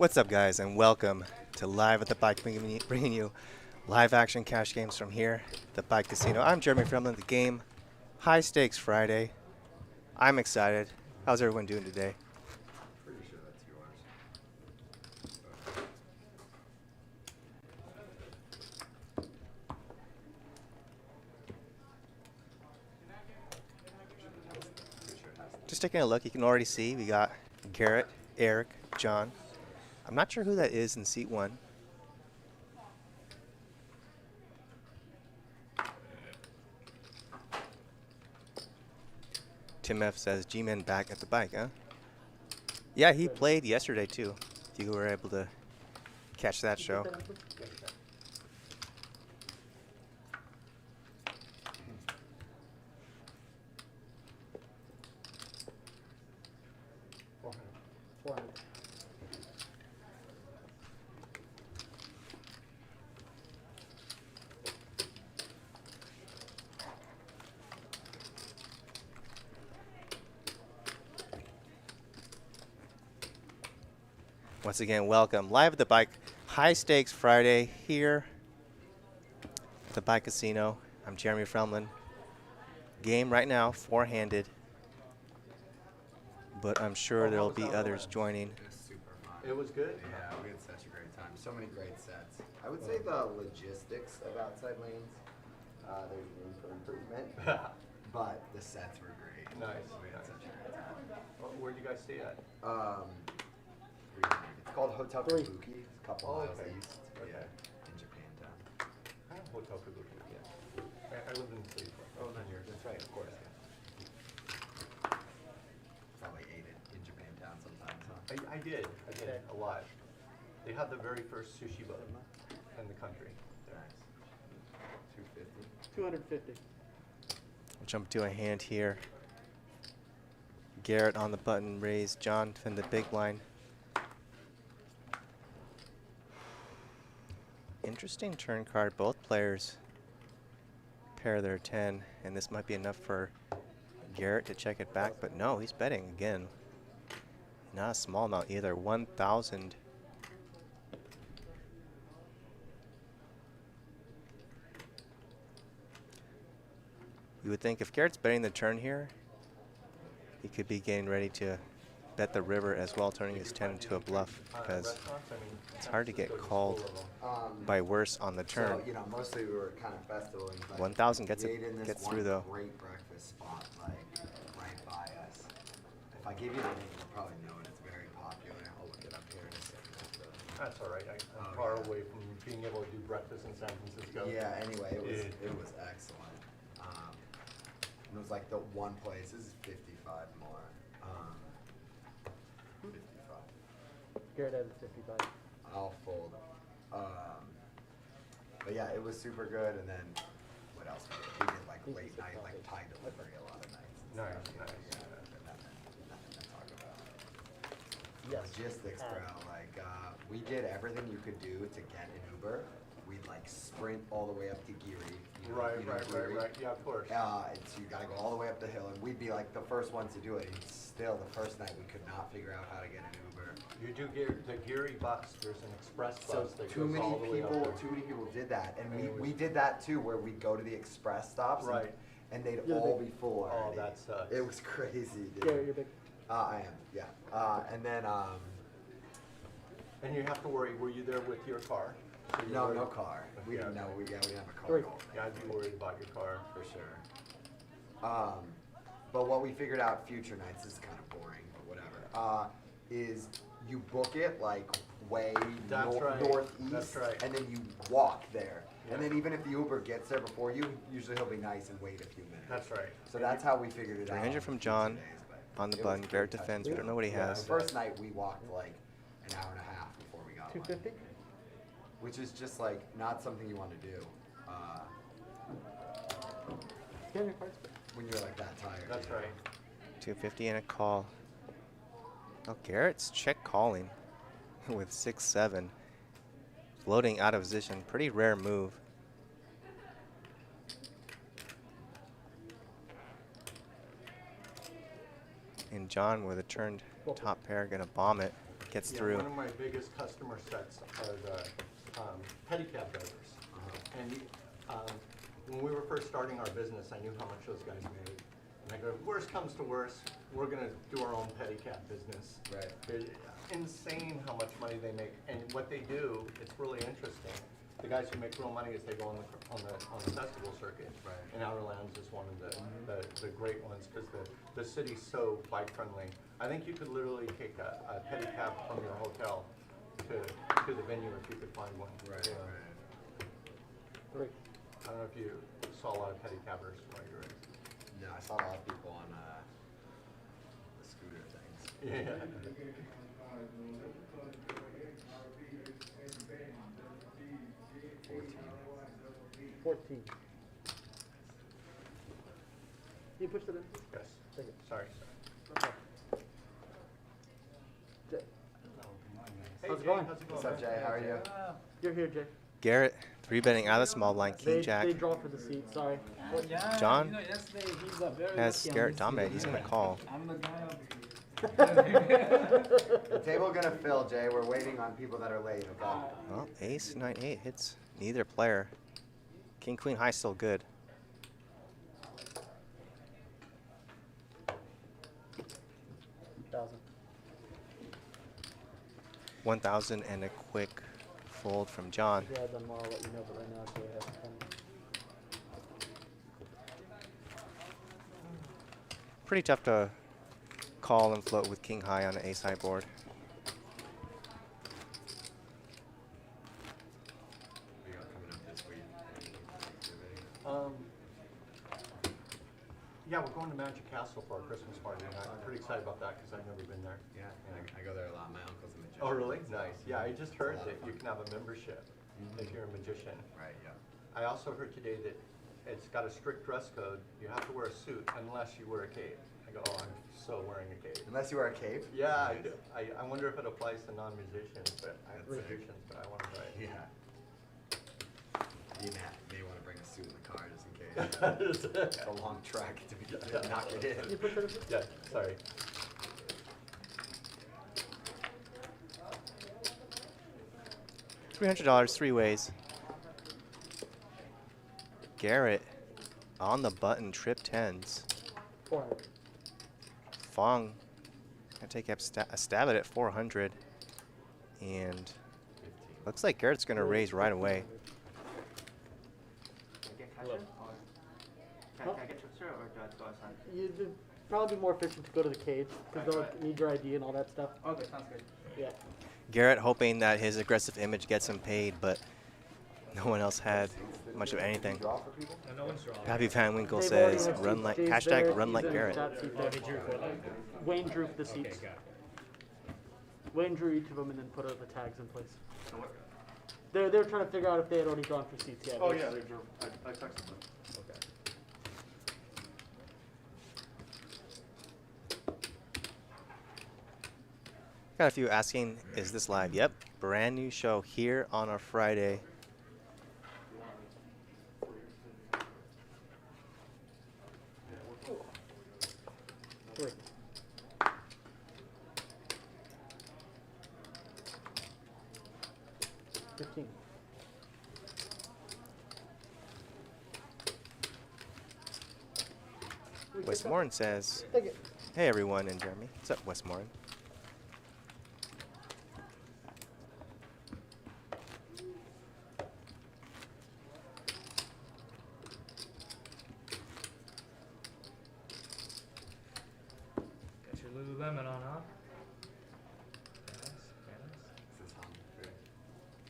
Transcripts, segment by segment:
What's up, guys, and welcome to Live at the Bike, bringing you live action cash games from here, the Bike Casino. I'm Jeremy Fremlin. The game, High Stakes Friday. I'm excited. How's everyone doing today? Pretty sure that's yours. Just taking a look, you can already see we got Garrett, Eric, John. I'm not sure who that is in seat 1. Tim F says G-Men back at the bike, huh? Yeah, he played yesterday too. If you were able to catch that show. Once again, welcome. Live at the Bike, High Stakes Friday here at the Bike Casino. I'm Jeremy Fremlin. Game right now, 4-handed. But I'm sure there'll be others joining. It was super fun. It was good? Yeah, we had such a great time. So many great sets. I would say the logistics of outside lanes, there's room for improvement. But the sets were great. Nice. We had such a great time. Where'd you guys stay at? It's called Hotel Kabuki. It's a couple miles okay. east. Okay. Yeah, in Japantown. Hotel Kabuki, yeah. I lived in the city. Oh, not here. That's right, of course. Probably ate it in Japantown sometimes, huh? I did a lot. They had the very first sushi boat in the country. Nice. 250. 250. We'll jump to a hand here. Garrett on the button raise. John in the big blind. Interesting turn card. Both players pair their 10, and this might be enough for Garrett to check it back, but no, he's betting again. Not a small amount either. 1,000. You would think if Garrett's betting the turn here, he could be getting ready to bet the river as well, turning his 10 into a bluff, because it's hard to get called by worse on the turn. So, you know, mostly we were kind of festivaling. 1,000 gets we ate in this gets one through though. Great breakfast spot, like right by us. If I give you the name, you'll probably know it. It's very popular. I'll look it up here in a second. That's all right. I'm far away from being able to do breakfast in San Francisco. Yeah. Anyway, it was excellent. It was like the one place. This is 55 more. 55. Garrett had 55. I'll fold. But yeah, it was super good. And then what else? We did like late night, like Thai delivery a lot of nights. Nice. Nothing to talk about. Yes. Logistics, bro. Like we did everything you could do to get an Uber. We'd like sprint all the way up to Geary. Right. Geary. Yeah, of course. And so you gotta go all the way up the hill, and we'd be like the first ones to do it. And still, the first night we could not figure out how to get an Uber. You do the Geary bus. There's an express So bus that too goes many all the way up people, there. too many people did that, and And it we was- did that too, where we'd go to the express stops, Right. and they'd You're the all big- be full Oh, already. that sucks. It was crazy, dude. Garrett, you're big. I am, yeah. And then And you have to worry, were you there with your car? So you no were- car. We Yeah, didn't know. okay. We didn't have a car. Three. at all. Yeah, I'd be worried about your car. For sure. But what we figured out future nights, this is kind of boring, but whatever, is you book it like way That's right. northeast, That's right. and then you walk there. Yeah. And then even if the Uber gets there before you, usually he'll be nice and wait a few minutes. That's right. So that's how we figured it out. 300 from on John future days, but on the it button. was Garrett pretty defends. We touchdown. don't know what he Yeah, has. the first night we walked like an hour and a half before we got one. 250? Which is just like not something you want to do Get your cards back. when you're like that tired. That's you know? right. 250 and a call. Oh, Garrett's check calling with 6-7. Floating out of position. Pretty rare move. And John with a turned top pair gonna bomb it. gets Yeah, through. one of my biggest customer sets are the pedicab drivers. And when we were first starting our business, I knew how much those guys made. And I go, worst comes to worst, we're going to do our own pedicab business. Right. It's insane how much money they make. And what they do, it's really interesting. The guys who make real money is they go on the festival circuit. Right. And Outer Lands is one of the great ones because the city's so bike friendly. I think you could literally take a pedicab from your hotel to the venue if you could find one. Right. Yeah. Right. 3. I don't know if you saw a lot of pedicabbers while you were in. No, I saw a lot of people on the scooter things. Yeah. 14. You pushed it in? Yes. Take it. Sorry. Jay. Hey, How's it Jay, going? how's it going? What's up, Jay? How are you? You're here, Jay. Garrett, 3-betting out of the small blind, king They jack. draw for the seat, sorry. Yeah, John you know, yesterday he's very has lucky Garrett on this dominated. He's team. going to call. I'm the guy of The table gonna fill, Jay. We're waiting on people that are late. Okay. Well, ace, 9-8 hits neither player. King, queen, high still good. Thousand. 1,000 and a quick fold from John. If you had them more, I'll let you know, but right now, Jay has 10. Pretty tough to call and float with king high on an ace high board. We got coming up this week. Yeah, we're going to Magic Castle for our Christmas party, and I'm pretty excited about that because I've never been there. Yeah, I go there a lot. My uncle's a magician. Oh, really? Nice. Yeah, I just heard that you can have a membership if you're a magician. Right. Yeah. I also heard today that it's got a strict dress code. You have to wear a suit unless you wear a cape. I go, oh, I'm so wearing a cape. Unless you wear a cape. Yeah, I do. I wonder if it applies to non-musicians, but I have musicians, but I want to try it. Yeah. You may want to bring a suit in the car just in case. It's a long track to knock it in. You push it in? Yeah, sorry. $300 three ways. Garrett on the button, trip 10s. 400. Fong gonna take a stab at it, 400. And looks like Garrett's gonna raise right away. Can I get your sir, or do I have to go outside? You'd probably be more efficient to go to the cage, because they'll need your ID and all that stuff. Okay, sounds good. Yeah. Garrett hoping that his aggressive image gets him paid, but no one else had much of anything. Draw for people? No one's drawing. Pappy Van Winkle They've already says, had "Run like Jay's hashtag there, run he's like in Garrett." that seat Oh, there. he drew for it. Wayne drew for the seats. Okay, got it. Wayne drew each of them and then put the tags in place. They were trying to figure out if they had already drawn for seats yet. Oh, yeah, they drew. I texted them. Okay. Got a few asking, is this live? Yep, brand new show here on a Friday. Three. $15. Westmoreland says, Take it. "Hey everyone," and Jeremy. What's up, Westmoreland? Got your Lululemon on, huh? Very nice, very nice. This is home.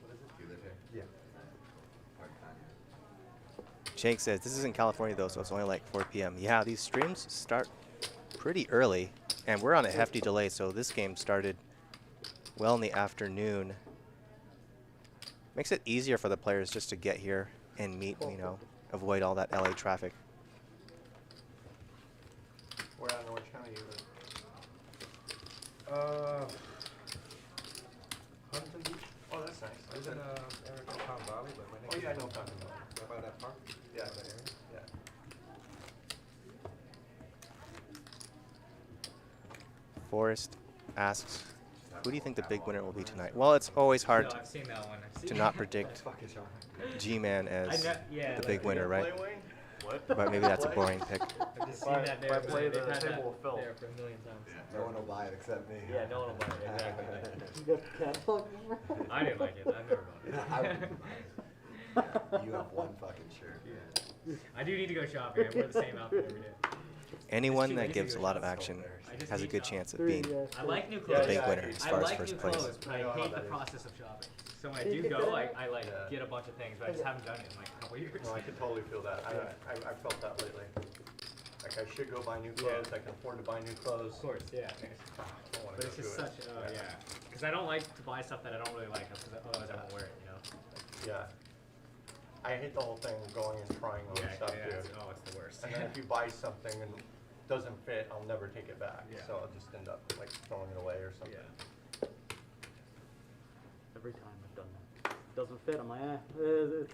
What is it? Do you live here? Yeah. Part-time. Jake says, "This is in California though, so it's only like 4 p.m. Yeah, these streams start pretty early, and we're on a hefty delay, so this game started well in the afternoon. Makes it easier for the players just to get here and meet, you know, avoid all that LA traffic. Where out in Orange County you live? Huntington Beach. Oh, that's nice. I was in area called Palm Valley, but my Oh, name yeah, I know Fountain Valley. Right by that park? Yeah. That area? Yeah. Forrest asks, Who do you think the big winner will be tonight? Well, it's always hard No, I've seen that one. I've seen to that. not predict Fuck is wrong. G-Man as yeah, the like, big winner, right? What? But maybe that's a boring pick. I've just If seen I- that if there. I play They've the had table that will fill. there for a million times. No one will buy it except me. Yeah, no one will buy it. Exactly. You got the catalog number? I didn't like it. I've never bought it. I wouldn't buy it. Yeah, you have one fucking shirt. I do need to go shopping. I wear the same outfit every day. Anyone too that lazy to gives a go lot of shopping. action I just has a need good shop. chance of Three, being yeah, I like new the clothes. big yeah, winner I as I far as like first new place. clothes, but I I know how hate the that is. process of shopping. So when I You do can go, fit it I like Yeah. get a bunch of things, but I just haven't done it in like a couple years. No, I could totally feel that. I felt that lately. Like I should go buy new clothes. I can afford to buy new clothes. Of course, yeah. I don't wanna But go it's just do it. such, yeah. Because I don't like to buy stuff that I don't really like, because otherwise I won't wear it, you know? Yeah. I hate the whole thing of going and trying on stuff too. It's the worst. And then if you buy something and it doesn't fit, I'll never take it back. Yeah. So I'll just end up like throwing it away or something. Yeah. Every time I've done that. Doesn't fit, I'm like,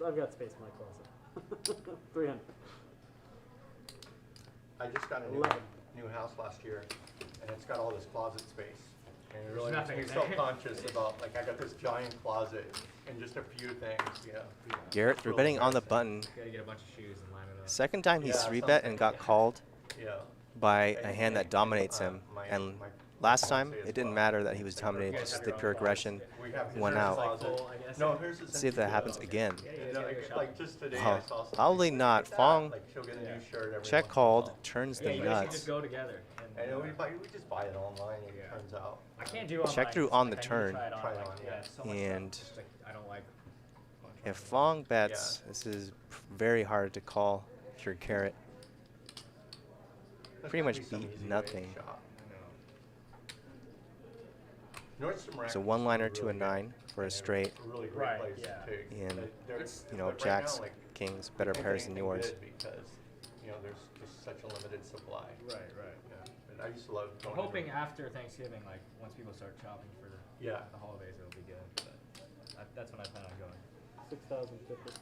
I've got space in my closet. 300. I just got a 11. new house last year, and it's got all this closet space. And it There's really makes nothing me in there. self-conscious about, like, I got this giant closet and just a few things, you know. Garrett, we're betting on the button. Gotta get a bunch of shoes and line it up. Second time he's Yeah, 3-bet and got called Yeah. by a hand that dominates him. And last time, it didn't matter that he was dominated, just the pure aggression We have went this out. closet. I guess. No, here's the See if that happens again. Yeah, You you know, gotta go like shopping. just today Oh, I saw something probably like not. that, Fong, like she'll get a new shirt every check once in a called, while. turns Yeah, the you guys should nuts. just go together. And, And we just buy it online, it Yeah. turns out. I can't do online. Check through 'cause, on like, the I need to turn. Try it on, Try it like, on, yeah. yeah. So much And stuff, just, like, I don't like. If Fong bets, this is very hard to call if you're Garrett. There's Pretty gotta much be some beat easy way to nothing. shop. Nordstrom Rack So is one liner really to a good, 9 for a and straight. a really great Right, place yeah. to- And, there's- you know, but right now, jacks, like, kings, better can't pairs get than anything yours. good because, you know, there's just such a limited supply. Right. Yeah. And I used to love I'm going to- hoping after Thanksgiving, like once people start shopping for Yeah. the holidays, it'll be good. But that's when I plan on going. 6,050.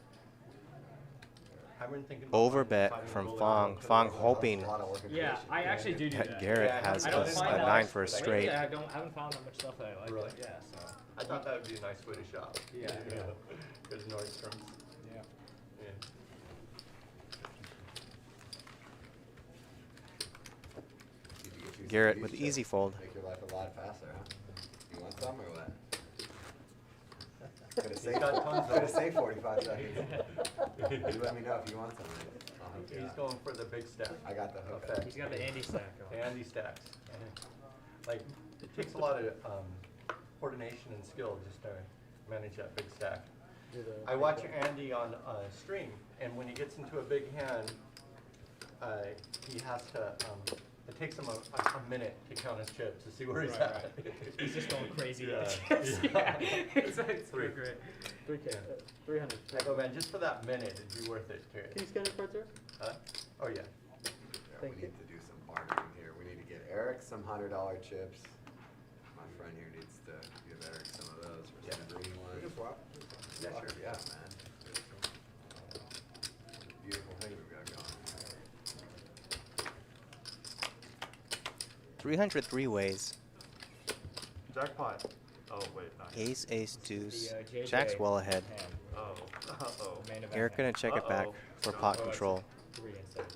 I've been thinking about Overbet finding from bullet Fong. holes. Fong That's hoping a lot of organization. Yeah, I actually do that that. Garrett Yeah, has I a, don't a find that 9 for a much, but I straight. Yeah, I haven't found that much stuff that I like. Really? Yeah, so. I thought that would be a nice way to shop. Yeah. Because Nordstrom's. Yeah. Yeah. Did you get you some Garrett of with these easy chips? fold. Make your life a lot faster, huh? You want some or what? Gonna say, got tons of gonna them. say 45 seconds. You let me know if you want some. I'll hook you He's up. going for the big stack. I got the hook. Okay. He's got the Andy stack going. Andy stacks. Like, it takes a lot of coordination and skill just to manage that big stack. Do the I watch Andy on stream, and when he gets into a big hand, he has to. It takes him a minute to count his chips to see where he's Right, at. He's just going crazy. Yeah. Yeah. It's Three. great. 3K, Yeah. 300. I go, man, just for that minute, it'd be worth it. Can you scan your card, sir? Oh yeah. Yeah, Thank we you. need to do some bartering here. We need to get Eric some $100 chips. My friend here needs to give Eric some of those for some green ones. Yeah, Fuck sure. Yeah, man. Beautiful thing we've got going. 303 ways. Jackpot. Oh, wait, not. Ace, ace, deuce. The, JJ Jack's well ahead. hand, Oh. Uh-oh. main event Garrett gonna hand. check it back Uh-oh. for No. pot Oh, it's control. 3 instead.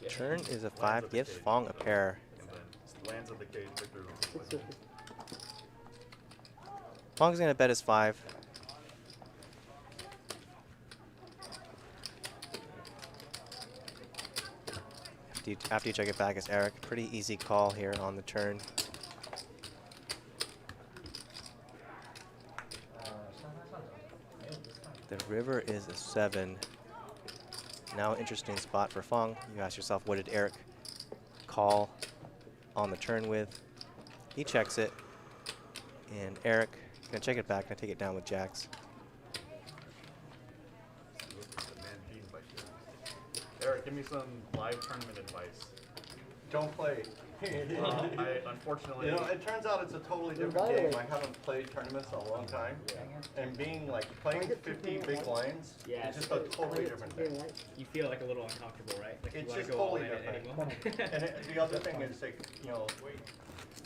Yeah. Turn is a Lands 5, of the gives cage. Fong a pair. And then lands of the cage victory. 650. Fong's gonna bet his 5. After you check it back is Eric. Pretty easy call here on the turn. The river is a 7. Now interesting spot for Fong. You ask yourself, what did Eric call on the turn with? He checks it. And Eric, gonna check it back, gonna take it down with jacks. Eric, give me some live tournament advice. Don't play Unfortunately, You know, it turns out it's a totally different game. I haven't played tournaments in a long time. And being like playing 50 big lines, Yeah, it's just a totally different thing. You feel like a little uncomfortable, right? Like It's you want just to go all totally in at any different. moment. And the other thing is like, you know,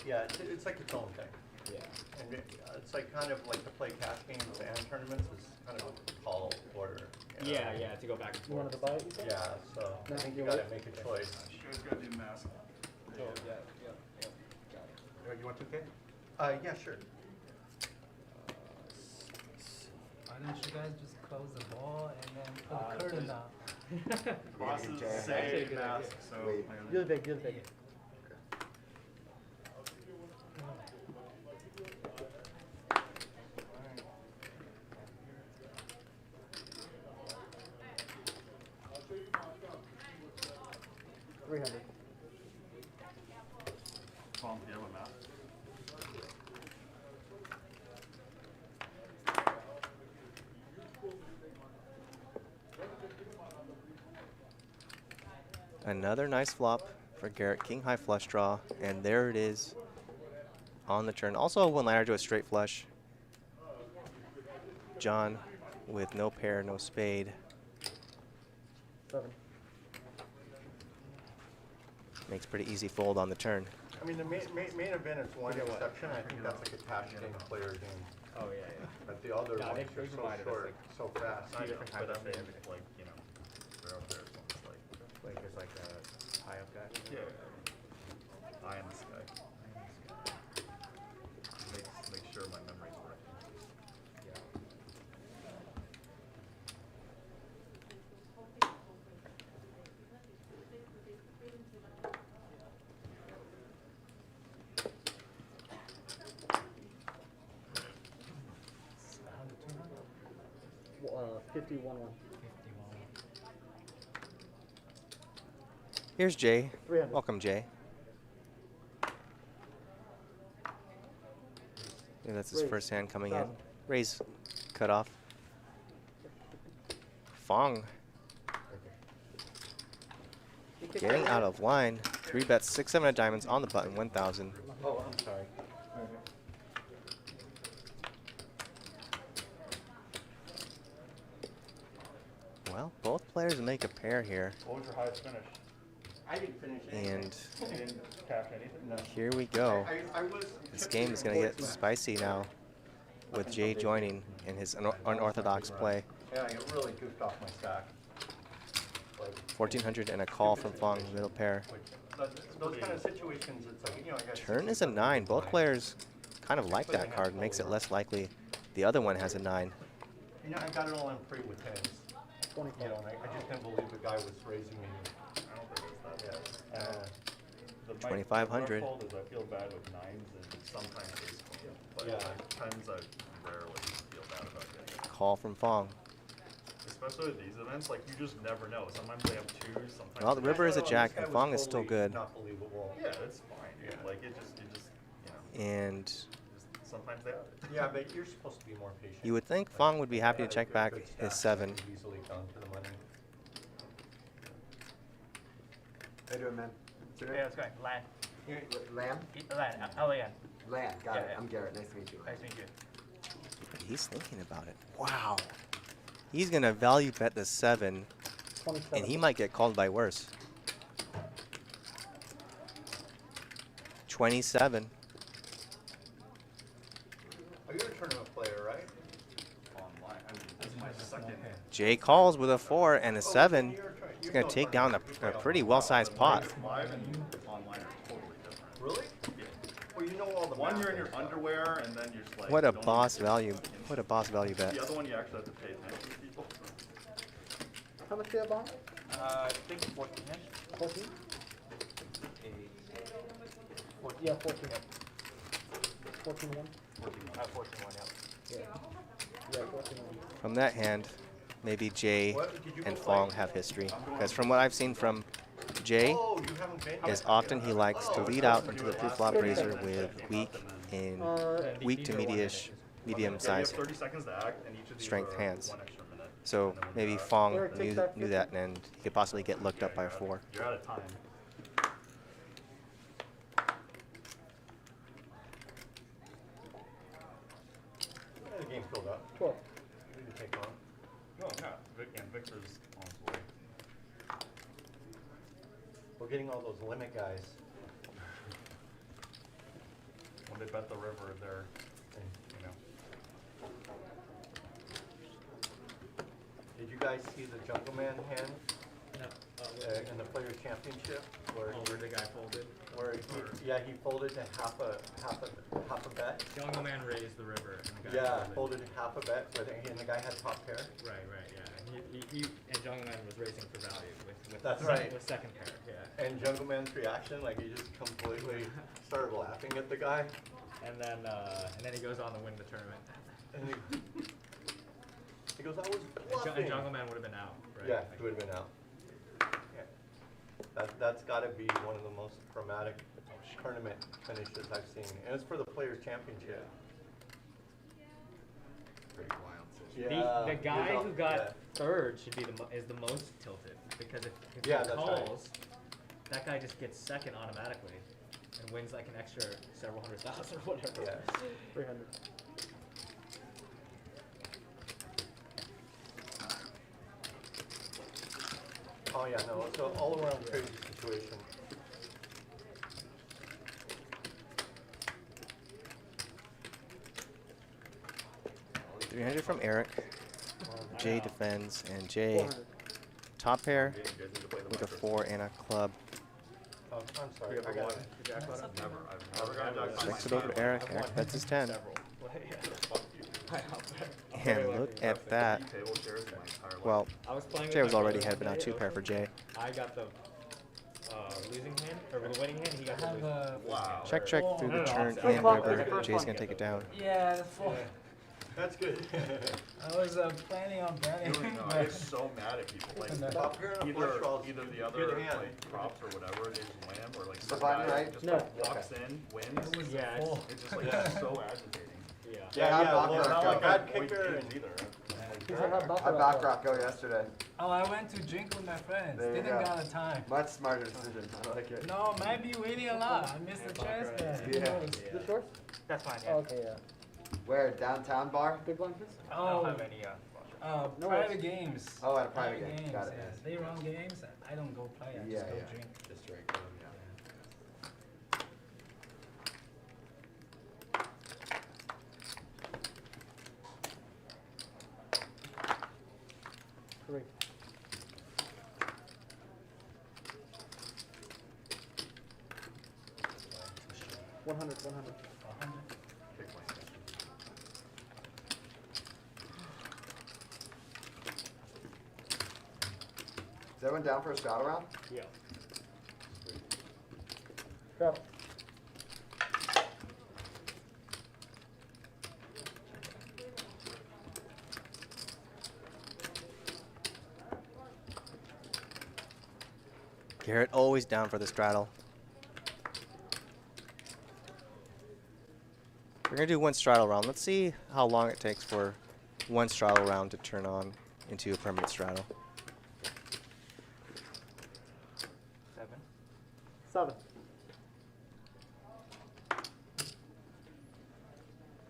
yeah, it's like its own thing. Yeah. And it's like kind of like to play cash games and tournaments is kind of a tall order. You know? Yeah, to go back and You wanted forth. to buy it, you said? Yeah, so I No, think you you're gotta right. make a choice. you guys gotta do mask. Yeah. You want 2K? Yeah, sure. Why don't you guys just close the ball and then put the curtain up? Bosses Jay. say Actually, a good mask, idea. so. Wait. You're the big, you're the big. $300. Tom, do you have a mask? Another nice flop for Garrett. King high flush draw, and there it is on the turn. Also a one-liner to a straight flush. John with no pair, no spade. 7. Makes pretty easy fold on the turn. I mean, the main event is one exception. I think that's like a cash game, player game. Oh, yeah. But the other No, ones they are so provided us, short, like, so fast. I know, different but types if of they, things. like, you know, they're up there, so it's like, Like there's like a high up guy. yeah. Eye in the sky. Make sure my memory's working. Yeah. 51 1. Here's Jay. 300. Welcome, Jay. Yeah, that's his Raise. first hand coming in. 1,000. Raise, cut off. Fong getting out of line. 3 bets, 6, 7 of diamonds on the button, 1,000. Oh, I'm sorry. Well, both players make a pair here, What was your highest finish? I didn't finish anything. and You didn't cash anything? No. here we go. I was This game is going to get spicy now with Jay joining in his unorthodox play. Yeah, I got really goofed off my stack. Like, 1,400 and a call from Fong, middle pair. those kind of situations, it's like, you know, I got Turn is a 9. Both players kind of like that card. Makes it less likely the other one has a 9. You know, I got it all in free with tens. 25. You know, and I just couldn't believe the guy was raising me. I don't think it's that bad. Uh, 2,500. The fold is I feel bad with nines and sometimes ace queen, but Yeah. like tens I rarely feel bad about getting. Call from Fong. Especially with these events, like you just never know. Sometimes they have twos, sometimes. Well, the they river is a this jack, guy and was Fong is still totally good. Not believable. Yeah, it's fine. Yeah. Like it just, you know, And just, sometimes they have it. Yeah, but you're supposed to be more patient. you would think Fong would be happy to check back his 7. Easily done to the money. How you doing, man? Yeah, it's going. Land. Lamb? Land. L-A-N. Lamb, got Yeah, it. yeah. I'm Garrett. Nice to meet you. Nice to meet you. He's thinking about it. Wow. He's going to value bet the 7, 27. and he might get called by worse. 27. Oh, you're a tournament player, right? Online. I mean, this is my second. Jay calls with a 4 and a 7. He's going to take down a pretty well-sized pot. Live and online are totally different. Really? Yeah. Well, you know all the One math you're in and your stuff. underwear and then you're just like. What a you don't boss even- value. What a boss value bet. The other one you actually have to pay attention to people. How much do you have on? I think 14-ish. 14? Yeah, 14. 14 1. 14-1, yeah. Yeah. Yeah, 14 1. From that hand, maybe Jay What? Did you and go Fong play? have history. Because from what I've seen from Jay, Oh, you haven't been is yet? often he likes to lead out into the pre-flop raiser with weak to medium You size have 30 seconds to act, and each of these strength are hands. 1 extra minute. So And then when maybe you're out, Fong Eric, take knew back knew 50. that, and he could possibly get looked up by a 4. You're out of time. game filled up. 12. We can take on. No, yeah. Victor's on his way. We're getting all those limit guys. When they bet the river, they're, you know. Did you guys see the Jungle Man hand No. in the Players Championship? Where Where the guy folded. where he folded to half a bet. Jungle Man raised the river. And the guy Yeah, folded half a bet, and the guy had top pair. Right, yeah. And Jungle Man was racing for value with That's the right. With second pair, yeah. And Jungle Man's reaction, like he just completely started laughing at the guy. And then he goes on to win the tournament. And he goes, I was And bluffing. Jungle Man would have been out, right? Yeah, he would have been out. Yeah. That's got to be one of the most dramatic tournament finishes I've seen. And it's for the Players Championship. Pretty wild situation. Yeah. The guy you know, who got yeah. third should be is the most tilted because if Yeah, he that's right. calls, that guy just gets second automatically and wins like an extra several hundred thousand or whatever. Yeah. 300. Oh yeah, no, it's an all around crazy situation. $300 from Eric. Jay defends, and Jay 400. top pair You guys need to play the with a micro. 4 and a club. Oh, I'm sorry. You ever I got won? it. Never. I've never got a jackpot. Checks it over to Eric. Eric bets his 10. Several. Fuck you. And look at that. Table shares in my entire life. Well, I was playing. Jay with was my already brother ahead, but one now day, 2 pair for Jay. I got the losing hand, or the winning hand. He I got the have losing. Wow. Check through the no, turn no, and no. river. First Jay's one. gonna take it down. Yeah, That's good. I was planning on betting. Dude, no, I but get so mad at people. Like, Top pair and a flush draw. either the You're other the hand. like props or whatever, they just wham or like The some button, guy right? just No. like, walks in, wins. it was Yeah, a full. It's just like so agitating. Yeah. Yeah, Baccarat well, not go. like bad Point kicker. games either. He's a hot I baccarat. baccarat go yesterday. Oh, I went to drink with my friends. There you Didn't go. got a time. Much smarter decision. I like it. No, might be waiting a lot. I missed the chance there. Who Yeah. knows? The shorts? That's fine. Oh, okay, yeah. Where? Downtown bar? Big blind, please? I don't Oh, have any. No private worries. games. Oh, at a private game. games. Got it. Yeah. They run games. I don't go play. I Yeah, just go yeah. drink. Just straight go, yeah. Three. 100. Big point. Is everyone down for a straddle round? Yeah. Travel. Garrett always down for the straddle. We're gonna do one straddle round. Let's see how long it takes for one straddle round to turn on into a permanent straddle. 7.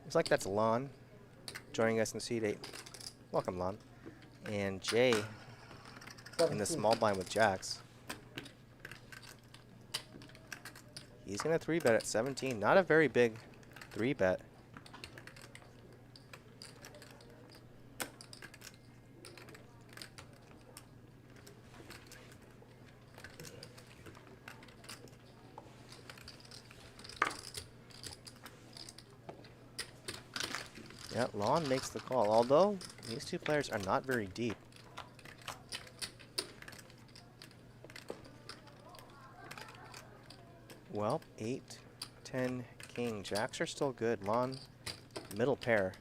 Looks like that's Lon joining us in the seat 8. Welcome, Lon. And Jay in 17. the small blind with jacks. He's gonna 3-bet at 17. Not a very big 3-bet. Yeah, Lon makes the call, although these two players are not very deep. Well, 8, 10, king. Jacks are still good. Lon, middle pair.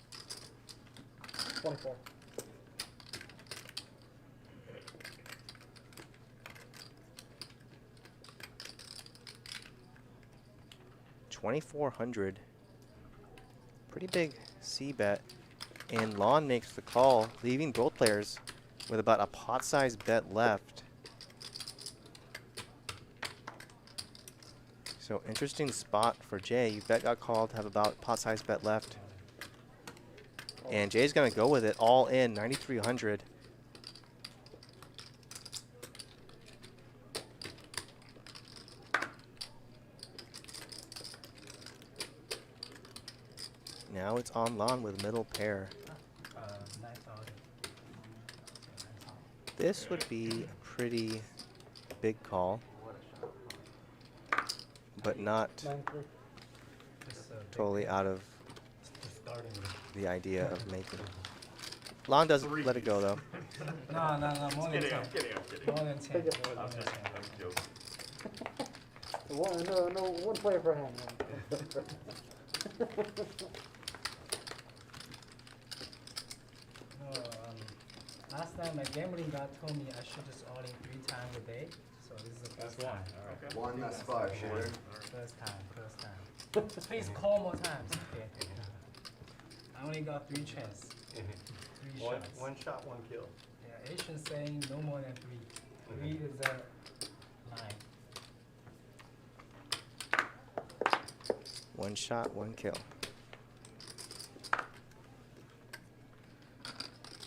24. $2,400. Pretty big C bet. And Lon makes the call, leaving both players with about a pot-sized bet left. So interesting spot for Jay. You bet got called, have about pot-sized bet left. And Jay's going to go with it all in, 9,300. Now it's on lawn with middle pair. 9,000. This would be a pretty big call, but not 9-3. Just totally out of just starting. the idea of making. Lon doesn't let it go though. No, more than 10. I'm kidding. More than 10. Take it. More I'm than just 10. joking. No, one player per hand. No, last time my gambling guy told me I should just all in 3 times a day. So this is the first time. Okay. One thus far, shooter. First time. Please call more times. Okay. I only got 3 chances. 3 shots. One shot, one kill. Yeah, Asian saying no more than 3. 3 is a line. One shot, one kill.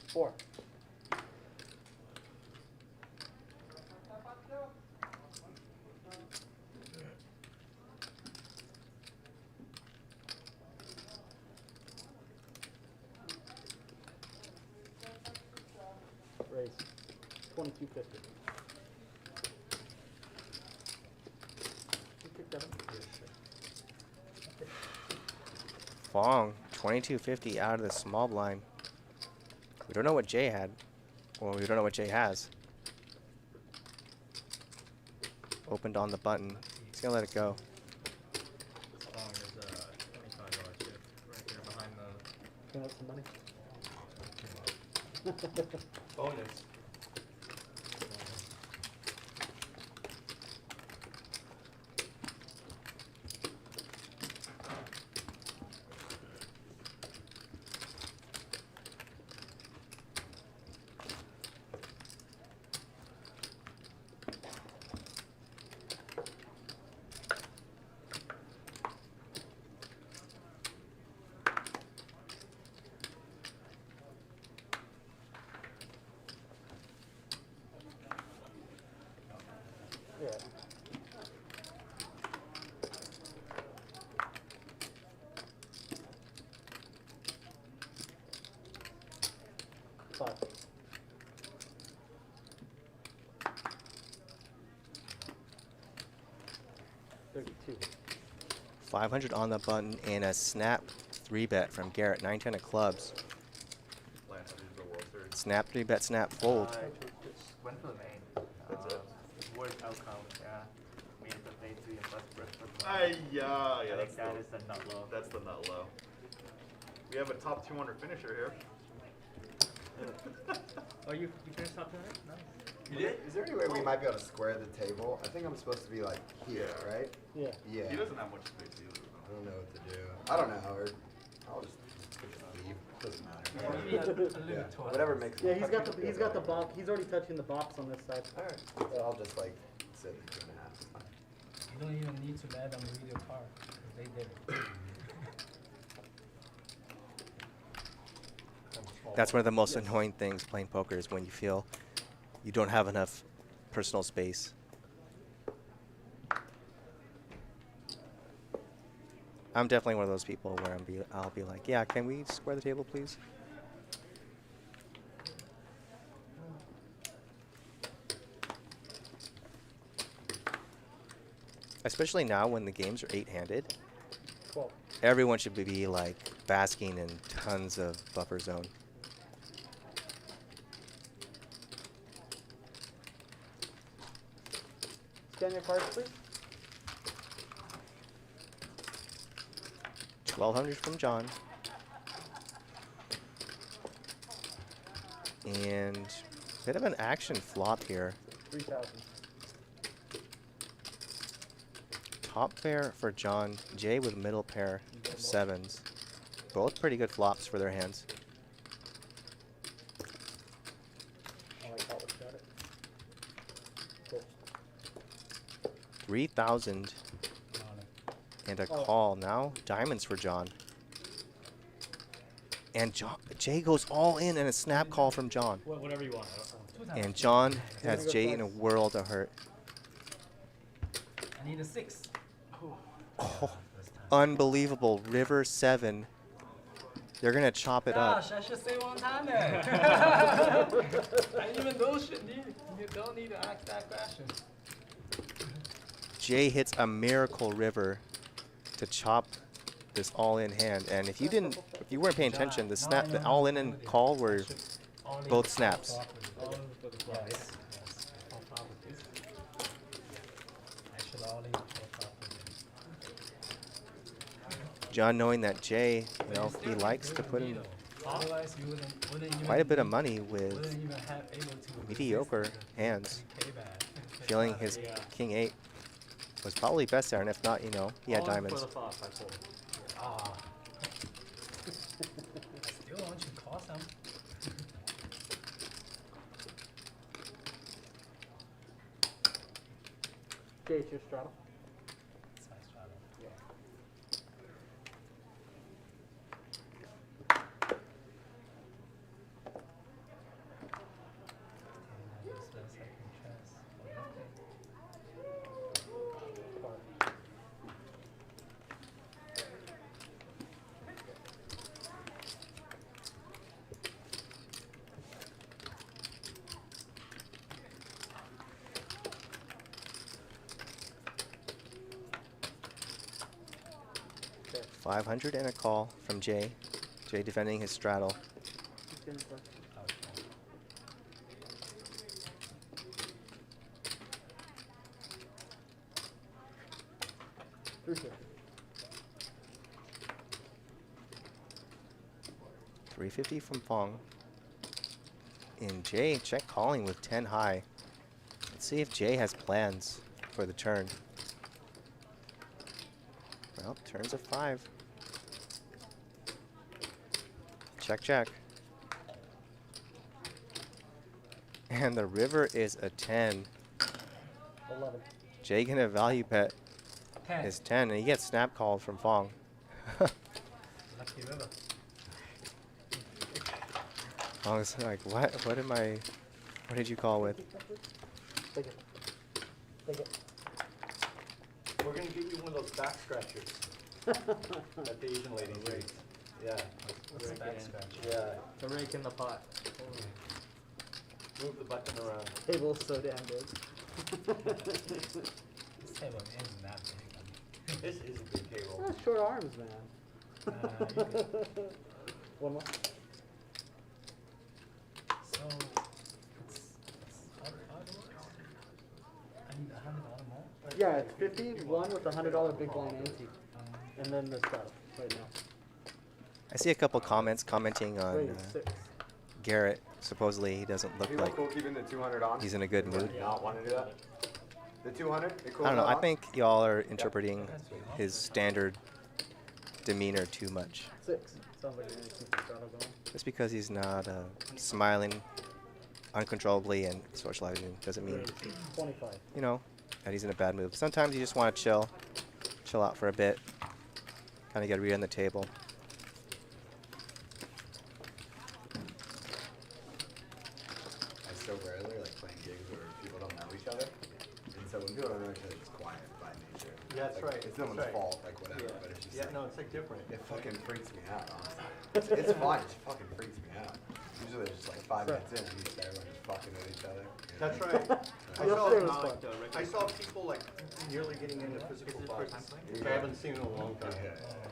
4. Raise. 22.50. You pick that up? Fong, 22.50 out of the small blind. We don't know what Jay had. Well, we don't know what Jay has. Opened on the button. He's gonna let it go. Long is $25 chip right there behind the. Can I have some money? Bonus. Yeah. Five. 32. 500 on the button and a snap 3-bet from Garrett. 9-10 of clubs. Last year's the World Series. Snap 3-bet, snap fold. Went for the main. That's it. Worst outcome, yeah. We have to pay 3 and plus break for Yeah, I that's think that the, is the nut low. that's the nut low. We have a top 200 finisher here. Oh, you finished top 200? Nice. You did? Is there any way we might be able to square the table? I think I'm supposed to be like here, right? Yeah. Yeah. He doesn't have much space either. I don't know what to do. I don't know, or I'll just leave. Doesn't matter. Maybe a little Yeah, taller. whatever makes. Yeah, he's got the box. He's already touching the box on this side. All right. So I'll just like sit in 2.5. It's fine. You don't even need to let them read your card. 'Cause they did it. That's one of the most annoying things playing poker is when you feel you don't have enough personal space. I'm definitely one of those people where I'll be like, yeah, can we square the table, please? Especially now when the games are 8-handed. 12. Everyone should be like basking in tons of buffer zone. Scan your cards, please. 1,200 from John. And a bit of an action flop here. 3,000. Top pair for John. Jay with middle pair of 7s. Both pretty good flops for their hands. I like how it's got it. Cool. 3,000 and a Oh. call now. Diamonds for John. And Jay goes all in and a snap call from John. Whatever you want. And John has Jay in a world of hurt. I need a 6. Oh, unbelievable. River 7. They're going to chop it up. Gosh, I should say one time then. I even you don't need to ask that question. Jay hits a miracle river to chop this all-in hand. And if you weren't paying attention, the all-in and call were both snaps. Yes. I should all in for property. John, knowing that Jay, he likes to put in Otherwise, you wouldn't even quite a bit of money with wouldn't even have able to mediocre hands, payback. feeling his King 8 was probably best there, and if not, he had All in diamonds. For the flop, I fold. Ah. I still want you to call some. Jay, it's your straddle. It's my straddle. Yeah. And I use the second chance for nothing. Okay. 500 and a call from Jay. Jay defending his straddle. Just getting close. Okay. Three shifts. 350 from Fong. And Jay check calling with 10 high. Let's see if Jay has plans for the turn. Well, turns a 5. Check, check. And the river is a 10. 11. Jay gonna value bet 10. his 10, and he gets snap called from Fong. Lucky river. Fong's like, what? What am I? What did you call with? Take it. Take it. We're gonna get you one of those back scratchers that the Asian ladies use. Yeah. What's the back scratch? Yeah. The rake in the pot. Move the button around. Table's so damn big. This table isn't that big. This is a big table. Ah, short arms, man. You good. One more. So it's how it works? I need $100 more. Yeah, it's 50, one with a $100 big blind ante. And then the straddle right now. I see a couple comments commenting on Wait, 6. Garrett. Supposedly he doesn't look People like cool keeping the 200 on? he's in a good mood. Not want to do that? The 200? I don't know. I think y'all are interpreting his standard demeanor too much. 6. Sounds like you're going to keep the straddle going. Just because he's not smiling uncontrollably and socializing doesn't mean, 25. that he's in a bad mood. Sometimes you just want to chill out for a bit, kind of get a read on the table. I so rarely like playing games where people don't know each other. And so when people don't know each other, it's quiet by nature. Yeah, that's Like, right. It's no one's that's right. fault, like whatever, but it's just Yeah, like, no, it's like different. it fucking freaks me out, honestly. It's fine, it just fucking freaks me out. Usually it's just like 5 minutes in and you just everyone just fucking at each other. That's right. Yesterday was fun. I saw people like nearly getting into physical fights, which I haven't seen in a long time.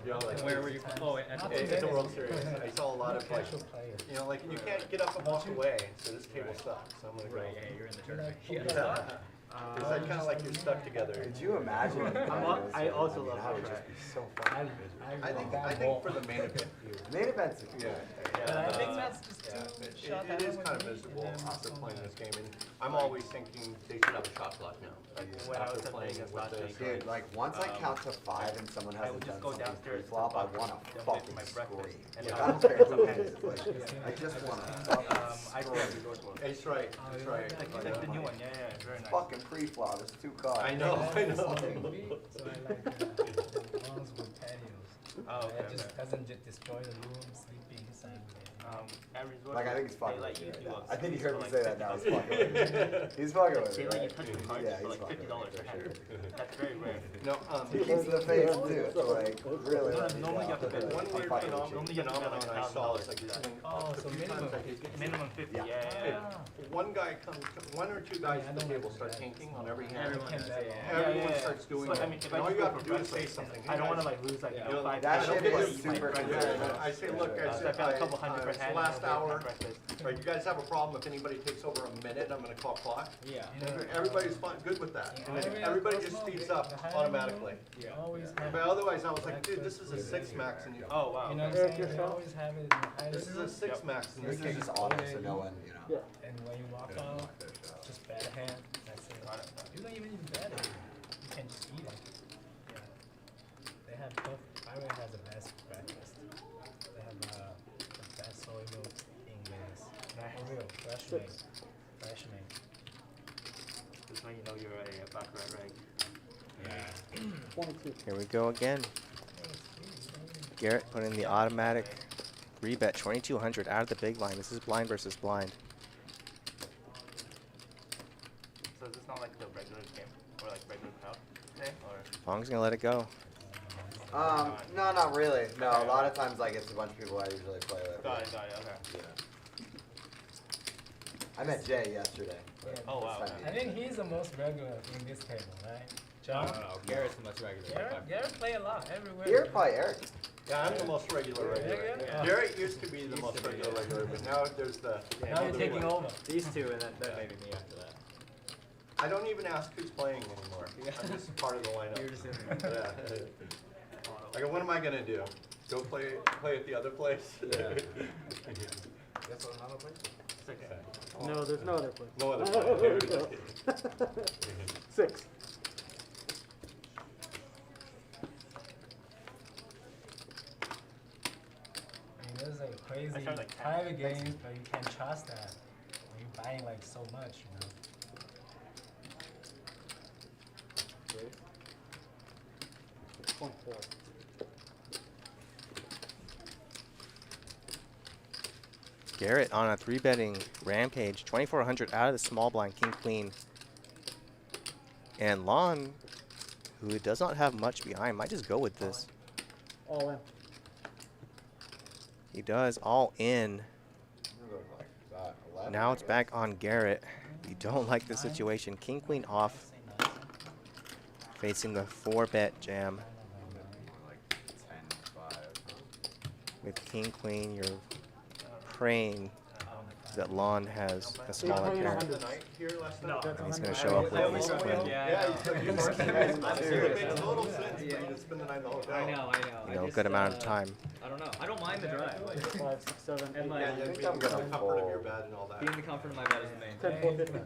You know, like Where were you? Oh, at at the World Series, I saw a lot of like, Casual players. like you can't get up and walk away, so this table sucks. So I'm gonna go. Right, yeah, you're in the tournament. Yeah. It's like kind of like you're stuck together. Could you imagine? I also love that would that just be so I fucking I think for the main event, Main events. yeah. But I think that's just Yeah, too it shut is down kind of with miserable them after so playing much. this game, and I'm always thinking they should have a shot clock now. Like, When I was after playing playing with last this. week, Dude, like once I count to 5 and someone I would hasn't just done go something downstairs to pre-flop, I the want bar, to then fucking my breakfast, scream. and Like, then I don't care who it is. Like, I just want to I fucking can't scream. go to one. It's right, it's right. Like the new one, yeah, very nice. Fucking pre-flop, it's 2 cards. I know, I know. So I like the ones with patios. Oh, It okay. just doesn't just destroy the room, sleeping inside resort. Like I think he's fucking they with let me you right do now. a I think he spin heard for me like say that now. He's $50. fucking with me. He's fucking with me. They let you right? touch the cards Yeah, for he's like fucking with me $50 for per hand. sure. That's very rare. No, He keeps the face too. So like really. No, let me normally you know. have to pay one I'm weird fucking with you. Normally you have to pay phenomenon like I saw is $1,000 like to do that. Oh, the so few minimum times I did get Minimum 50. Yeah. If one guy comes, one or two guys at the table start tanking on every hand. Everyone does it. Everyone starts doing But it. I mean, if And I all just you go have for to do is say breakfast, something. I don't want to like lose like Yeah. 5 That I don't shit pay is like super breakfast. convenient. I say, look, So I pay a couple hundred per it's the hand. last and I'll pay hour. for breakfast. Right, you guys have a problem if anybody takes over a minute, I'm gonna call clock. Yeah. Everybody's fine, good with that. And then Yeah. everybody just speeds up automatically. You always have But otherwise, I was like, dude, this is a 6 max and you, Oh wow. You know what I'm Eric, saying? your You shot? always have it in the high this is a 6 max and This this is is just auto, so no one, you know. Yeah. And when you walk out, just bet a hand. That's it. You don't even bet it. You can just eat it. Yeah. They have both. Highway has the best breakfast. They have the best soy milk in Vegas. For real, fresh made. Fresh made. That's when you know you're a baccarat reg. Yeah. 22. Here we go again. Garrett put in the automatic rebet 2200 out of the big blind. This is blind versus blind. So is this not like the regular game or like regular crowd thing or? Long's gonna let it go. No, not really. No, a lot of times like it's a bunch of people I usually play with. Got it. Okay. Yeah. I met Jay yesterday. but Oh, wow, this time I he- think he's the most regular in this table, right? John? Garrett's the most regular. Garrett play a lot everywhere. You're probably Eric. Yeah, I'm the most regular regular. Yeah. Garrett used to be the most regular, but now there's the. Now you're taking over. These two, and that maybe me after that. I don't even ask who's playing anymore. I'm just part of the lineup. You're just in there. Yeah. Like, what am I gonna do? Go play at the other place? Yeah. Guess what another place? 6. No, there's no other place. No other There place. we go. 6. I mean, there's like crazy I tried, like, 10. private games, but you can't trust that. When you're buying like so much, you know. Point 4. Garrett on a 3-betting rampage, 2400 out of the small blind, king queen. And Lon, who does not have much behind, might just go with this. All in. He does, all in. I'm gonna go with, like, about 11, Now I it's guess. back on Garrett. We don't like the situation. King queen off, facing the 4-bet jam. Like 10-5. With king queen, you're praying that Lon has a smaller playing pair. The night here last night? No. And he's going to show up with ace queen. Yeah, you Just it kidding. makes total sense for you to spend the night in the hotel. I know. You know, good amount of time. I don't know. I don't mind the drive. 5, 6, 7, 8, And, like, Yeah, 9, you 10, think I'm gonna 11, comfort of your bed and all that. Being the comfort of my bed is the main 10, thing. 4, 15.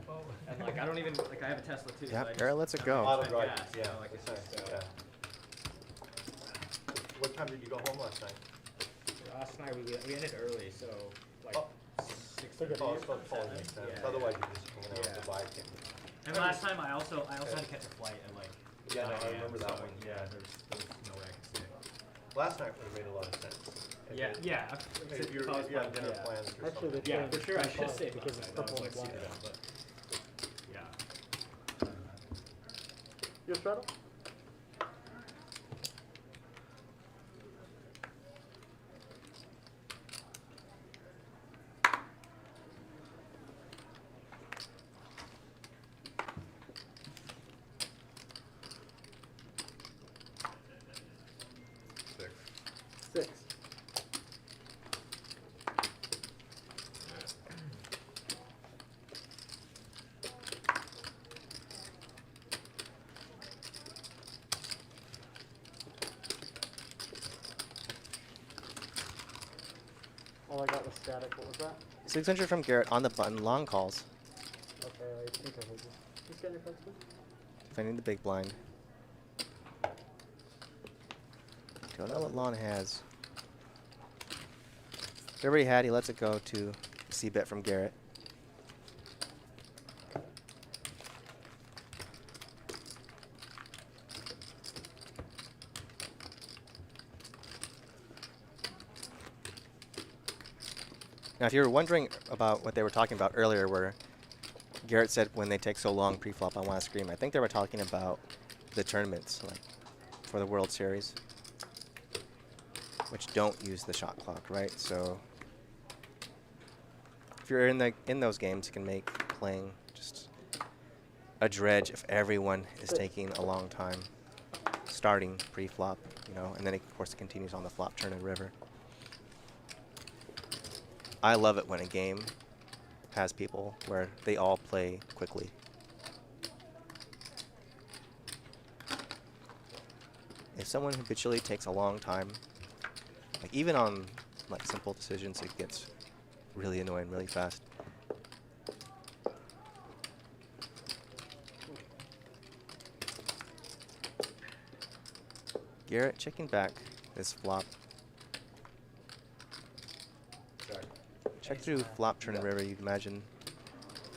And like, I don't even like. I have a Tesla too. so Yep, I just- Garrett lets it I go. don't Auto spend drive, gas, you yeah. know, like it's just, Yeah. What time did you go home last night? Last night we ended early, so like Oh. 6. Took it Oh, easy. so it probably makes sense. Yeah. Otherwise, you're just hanging out with Yeah. the bike. And last time I also had to catch a flight at like. Yeah, no, I 9 a.m., remember that so, one. Yeah, there's no way I could stay. Last night would have made a lot of sense. Yeah, yeah. If you if I was had playing- dinner yeah. plans or Actually, something. they Yeah, changed for sure. I the should have 10-5 stayed because it's last night. purple That and was, black. like, but yeah. Your straddle? Six. 6. All I got was static. What was that? 600 from Garrett on the button, long calls. Okay, I think I heard you. Just get your cards, please. Defending the big blind. Don't know what Lon has. Everybody had, he lets it go to the C-bet from Garrett. Now, if you were wondering about what they were talking about earlier, where Garrett said when they take so long pre-flop, I want to scream, I think they were talking about the tournaments, like for the World Series, which don't use the shot clock, right? So if you're in those games, it can make playing just a dredge if everyone is taking a long time starting pre-flop, you know, and then of course it continues on the flop, turn, and river. I love it when a game has people where they all play quickly. If someone habitually takes a long time, like even on like simple decisions, it gets really annoying really fast. Garrett checking back this flop. Sorry. Check through flop, turn, and river. You'd imagine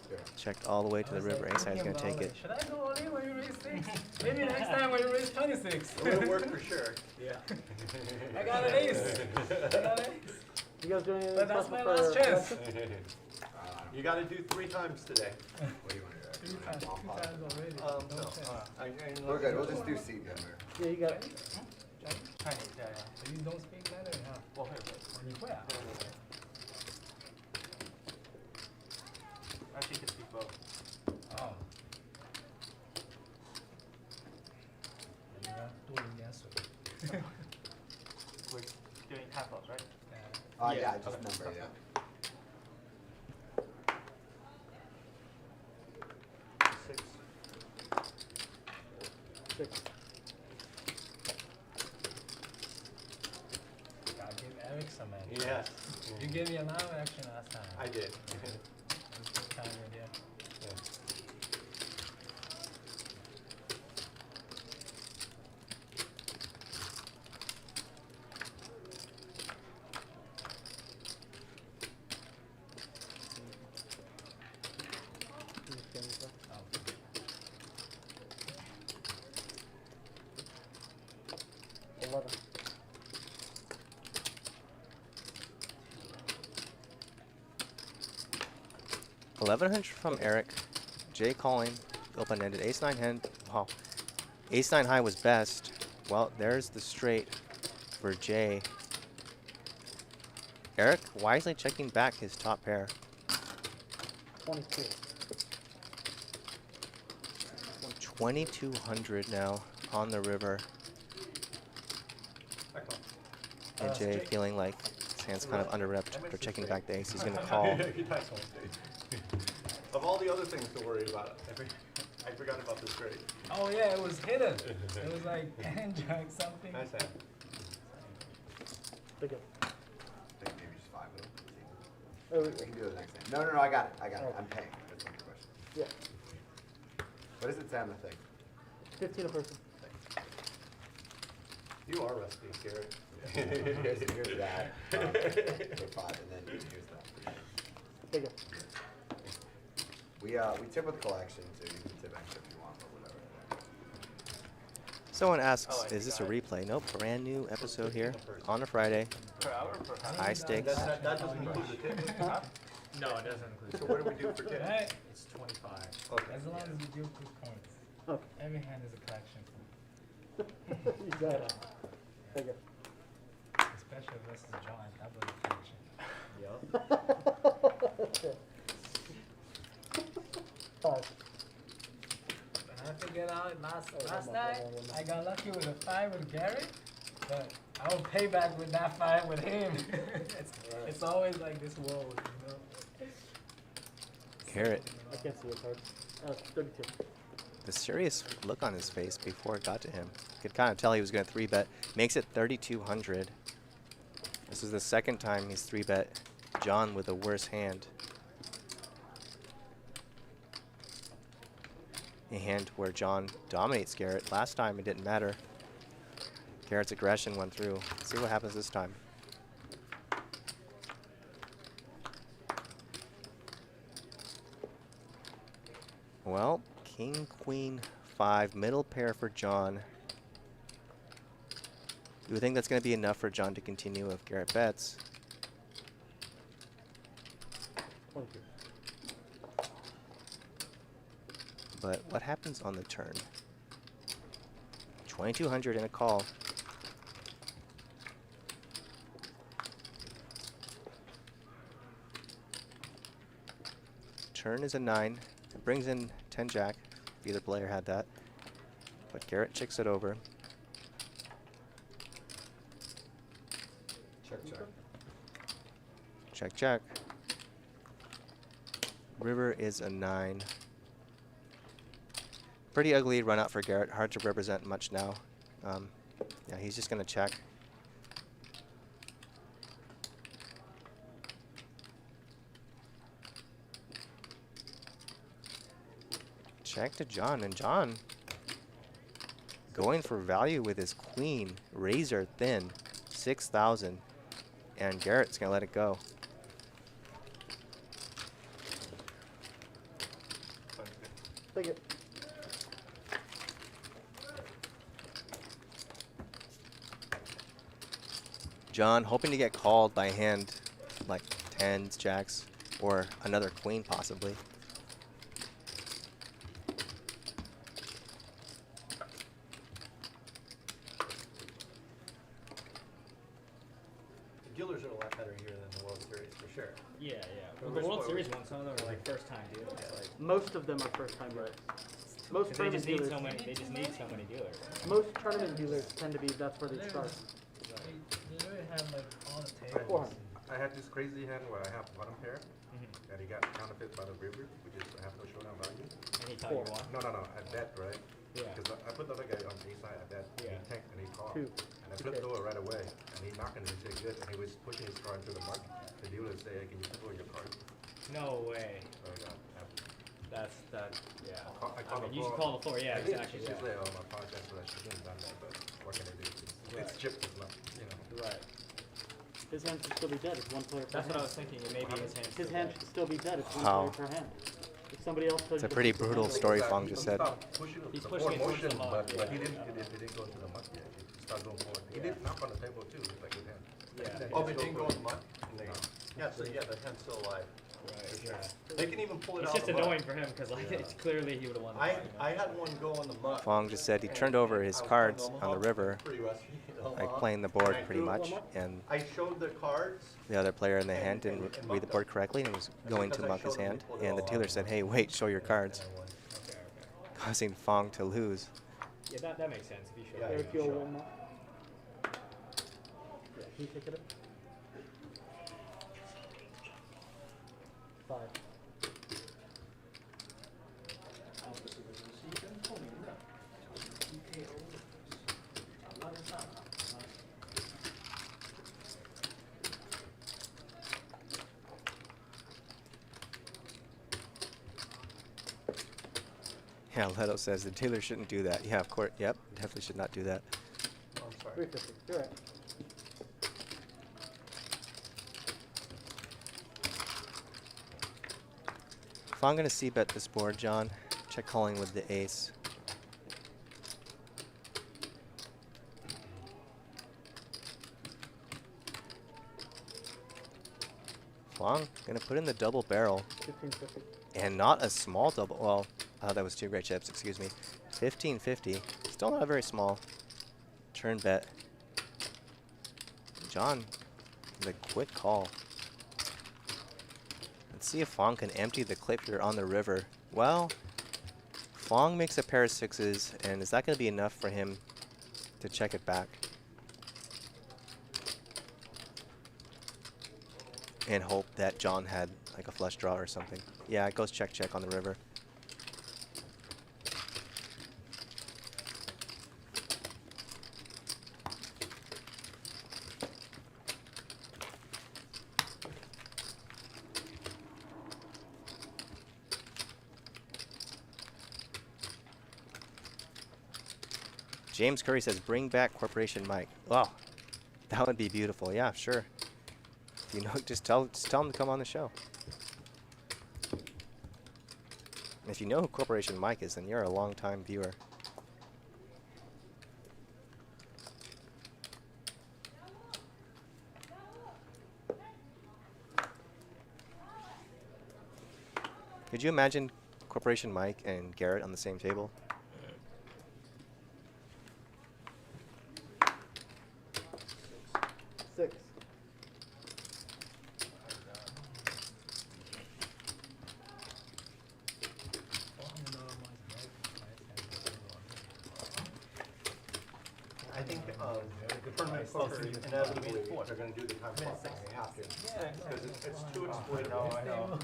Sure. checked all the way to the river. Ace high is going to take it. Should I go all in when you raise 6? Maybe next time when you raise 26. It'll work for sure. Yeah. I got an ace. I got an ace. You guys doing anything But that's special my last for chance. Ante? You got to do 3 times today. What do you want to do? 2 times already. No. chance. We're good. We'll just do seat number. Yeah, you got it. Chinese, yeah. So you don't speak Mandarin, huh? Well, here, but Ni fuera. actually, you can speak both. Oh. We're doing half ups, right? Yeah, just Okay. number, yeah. Six. 6. Gotta give Eric some action. Yes. You gave me a lot of action last time. I did. Kind of idea. Oh, 11. $1,100 from Eric. Jay calling. Open-ended. Ace-9 hand. Wow. Ace-9 high was best. Well, there's the straight for Jay. Eric wisely checking back his top pair. 22. 2,200 now on the river. And Jay feeling like his hand's kind of under-repped for checking back the ace. He's going to call. Of all the other things to worry about, I forgot about this grade. Oh yeah, it was hidden. It was like hand jack something. Nice hand. Big up. I think maybe just 5 of them. Oh, We can do it next time. No, I got it. Oh. I'm paying. That's not the question. yeah. What does it say on the thing? 15 a person. You are rusty, Garrett. Here's that. For 5, and then here's that. Big up. We tip with collection, so you can tip extra if you want, but whatever. Someone asks, Oh, I is this a got replay? Nope, brand new episode here on a Friday. Per hour or per half? High stakes. That doesn't include the tip. No, it doesn't include. So what do we do for tip? Right? It's 25. Okay. As long as you do good points. Okay. Every hand is a collection. You got it. Big up. Especially versus John. That was a collection. Okay. 5. When I figured out last night, I got lucky with a 5 with Garrett, but I will pay back with that 5 with him. it's always like this world, you know. Garrett, I can't see your card. 32. the serious look on his face before it got to him. Could kind of tell he was going to 3-bet. Makes it 3,200. This is the second time he's 3-bet John with a worse hand. A hand where John dominates Garrett. Last time it didn't matter. Garrett's aggression went through. Let's see what happens this time. Well, King, Queen, 5, middle pair for John. You would think that's going to be enough for John to continue if Garrett bets. 22. But what happens on the turn? 2200 in a call. Turn is a 9. It brings in 10 jack. If either player had that. But Garrett checks it over. Check, check. Check, check. River is a 9. Pretty ugly run out for Garrett. Hard to represent much now. Yeah, he's just going to check. Check to John, and John going for value with his queen. Razor thin, 6,000. And Garrett's going to let it go. Take it. John hoping to get called by a hand like 10s, jacks, or another queen possibly. The dealers are a lot better here than the World Series, for sure. Yeah, yeah. Well, the World Series ones, some of them are like first time dealers. Like, Most of them are first time dealers. Most 'cause they tournament just need dealers. so many. They just need so many dealers. Most tournament dealers tend to be that's where they start. They literally had like on the table. 400. I had this crazy hand where I have bottom pair, Mhm. and he got counterfeit by the river, which is I have no showdown value. And he thought you won. No, I bet, right? Yeah. Because I put the other guy on the side, I bet, Yeah. he tanked and he called. 2. And I flipped over right away, and he knocked it into good, and he was pushing his card into the mark. The dealer say, hey, can you pull your card? No way. So I got That's that. Yeah. I I called mean, the you should floor. call the floor. Yeah, I did. exactly. She's Yeah. just like, oh, I apologize for that. She shouldn't have done that, but what can I do? It's Right. chipped, it's not, you know. Right. His hand should still be dead. It's one player per That's hand. what I was thinking. It may be his hand. His hand should still be dead. It's one Wow. player per hand. If somebody else tells It's a you pretty different, brutal then story He Fong just said. stopped pushing He's the pushing forward it towards motion, the mark, but yeah. he didn't go to the muck yet. He started going forward. He Yeah. did knock on the table too. It's like good hand. Yeah. Oh, but it didn't go in the mud? And they- No. Yeah, so yeah, the hand's still alive. Right. Yeah. They can even pull it It's out just of the mud. annoying for him because like it's clearly he would have won. The I, fight, you know? I had one go in the mud. Fong just said he turned over his cards on the river, like playing the board pretty much, and I showed the cards. the other player in the hand didn't read the board correctly and was going to muck his hand, and the dealer said, hey, wait, show your cards, And I won. Okay. causing Fong to lose. Yeah, that makes sense. If you show. Yeah, Eric, yeah, you'll sure. win that. Yeah, can you take it up? 5. Yeah, Leto says the dealer shouldn't do that. Yeah, of course. Yep, definitely should not do that. Oh, I'm sorry. 350. You're right. If I'm going to c-bet this board, John, check calling with the ace. Fong going to put in the double barrel. 1550. And not a small double. Well, that was 2 great chips, excuse me. 1550. Still not very small. Turn bet. John, the quick call. Let's see if Fong can empty the clip here on the river. Well, Fong makes a pair of 6s, and is that going to be enough for him to check it back? And hope that John had like a flush draw or something. Yeah, it goes check check on the river. James Curry says, bring back Corporation Mike. Wow, that would be beautiful. Yeah, sure. You know, just tell him to come on the show. If you know who Corporation Mike is, then you're a long-time viewer. Could you imagine Corporation Mike and Garrett on the same table? Six. I think tournament poker inevitably they're going to do the time clock. They have to. Because it's too exploitable. I know.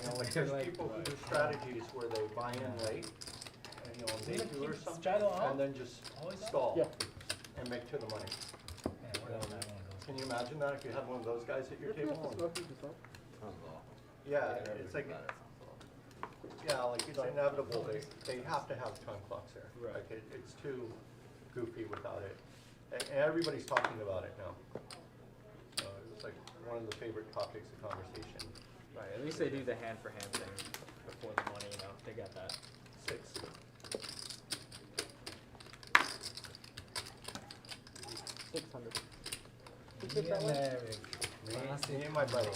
You know, like there's people who do strategies where they buy in late, and you know, on day two or something, and then just stall Yeah. and make to the money. Can you imagine that if you had one of those guys at your table? Yeah, it's like, yeah, like it's inevitable. They have to have time clocks there. Right. Like it's too goofy without it. And everybody's talking about it now. So it's like one of the favorite topics of conversation. Right, at least they do the hand for hand thing before the money, you know, they got that. 6. $600. Me and my buddy.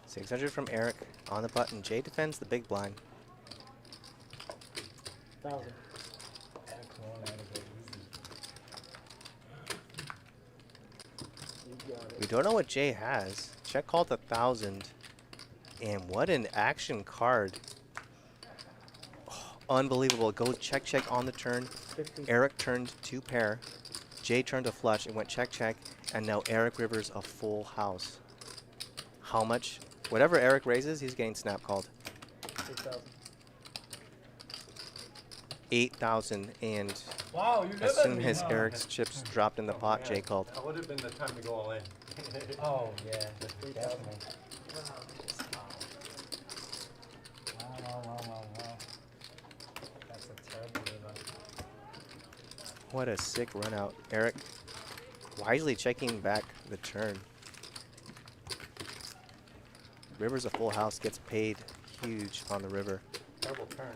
600 from Eric on the button. Jay defends the big blind. 1,000. You got We it. don't know what Jay has. Check called 1,000. And what an action card. Oh, unbelievable. Go check, check on the turn. 15. Eric turned 2 pair. Jay turned a flush and went check, check. And now Eric rivers a full house. How much? Whatever Eric raises, he's getting snap called. 6,000. 8,000. And Wow, you as never soon as Eric's chips dropped in the pot, Jay called. That would have been the time to go all in. Oh, yeah. 3,000. Definitely. Wow. That's a terrible river. What a sick run out. Eric wisely checking back the turn. River's a full house, gets paid huge on the river. Terrible turn.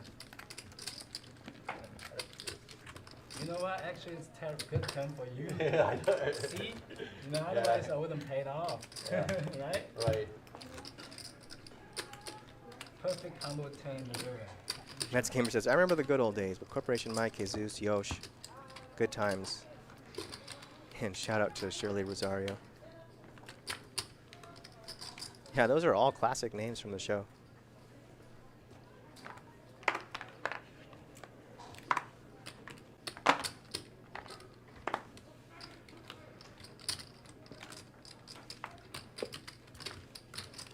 You know what? Actually, it's a good turn for you. Yeah, I know. See? You know, otherwise I wouldn't paid off. Yeah. Right? Right. Perfect combo turn in the river. Mets Gamer says, I remember the good old days with Corporation Mike, Jesus, Yosh. Good times. And shout out to Shirley Rosario. Yeah, those are all classic names from the show.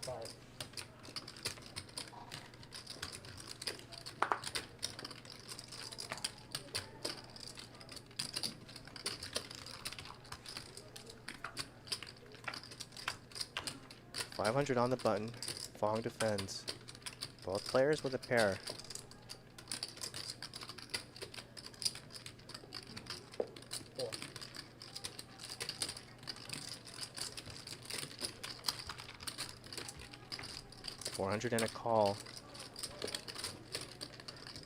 Five. $500 on the button. Fong defends. Both players with a pair. Four. $400 and a call.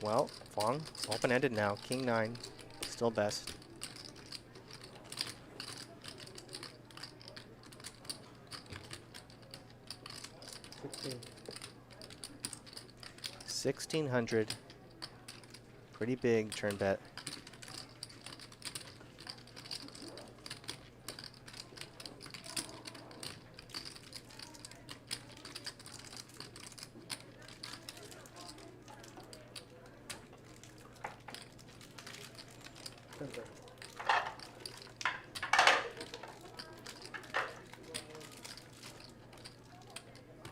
Well, Fong open-ended now. King 9, still best. $1,600. Pretty big turn bet.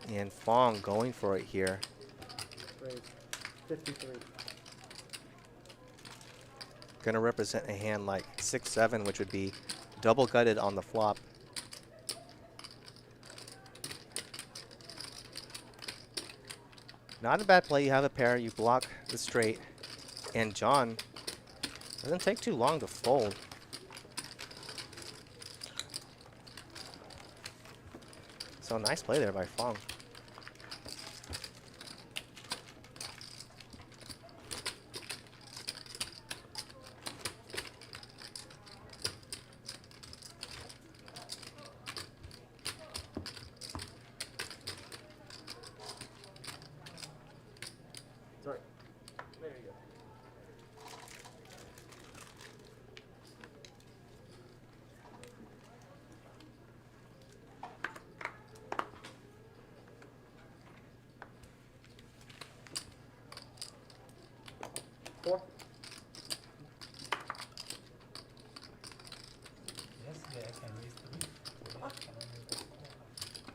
And Fong going for it here. Raise. 53. Gonna represent a hand like 6-7, which would be double gutted on the flop. Not a bad play. You have a pair, you block the straight, and John doesn't take too long to fold. So nice play there by Fong.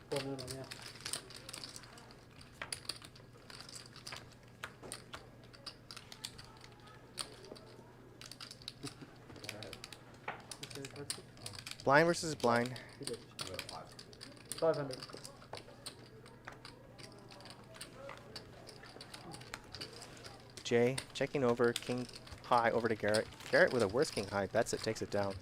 Full minimum, yeah. Okay, card six. Blind versus blind. He did. You have 5. 500. Jay checking over king high over to Garrett. Garrett with a worse king high bets it, takes it down.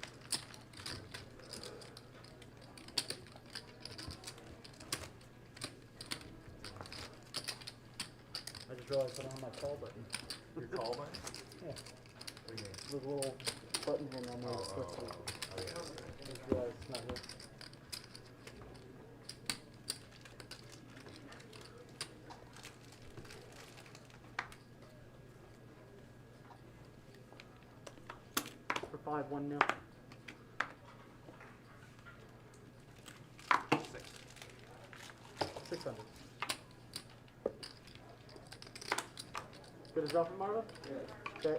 I just realized I don't have my call button. Your call button? Yeah. What do you mean? The little button thing on the switch. Oh, yeah. I just realized it's not here. For 5-1 0. 600. Good as offer, Marva? Yeah. Okay.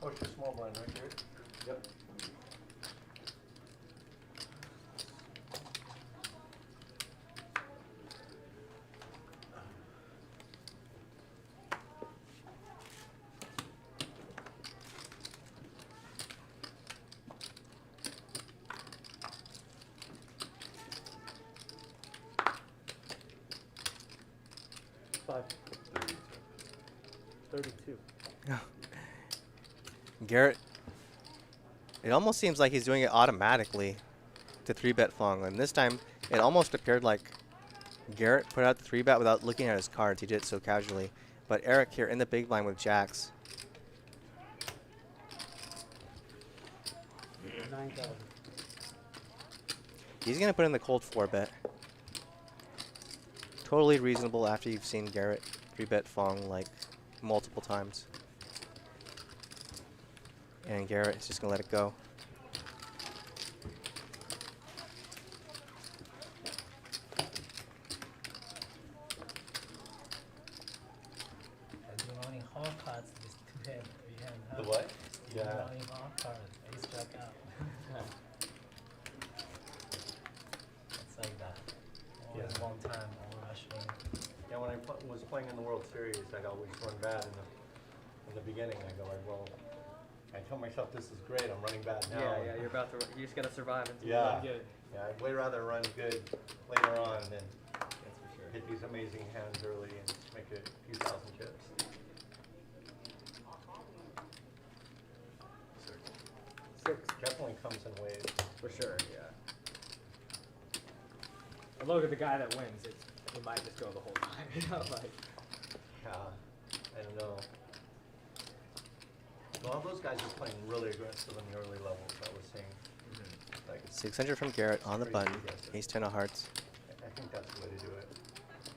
Oh, it's your small blind right here? Yep. Five. 32. Garrett, it almost seems like he's doing it automatically to 3-bet Fong. And this time, it almost appeared like Garrett put out the 3-bet without looking at his cards. He did it so casually. But Eric here in the big blind with jacks. 9,000. He's going to put in the cold 4-bet. Totally reasonable after you've seen Garrett 3-bet Fong like multiple times. And Garrett is just going to let it go. And you only hall cards is 2 hand. 3 hand. Huh? The what? You Yeah. only hall cards. Ace jack out. It's like that. Always Yeah. one time, all rushing. Yeah, when I was playing in the World Series, I'd always run bad in the beginning. I go like, well, I tell myself this is great. I'm running bad now. Yeah, yeah, you're about to. You just gotta survive until Yeah. you run good. Yeah, I'd way rather run good later on than That's for sure. hit these amazing hands early and make a few thousand chips. Six. Definitely comes in waves. For sure, yeah. And look at the guy that wins. He might just go the whole time. You know, like. Yeah, I don't know. Well, those guys are playing really aggressive in the early levels, I was seeing. Like, 600 from Garrett on the Crazy button. aggressive. Ace 10 of hearts. I think that's the way to do it.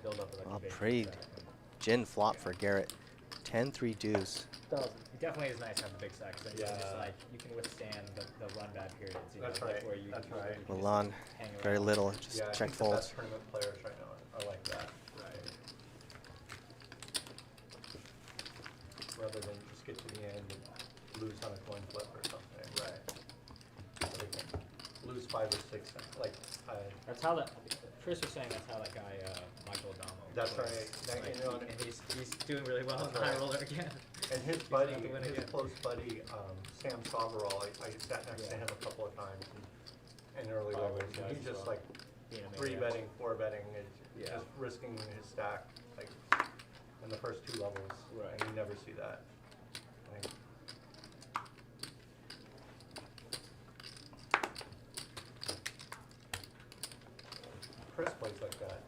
Build up like Oh, a big pretty stack. gin flop for Garrett. 10-3 deuce. 1,000. It definitely is nice to have the big stack, because then you can just Yeah. like you can withstand the run bad periods. You That's know, like right, where you that's where right. you can just Milan, hang very around. little, just Yeah, I check think the best folds. tournament players right now are like that. Right. Rather than just get to the end and lose on a coin flip or something. Right. So they can lose 5 or 6. Like, That's how that. Chris was saying that's how that guy Michael Adamo. That's plays. right. That- Like, you know, and he's doing really well in That's the high right. roller again. and his He's buddy, about to win his again. close buddy, Sam Soverall, I sat next to Yeah. him a couple of times in early Oh, levels. yeah, And he's as just well. like Being a 3 maniac. betting, 4 betting, and Yeah. just risking his stack like in the first 2 levels. Right. And you never see that. Like, Chris plays like that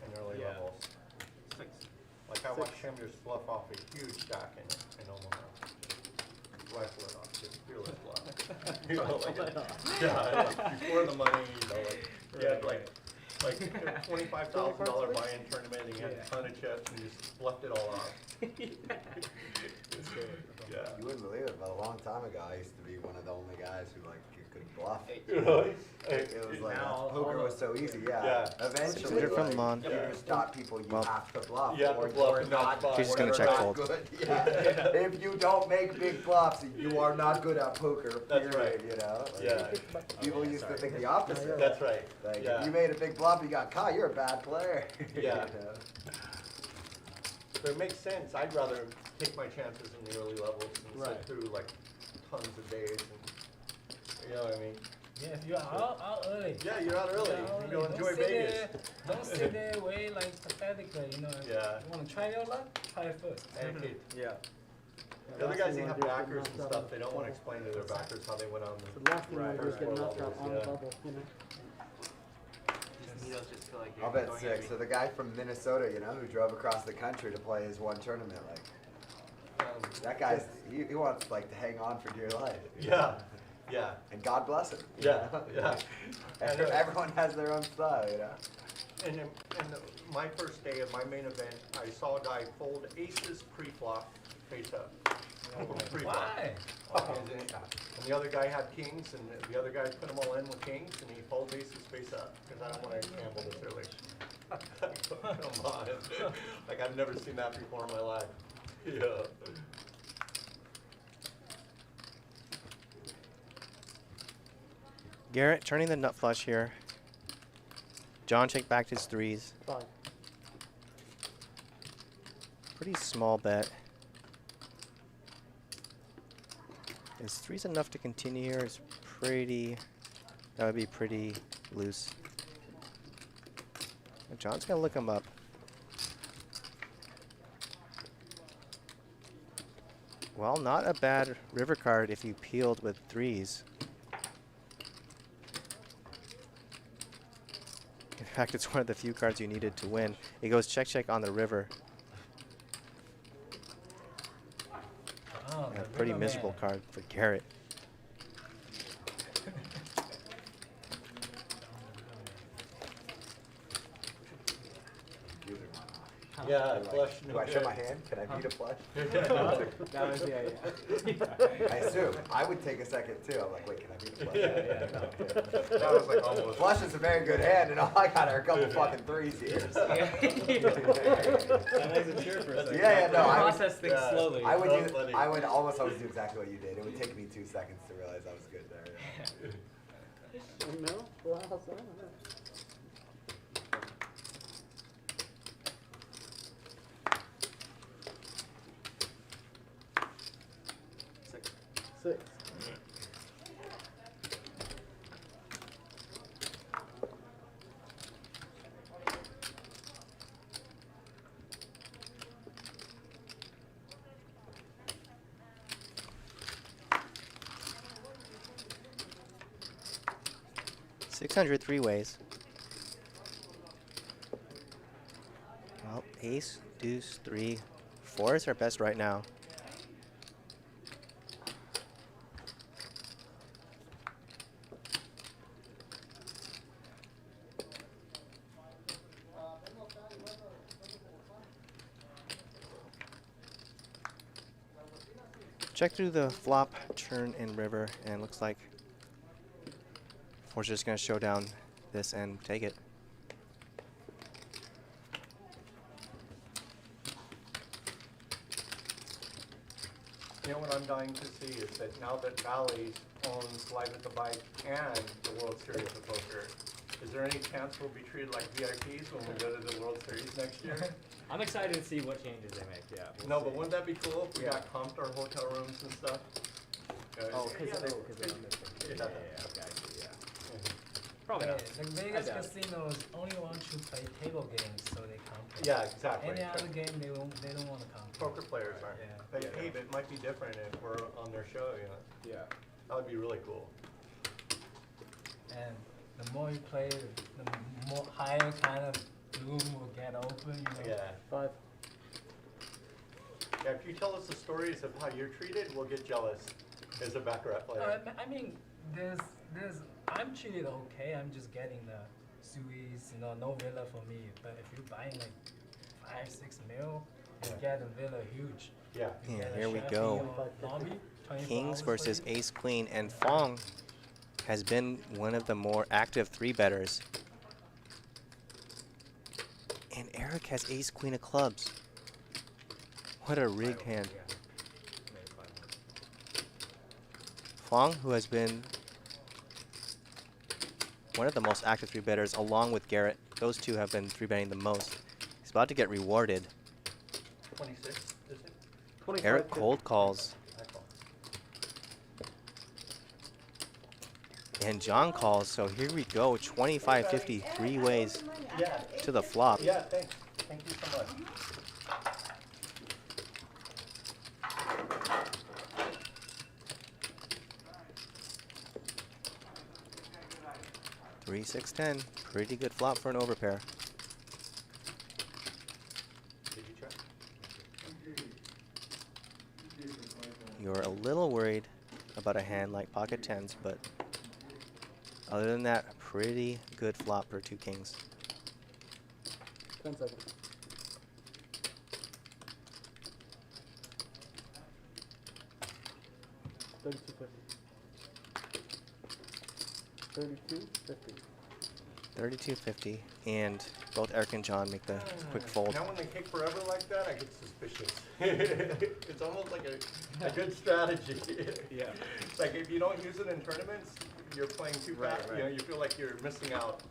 in early Yeah. levels. Like I watched him just fluff off a huge stack in Omaha. Rifle it off, just fearless bluff. You know, like, yeah, like before the money, you know, like he had like Like $25,000 buy-in tournament, and he had a ton of chips, and he just bluffed it all off. Yeah. You wouldn't believe it, but a long time ago, I used to be one of the only guys who like could bluff. Really? It was like Now, poker was so easy. Yeah. Yeah. Eventually, Leader from like, Mon. you just taught people you Well, have to bluff. you have to or bluff or and not buy. She's just gonna or check not fold. good. Yeah. If you don't make big bluffs, you are not good at poker. That's Period, right. You know. Like, Yeah. People used to think the opposite. That's right. Like, Yeah. if you made a big bluff, you got caught. You're a bad player. Yeah. You know? So it makes sense. I'd rather take my chances in the early levels and sit through like tons of days. And, you know what I mean? Yeah, if you're out early. Yeah, you're out early. You'll Don't enjoy sit Vegas. there- Don't sit there wait like pathetically, you know. Yeah. You want to try your luck? Try it first. Okay. Yeah. The other guys, they have backers and stuff. They don't want to explain to their backers how they went on The last thing you want to do is first get four knocked out levels. on the Yeah. bubble, you know. You don't just feel like you're I'll bet going 6. every- So the guy from Minnesota, you know, who drove across the country to play his one tournament, like that guy's he wants like to hang on for dear life. Yeah. Yeah. And God bless him. you Yeah. know? Yeah. Everyone has their own style, you know. And my first day of my main event, I saw a guy fold aces pre-flop face up. Pre-flop. Why? And the other guy had kings, and the other guy put them all in with kings, and he folded aces face up, because I don't want to gamble this early. Come on. Like, I've never seen that before in my life. Yeah. Garrett turning the nut flush here. John check back his 3s. 5. Pretty small bet. Is 3s enough to continue here? Is pretty. That would be pretty loose. And John's gonna look him up. Well, not a bad river card if you peeled with 3s. In fact, it's one of the few cards you needed to win. It goes check check on the river. Oh, A the pretty river miserable man. card for Garrett. Yeah, flush. Do I show my hand? Can I beat a flush? That was, yeah. I assume. I would take a second too. I'm like, wait, can I beat a flush? Yeah. That was like almost. Flush is a very good hand, and all I got are a couple fucking 3s here. So. I wasn't sure for a second. Yeah, no, I would, Process things slowly. I would Don't do. let it- I would almost always do exactly what you did. It would take me 2 seconds to realize I was good there. Yeah. No? Wow, so, I don't know. Six. 6. Three ways. Well, ace, deuce, 3, 4 is our best right now. Check through the flop, turn, and river, and looks like we're just going to show down this and take it. You know what I'm dying to see is that now that Bally's owns Live at the Bike and the World Series of Poker, is there any chance we'll be treated like VIPs when we go to the World Series next year? I'm excited to see what changes they make. Yeah. we'll No, see. but wouldn't that be cool if we got comped our hotel rooms and stuff? Oh, Yeah, because they- they're missing. Yeah. Yeah, okay, I see, yeah. Probably Yeah, not. the Vegas I doubt it. casinos only want to play table games, so they come. Yeah, exactly. Any other game, they don't want to come. Poker players aren't. Yeah. But Yeah. hey, it might be different if we're on their show, you know? Yeah. That would be really cool. And the more you play, the more higher kind of room will get open. You know? Yeah. 5. Yeah, if you tell us the stories of how you're treated, we'll get jealous as a baccarat player. I mean, I'm treated okay. I'm just getting the Suisse, no villa for me. But if you're buying like 5-6 mil, you get the villa huge. Yeah. You And get a here we chef go. in your lobby, 24 Kings hours for versus you. ace queen, and Fong has been one of the more active three betters. And Eric has ace queen of clubs. What a rigged hand. Fong, who has been one of the most active three betters along with Garrett. Those two have been three betting the most. He's about to get rewarded. 26, is it? 25, Eric 50. cold calls. I call. And John calls, so here we go. 25-50, three ways Yeah. to the flop. Yeah, thanks. Thank you so much. 3-6-10. Pretty good flop for an overpair. Did you check? You're a little worried about a hand like pocket tens, but other than that, pretty good flop for two kings. 10 seconds. $32.50, and both Eric and John make the quick fold. Now when they kick forever like that, I get suspicious. It's almost like a good strategy. Yeah. It's like if you don't use it in tournaments, you're playing too fast. Right. You know, you feel like you're missing out.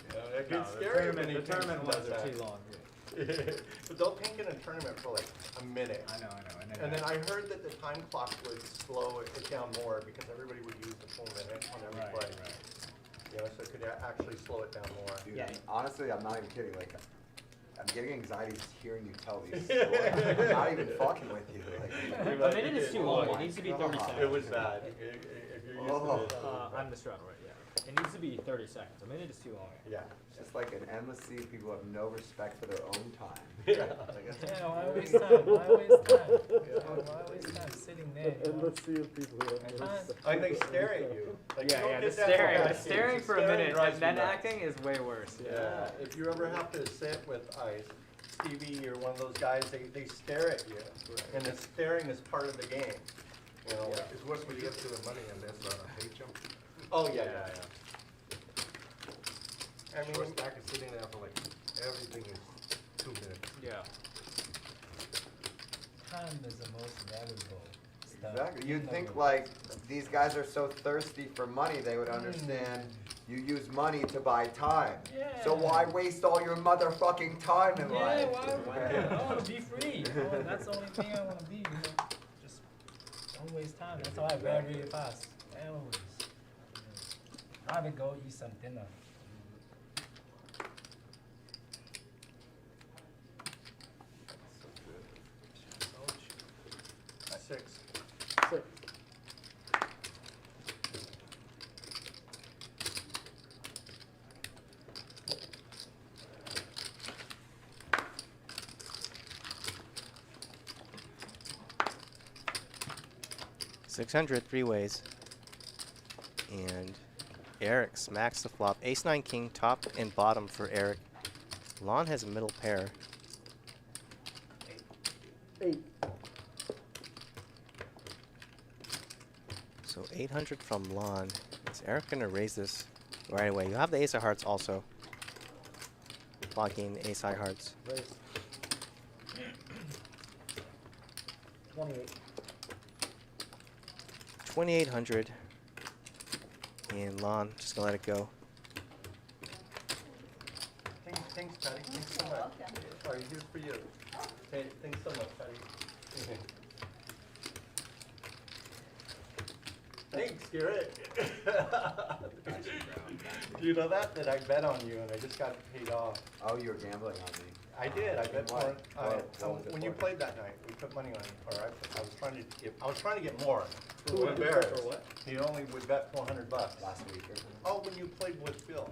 You know, it No, gets the scary when tournament, he the tournament does ones are that. too long. But they'll tank in a tournament for like a minute. I know. And then I heard that the time clock would slow it down more because everybody would use the full minute on every Right, play. right. You know, so it could actually slow it down more. Dude, Yeah. honestly, I'm not even kidding. Like, I'm getting anxiety just hearing you tell these stories. I'm not even fucking with you. Like, A minute is too Oh long. my It needs to be God. 30 seconds. It was bad. If you're used Oh. to it. I'm the straddle, right? Yeah. It needs to be 30 seconds. A minute is too long. Yeah. it's just like an endless sea of people who have no respect for their own time. Yeah. Yeah, why waste time? Why waste time? Why waste time sitting there? You And know? let's see if people who have no Time. respect. Like they stare at you. Like you don't The get that staring, from the acting. staring The for a staring minute drives and then me nuts. acting is way worse. Yeah. If you ever have to sit with Stevie or one of those guys, they stare at you. And the staring is part of the game. You know? It's worse when you get to the money and there's a hate jump. Oh yeah. I Short mean, stack is sitting there for like, everything is 2 minutes. Yeah. Time is the most valuable stuff. Exactly. You'd in the think world. like these guys are so thirsty for money, they would understand you use money to buy time. So Yeah. why waste all your motherfucking time in Yeah, life? why? I want to be free. That's the only thing I want to be. You know, just don't waste time. That's how I bet really fast. Always. Rather go eat some dinner. 6. 6. $600, three ways. And Eric smacks the flop. Ace-9 king, top and bottom for Eric. Lon has a middle pair. 8. So 800 from Lon. Is Eric going to raise this right away? You have the ace of hearts also. Blocking ace high hearts. Raise. 28. 2,800. And Lon just going to let it go. Thanks, Patty. Thanks so much. Sorry, here's for you. Hey, thanks so much, Patty. Thanks, Garrett. Do you know that? That I bet on you and I just got paid off. Oh, you were gambling on me. I did. I bet What? more. What was it When you for? played that night, we put money on you. Or I was trying to get more. Who We're would bet embarrassed. for what? He only would bet $400 Last week or something. Oh, when you played with Phil,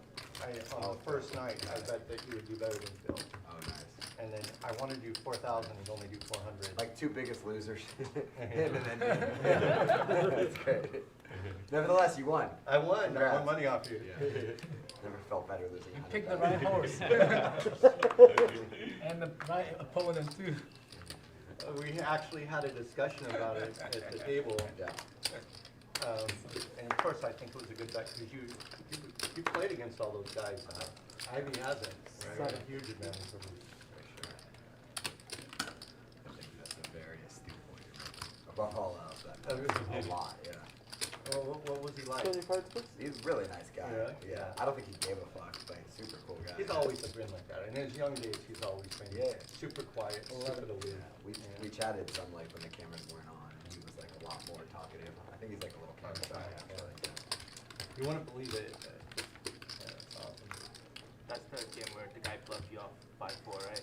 on the first night, I bet that you would do better than Phil. Oh, nice. And then I wanted to do 4,000, he'd only do 400. Like two biggest losers. Him and then me. That's great. Nevertheless, you won. I won. I Congrats. won money off you. Never felt better losing. You picked the right horse. And the right opponent too. We actually had a discussion about it at the table. Yeah. And of course, I think it was a good bet because you played against all those guys. Ivy hasn't. Right? Seven. A huge advantage over you. I think that's a very astute point. Above all else, that was a lot. Yeah. Well, what was he like? So your cards, please? He's a really nice guy. Yeah? I don't think he gave a fuck, but he's a super cool guy. He's always been like that. In his young days, he's always been super quiet, super aloof. We chatted some like when the cameras weren't on, and he was like a lot more talkative. I think he's like a little camera shy. You wouldn't believe it. Yeah, it's awesome. That's the game where the guy bluffed you off 5-4, right?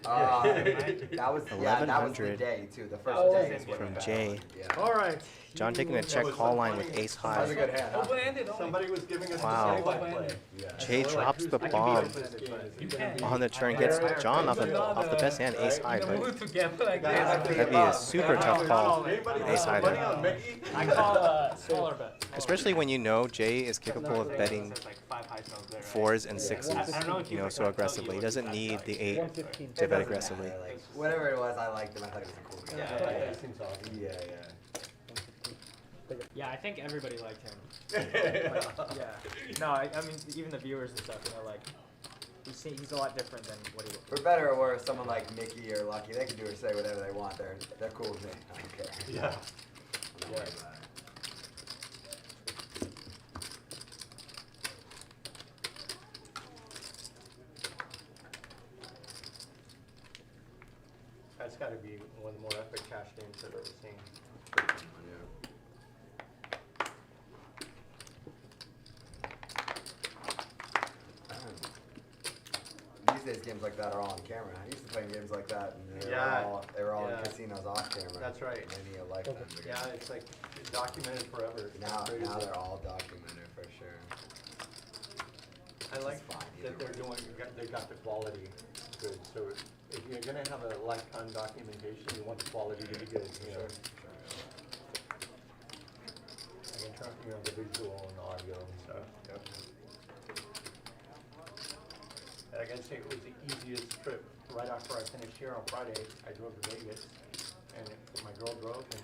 That was that was the 1100 day too. The first Oh, day is when from we got Jay. on. Yeah. All right. John taking a check was call so line funny. with ace That was high. a good hand. Huh? Open-ended only. Somebody was giving us Wow. the play. Yeah. Jay drops the I can bomb beat this game. You can. on the turn, gets John off the best hand, ace high, In the but mood to gamble like Guys, this. that'd be a super tough call. Anybody Ace high money there. on Mickey? I call a smaller bet. Especially when you know Jay is capable of betting There's like 5 high smells there, right? fours and sixes, I don't know if you know, so aggressively. He doesn't need the 8 115. to bet aggressively. Like, whatever it was, I liked him. I thought he was a cool guy. Yeah, he seems awesome. Yeah. Yeah, I think everybody liked him. Like, yeah. No, I mean, even the viewers and stuff, you know, like, he's a lot different than what he For better or worse, someone like Mickey or Lucky, they can do or say whatever they want. They're cool with me. I don't care. Yeah. I'm not worried about it. That's got to be one of the more epic cash games I've ever seen. These days, games like that are all on camera. I used to play games like that, and Yeah. they were all Yeah. in casinos off camera. That's right. Maybe a lifetime ago. Yeah, it's like documented forever. Now Crazy. they're all documented for sure. I like fine that either they're way. doing, they got the quality good. So if you're gonna have a lifetime documentation, you want the quality to be good, you know. And in terms, you know, the visual and the audio and stuff. Yep. And I gotta say, it was the easiest trip. Right after I finished here on Friday, I drove to Vegas, and my girl drove, and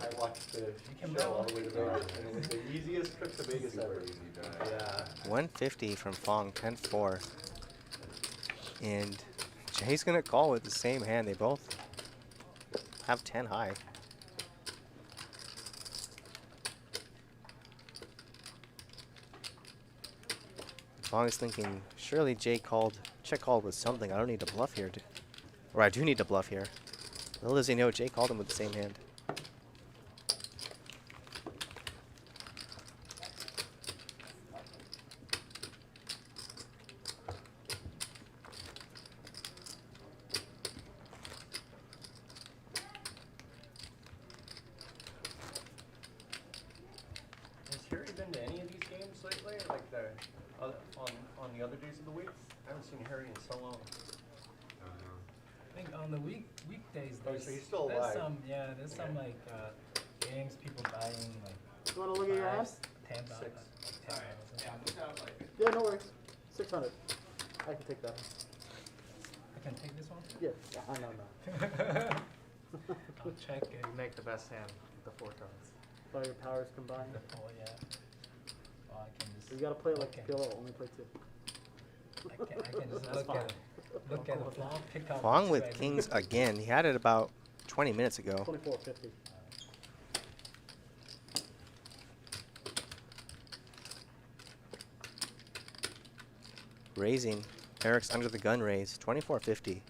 I watched the show all the way to Vegas, and it was the easiest trip to Vegas ever. Super easy drive. Yeah. 150 from Fong, 10-4. And Jay's going to call with the same hand. They both have 10 high. Fong is thinking, surely Jay check called with something. I don't need to bluff here. Or I do need to bluff here. Little does he know, Jay called him with the same hand. Has Harry been to any of these games lately? Like the on the other days of the week? I haven't seen Harry in so long. I think on the weekdays Oh, there's, so he's still there's alive. some there's some like games people buying like You want to look at your hand? $10. Six. $10 or something. Yeah, no worries. 600. I can take that. I can take this one. Yeah. I know. I'll check it. You make the best hand, the 4 cards. All your powers combined. Oh yeah. Oh, I can just. You gotta play it like okay. PLO. Only play 2. I can just That's look fine. at it. Look at the flop, pick out. Fong what's with ready. kings again. He had it about 20 minutes ago. 24.50. Raising. Eric's under the gun raise. 24.50.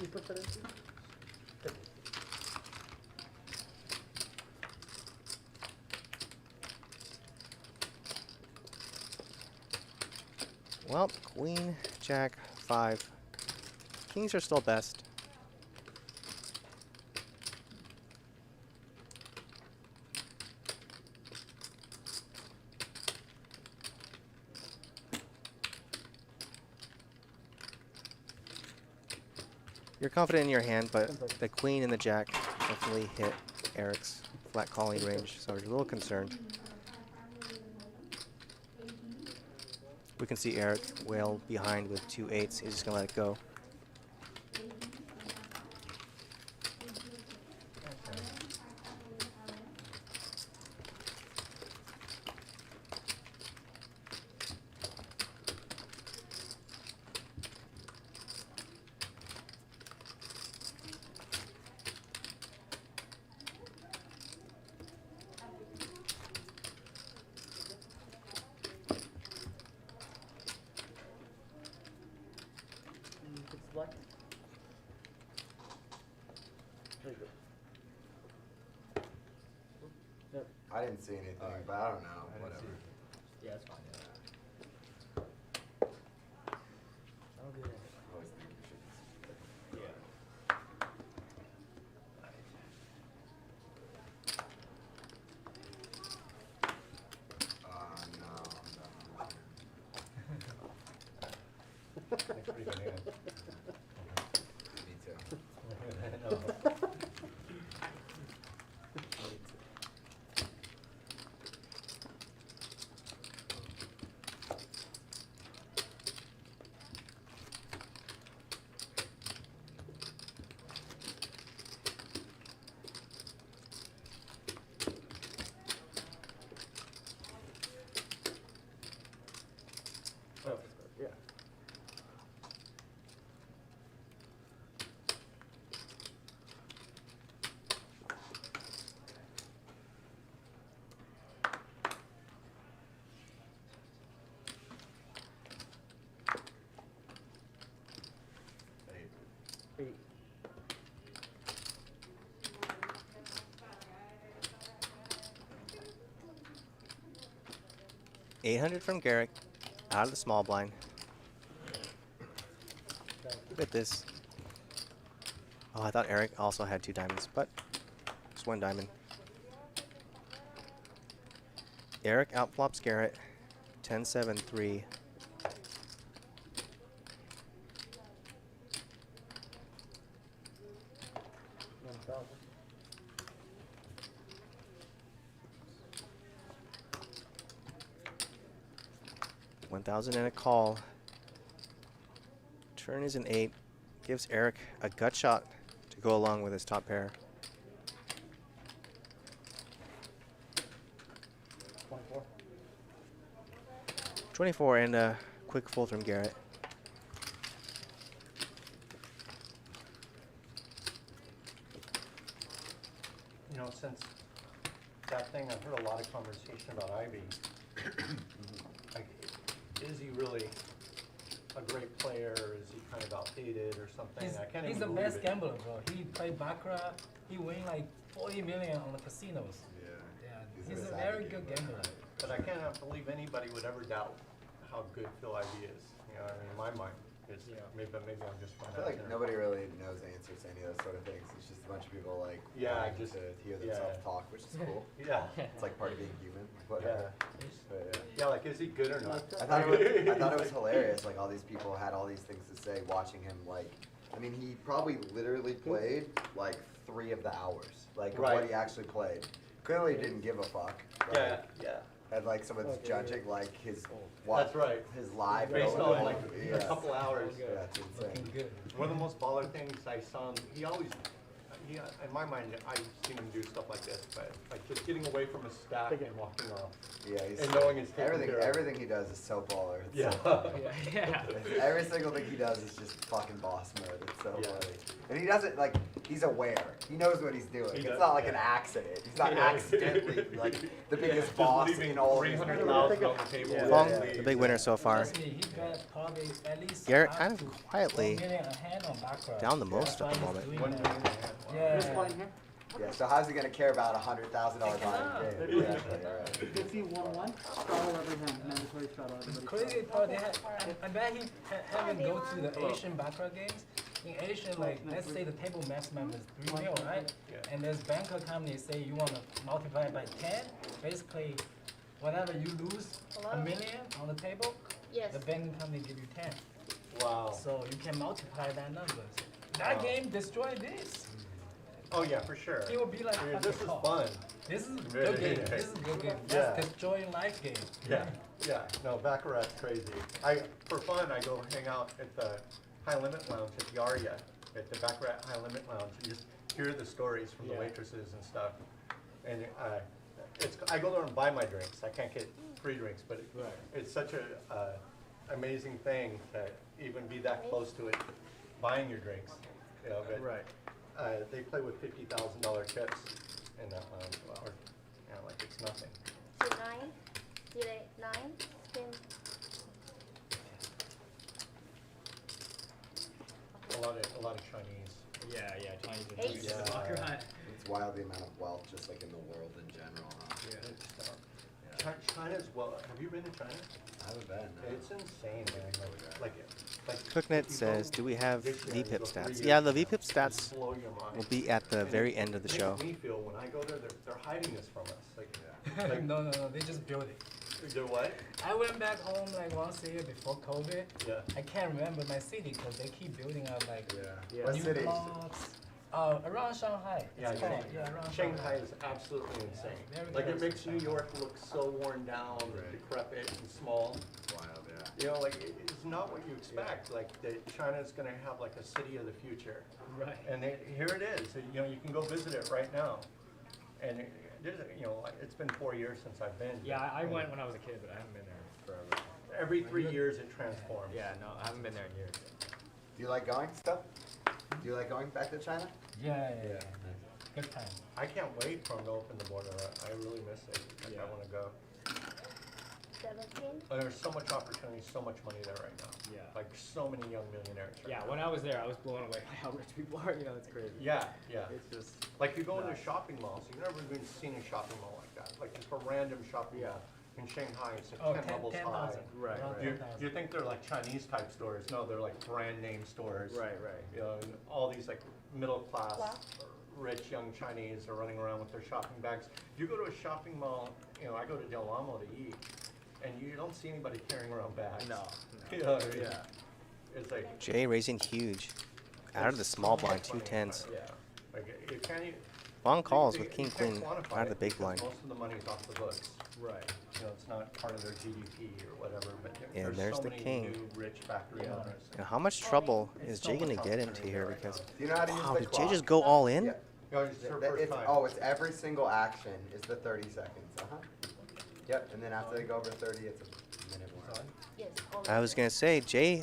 You put that in too? Well, queen, jack, 5. Kings are still best. You're confident in your hand, but the queen and the jack definitely hit Eric's flat calling range, so you're a little concerned. We can see Eric well behind with 2 8s. He's just gonna let it go. Select. There you go. Yep. I didn't see anything, but I don't know. Whatever. Yeah, it's fine. I always think we should. Yeah. No, I'm done. That's pretty good hand. Me too. No. Oh, yeah. Hey, 8. 800 from Garrett, out of the small blind. Look at this. Oh, I thought Eric also had 2 diamonds, but just 1 diamond. Eric outflops Garrett, 10-7-3. $1,000 and a call. Turn is an 8. Gives Eric a gut shot to go along with his top pair. 24. 24 and a quick fold from Garrett. You know, since that thing, I've heard a lot of conversation about Ivy. Like, is he really a great player, or is he kind of outdated or something? I can't He's even the believe best it. gambler, bro. He played baccarat. He win like 40 million on the casinos. Yeah. Yeah, he's a savvy very good gambler. gambler. But I cannot believe anybody would ever doubt how good Phil Ivey is. You know, I mean, in my mind, it's, Yeah. maybe I'm just. I feel like nobody really knows answers to any of those sort of things. It's just a bunch of people like Yeah, wanting just- to hear yeah. themselves talk, which is cool. Yeah. It's like part of being human. Yeah. Whatever. But, Yeah, like, is he good or not? I thought it was hilarious. Like all these people had all these things to say watching him. Like, I mean, he probably literally played like 3 of the hours, like of what Right. he actually played. Clearly didn't give a fuck. Right? Yeah. And like someone's judging like his That's right. his live Based going on like yeah. a couple hours. Yeah, it's insane. Looking good. One of the most baller things I saw him, in my mind, I've seen him do stuff like this, but like just getting away from his stack and walking off. Yeah, he's And knowing it's taken care of. everything he does is so baller. It's Yeah. so Yeah. every single thing he does is just fucking boss mode. It's so Yeah. funny. And he doesn't like, he's aware. He knows what he's doing. He It's does, not like yeah. an accident. He's not Yeah. accidentally like the biggest Just boss leaving in all of his 300,000 on the table. Yeah. Fong, Yeah. the big winner so far. Trust me, he bet probably at least Garrett up kind to of quietly 1 million a hand on baccarat. down the most That's at the why moment. he's doing 1 that. million. This Yeah. line here. Yeah, so how's he gonna care about $100,000 buy-in game? Yeah. Exactly, right. 50-1-1. Straddle every hand. Mandatory straddle everybody. Crazy part, they had, I bet he have him go to the Asian baccarat games. In Asian, like, let's say the table maximum is 3 mil, right? Yeah. And there's banker company say you want to multiply it by 10. Basically, whenever you lose a million on the table, Yes. the banking company give you 10. Wow. So you can multiply that number. That game destroyed this. Oh yeah, for sure. It will be like Dude, fucking this is call. fun. This is a good game. This is a good game. That's Yeah. destroying life game. Yeah, yeah. No, Baccarat's crazy. For fun, I go hang out at the High Limit Lounge at the Aria, at the Baccarat High Limit Lounge, and just hear the stories from the waitresses and stuff. And I go there and buy my drinks. I can't get free drinks, but it's such a amazing thing to even be that close to it, buying your drinks. You know, but, they play with $50,000 chips in that lounge, or like it's nothing. Nine, delay 9, spin. A lot of Chinese. Yeah, Chinese are Eight. huge. Yeah. Baccarat. It's wild the amount of wealth just like in the world in general. Huh? China's have you been to China? I haven't been. No. It's insane, man. Like Cooknet if you says, go do we have dictionary, VPIP go 3 stats? years Yeah, the from now, VPIP it'll stats blow your mind. will be at the And very it end of the makes show. me feel when I go there, they're hiding this from us. Like, no, they just built it. they're what? I went back home like once a year before COVID. Yeah. I can't remember my city because they keep building up like What new city? blocks. Around Shanghai. Yeah, It's called, around Shanghai is absolutely insane. Very Like it close makes to New Shanghai. York look so worn down, decrepit, and small. Wild, yeah. You know, like it's not what you expect. Like that China's going to have like a city of the future. Right. And here it is. So, you know, you can go visit it right now. And it's been 4 years since I've been. Yeah, I went when I was a kid, but I haven't been there forever. Every 3 years it transforms. Yeah, no, I haven't been there in years. Do you like going still? Do you like going back to China? Yeah. Good time. I can't wait for them to open the border. I really miss it. Like, I want to go. 17. But there's so much opportunity, so much money there right now. Yeah. Like so many young millionaires. Right Yeah, now. when I was there, I was blown away by how rich people are. You know, it's crazy. Yeah. It's just Like you go into nuts. shopping malls, you've never even seen a shopping mall like that. Like just a random shopping mall in Shanghai, it's like 10 levels high. 10,000. Right, Around right. 10,000. You think they're like Chinese type stores? No, they're like brand name stores. Right. You know, and all these like middle class, Wow. rich young Chinese are running around with their shopping bags. If you go to a shopping mall, I go to Del Amo to eat, and you don't see anybody carrying around bags. No. You know what I mean? It's like Jay raising huge. Out of the small blind, 2 tens. Yeah. Like you can't even. Long calls you with king, can't queen quantify out of the it big because blind. Most of the money's off the books. Right. It's not part of their GDP or whatever. But And there's there's so the many king. new rich factory owners. Now, how much trouble is So Jay going much to get into opportunity here? right Because, now. Do you know how to use wow, the did Jay clock? just go all in? Yeah. It's her first time. It's every single action is the 30 seconds. Yep. And then after they go over 30, it's a minute more. Yes. all I was going to say, Jay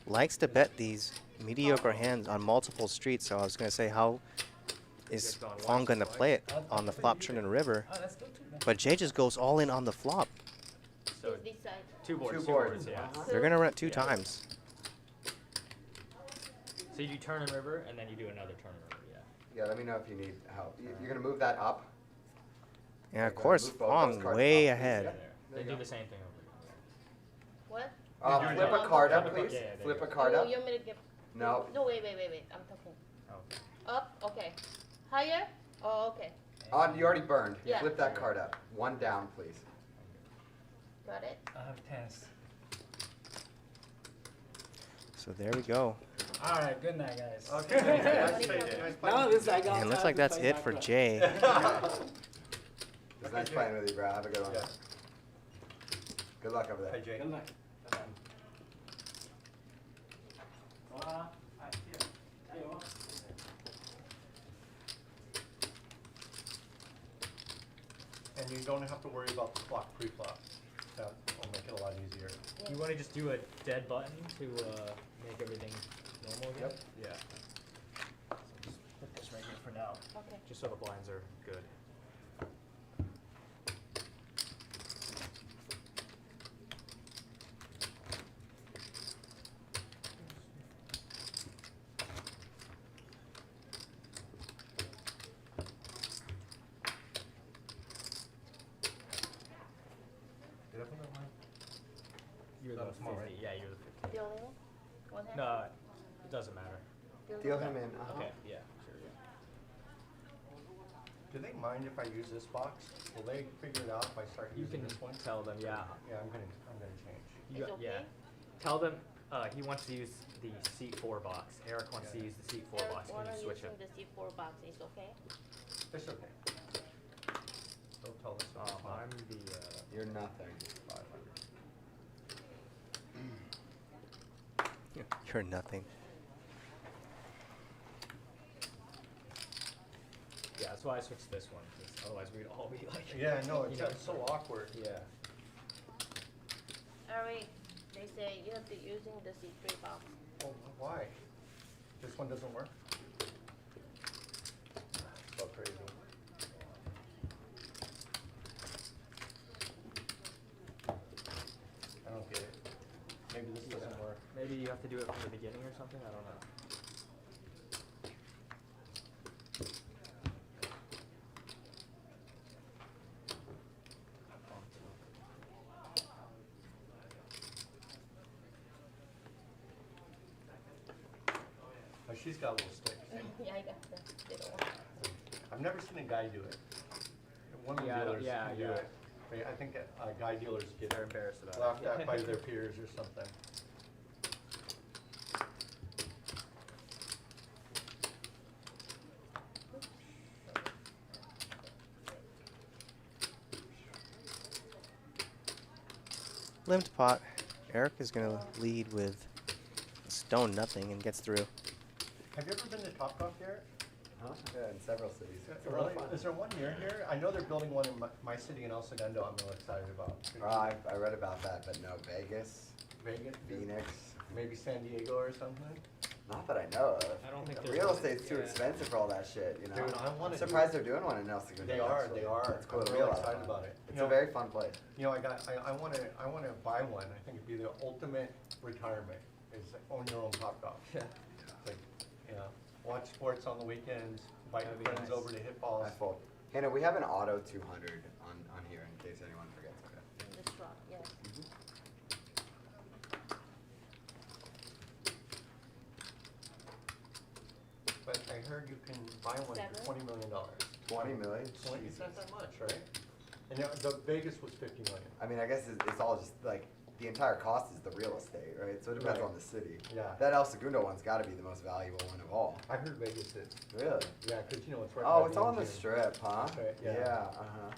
likes to bet these mediocre hands on multiple streets, so I was going to say, how is Fong going to play it on the flop, turn, and river? Oh, that's still too bad. But Jay just goes all in on the flop. So This side. two boards. Two boards. Yeah. They're going to run it 2 times. So you do turn and river, and then you do another turn and river. Yeah. Yeah, let me know if you need help. You're going to move that up? And of Okay, course, move both Fong those cards way up, please. ahead. Yeah. They you do go. the same thing over again. What? Flip a card up, please. Yeah, there you Flip go. a card you, up. You want me to get? No. No, wait. I'm talking. Okay. Up. Okay. Higher. Oh, okay. You already burned. Yeah. Flip that card up. 1 down, please. Got it. I have tens. So there we go. All right, good night, guys. Okay. Now this I got. And looks like that's it for Jay. It's nice playing with you, bro. Have a good one. Yeah. Good luck over Hi, there. Jay. Good night. And you don't have to worry about the clock pre-flop. That will make it a lot easier. You want to just do a dead button to make everything normal again? Yep. Yeah. So just put this right here for now, Okay. just so the blinds are good. Did I put that line? You're That the was small, 50. right? Yeah, you're the 50. Deal in. One hand. No, it doesn't matter. Deal him in. Okay, yeah, sure, yeah. Do they mind if I use this box? Will they figure it out if I start You using can this one? tell them, yeah. Yeah, I'm gonna change. You It's got- yeah. okay? Tell them, He wants to use the C4 box. Eric wants to use the C4 box. Can you switch using it? the C4 box is okay? It's okay. Don't tell us. when it's not. I'm the. You're nothing. 500. You're nothing. Yeah, that's why I switched this one. 'Cause otherwise, we'd all be like. Yeah, I know, you it's so awkward. Yeah. Eric, they say you have to using the C3 box. Oh, why? This one doesn't work? So crazy. I don't get it. Maybe this doesn't work. Maybe you have to do it from the beginning or something. I don't know. Oh, she's got little sticks. Yeah, I got the little one. I've never seen a guy do it. Women Yeah, I don't- dealers yeah, can do yeah. it. I think guy dealers get They're embarrassed about laughed it. at by their peers or something. Limped pot. Eric is going to lead with stone nothing and gets through. Have you ever been to Topgolf, Garrett? Huh? Yeah, in several cities. It's a lot Really? of fun. Is there one near here? I know they're building one in my city in El Segundo. I'm really excited about. I read about that, but no, Vegas, Vegas, Phoenix. maybe San Diego or something. Not that I know of. I don't think The there's real one- estate's too yeah. expensive for all that shit, you know? Dude, I wanna I'm do surprised it. they're doing one in El Segundo. They are. actually. They are. It's cool. I'm It'll be really a lot of excited fun. about it. It's You a know- very fun place. You know, I want to buy one. I think it'd be the ultimate retirement. Is own your own Topgolf. Yeah. It's like, you know, watch sports on the weekends, invite That'd your be friends nice. over to hit balls. I fold. Hannah, we have an auto 200 on here in case anyone forgets. Okay. In the truck, yes. But I heard you can buy one Seven? for $20 million. 20 million? 20, it's Jesus. not that much, right? And the Vegas was 50 million. I mean, I guess it's all just like the entire cost is the real estate, right? So it depends Right. on the city. Yeah. That El Segundo one's got to be the most valuable one of all. I heard Vegas is. Really? Yeah, because you know it's right. Oh, by it's on the MGM. strip, huh? Right, yeah. Uh-huh.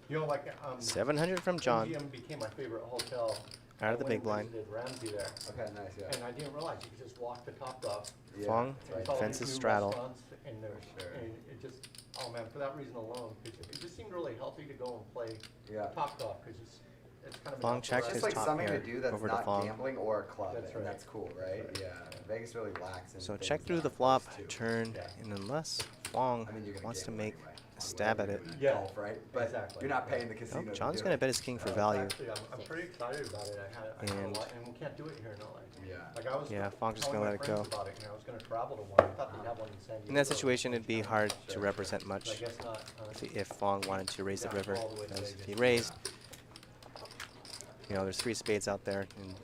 You know, like 700 from John. MGM became my favorite hotel. Out of the I big went and blind. visited Ramsey there, Okay, nice, yeah. and I didn't realize you could just walk the Topgolf. Yeah, Fong, that's right. With all fences these new straddle. restaurants, and there's, Sure. and it just, oh man, for that reason alone, it just seemed really healthy to go and play Yeah. Topgolf because it's kind of. Fong an checked It's his just like top something pair to do that's over to not Fong. gambling or a club, That's and right. that's cool, right? That's right. Yeah. Vegas really lacks in So things check through that the flop, those two. turn, Yeah. and unless Fong I mean, you're gonna wants to gamble make anyway, a on stab at whatever it. you're doing, Yeah. golf, right? But Exactly. you're not paying the casino. Oh, to John's do going to it. bet his king for It's value. Actually, I'm pretty excited about it. I had And- a lot, and we can't do it here in LA. Yeah. Like I was Yeah, Fong's just telling gonna my let it friends go. about it, and I was going to travel to one. I thought they'd have one in San Diego. In that situation, it'd be hard to Sure. represent But I much guess not. if Fong wanted to raise the Yeah, river. all the way to Because if Vegas. he raised, you know, there's 3 spades out there, and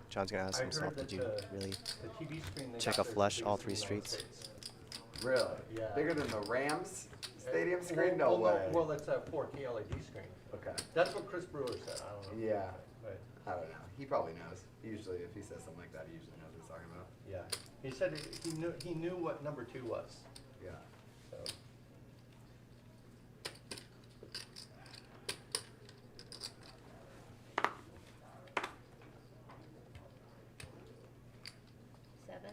John's going to ask I himself, heard did you that really the TV screen they check got a there is flush the all biggest 3 in the United streets? States. Really? Yeah. Bigger than the Rams stadium screen? No well, way. Well, it's a 4K LED screen. Okay. That's what Chris Brewer said. I don't know. Yeah. But I don't know. He probably knows. Usually, if he says something like that, he usually knows what he's talking about. yeah, he said he knew what number 2 was. Yeah. So. Seven.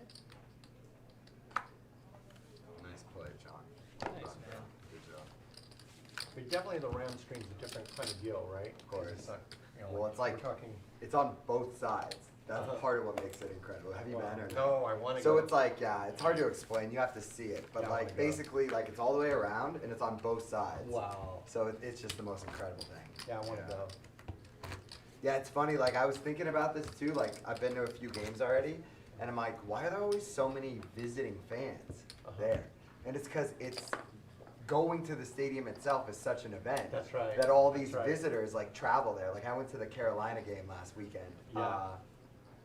Nice play, John. Nice, Well man. done. Good job. But definitely the Ram screen's a different kind of deal, right? Of course. It's not, you know, Well, it's like- we're talking. It's on both sides. That's Uh-huh. part of what makes it incredible. Have you Wow. been or No, I want to So go. it's like, yeah, it's hard to explain. You have to see it. But Yeah, I wanna like, go. basically, like it's all the way around and it's on both sides. Wow. So it's just the most incredible thing. Yeah, I want to go. Yeah, it's funny. Like I was thinking about this too. Like I've been to a few games already, and I'm like, why are there always so many visiting fans Uh-huh. there? And it's because it's going to the stadium itself is such an event. That's right. That all That's these right. visitors like travel there. Like I went to the Carolina game last weekend. Yeah.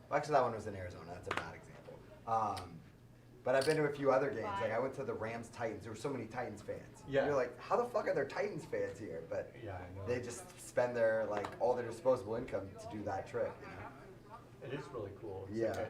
Well, actually, that one was in Arizona. That's a bad example. But I've been to a few other games. Like I went to the Rams Titans. There were so many Titans fans. Yeah. You're like, how the fuck are there Titans fans here? But Yeah, I know. they just spend their like all their disposable income to do that trip. You know. It is really cool. It's Yeah.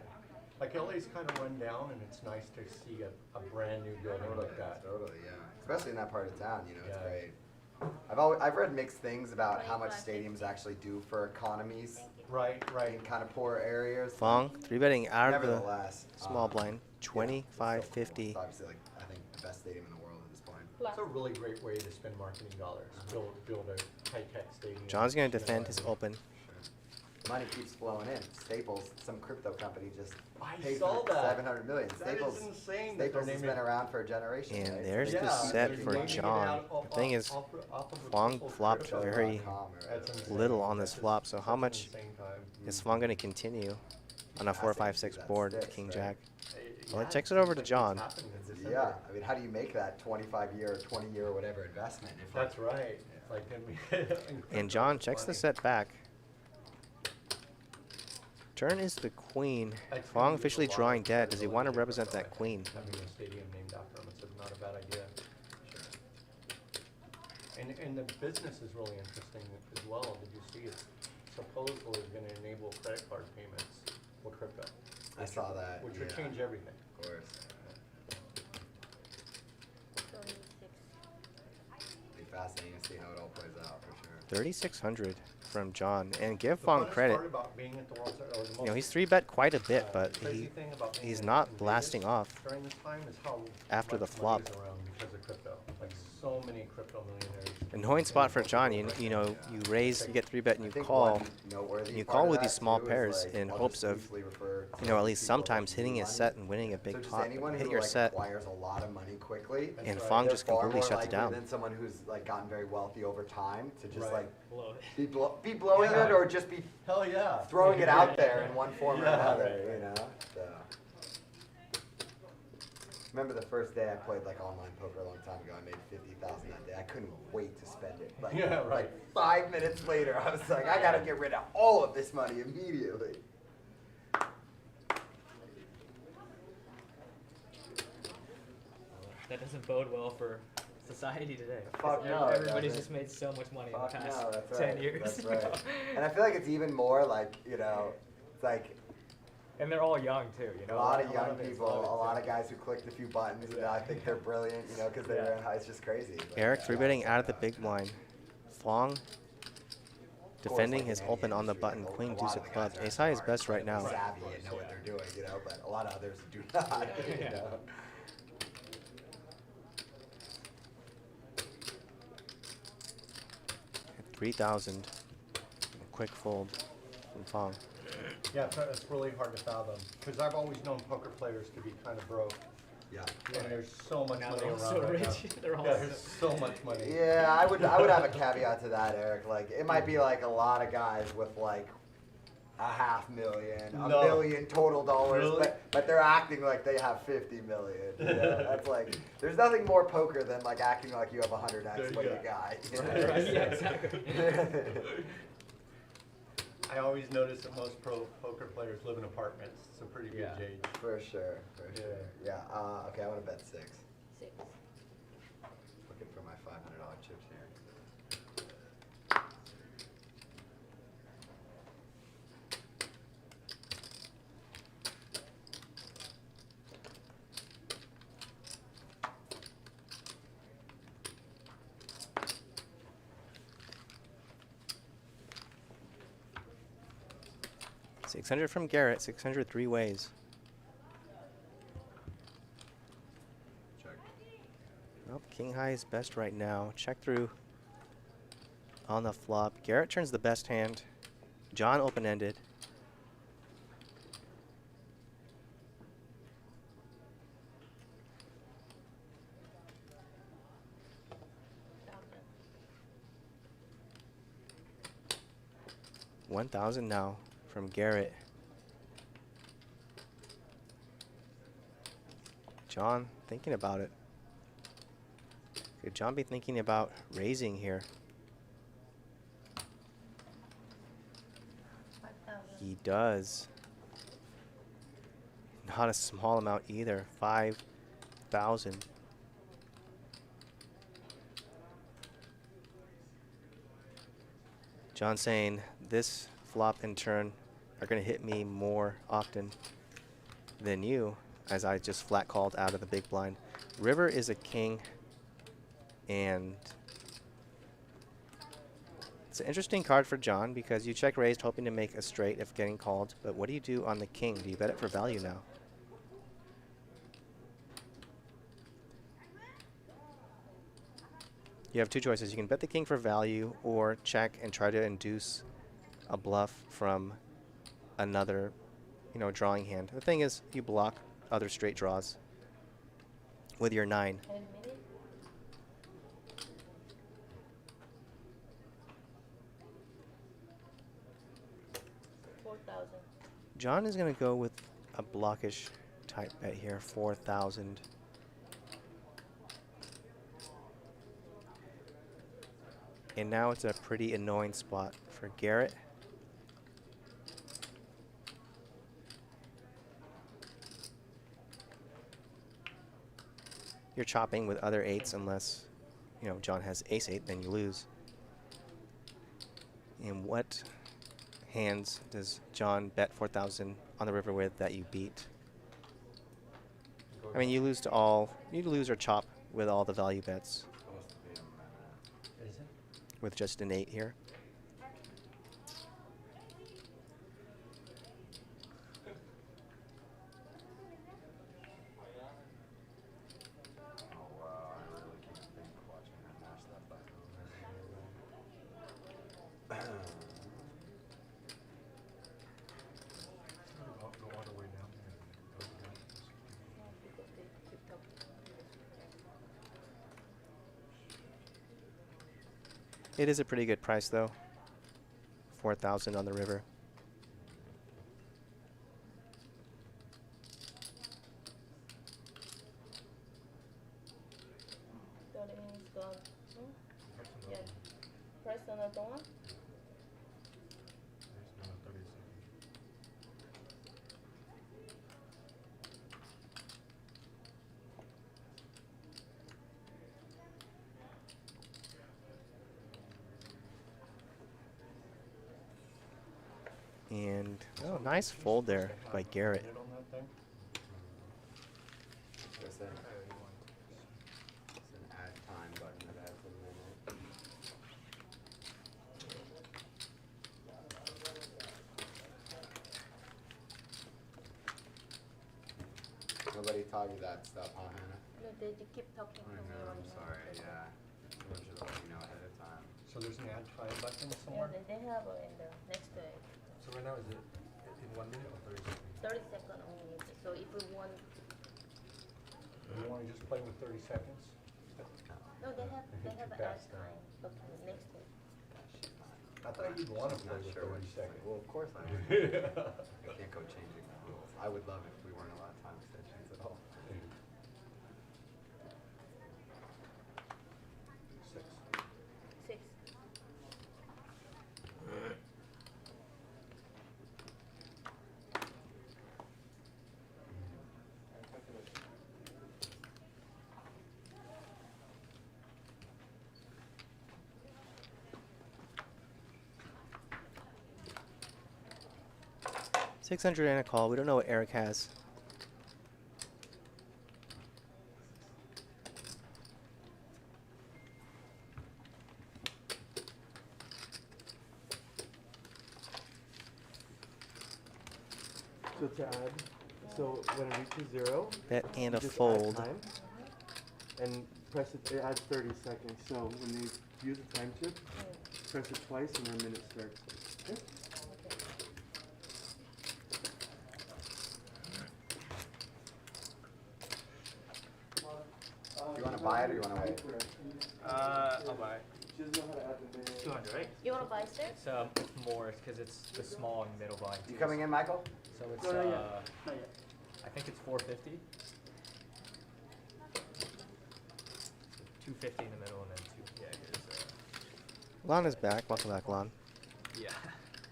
Like LA's kind of run down, and it's nice to see a brand new building like that. Totally, yeah. Especially in that part of town, you know, it's Yeah. great. I've read mixed things about how much stadiums actually do for economies Right, in right. kind of poor areas. Fong, 3-betting out of the Nevertheless, small blind. yeah, 25, it's so cool. 50. It's obviously, like, I think the best stadium in the world at this point. It's a really great way to spend marketing dollars. Build a high-tech stadium. John's going to you know, defend his and- open. Money keeps flowing in. Staples, some crypto company just I paid saw for that. 700 million. That is Staples, insane that they're Staples has naming- been around for a generation. And right? there's the Yeah, set they're for naming it John. out The thing is, off of a Fong Triple flopped Crypto. very That's insane. little on this That's flop, so how such an much insane time. is Fong going to continue on a 4, 5, 6 board, Sticks, King right? Jack? It- Well, it yeah, checks it it over seems to like John. it's happening in December. Yeah, I mean, how do you make that 25-year or 20-year or whatever investment? If That's right. Like, And John checks the set back. Turn is the queen. Fong officially drawing dead. Does he want to represent that queen? Having a stadium named after him, it's not a bad idea. And the business is really interesting as well. Did you see it's supposedly going to enable credit card payments for crypto? I saw that. Which yeah, would change everything. Of course. 36. Be fascinating to see how it all plays out for sure. 3,600 from John. And give The Fong funnest credit. part about being at the World Series, or the You know, most, he's 3-bet quite a bit, but crazy thing about being he's in not Vegas blasting off. during this time is how after much the flop. money is around because of crypto. Like so many crypto millionaires. Annoying spot for John. You know, you raise, you get 3-bet, and I you think call. one noteworthy You part call of with that, these small too, is, pairs like, in I'll hopes just of, briefly refer to you know, at least people sometimes who hitting do his money. set and winning a So big just pot. anyone Hit who your like set, acquires a lot of money quickly, and right. Fong they're just far completely more shuts it likely down. than someone who's like gotten very wealthy over time to just Right. like Blow it. be blowing Yeah. it or just be Hell yeah. throwing it out there in one form or Yeah, another, right, you know? So. Remember the first day I played like online poker a long time ago, I made 50,000 that day. I couldn't wait to spend it. Like, Yeah, right. like 5 minutes later, I was like, I gotta get rid of all of this money immediately. That doesn't bode well for society today. 'cause Fuck no, it Everybody's doesn't. just made so much money Fuck in the past no, that's 10 right. years. That's right. And I feel like it's even more like, you know, it's like And they're all young too, you a know. lot of young it's people, love it, a lot too. of guys who clicked a few buttons and I think they're brilliant, you know, because they were in high. It's just crazy. But, Eric yeah, 3-betting it's out of like, the big blind. Fong defending his open on the button. Queen deuce of clubs. Ace high is best right now. savvy and know what they're doing, you know, but a lot of others do not, you Yeah. know. 3,000. Quick fold from Fong. Yeah, it's really hard to fathom because I've always known poker players to be kind of broke. Yeah. And there's so much Now money they're all around so right rich. now. They're all Yeah, so- there's so much money. Yeah, I would have a caveat to that, Eric. Like, it might be like a lot of guys with like $500,000, $1 No. million total dollars, Really? but they're acting like they have 50 million. You know? That's like, there's nothing more poker than like acting like you have 100x There you what go. you got. You know? Right, yeah, exactly. I always notice that most pro poker players live in apartments. It's a pretty good age. For sure, for sure. Yeah. Okay, I want to bet 6. 6. Looking for my $500 chips here. $600 from Garrett. 600 three ways. Check. Well, king high is best right now. Check through on the flop. Garrett turns the best hand. John open-ended. $1,000 now from Garrett. John thinking about it. Could John be thinking about raising here? 5,000. He does. Not a small amount either. 5,000. John saying this flop in turn are going to hit me more often than you, as I just flat called out of the big blind. River is a king, and it's an interesting card for John because you check raised hoping to make a straight if getting called, but what do you do on the king? Do you bet it for value now? You have two choices. You can bet the king for value or check and try to induce a bluff from another, you know, drawing hand. The thing is, you block other straight draws with your 9. 10 minutes. $4,000. John is going to go with a blockish type bet here, 4,000. And now it's a pretty annoying spot for Garrett. You're chopping with other 8s unless, you know, John has ace-8, then you lose. And what hands does John bet 4,000 on the river with that you beat? I mean, you lose to all, you lose or chop with all the value bets Is it? with just an 8 here. Oh wow, I really can't think watching that match that back over. Go all the way down there. Go down. Because they keep talking. It is a pretty good price though. 4,000 on the river. So that means gone. Yeah. Press another one. There's another 30 seconds. And oh, nice fold there by Garrett. Minute on that thing? It's an add time button that adds a minute. Nobody taught you that stuff, huh, Hannah? No, they keep talking I to me know, right I'm now. sorry, yeah. Someone should have let me know ahead of time. So there's an add time button Yeah, somewhere? they have it in the next to it. So right now, is it in 1 minute or 30 seconds? 30 seconds only. So if we want, You wanna just play with 30 seconds? no, they have Too an add fast, huh? time. Okay, next to it. I thought you'd wanna play Not with sure 30 what seconds. Well, of course I would. I can't go changing the rules. I would love if we weren't allowed time extensions at all. 6. 6. $600 and a call. We don't know what Eric has. So to add, so when it reaches 0, Bet and a you just add fold. time, and press it. It adds 30 seconds. So when you use a time chip, press it twice, and then a minute starts. Okay? You wanna buy it or you wanna wait? I'll buy it. She doesn't know how to add the minute. 200, right? You want to buy sir? It's more because it's the small and middle blind. You too. coming in, Michael? So it's No, not yet. Not yet. I think it's 450. 250 in the middle and then two. Yeah, here's Lon is back. Welcome back, Lon. yeah.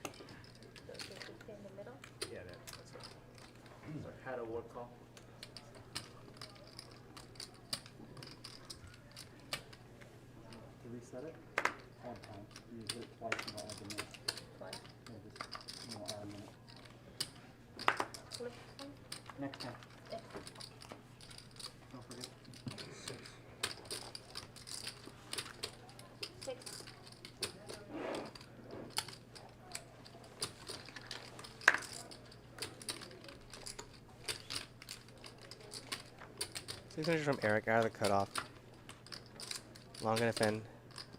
So 50 in the middle. Yeah, that's right. Sorry, had a word call. To reset it, add time. You use it twice, and I'll add the minute. Twice. Yeah, just add a minute. Flip one. Next time. Eh, Don't forget. 6. Signature from Eric out of the cutoff. Long gonna defend.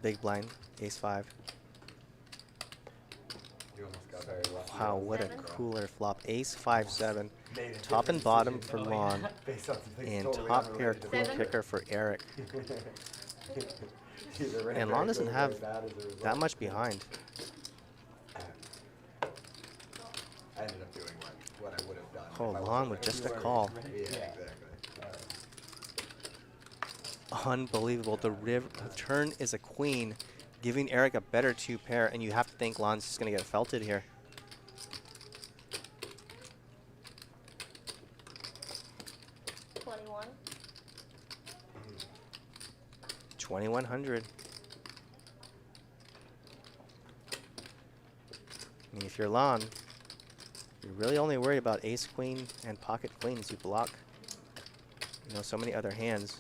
Big blind. Ace 5. You almost got very lucky. Wow, what a Seven. cooler flop. Ace 5 7. Made a Top and different bottom decision for Lon. based on something And totally top pair unrelated to queen Seven. kicker for Eric. Either ran And very Lon good doesn't or have very bad as a result. that much behind. I ended up doing what I would have done. Oh, if I Lon wasn't with ready. just a call. Yeah, exactly. Unbelievable. The turn is a queen, giving Eric a better 2 pair, and you have to think Lon's just going to get felted here. $21. 2,100. I mean, if you're Lon, you're really only worried about ace queen and pocket queens. You block, you know, so many other hands.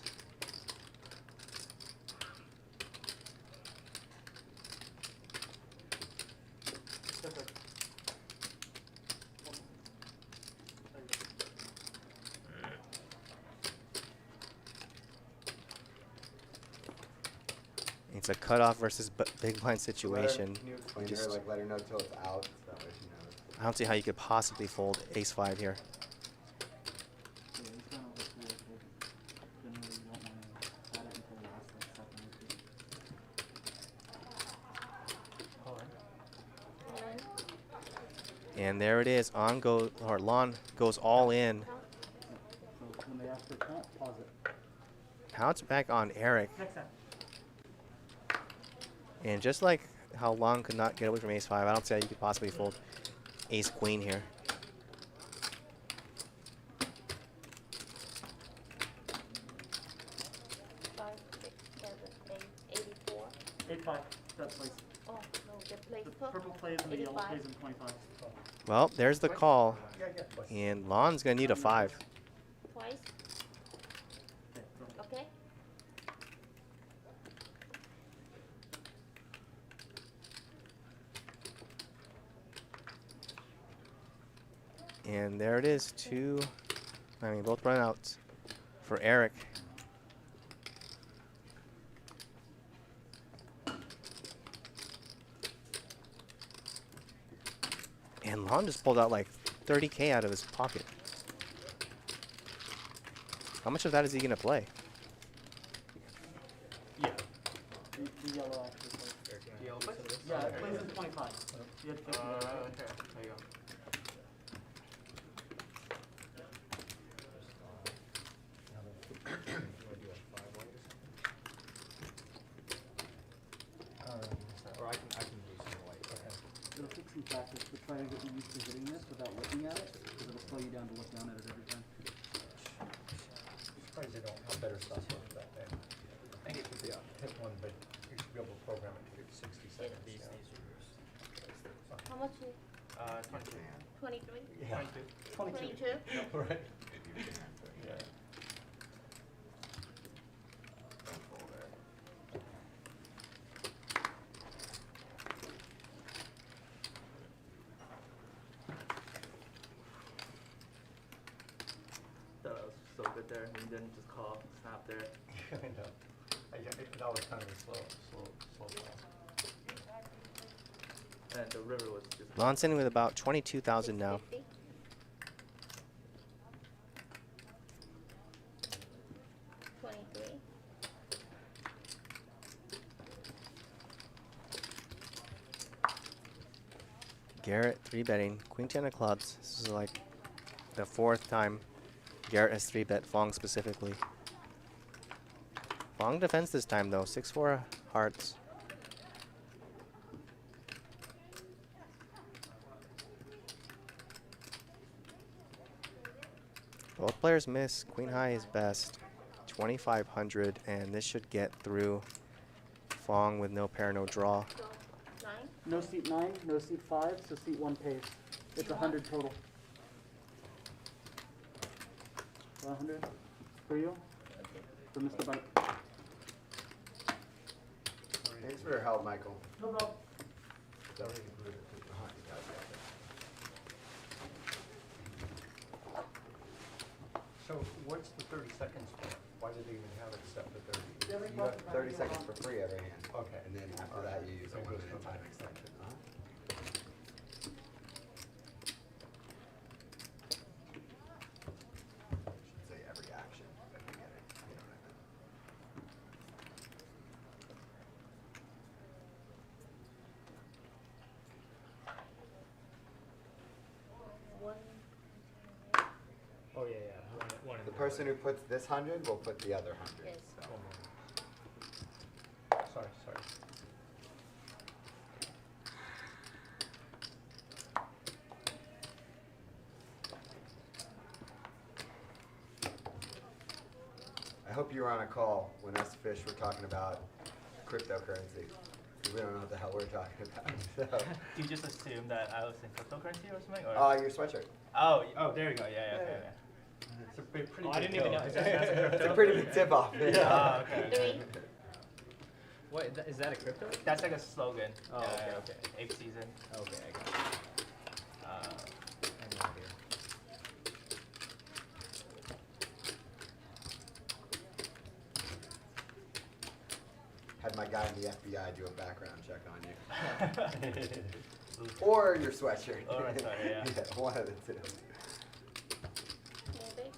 It's a cutoff versus big blind situation. Can you explain Just- to her, like, let her know till it's out, so that way she knows. I don't see how you could possibly fold ace 5 here. Yeah, he's gonna look weird, but generally you won't wanna add it until the last like second or two. And there it is. Lon goes all in. So when they ask for count, pause it. Pounce back on Eric. Next time. And just like how Lon could not get away from ace 5, I don't see how you could possibly fold ace queen here. Five, six, 7, 8, 84. 8-5. That plays. Oh, no, the place The purple. purple plays and the yellow 85. plays in 25. Well, there's the call. Yeah, yeah. And Lon's going to need a 5. Twice. Okay, go. Okay. And there it is. Both runouts for Eric. And Lon just pulled out like 30K out of his pocket. How much of that is he going to play? Yeah. The yellow actually plays. The yellow plays? Yeah, it plays in 25. You had 50. Okay, there you go. Or I can do some white. Okay. It'll take some practice to try to get you used to hitting this without looking at it, because it'll slow you down to look down at it every time. Surprised they don't have better stuff like that. I think it could be a hit one, but you should be able to program it to 60 seconds. Yeah. How much is 22. 23? Yeah. 22? Right. Yeah. Don't fold it. That was so good there. He didn't just call, snap there. I know. That was kind of a slow call. And the river was just. Lon's sitting with about 22,000 now. 50? $23. Garrett 3-betting. Queen 10 of clubs. This is like the 4th time Garrett has 3-bet Fong specifically. Fong defends this time though. 6-4 hearts. Both players miss. Queen high is best. 2,500, and this should get through Fong with no pair, no draw. So 9? No seat 9, no seat 5, so seat 1 pays. It's 100 total. 100 for you. For Mr. Bike. Thanks for your help, Michael. No problem. So what's the 30 seconds for? Why did they even have it set to 30? You have 30 seconds for free every hand. Okay. And then after that, you use a Then it 1 goes minute to time the extension. Should say every action. If you get it. You know what I mean? One. Oh yeah, yeah. One in The person who puts this 100 will put the other 100. Yes. So. Sorry. I hope you were on a call when us fish were talking about cryptocurrency. 'Cause we don't know what the hell we're talking about. So. Do you just assume that I was in cryptocurrency or something? Or? Your sweatshirt. Oh, there you go. Yeah, okay. It's a pretty Oh, I big didn't even deal. know. Is that that's a It's crypto? a pretty big tip off. Oh, okay. What is that a crypto? That's like a slogan. Oh, Yeah, okay. Ape season. Okay, I got it. I have no idea. Had my guy in the FBI do a background check on you. Or your sweatshirt. Or my sweater, yeah. Yeah, one of the two. Maybe.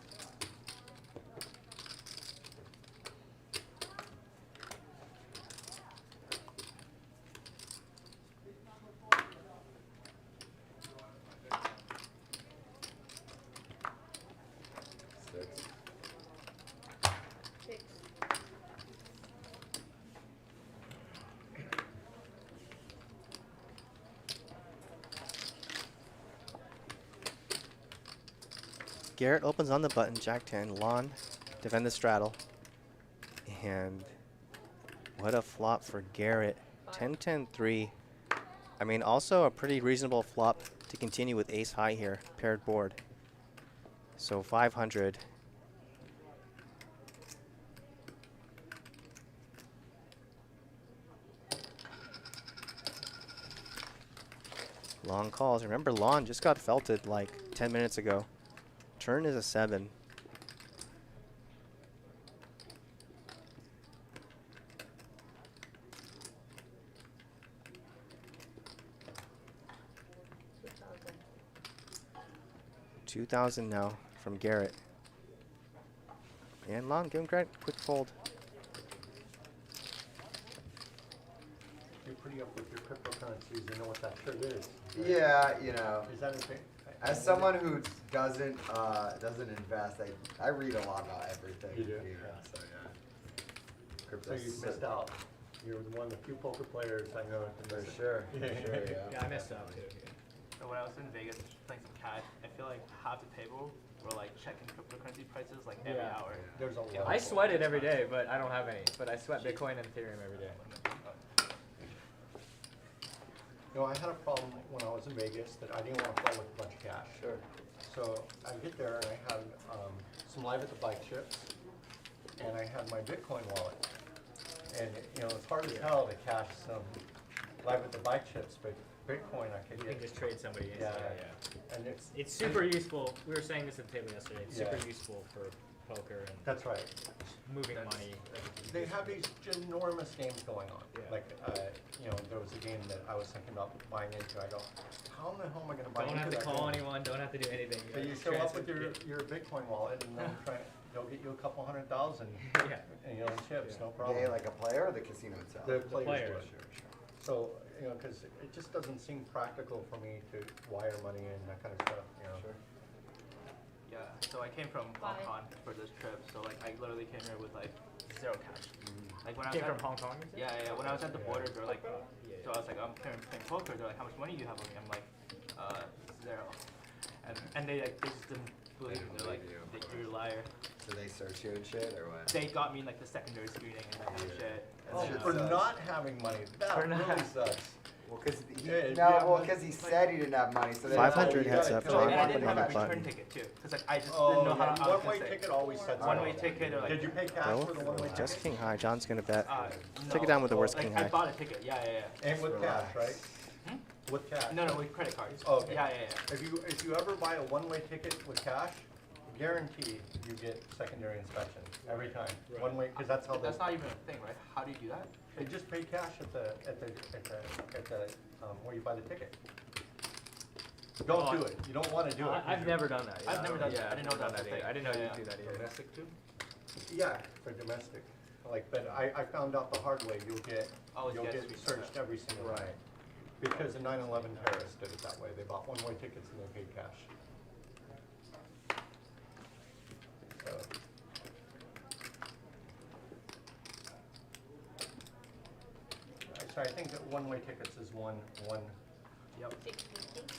Six. 6. Garrett opens on the button, Jack 10, Lon, defend the straddle. And what a flop for Garrett. 10-10-3. I mean, also a pretty reasonable flop to continue with ace high here, paired board. So 500. Long calls. Remember, Lon just got felted like 10 minutes ago. Turn is a 7. $2,000 now from Garrett. And Lon, give him credit. Quick fold. You're pretty up with your cryptocurrencies. You know what that shirt is. Yeah, you know. Is that a thing? As someone who doesn't invest, I read a lot about everything. You do? Here, Yeah. so yeah. So Crypto's you missed out. You're one of the few poker players I know. that For miss it. sure. For sure, yeah. Yeah, I messed up too. So when I was in Vegas playing some cash, I feel like half the table were like checking cryptocurrency prices like every Yeah. hour. There's a lot. I sweat it every day, but I don't have any. But I sweat Bitcoin and Ethereum every day. You know, I had a problem when I was in Vegas that I didn't want to play with a bunch of cash. Sure. So I get there and I had some live at the bike chips, and I had my Bitcoin wallet. And you know, it's hard as hell to cash some live at the bike chips, but Bitcoin I could You get. can just trade somebody. Yeah, Yeah. and It's super useful. We were saying this at the table yesterday. It's super Yeah. useful for poker and That's right. moving money. They have these ginormous games going on. Yeah. Like, you know, there was a game that I was thinking about buying into. I go, how in the hell am I going to buy Don't into have to that call game? anyone. Don't have to do anything. So you just show up transfer- with your Bitcoin wallet and they'll get you a couple $100,000 Yeah. and you know, in chips, Yeah. no problem. They like a player or the casino itself? The players players do do. it. So, you know, because it just doesn't seem practical for me to wire money and that kind of stuff, you know. Sure. Yeah, so I came from Hong Bye. Kong for this trip, so like I literally came here with like 0 cash. Like when I was Came at, from Hong Kong. you said? Yeah, when I was at the border, they're like, Yeah. so I was like, I'm playing poker. They're like, how much money do you have on me? I'm like, 0. And they like they just didn't believe me. They're like, you're a liar. So they search you and shit, or what? They got me in like the secondary screening and that kind of shit. And Oh, then, for sucks. not having money, that For not- really sucks. Well, because Yeah, he said he didn't have money, so they 500 you heads gotta up, kill John it. And I didn't on the have a return button. ticket too, because like I just Oh, didn't know how yeah, I was one-way gonna say. ticket always sets One-way up. ticket or like. Did you pay cash Well, for the one-way just ticket? king high. John's gonna bet. No, Take it down with the worst like, king I high. bought a ticket. Yeah. And with cash, right? Hmm? With cash. No, with credit cards. Oh, okay. Yeah. If you ever buy a one-way ticket with cash, guarantee you get secondary inspection every time. One way, because that's how But that's not even a thing, right? How do you do that? they just pay cash at the where you buy the ticket. Don't do it. You don't want to do it. I've never done that. I've never done that. Yeah, I didn't know that was a thing. I didn't know Yeah. you'd do that either. Domestic too? Yeah, for domestic. Like, but I found out the hard way. You'll get searched every single time. Because the 9/11 terrorists did it that way. They bought one-way tickets and they paid cash. So. Sorry, I think that one-way tickets is one. Yep. 650.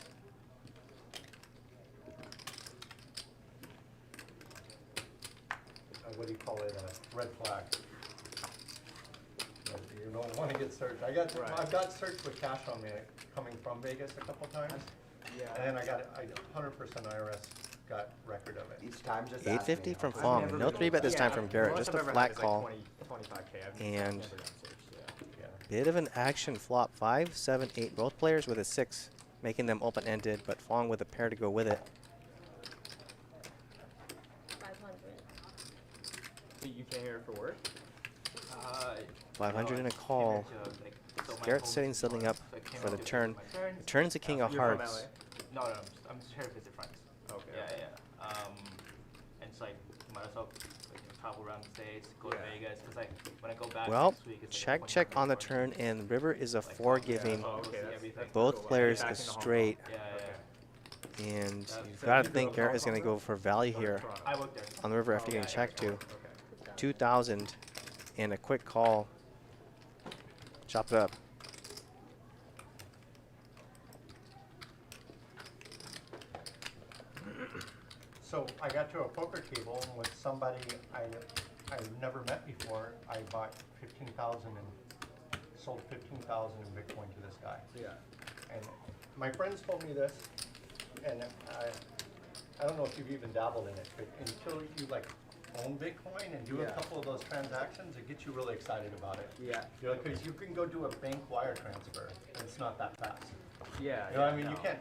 What do you call it? A red flag. You don't want to get searched. I've got searched with cash on me coming from Vegas a couple times. Yeah. And then I 100% IRS got record of it. Each time just 850 ask me. from I've Fong. never No been- 3-bet this time yeah, from the Garrett. most Just I've a ever flat had is like call. 25K. I've And never done search, Yeah. bit of an action flop. 5, 7, 8. Both players with a 6, making them open-ended, but Fong with a pair to go with it. 500. You came here for work? 500 no, and a I came here call. to, like, sell my Garrett's home setting before, something up so I came for out the to turn. visit my parents. Turns a king of You're from hearts. No, I'm just here to visit friends. Okay. Yeah. And it's like, might as well like, travel around the States, go to Vegas, because like, when I go back Well, next week, it's like check on the 25, turn, and river is a like, 4 yeah, giving so I'll okay, see that's- everything. both players Back a into Hong Kong. straight. Yeah. And So you've got to you think go Garrett Hong is going to Kong go for value here I worked there. on the river after Oh, getting yeah, checked to. Okay. 2,000 and a quick call. Chop it up. So I got to a poker table with somebody I've never met before. I bought 15,000 and sold 15,000 in Bitcoin to this guy. Yeah. And my friends told me this, and I don't know if you've even dabbled in it, but until you like own Bitcoin and do a couple of those transactions, it gets you really excited about it. Yeah. You know, because you can go do a bank wire transfer, and it's not that fast. Yeah. You know what I mean? You can't,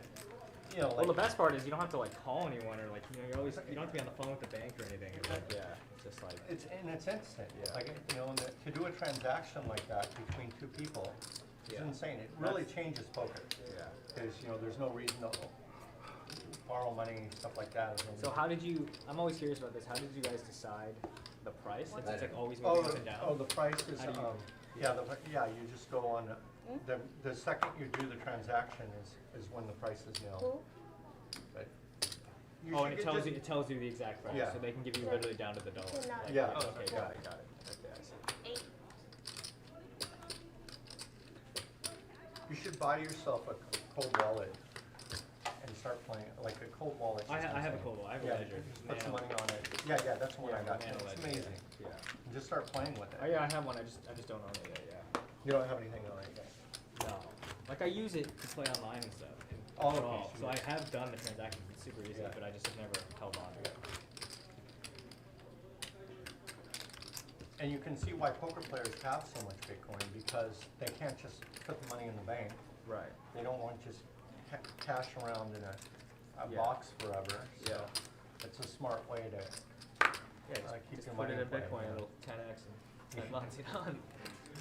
you know, like. Well, the best part is you don't have to like call anyone or like you don't have to be on the phone with the bank or anything. It's like it's just like It's instant. Like, you know, and to do a transaction like that between two people is insane. It really changes poker. yeah. Because, you know, there's no reason to borrow money and stuff like that. So how did you? I'm always curious about this. How did you guys decide the price? Since it's like always Oh, moving up and down. the price is, How do you- you just go on, the second you do the transaction is when the price is nil. Who? But you Oh, should and get it tells you the exact price, Yeah. so they can give you literally down to the dollar. Two nine. Like, Yeah. Oh, okay, got it. Okay, I see. 8. You should buy yourself a cold wallet and start playing, like a cold wallet. I have a cold wallet. I have a Yeah, ledger. put some Nano. money on it. Yeah, that's the one I got. Nano It's ledger, amazing. Yeah. And just start playing with it. Oh yeah, I have one. I just don't own it yet. Yeah. You don't have anything on it yet. No. Like I use it to play online and stuff. And Oh, that's okay, all. So sure. I have done the transactions. It's super easy, Yeah. but I just have never held on to it. And you can see why poker players have so much Bitcoin, because they can't just put the money in the bank. Right. They don't want just cash around in a Yeah. box forever. So Yeah. it's a smart way to Yeah, keep just your put money it in play, Bitcoin, yeah. it'll 10x in 10 months, you know?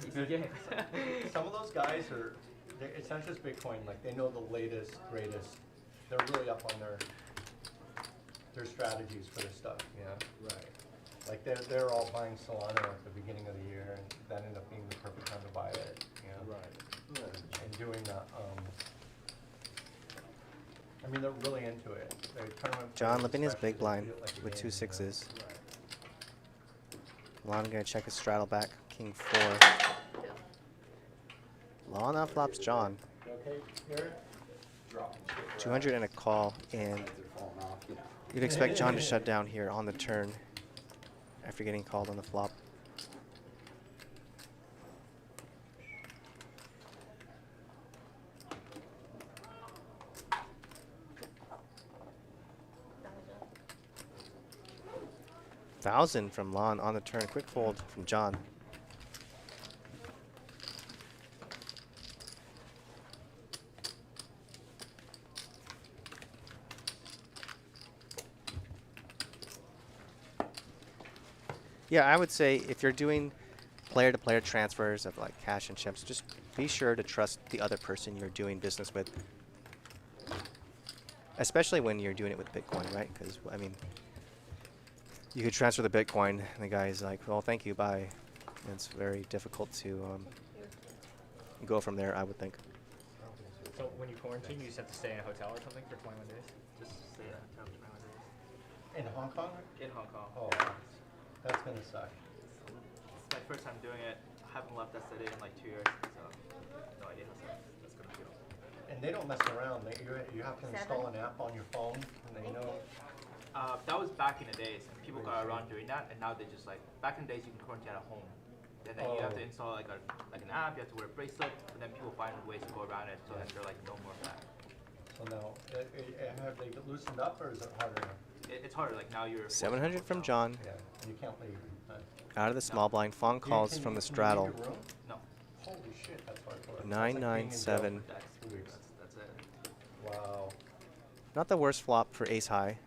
Easy game. Some of those guys are, it's not just Bitcoin, like they know the latest, greatest. They're really up on their strategies for this stuff, you know? Right. Like they're all buying Solana at the beginning of the year, and that ended up being the perfect time to buy it, you know? Right. And doing the, I mean, they're really into it. They're tournament John players limping his especially, big they blind treat it like a with game, 2 you know? 6s. Right. Lon going to check his straddle back. King 4. 2. Lon outflops John. You okay, Garrett? 200 and a call, and you'd expect John to shut down here on the turn after getting called on the flop. 1,000 from Lon on the turn. Quick fold from John. Yeah, I would say if you're doing player-to-player transfers of like cash and chips, just be sure to trust the other person you're doing business with. Especially when you're doing it with Bitcoin, right? Because, I mean, you could transfer the Bitcoin, and the guy's like, well, thank you, bye. And it's very difficult to go from there, I would think. So when you quarantine, you just have to stay in a hotel or something for 21 days? Just stay at a hotel for 21 days. In Hong Kong? In Hong Kong. Oh, that's gonna suck. It's my first time doing it. I haven't left that city in like 2 years, so no idea how that's gonna feel. And they don't mess around. You have to install an app on your phone, and they know. That was back in the days. People got around doing that, and now they just like back in the days you can quarantine at home. And then you have to install like an app. You have to wear a bracelet, and then people find ways to go around it. So then they're like no more of that. So now, have they loosened up, or is it harder now? It's harder. Like now you're 700 from John. Yeah, you can't leave. Out of the small blind. Fong calls from the straddle. Can you leave your room? No. Holy shit, that's hardcore. 997. That's it. Wow. Not the worst flop for ace high.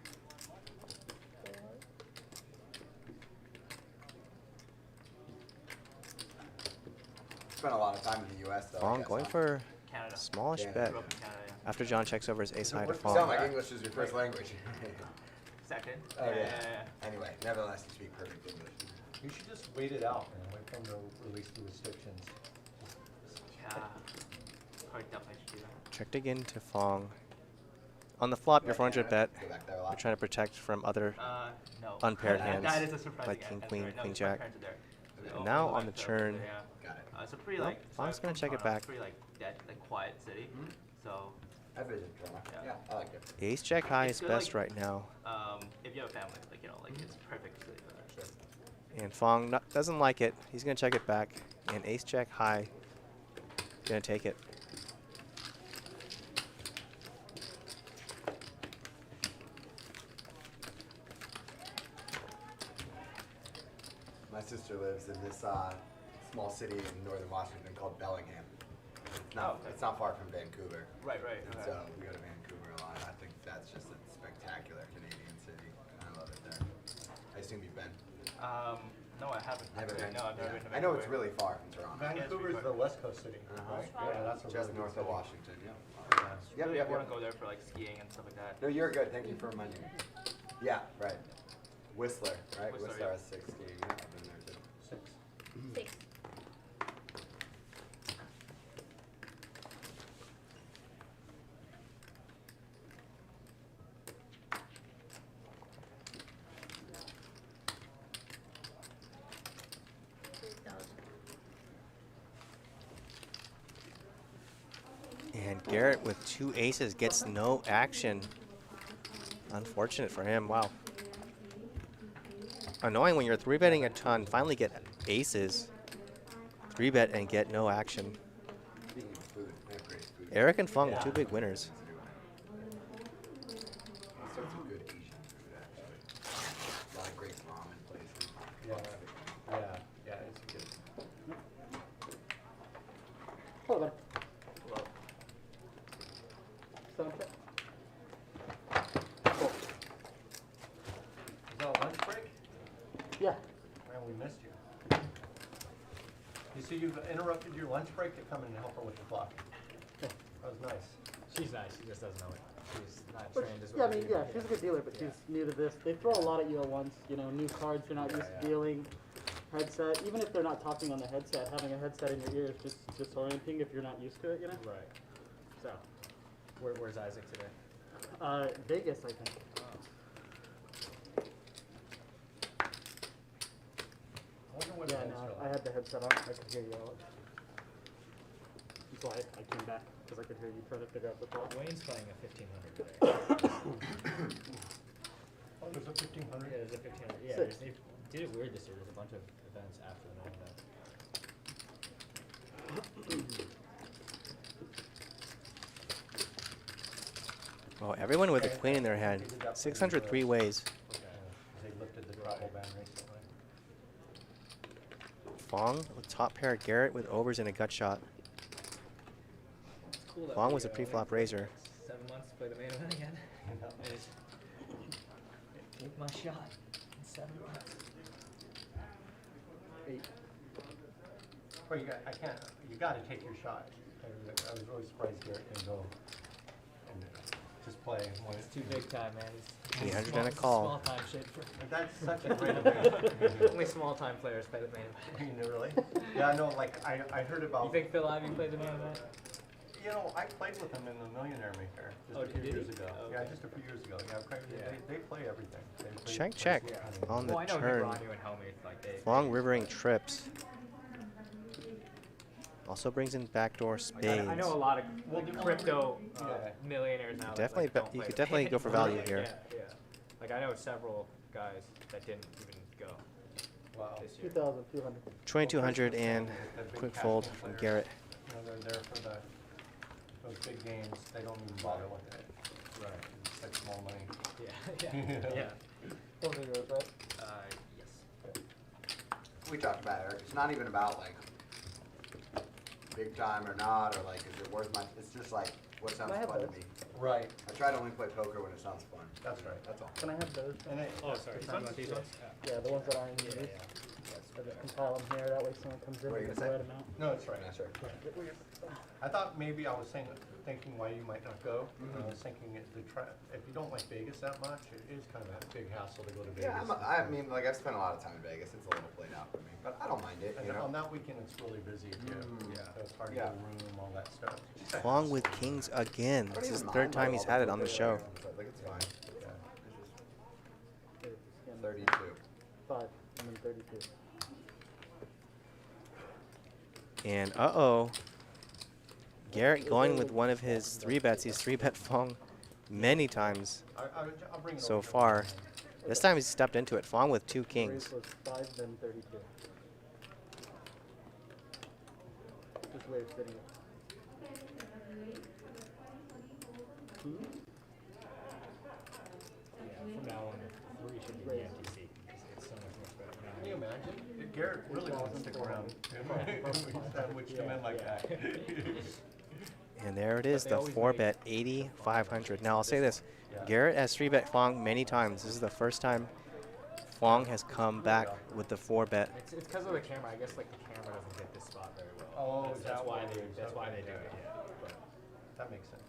Spent a lot of time in the U.S. though. I Fong guess, going huh? for Canada. smallish Yeah. bet Grew up in Canada, yeah. after John checks over his ace high to what- You Fong. sound like English is your first language. Second. Oh, yeah. Yeah. Anyway, nevertheless, you speak perfect English. You should just wait it out, man. Wait for them to release the restrictions. Yeah. Probably definitely should do that. Checked again to Fong. On the flop, your 400 bet. Go back there a You're lot. trying to protect from other No. unpaired That hands, is a surprising like king, answer, queen, right? No, queen, because my jack. parents are there. Okay. All Now the on the whites are over turn. there, yeah. Got it. It's a pretty Nope, like. Fong's so gonna from check it Toronto, back. It's pretty like dead, like quiet city. So I visited Toronto. Yeah. Yeah, I like it. Ace jack high It's is good, best like- right now. if you have a family, like like it's perfect city for that. And Fong doesn't like it. He's going to check it back. And ace jack high. Going to take it. My sister lives in this small city in northern Washington called Bellingham. It's not far from Vancouver. Right. And Okay. so we go to Vancouver a lot. I think that's just a spectacular Canadian city. I love it there. I assume you've been. No, I haven't. Never been. No, I've never been to I know it's Vancouver. really far from Toronto. Vancouver's the West Coast city, right? Yeah, that's a Just really north good of city. Washington. Yep. Yeah. Really want to go there for like skiing and stuff like that. No, you're good. Thank you for reminding me. Yeah, right. Whistler, right? Whistler, Whistler yeah. has 16. Yeah, I've been there too. 6. And Garrett with 2 aces gets no action. Unfortunate for him. Wow. Annoying when you're 3-betting a ton, finally get aces. 3-bet and get no action. Speaking of food, they have great food. Eric and Fong, 2 big winners. Some good Asian food, actually. A lot of great ramen places. Yeah, it's good. Hold on. Well, Sound check. Is that a lunch break? Yeah. Man, we missed you. You see, you've interrupted your lunch break to come and help her with the clock. Yeah. That was nice. She's nice. She just doesn't know it. She's not But trained as yeah, well. I mean, yeah, she's a good dealer, but she's new to this. They throw a lot at you at once. You know, new cards you're not used to dealing. Headset, even if they're not talking on the headset, having a headset in your ear is just disorienting if you're not used to it. You know. Right. So, where's Isaac today? Vegas, I think. I wonder what Yeah, it is no, for I had the headset on. I could hear you, Alex. That's why I came back, because I could hear you trying to figure out the clock. Wayne's playing a 1500 today. Oh, there's a 1500. Yeah, there's a 1500. Yeah, Six. they did it weird this year. There's a bunch of events after the main event. Well, everyone with a queen in their hand. 603 ways. They lifted the travel ban recently. Fong with top pair, Garrett with overs and a gut shot. It's cool that Fong we, was a pre-flop waited raiser. like 7 months to play the main event again. I just take my shot in 7 months. 8. Well, you got to take your shot. I was really surprised Garrett didn't go and just play. It's too big time, man. It's 300 small, and a it's call. Small time shit for That's such a great event. only small time players play the main event. You know, really? Yeah, no, like I heard about. You think Phil Ivey played the main event? You know, I played with him in the Millionaire Maker just Oh, a few did years he? ago. Oh, Yeah, okay. just a few years ago. Yeah, they play everything. They play Check, check. places. On the Well, I know turn. Negreanu and Helmuth, like they. Fong rivering trips. Also brings in backdoor Like, spades. I know a lot of like, crypto Yeah. millionaires now. that, Definitely like, be- don't you play could the definitely main go for event. value here. Yeah, yeah. Like I know several guys that didn't even go Wow. this year. 2,200. 2200 and quick fold from Garrett. You know, they're there for those big games. They don't even bother with it. Right. It's like small money. Yeah, yeah, yeah. Those are yours, right? Yes. We talked about it, Eric. It's not even about like big time or not, or like is it worth my? It's just like what sounds I have fun to those? me. Right. I try to only play poker when it sounds fun. That's right. That's all. Can I have those? And it, Oh, sorry. You talking about these ones? Yeah, the ones that I use. I just compile them here, that way someone comes in What are you with the gonna right say? amount. no, it's right. That's right. I thought maybe I was thinking why you might not go. I was thinking if you don't like Vegas that much, it is kind of a big hassle to go to Vegas. Yeah, I mean, like I've spent a lot of time in Vegas. It's a little played out for me, but I don't mind it. And You know. on that weekend, it's really busy too. Yeah. So it's hard Yeah. to get a room, all that stuff. Fong with kings again. I don't This is even the third mind, time like, he's all had the it on the food show. there. Like it's fine. Yeah. It's just 32. 5, and then 32. And uh-oh. Garrett going with one of his 3-bets. He's 3-bet Fong many times I'll bring it so over to far. you. This time he's stepped into it. Fong with 2 Raise kings. was 5, then 32. Just way of fitting it. Yeah, from now on, 3 should be the MTC. It's so much more better. Can you imagine? Garrett really wants to stick around. Which come in like that. And there it is, they the always 4-bet, 8,500. Now I'll say this. Yeah. Garrett has 3-bet Fong many times. This is the first time Fong has come back with the 4-bet. It's because of the camera. I guess like the camera doesn't get this spot very well. Oh, that's, is that's that why what it they is? that's why Okay, they do yeah. it. Yeah, but That makes sense.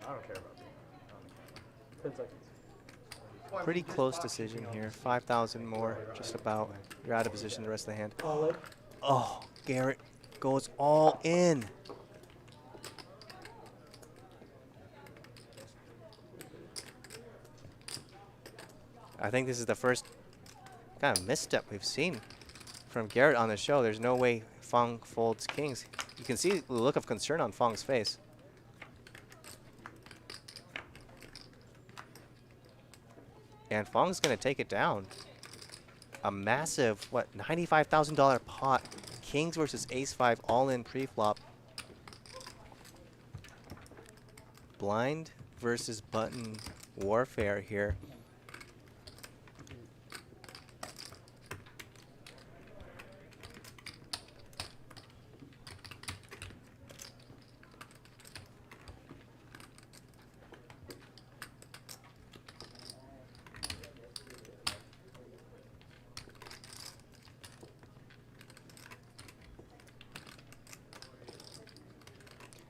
I don't care about that. 10 seconds. Well, I Pretty mean, just close talking, decision you know, here. 5,000 more, just about. You're out of position the rest of the hand. Call it. Oh, Garrett goes all in. I think this is the first kind of misstep we've seen from Garrett on the show. There's no way Fong folds kings. You can see the look of concern on Fong's face. And Fong's going to take it down. A massive, what, $95,000 pot. Kings versus ace-5 all-in pre-flop. Blind versus button warfare here.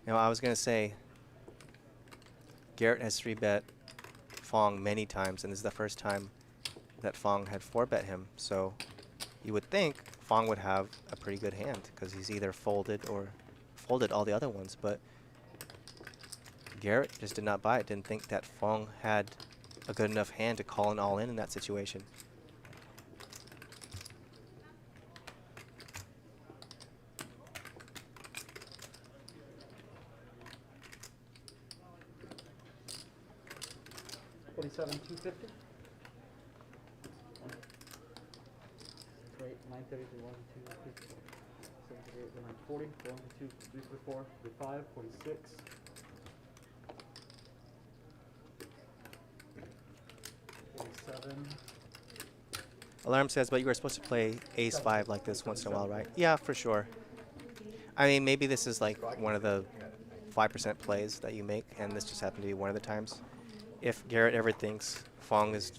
Now, I was going to say, Garrett has 3-bet Fong many times, and this is the first time that Fong had 4-bet him. So you would think Fong would have a pretty good hand because he's either folded or folded all the other ones. But Garrett just did not buy it, didn't think that Fong had a good enough hand to call an all-in that situation. $47,250. Great, 930 to 1, 2, 3, 4, 7, 8, 9, 40, 1, 2, 3, 4, 5, 46. 47. Alarm says, but you were supposed to play ace 5 like this once in a while, right? Yeah, for sure. I mean, maybe this is like one of the 5% plays that you make, and this just happened to be one of the times. If Garrett ever thinks Fong is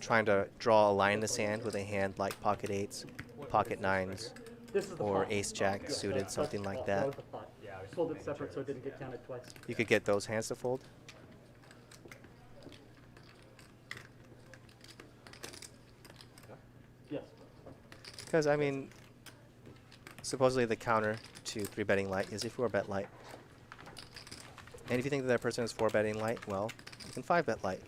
trying to draw a line in the sand with a hand like pocket 8s, pocket 9s, This is the or pot. ace jack suited, something like that, was the pot. Yeah, I pulled it separate so it didn't get counted twice. you could get those hands to fold. Yes. Because, I mean, supposedly the counter to 3-betting light is a 4-bet light. And if you think that person is 4-betting light, well, you can 5-bet light.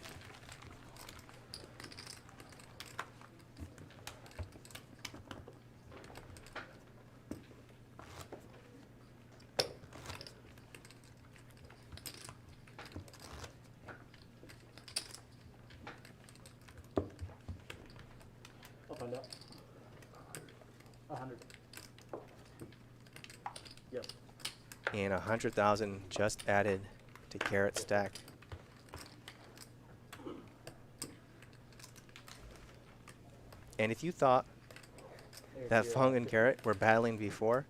I'll find out. 100. Yes. And 100,000 just added to Garrett's stack. And if you thought that Fong and Garrett were battling before,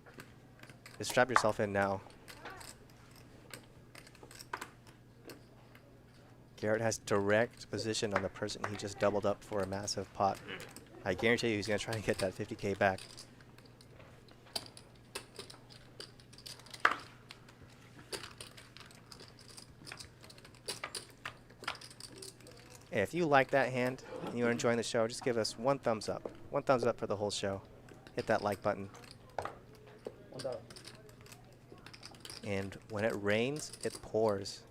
just strap yourself in now. Garrett has direct position on the person he just doubled up for a massive pot. I guarantee you he's going to try and get that 50K back. Hey, if you like that hand and you're enjoying the show, just give us one thumbs up. One thumbs up for the whole show. Hit that like button. $1. And when it rains, it pours.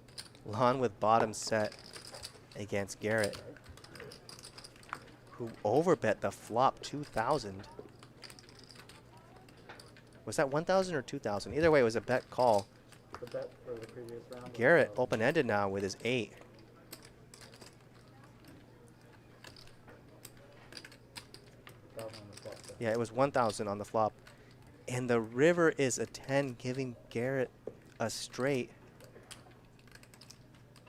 Lon with bottom set against Garrett, who overbet the flop 2,000. Was that 1,000 or 2,000? Either way, it was a bet call. The bet for the previous round. Garrett open-ended now with his 8. Yeah, it was 1,000 on the flop. And the river is a 10, giving Garrett a straight.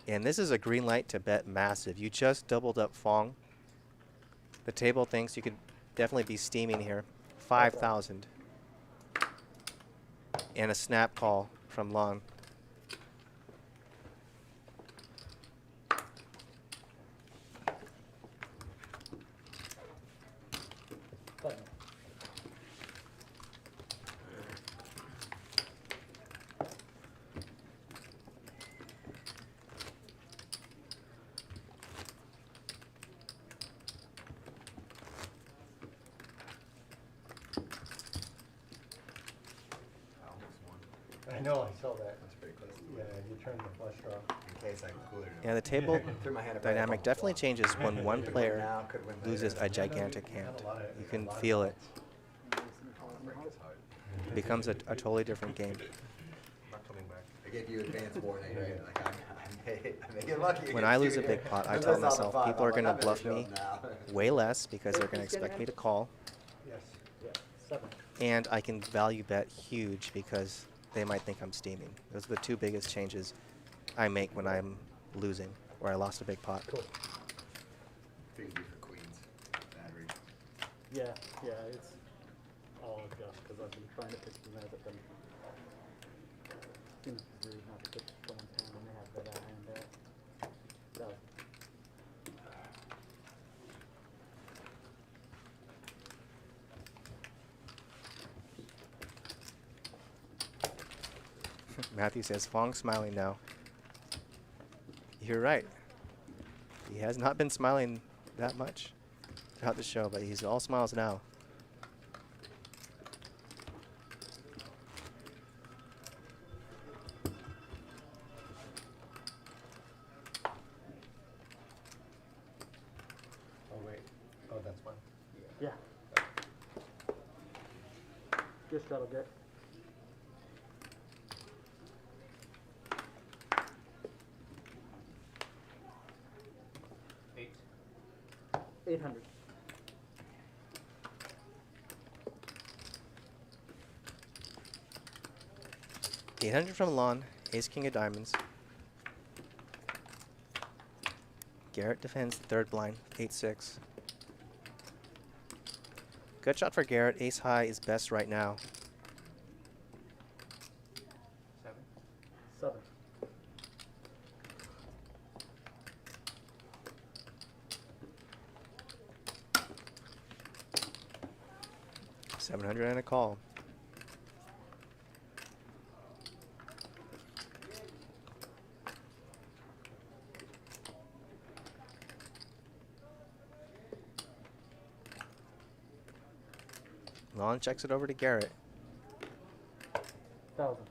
And this is a green light to bet massive. You just doubled up Fong. The table thinks you could definitely be steaming here. 5,000. And a snap call from Lon. Button. I know, I saw that. That's pretty close. Yeah, you turned the flush draw. In case I included it. Yeah, the table Threw my hand up right dynamic above definitely the changes when one Could win player now, could win later. loses a gigantic hand. You can feel it. It becomes a totally different game. I gave you advance warning, right? Like I may get lucky. When against I you lose a here. big pot, I Since tell saw the myself five, people are I'm like, going I to bluff better me show 'em now. way less because they're going to expect me to call. Yes. Yeah, 7. And I can value bet huge because they might think I'm steaming. Those are the two biggest changes I make when I'm losing or I lost a big pot. Cool. Figured you for queens. Bad reach. Yeah, yeah, it's all adjust because I've been trying to pick the man, but then seems rude not to pick someone's hand when they have the bad hand there. So, Matthew says, Fong's smiling now. You're right. He has not been smiling that much throughout the show, but he's all smiles now. Oh, wait. Oh, that's one. yeah. Good shuttle, Garrett. Eight. 800. $800 from Lon, ace king of diamonds. Garrett defends third blind, 8-6. Good shot for Garrett. Ace high is best right now. 7. 7. 700 and a call. Lon checks it over to Garrett. 1,000.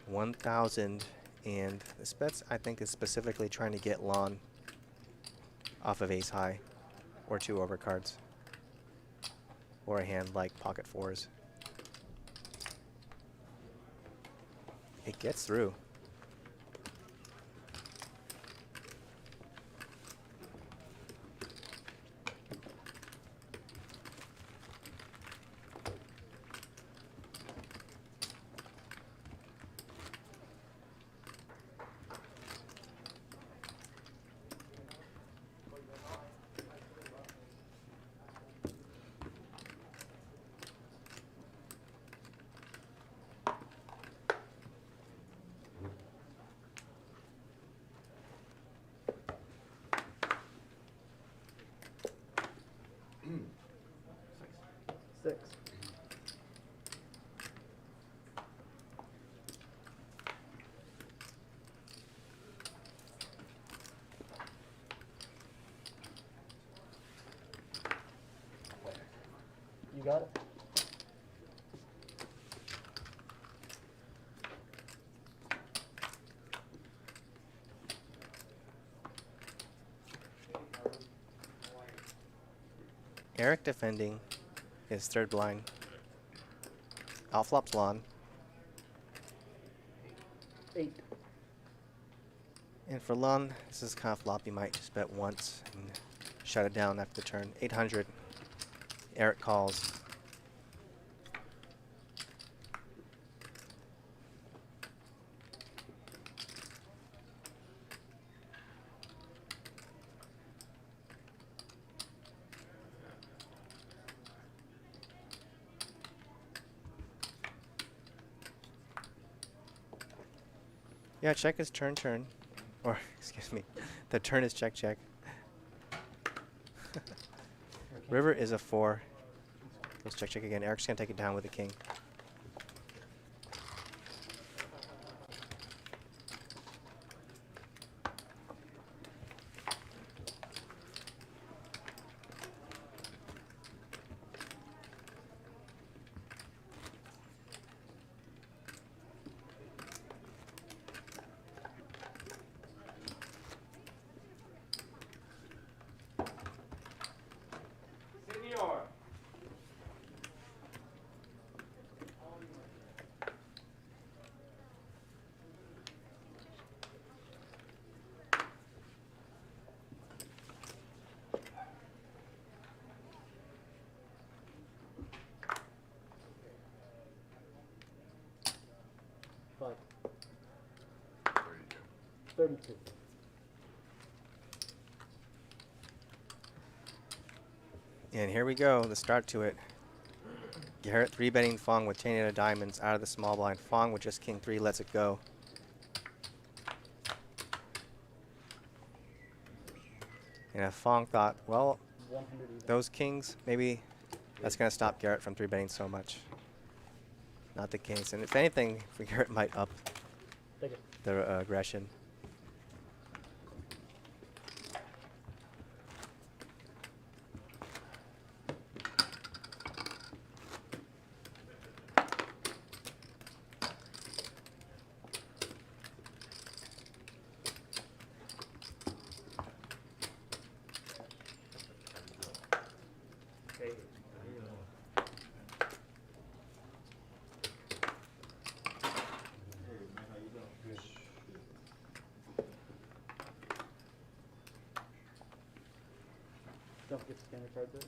1,000, and this bet's, I think, is specifically trying to get Lon off of ace high or 2 overcards or a hand like pocket 4s. It gets through. Six. You got it. Eric defending his third blind. Outflops Lon. 8. And for Lon, this is kind of flop. You might just bet once and shut it down after the turn. 800. Eric calls. Yeah, check is turn. Or, excuse me, the turn is check. River is a 4. Let's check again. Eric's going to take it down with the king. Five. 32. And here we go, the start to it. Garrett 3-betting Fong with 10 of diamonds out of the small blind. Fong with just king 3 lets it go. And if Fong thought, well, 100 even. those kings, maybe that's going to stop Garrett from 3-betting so much. Not the case. And if anything, Garrett might up Take it. the aggression. Don't get scanner cards out.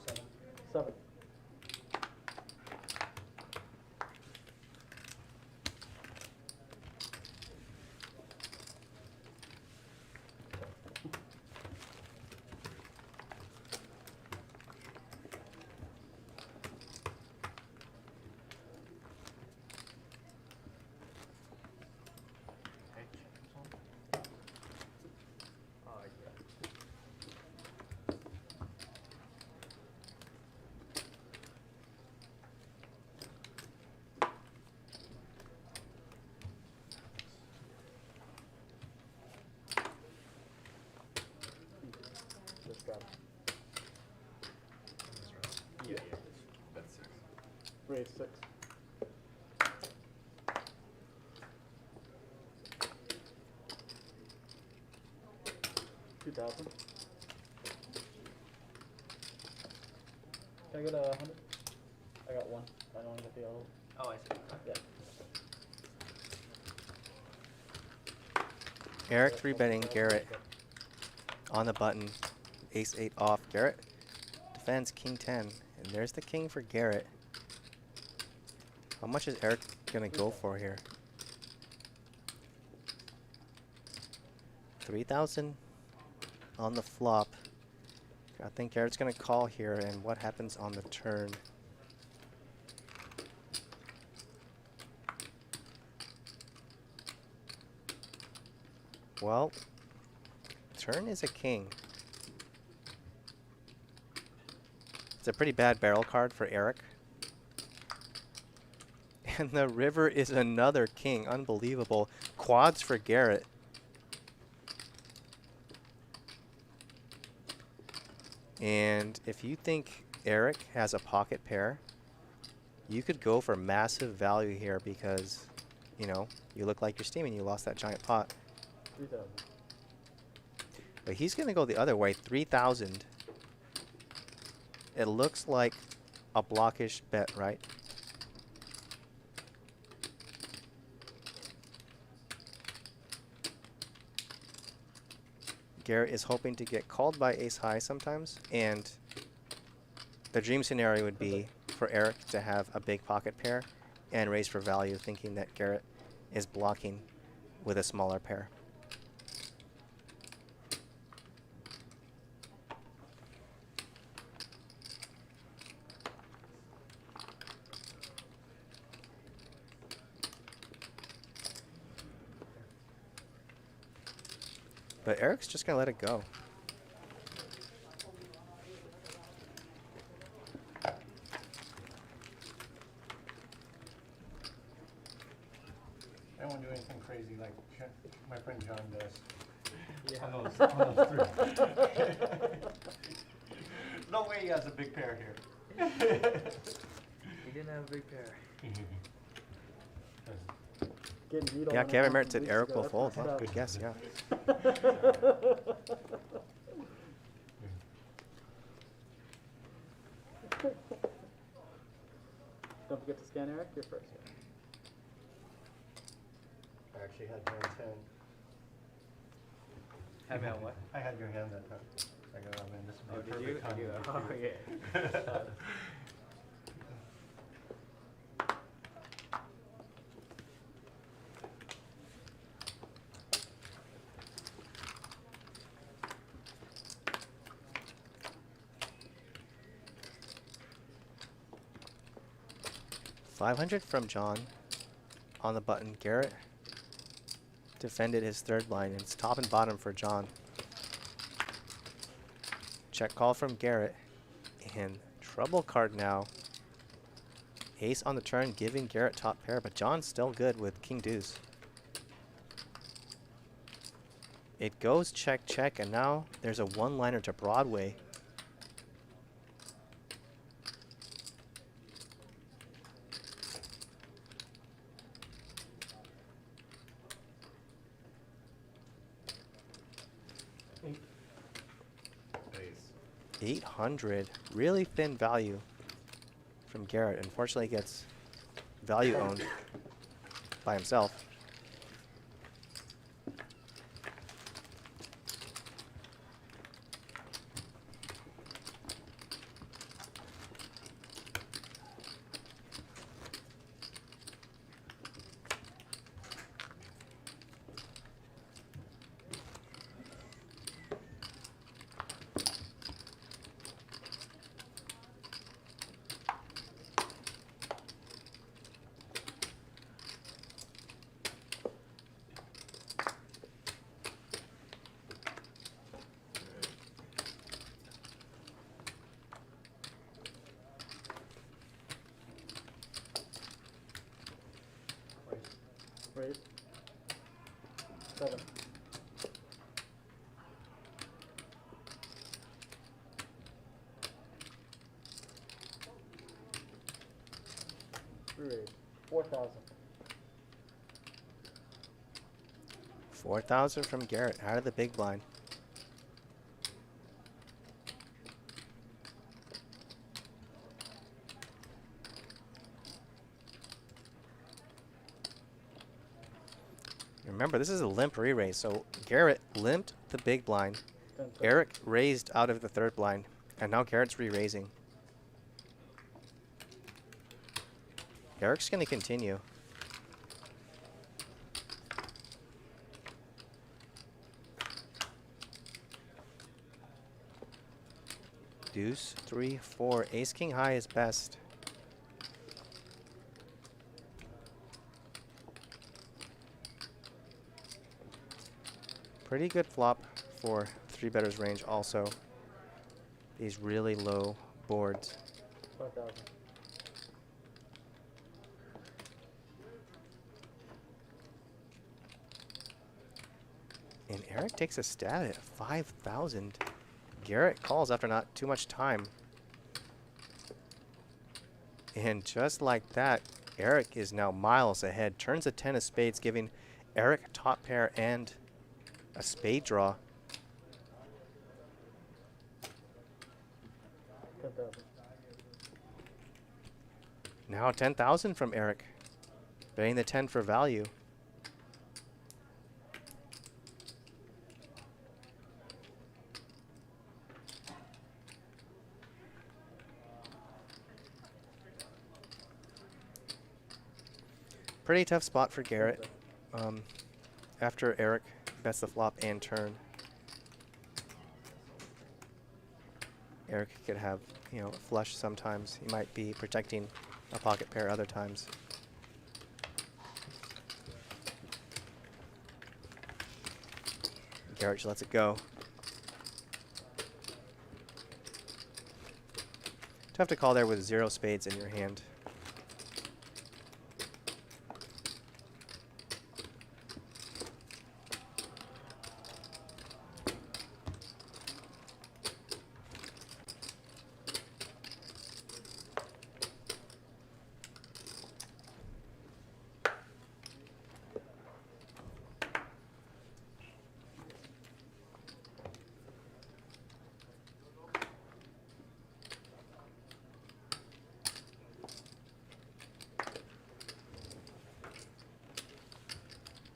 7. 7. this drop. Yeah. Bet 6. Raise 6. 2,000. Can I get 100? I got 1. I don't want to get the other one. Oh, I see. Yeah. Eric 3-betting Garrett on the button. Ace 8 off. Garrett defends King 10. And there's the king for Garrett. How much is Eric going to go for here? 3,000 on the flop. I think Garrett's going to call here, and what happens on the turn? Well, turn is a king. It's a pretty bad barrel card for Eric. And the river is another king. Unbelievable. Quads for Garrett. And if you think Eric has a pocket pair, you could go for massive value here because, you know, you look like you're steaming. You lost that giant pot. 3,000. But he's going to go the other way, 3,000. It looks like a blockish bet, right? Garrett is hoping to get called by ace high sometimes, and the dream scenario would be for Eric to have a big pocket pair and raise for value, thinking that Garrett is blocking with a smaller pair. But Eric's just going to let it go. I don't want to do anything crazy like my friend John does. Yeah. On those three. No way he has a big pair here. He didn't have a big pair. Getting beat on Yeah, one Kevin of Merritt them said weeks Eric ago, will that's fold. messed Huh? up. Good guess, yeah. Don't forget to scan Eric. You're first. I actually had John's hand. Have me on what? I had your hand that time. I go, oh man, this Oh, would be did you? perfect Did timing. you? Oh, yeah. $500 from John on the button. Garrett defended his third line. It's top and bottom for John. Check call from Garrett. And trouble card now. Ace on the turn, giving Garrett top pair, but John's still good with king deuce. It goes check, check, and now there's a one-liner to Broadway. Ace. 800, really thin value from Garrett. Unfortunately, he gets value owned by himself. Raise. 7. 3 4,000. 4,000 from Garrett out of the big blind. Remember, this is a limp re-raise, so Garrett limped the big blind. 10,000. Eric raised out of the third blind, and now Garrett's re-raising. Eric's going to continue. Deuce, 3, 4. Ace King high is best. Pretty good flop for 3-betters range also. These really low boards. 5,000. And Eric takes a stab at 5,000. Garrett calls after not too much time. And just like that, Eric is now miles ahead. Turns a 10 of spades, giving Eric top pair and a spade draw. 10,000. Now 10,000 from Eric. Betting the 10 for value. Pretty tough spot for Garrett. After Eric bets the flop and turn. Eric could have, you know, a flush sometimes. He might be protecting a pocket pair other times. Garrett just lets it go. Tough to call there with 0 spades in your hand.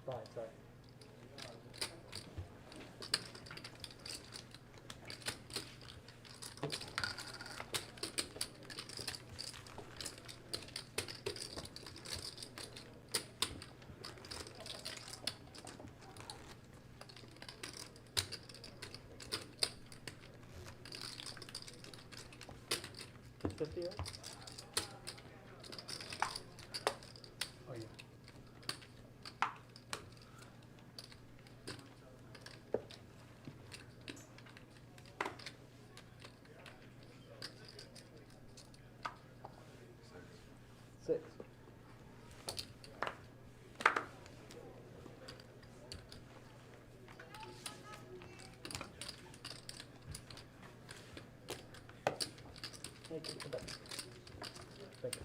Fine, sorry. $50, right? Oh, yeah. Six. Thank you. Thank you.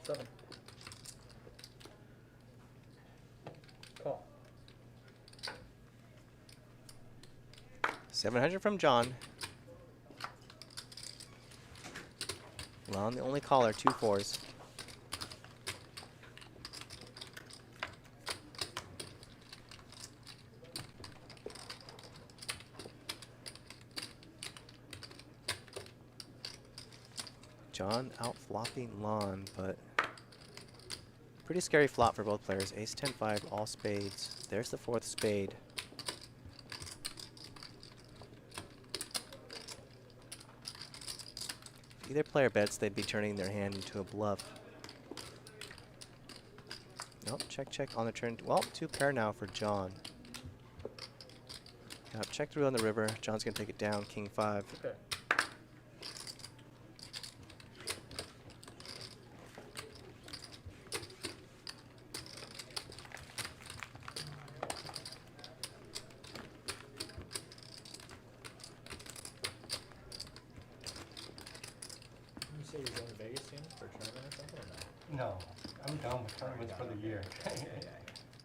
Seven. Call. 700 from John. Well, the only caller, 2 4s. John out flopping Lon, but pretty scary flop for both players. Ace 10-5, all spades. There's the 4th spade. Either player bets, they'd be turning their hand into a bluff. Nope, check, check on the turn. Well, 2 pair now for John. Check through on the river. John's gonna take it down, king 5. Okay. You say you're going to Vegas soon for a tournament or something, or no? No, I'm done with tournaments for the year.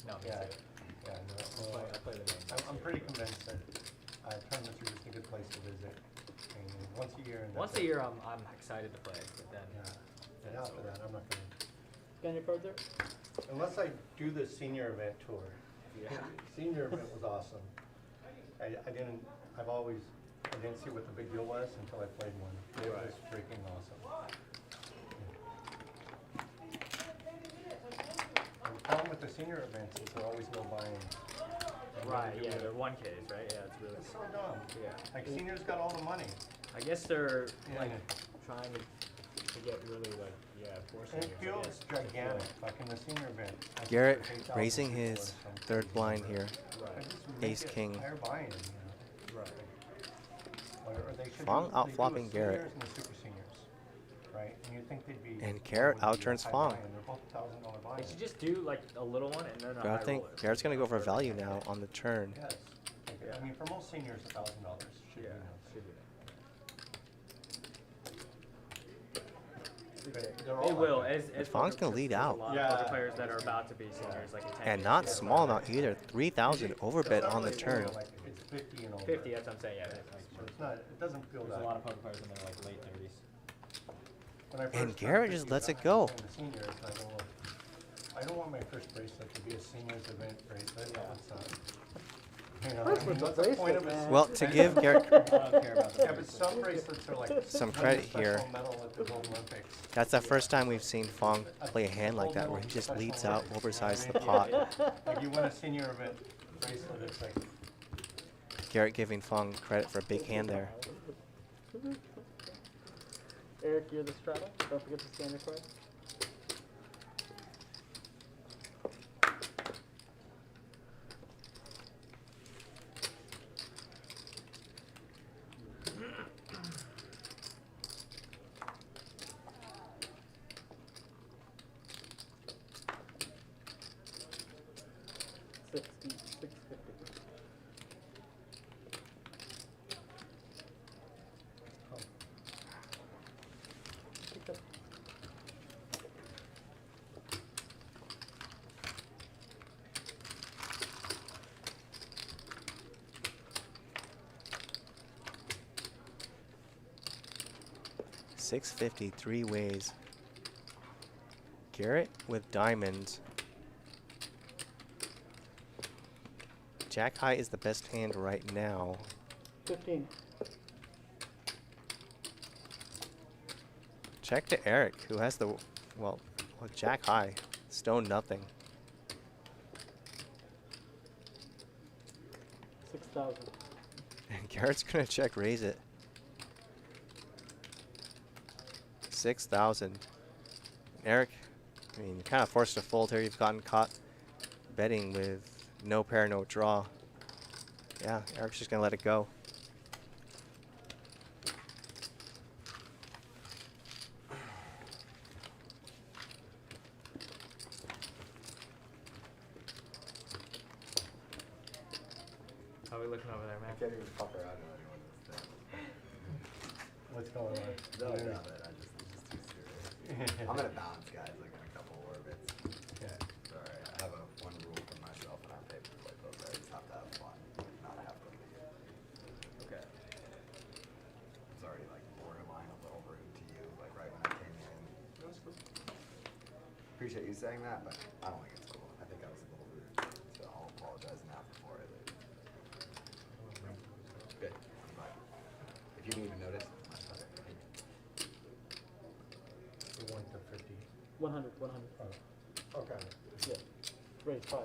No, me Yeah, too. yeah, no, I play the game. I'm pretty convinced that tournaments are just a good place to visit. And once a year. And Once that's a it. year, I'm excited to play, but then Yeah, and after that, I'm not gonna. Got any cards there? Unless I do the senior event tour. Yeah. Senior event was awesome. I didn't see what the big deal was until I played one. It was freaking awesome. And the problem with the senior events is there always no buying. Right, yeah, they're 1Ks, right? Yeah, it's really. It's so dumb. Yeah. Like seniors got all the money. I guess they're Yeah. like trying to get really like forcing And it you, I feels guess. gigantic, like in the senior event. I think Garrett there's 8,000 raising people his or something. 3rd blind here. Right. Just make Ace it king. higher buy-in, you know. Right. Or they should Fong do- out they do a flopping Garrett. seniors and a super seniors, right? And you'd think they'd be. And Garrett would be outturns high Fong. buy-in. They're both $1,000 They buy-in. should just do like a little one and then a But high I think roller. Garrett's gonna go for value now on the turn. Yes. I mean, for most seniors, $1,000 should be Yeah, enough. should be. They're all They like will, that. as Fong's poker- gonna lead there's out. A lot Yeah. of poker players that are about to be seniors, like in 10 And years. not small amount either. 3,000 overbet It's not on the really turn. little, like, it's 50 and older. 50, that's what I'm saying, yeah. So it's not, it doesn't feel There's that. a lot of poker players in their like late 30s. When I And first Garrett started just lets it POKER, go. I was in the seniors, and I go, well, I don't want my first bracelet to be a seniors event bracelet. That's not, you know, I mean, what's the point of it? Well, to give Garrett I don't care about Yeah, that. but some bracelets are like. Some won the credit special here. medal at the Gold Olympics. that's the first time we've seen Fong play a hand like that where he just leads out, oversized the pot. Like you win a senior event bracelet, it's like, Garrett giving Fong credit for a big hand there. Eric, you're the straddle. Don't forget to scan your card. $650. Pick up. $650 3 ways. Garrett with diamonds. Jack high is the best hand right now. 15. Check to Eric, who has the, well, Jack high. Stone nothing. 6,000. And Garrett's gonna check raise it. 6,000. Eric, I mean, you're kind of forced to fold here. You've gotten caught betting with no pair, no draw. Yeah, Eric's just gonna let it go. How are we looking over there, I man? can't even fuck around with anyone this day. what's going on? No, no, man, it's just too serious. I'm gonna bounce, guys, like in a couple orbits. Yeah. It's alright. I have one rule for myself when I'm paid to play poker. I just have to have fun, not have to lead. Okay. It's already like borderline a little rude to you, like right when I came in. Appreciate you saying that, but I don't think it's cool. I think I was a little rude, so I'll apologize now before I leave. Good. But if you didn't even notice, okay. You went to 50. 100. 100. Oh, okay. Yeah. Raise 5.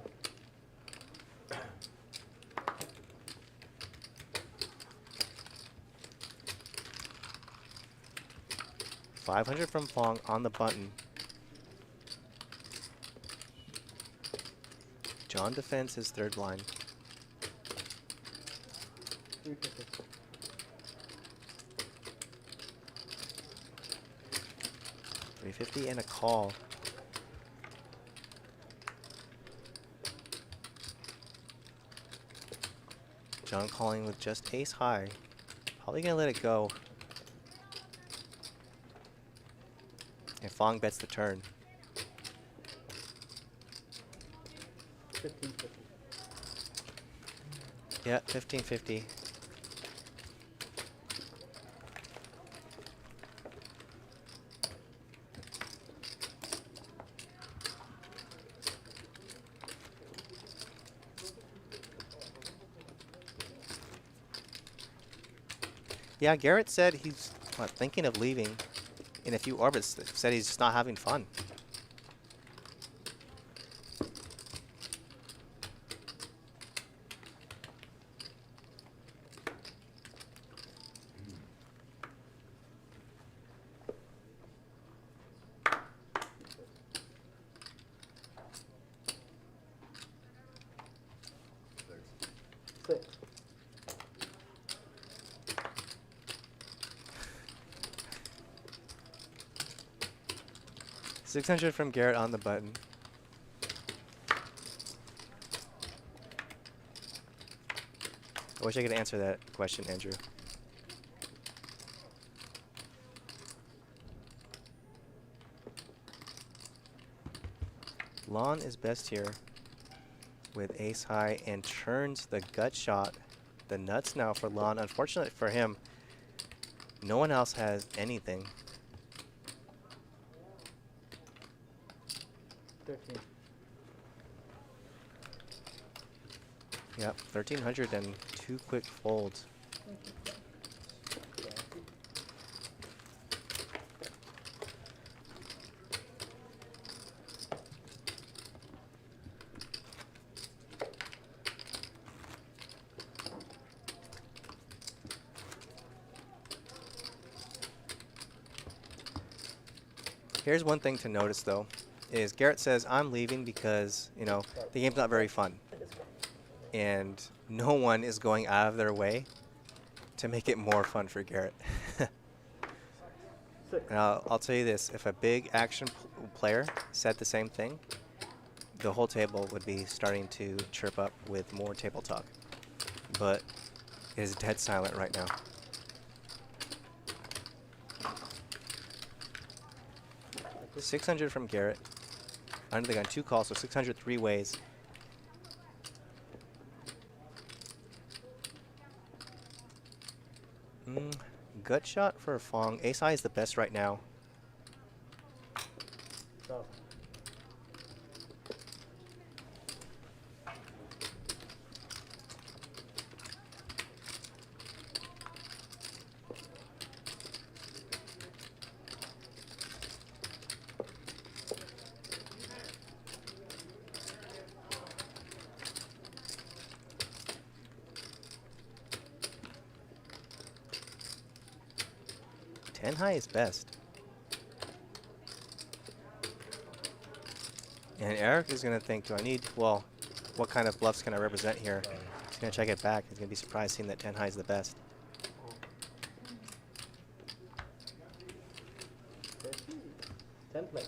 500 from Fong on the button. John defends his third line. 350. $350 and a call. John calling with just ace high. Probably gonna let it go. And Fong bets the turn. 1550. Yeah, 1550. Yeah, Garrett said he's thinking of leaving in a few orbits. Said he's just not having fun. Six. 600 from Garrett on the button. I wish I could answer that question, Andrew. Lon is best here with ace high and turns the gut shot. The nuts now for Lon. Unfortunately for him, no one else has anything. 13. Yep, 1300 and 2 quick folds. Here's one thing to notice though, is Garrett says, I'm leaving because, you know, the game's not very fun. And no one is going out of their way to make it more fun for Garrett. And I'll tell you this, if a big action player said the same thing, the whole table would be starting to chirp up with more table talk. But it is dead silent right now. $600 from Garrett. Under the gun, 2 calls, so 600 3 ways. Gut shot for Fong. Ace high is the best right now. So. Ten high is best. And Eric is going to think, do I need, well, what kind of bluffs can I represent here? He's going to check it back. He's going to be surprised seeing that 10 high is the best. 10 play.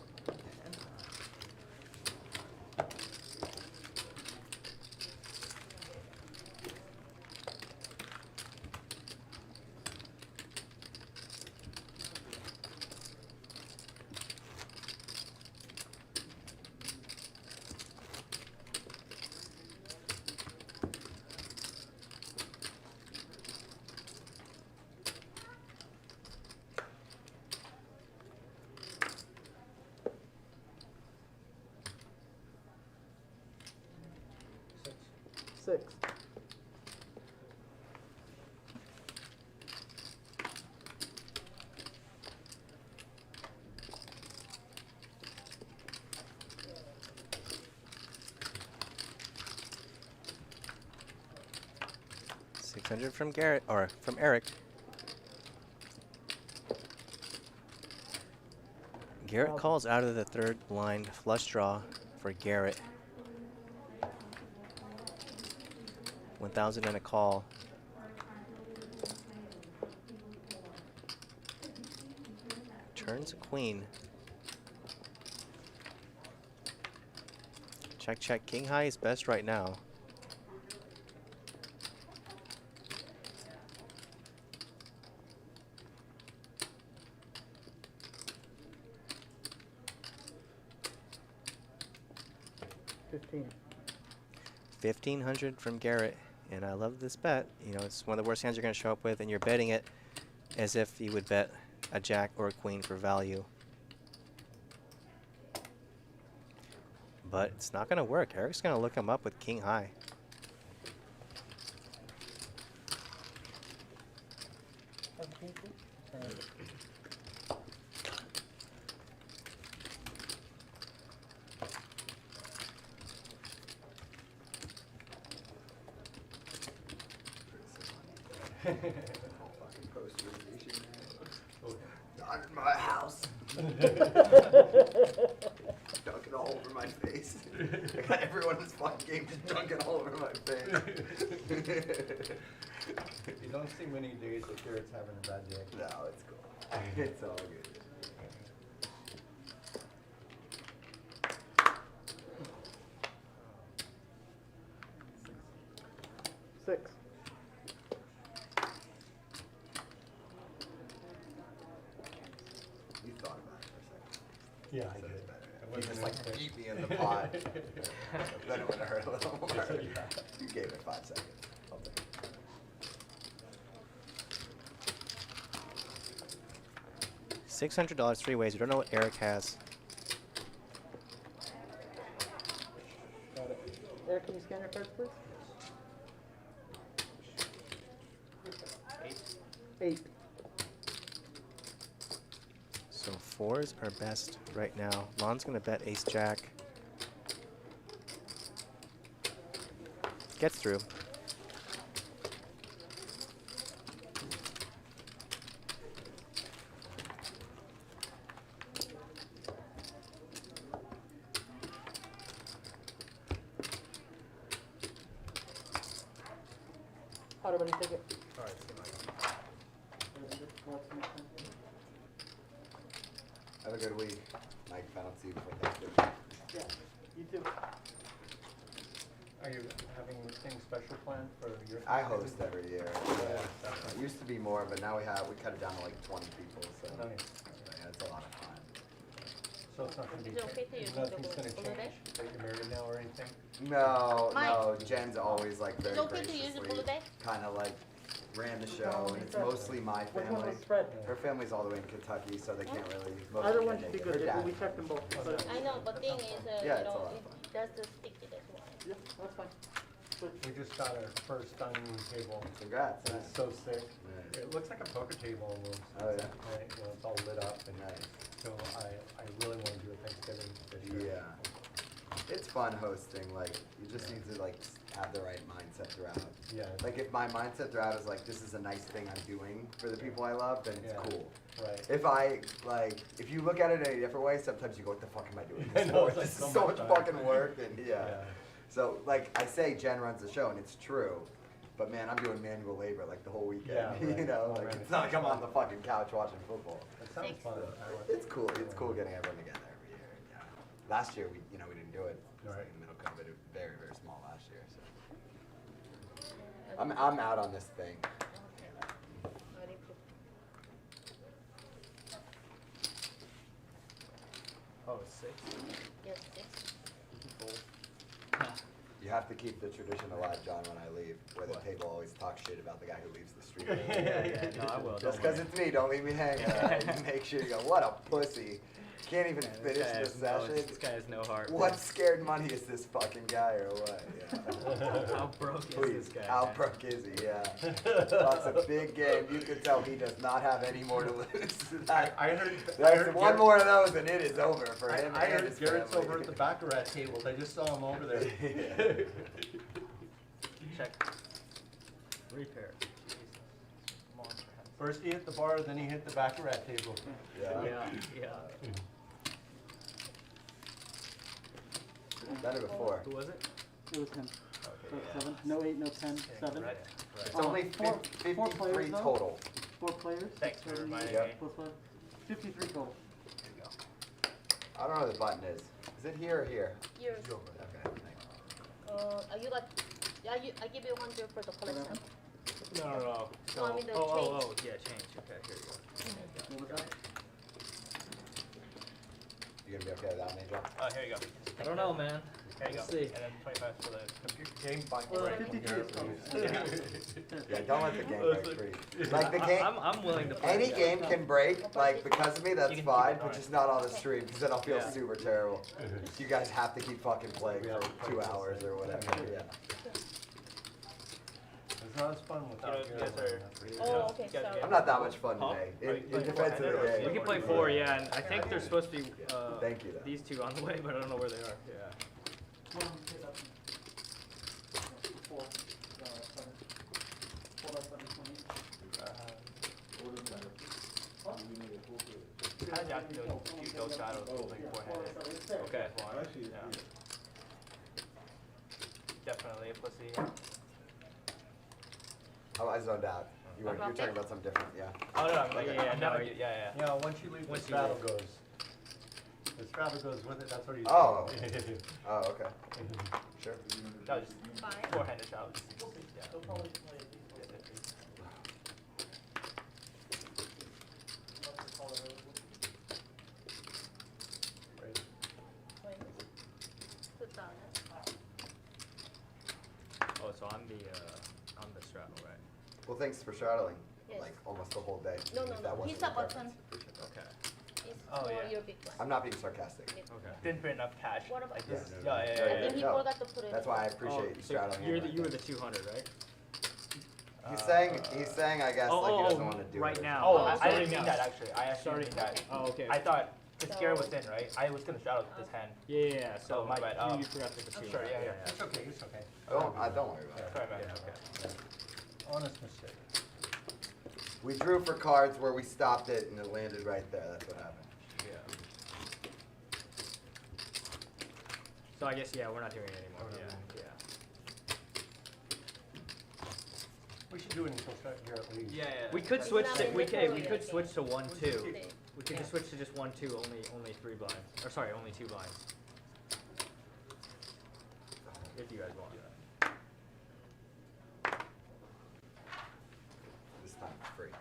Six. $600 from Garrett, or from Eric. Garrett calls out of the third blind, flush draw for Garrett. 1,000 and a call. Turns a queen. Check, check. King high is best right now. $1,500 from Garrett, and I love this bet. You know, it's one of the worst hands you're going to show up with, and you're betting it as if you would bet a jack or a queen for value. But it's not going to work. Eric's going to look him up with king high. Not in my house. Dunking all over my face. I got everyone in this fucking game just dunking all over my face. You don't see many days that Garrett's having a bad day. No, it's cool. It's all good. Six. You thought about it for a second. Yeah, I So did. it's better. I You wasn't just like expecting- beat me in the pot. Then it would have hurt a little more. You gave it 5 seconds. I'll take it. $600 three ways. We don't know what Eric has. Got it. Eric, can you scan your cards, please? 8. So fours are best right now. Lon's going to bet ace jack. Gets through. How do you take it? Alright, see Have a good week, Mike. If I don't see you before Thanksgiving. Yeah, you too. Are you having anything special planned for your? I host every year. Yeah, Yeah. It used to be more, but now we cut it down to like 20 people. So Nice. yeah, it's a lot of fun. So it's not gonna be, Is it okay to use nothing's the gonna blue change, that you're married now or anything? No, Mike. no. Jen's always like very Is it okay to use the graciously blue day? kind of like ran the show, and it's mostly my Which one family. was Fred? Her family's all the way in Kentucky, so they can't really. Either mostly one can't should be make it. good, Her but dad we can. checked them both. So I know, but thing is, Yeah, you it's a know, lot of fun. that's the sticky, that's why. yeah, that's fine. Switch. We just got our first dining room table. Congrats. And it's so sick. Nice. It looks like a poker table almost. Oh, yeah. Right, you know, it's all lit up and Nice. so I really want to do a Thanksgiving this year. Yeah. It's fun hosting. Like you just need to like have the right mindset throughout. Yeah. Like if my mindset throughout is like this is a nice thing I'm doing for the people I love, then it's Yeah. cool. Right. If you look at it in a different way, sometimes you go, what the fuck am I doing I this know, for? it's like This so is so much much time. fucking work and yeah. So like I say Jen runs the show and it's true. But man, I'm doing manual labor like the whole weekend. Yeah, right. You know, Oh, like man, it's it's not like I'm fun. on the fucking couch watching football. It sounds Thanks. fun. It's cool. It's cool getting everyone together every year. Yeah. Last year we didn't do it. It was like Right. in the middle of COVID. It was very, very small last year. So I'm out on this thing. Oh, 6. Yes, 6. You have to keep the tradition alive, John, when I leave, where the table always talks shit about the guy who leaves the street. Yeah, no, I will. Just don't because worry. it's me, don't leave me hanging. All right? You make sure you go, what a pussy. Can't even Yeah, finish guy the has no- session. This guy has no heart. What scared money is this fucking guy or what? Yeah. How broke is Please, this guy? how man? broke is he? Yeah. That's a big game. You can tell he does not have any more to lose. I heard That's one Garrett- more of those and it is over for him I and heard his Garrett's family. over at the baccarat table. They just saw him over there. Check. Repair. Jesus. Monster. First he hit the bar, then he hit the baccarat table. Yeah. Yeah, yeah. Done it before. Who was it? It was him. Okay, So yeah. 7. No 8, no 10, 7. Right. It's Oh, only four 53 players, though? total. 4 players. Thanks for 30 reminding Yep. me. plus 5. 53 total. There you go. I don't know where the button is. Is it here or here? Yours. Okay. You got. Yeah, I give you 100 for the collection. No. No, I mean the oh, yeah, change. Okay, here you go. What was that? You gonna be okay with that, Angel? Oh, here you go. I don't know, man. Here you go. Let's see. And then 25 for the computer game. Well, 53 is close. Yeah, don't let the game break free. Like the game, I'm willing to play. any yeah. game can break, like because of me, that's You can fine, keep it but on. just not on the stream, because then I'll feel Yeah. super terrible. You guys have to keep fucking playing for 2 hours or whatever, yeah. It's not as fun without You you. guys are- Oh, okay, You guys sorry. I'm not that much fun Huh? today, Are you in playing defense of the four-handed or game. We can play 4, yeah, and I think there's supposed to be Thank you, though. these two on the way, but I don't know where they are. Yeah. Well, okay, that's 4. 7. Hold on, 7, 20. Kind of after those shadows, like four-handed. Okay. Yeah. Definitely a pussy. Oh, I zoned out. You're talking about something different, yeah. Oh no, I'm like, Okay. yeah, No, never. Yeah. Yeah, once you leave, the Once you straddle leave. goes. The straddle goes with it, that's what he's Oh. saying. Oh, okay. Sure. No, just Fine. four-handed shadows. Yeah. Oh, so I'm the straddle, right? Well, thanks for straddling, Yes. like, almost the whole day. No, if no, that no. wasn't Hit the your button. preference. Okay. It's Oh, for yeah. your big one. I'm not being sarcastic. Okay. Didn't put enough cash. What about Like this? this? Yeah. Yeah. And then he No. forgot to put it. That's why I appreciate you so straddling. you were the 200, right? He's saying, I guess, like he doesn't want to do right it. now. Oh, Oh, I sorry, didn't mean no. that actually. I actually Sorry. didn't mean that. Oh, okay. I thought, because Garrett was in, right? I was gonna shadow with this hand. Yeah. So Oh, my bad. You forgot to put the 200. Sure, yeah. It's okay, it's okay. Don't worry about it. Sorry, man. Yeah, okay. Honest mistake. We drew for cards where we stopped it and it landed right there. That's what happened. Yeah. So I guess we're not doing it anymore. Yeah. We should do it until Garrett leaves. Yeah. We could That's switch not to in we the could photo could yet. switch to 1-2. Today. We could just switch to just 1-2, only 3 blinds. Or sorry, only 2 blinds. If you guys want. This time it's free.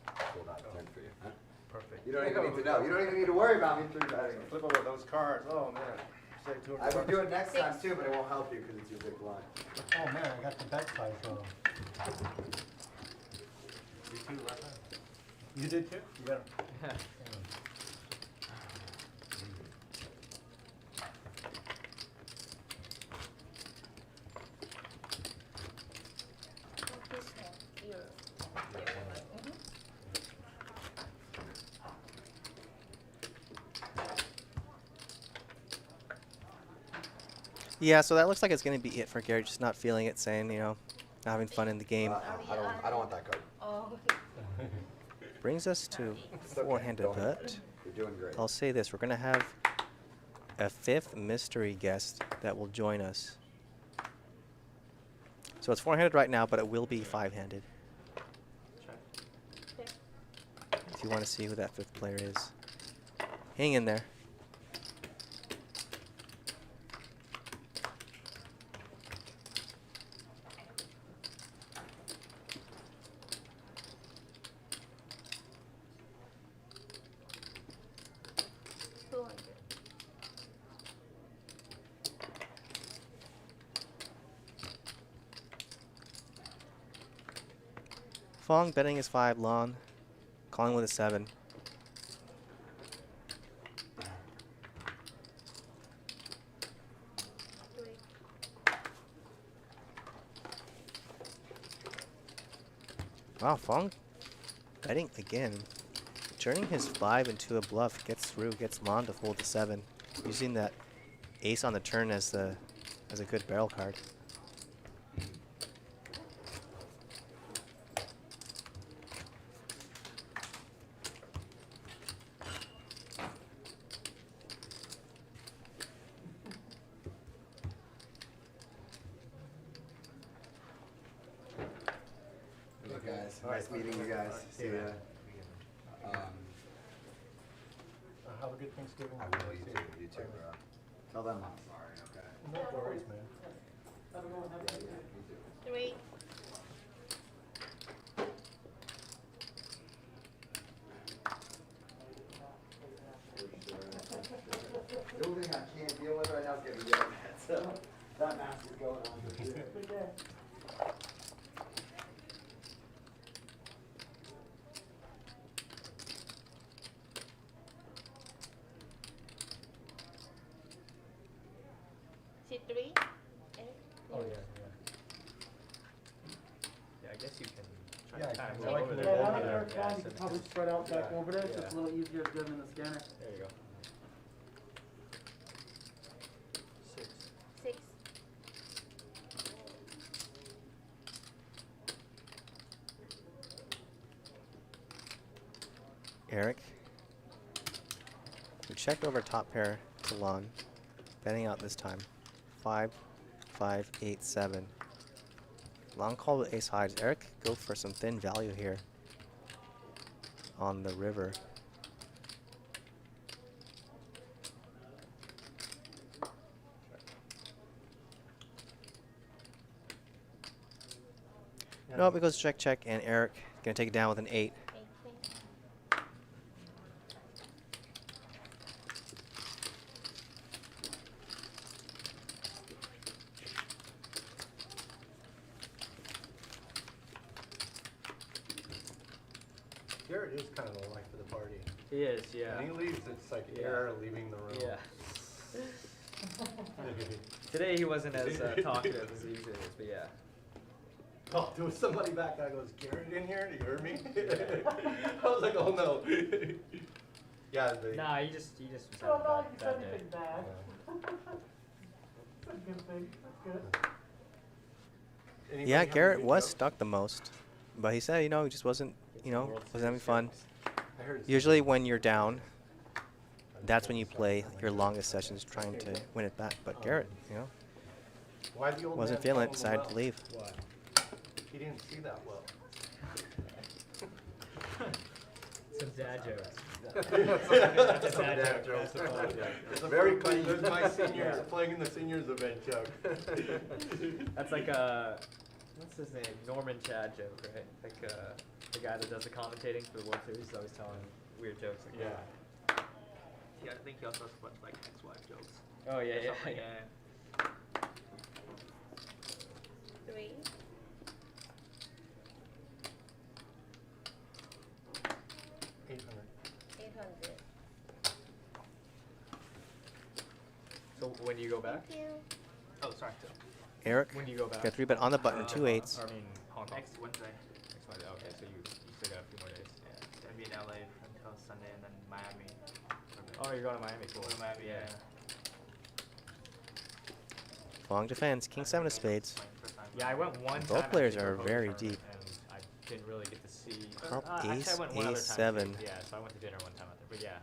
Hold on, turn for you. Huh? Perfect. You don't even need to know. You don't even need to worry about me three betting. Flip over those cards. Oh man, save I would $200. do it next time too, but it won't help you because it's your big blind. Oh man, I got the bet size wrong. You too, last time. You did too? You got This one, your. Mhm. Yeah, so that looks like it's going to be it for Garrett. Just not feeling it, saying, not having fun in the game. I don't want that card. Oh, Brings us to It's okay, four-handed don't worry. bet. You're doing great. I'll say this, we're going to have a 5th mystery guest that will join us. So it's 4-handed right now, but it will be 5-handed. okay. If you want to see who that 5th player is. Hang in there. Fong betting is 5 long, calling with a 7. Wow, Fong betting again. Turning his 5 into a bluff, gets through, gets Lon to fold the 7. Using that ace on the turn as a good barrel card. Nice meeting you guys. See ya. Have a good Thanksgiving. I will. You too. You too, bro. Tell them I'm sorry. Okay. No worries, man. Three. The only thing I can't deal with right now is getting yelled at. So that mask is going on for sure. C3. Oh yeah, yeah. Yeah, I guess you can try Yeah, to kind of I go like over the there. way Yeah, over there. yeah, You send can it probably to- spread out back yeah, over there, so yeah. it's a little easier to get in the scanner. There you go. 6. 6. Eric. We checked over top pair to Lon. Betting out this time. 5, 5, 8, 7. Long call with ace high. Does Eric go for some thin value here on the river? No, it goes check, check, and Eric gonna take it down with an 8. 18. Garrett is kind of the life of the party. He is, yeah. When he leaves, it's like Yeah. air leaving the room. Yeah. Today he wasn't as talkative as he usually is, but yeah. Oh, there was somebody back there goes, Garrett in here? Do you hear me? I was like, oh no. Yeah, they. Nah, he just was having a bad day. bad. Yeah. That's a good thing. That's good. Anybody Yeah, have Garrett any was jokes? stuck the most, but he said, he just wasn't, wasn't having fun. I heard it's- Usually when you're down, that's when you play your longest sessions trying to win it back. But Garrett, Why the old wasn't man feeling it, calling decided him to leave. well? He didn't see that well. Some dad jokes. That's a dad joke. That's a fun joke. It's a very clean. There's my seniors playing in the seniors event joke. That's like what's his name? Norman Chad joke, right? Like the guy that does the commentating for the World Series is always telling weird jokes like Yeah. that. Yeah, I think he also has a bunch of like ex-wife jokes. Oh yeah, yeah, Something, yeah. 3. 800. 800. So when do you go back? Thank you. Oh, sorry. Eric, When do you go back? got 3-bet on the button, 2 8s. Or I mean, Hong Kong. Next Wednesday. Next Monday. Okay, so you still got a few more days. Yeah, it's gonna be in LA until Sunday, and then Miami. Oh, you're going to Miami. Cool. Go to Miami, yeah. Long defense, king 7 of spades. My first time. Yeah, I went one time. Both at players the are poker very tournament, deep. And I didn't really get to see. Carp Actually, I ace, went one other ace time 7. too. Yeah, so I went to dinner one time out there. But yeah,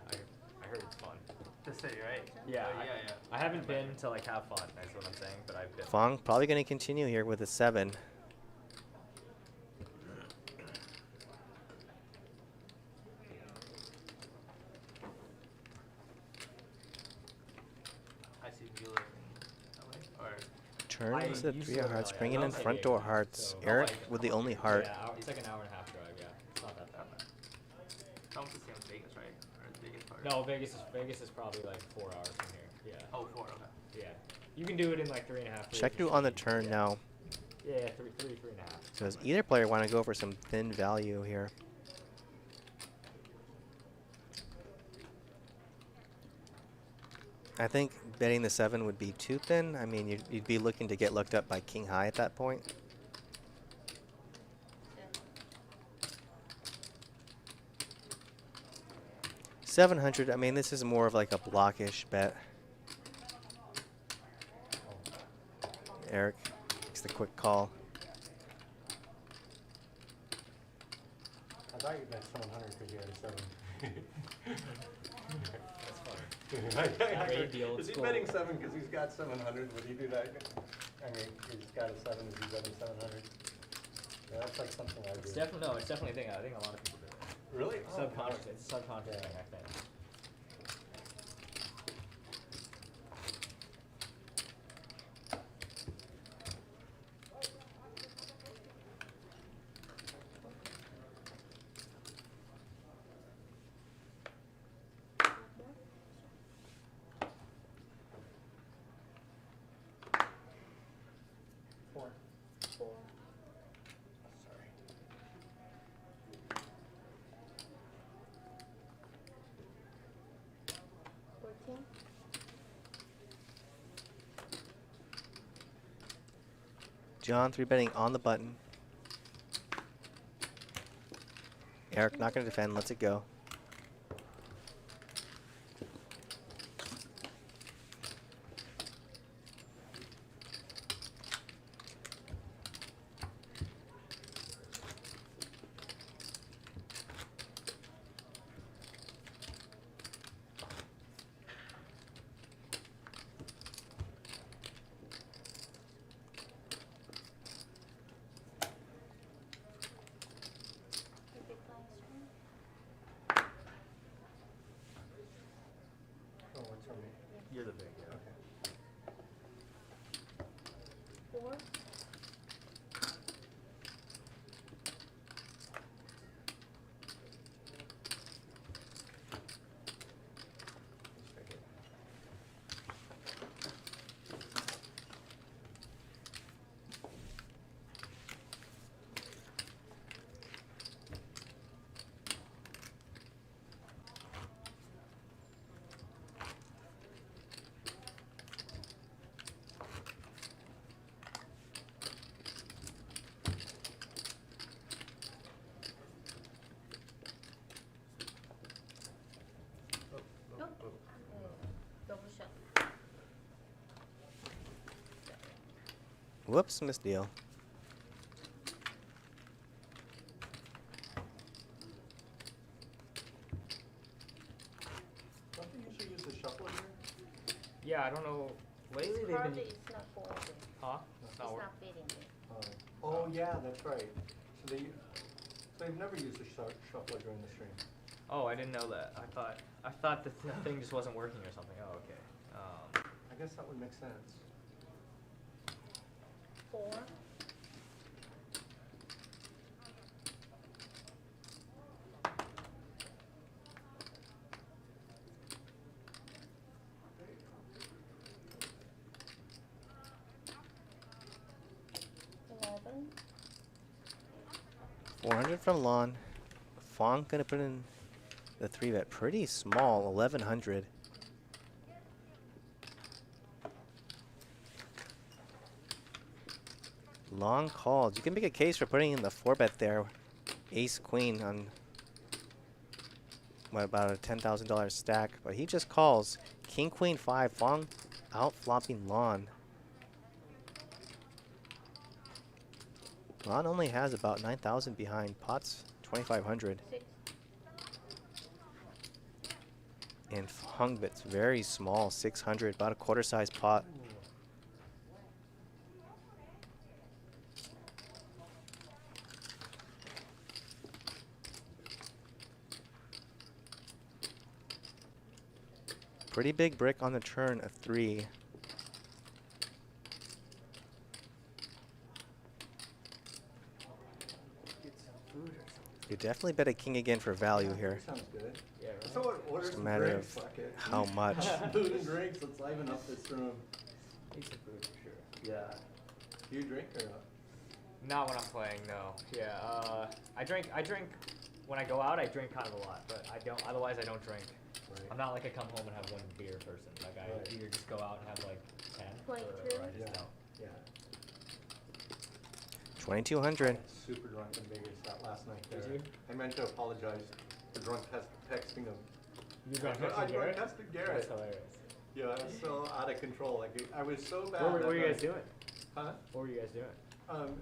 I heard it's fun. The city, right? Yeah, Yeah. I haven't been to like have fun. That's what I'm saying. But I've been. Fong probably going to continue here with a 7. I see Mueller in LA. Or Turns I the used 3 to of live in hearts, LA. bringing I in love front San door Diego, hearts. so- Eric with the only heart. Yeah, it's like an hour and a half drive. Yeah, it's not that bad. it's almost the same as Vegas, right? Or is Vegas part? No, Vegas is probably like 4 hours from here. Yeah. Oh, 4. Okay. Yeah. You can do it in like 3.5. days. Check through on the turn Yeah. now. Yeah, 3.5. So does either player want to go for some thin value here? I think betting the 7 would be too thin. I mean, you'd be looking to get looked up by king high at that point. $700. I mean, this is more of like a blockish bet. Eric makes the quick call. I thought you bet 700 because you had a 7. That's funny. Great deal, Is he school. betting 7 because he's got 700? Would he do that? I mean, he's got a 7. Is he betting 700? Yeah, that's like something I do. It's definitely no. It's definitely a thing. I think a lot of people do it. Really? Subconscious. It's a subconscious thing, I think. Four. 4. Sorry. 14. John 3-betting on the button. Eric not going to defend. Lets it go. Big blind screen. Oh, what's on me? You're the big guy. Okay. 4. Let's take it. Nope. Double shot. Whoops, missed deal. Don't they usually use a shuffler here? Yeah, I don't know. Lately This they've card been. is not going there. Huh? It's Not work. not fitting there. Oh, yeah, that's right. So they've never used a shuffler during the stream. Oh, I didn't know that. I thought the thing just wasn't working or something. Oh, okay. I guess that would make sense. 4. Eleven. 400 from Lon. Fong gonna put in the 3-bet. Pretty small, 1100. Long calls. You can make a case for putting in the 4-bet there. Ace Queen on what, about a $10,000 stack, but he just calls. King Queen 5. Fong out flopping Lon. Lon only has about 9,000 behind. Pot's 2,500. 6. And Fong bet's very small, 600, about a quarter-size pot. Pretty big brick on the turn, a 3. You definitely bet a king again for value here. Sounds good. Yeah, right. So what, order Just a some matter drinks, of fuck it. how much. Food and drinks, let's liven up this room. Eat some food for sure. Yeah. Do you drink or not? Not when I'm playing, no. Yeah, I drink when I go out. I drink kind of a lot, but I don't. Otherwise, I don't drink. Right. I'm not like a come home and have one beer person. Like I Right. either just go out and have like 10, or 22. I just Yeah. don't. Yeah. 2,200. Super drunk in Vegas that last night Did there. you? I meant to apologize for drunk texting him. You drunk I texting Garrett? drunk texted That's Garrett. hilarious. Yeah, I was so out of control. Like I was so bad. What that were you guys night. doing? Huh? What were you guys doing?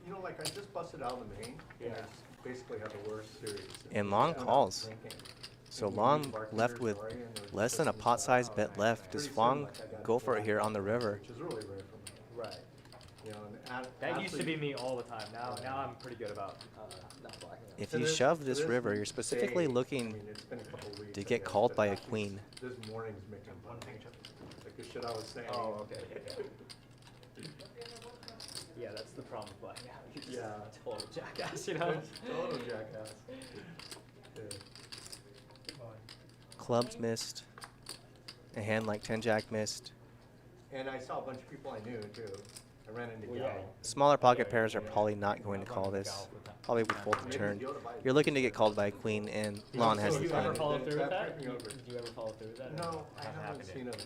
You know, like I just busted out of the main. And I Yeah. just basically had the worst series. And long I'm out calls. drinking. So And Long we bartended left with Dory, and there was less than a just pot-sized Oh, bet nice, left. nice. Does pretty soon, Fong like, I got go for it full here on the river? Which is really rare for me. Right. You know, and That used to Ashley- be me all the time. Now I'm pretty good about not blacking out. If To you this- shove to this this river, you're specifically day, I looking mean, it's been a couple weeks, to I get guess, called but by a Ashley's- queen. This morning's making One fun. thing, Chuck. Like the shit I was saying. Oh, okay. Yeah, that's the problem with blacking out. You're just Yeah. total jackass, you know? It's total jackass. Yeah. Clubs missed. A hand like 10-jack missed. And I saw a bunch of people I knew too. I ran into Well, Gal. yeah. Smaller pocket pairs are probably not going to call this. Probably would fold the turn. You're looking to get called by a queen, and Lon has Did the you ever queen. follow through with that? That took me over. Did you ever follow through with that? No, I Haven't haven't happened seen yet. it,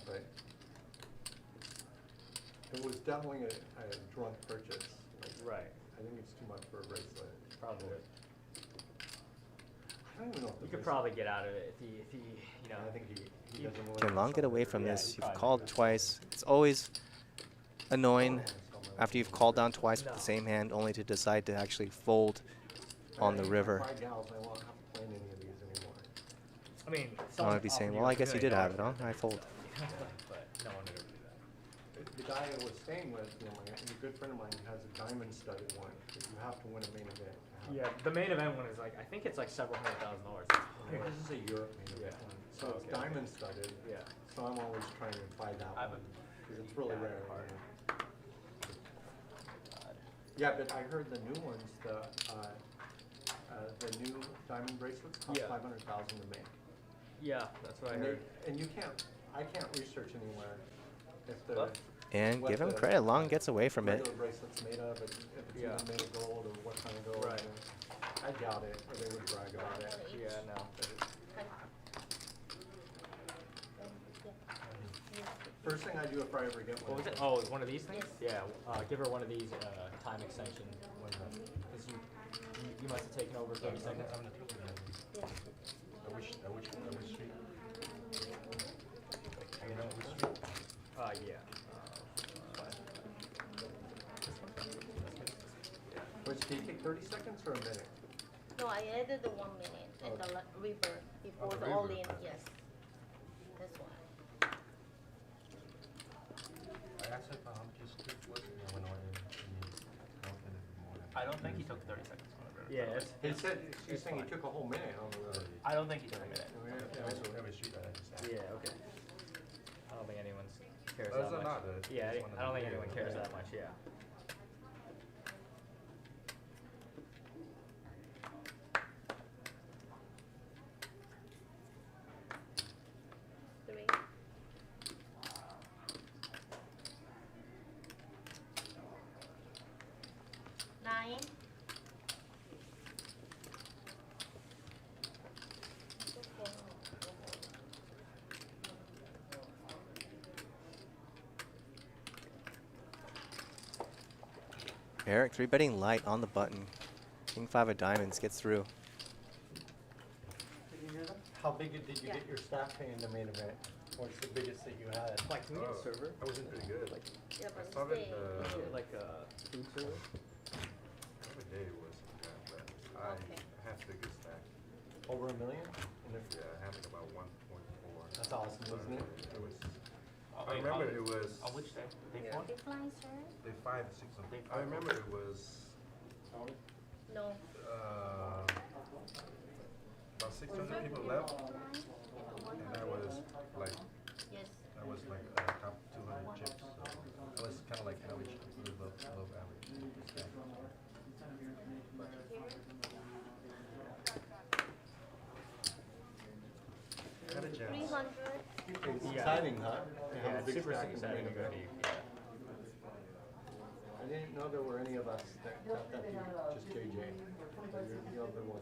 but it was definitely a drunk purchase. Like, Right. I think it's too much for a bracelet. Probably. I don't even know if the You could bracelet- probably get out of it if he you know. I think he doesn't really Can Lon get away from Yeah, this? you You've probably called do. twice. It's always annoying after you've called down twice with No. the same hand, only to decide to actually fold on the river. My gals, I won't have to play in any of these anymore. I mean, I someone would be saying, offered well, I like guess you did have it, huh? $1 million I fold. but no one would ever do that. The guy I was staying with, a good friend of mine has a diamond studded one. That you have to win a main event. to have. Yeah, the main event one is like I think it's like several $100,000. Hey, this is a Europe main event one. So it's Okay. diamond studded. Yeah. So I'm always trying to buy that I have one. a Because it's really rare. card. Yeah, but I heard the new ones, the new diamond bracelets cost Yeah. 500,000 to make. Yeah, that's what I And heard. and you can't, I can't research anywhere if the. What? And what give him the credit. Lon gets away from it. regular bracelet's made of, if it's Yeah. even made of gold or what kind of gold. Right. I doubt it, or they would brag about it. Yeah, no. First thing I do if I ever get one. What was it? Oh, one of these things? Yeah. Give her one of these time extension. Because you must have taken over 30 seconds. Yeah. Which, do you take 30 seconds or a minute? No, I added the 1 minute and the river before the all in, yes. That's why. I don't think he took 30 seconds on the river. Yeah, it's, He said, he's it's saying he fine. took a whole minute on the road. I don't think he took a minute. Yeah, okay. I don't think anyone cares Those that are much. not the- Yeah, it's one of I don't the think anyone bigger cares ones. that much, yeah. Three. Nine. Eric, 3-betting light on the button. King 5 of diamonds gets through. How big did you get your staff pay in the main event? What's the biggest that you had? Like, can we get a server? I wasn't pretty good. Like, Yeah, but started, stay. like a food server? Every day was but I Okay. had the good stack. Over $1 million? Yeah, I had like about 1.4. That's awesome, isn't it? It was. Oh, I wait, remember on- it was. On which day? Day Yeah. one? Big blind, sir? Day 5, 6 of Day I five. remember it was No. about 600 people left, and I was like Yes. top 200 chips. So I was kind of like average, a little above average. Had a chance. 300. It's Yeah. exciting, huh? To Yeah, have a it's big super stack in the exciting main to go event. deep. Yeah. I didn't know there were any of us that got that deep, just JJ. So you're the other one.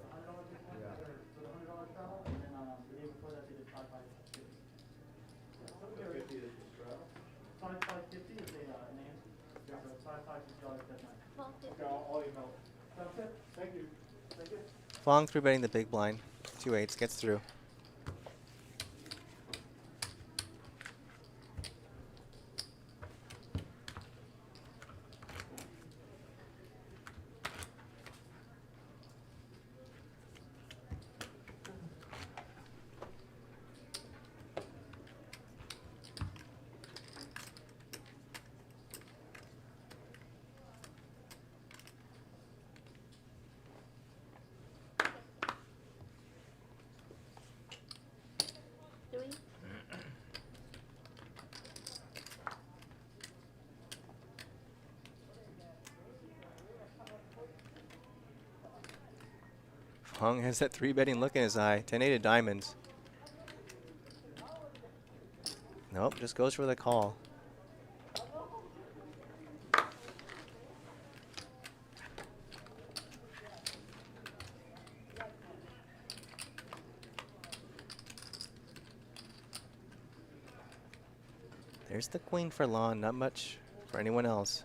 Fong 3-betting the big blind. 2-8s gets through. Fong has that 3-betting look in his eye. 10-8 of diamonds. Nope, just goes for the call. There's the queen for Lon, not much for anyone else.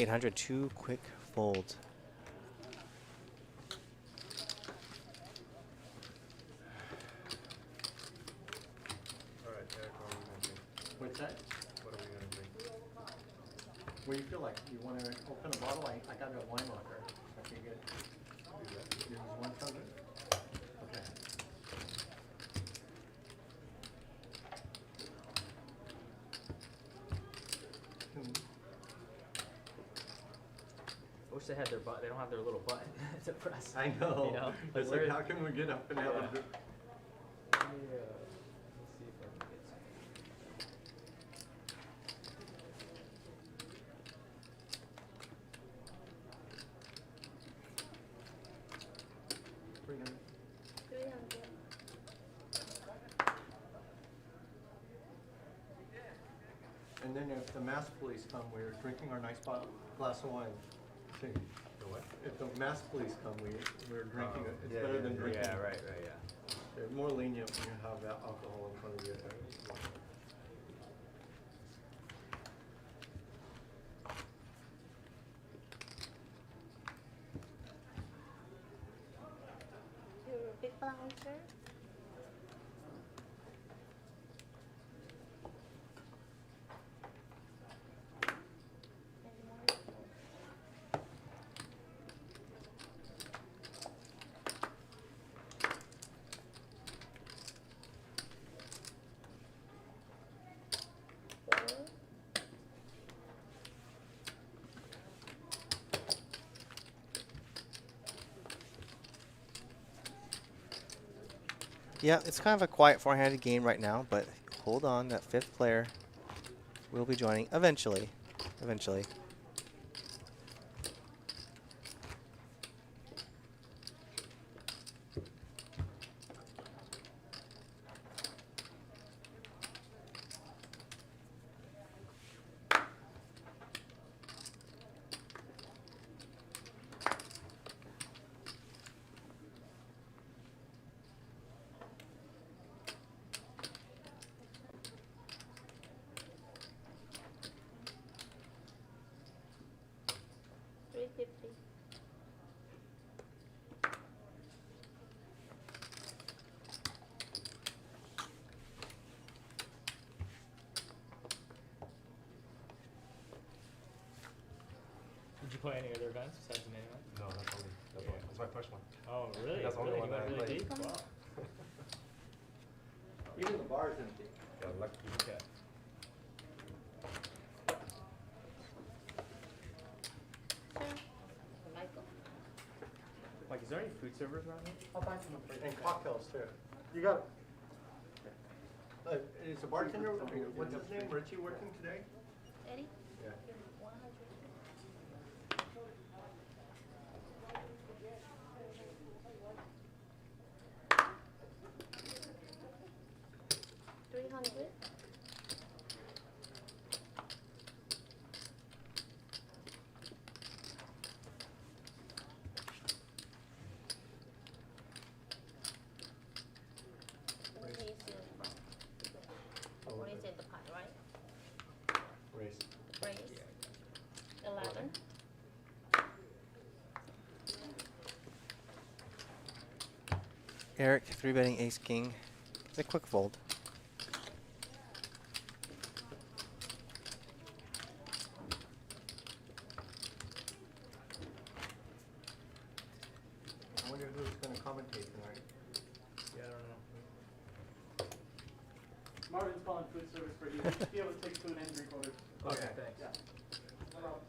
800, 2 quick folds. Alright, Eric, what are we gonna drink? What's that? What are we gonna drink? What do you feel like? You want to open a bottle? I got a wine locker. I can get. Use one tumbler? Okay. I wish they had their button. They don't have their little button to press. I know. You know? It's like, how can we get up and have a drink? Let me, let's see if I can get some. And then if the mass police come, we're drinking our nice glass of wine. See, The what? if the mass police come, we're drinking it. It's yeah, better yeah, than drinking. Yeah, right, yeah. They're more lenient when you have that alcohol in front of you. Your big bouncer. Yeah, it's kind of a quiet four-handed game right now, but hold on, that 5th player will be joining eventually. Eventually. Did you play any other events besides the main event? No, that's my first one. Oh, really? That's the only Really? one You that went I really played. deep? Wow. Even the bar is empty. Yeah, lucky. Okay. Michael. Like, is there any food servers around here? I'll buy some for you. And cocktails too. You got it. Is the bartender, what's his name, Richie, working today? Eddie? Yeah. 100. 300. What is what is in the pot, right? Race. Raise. 11. Eric, 3-betting ace-king. It's a quick fold. I wonder who's going to commentate tonight. Yeah, I don't know. Marvin's calling food service for you. Be able to take food and drink orders. Okay. Thanks. Yeah. No problem.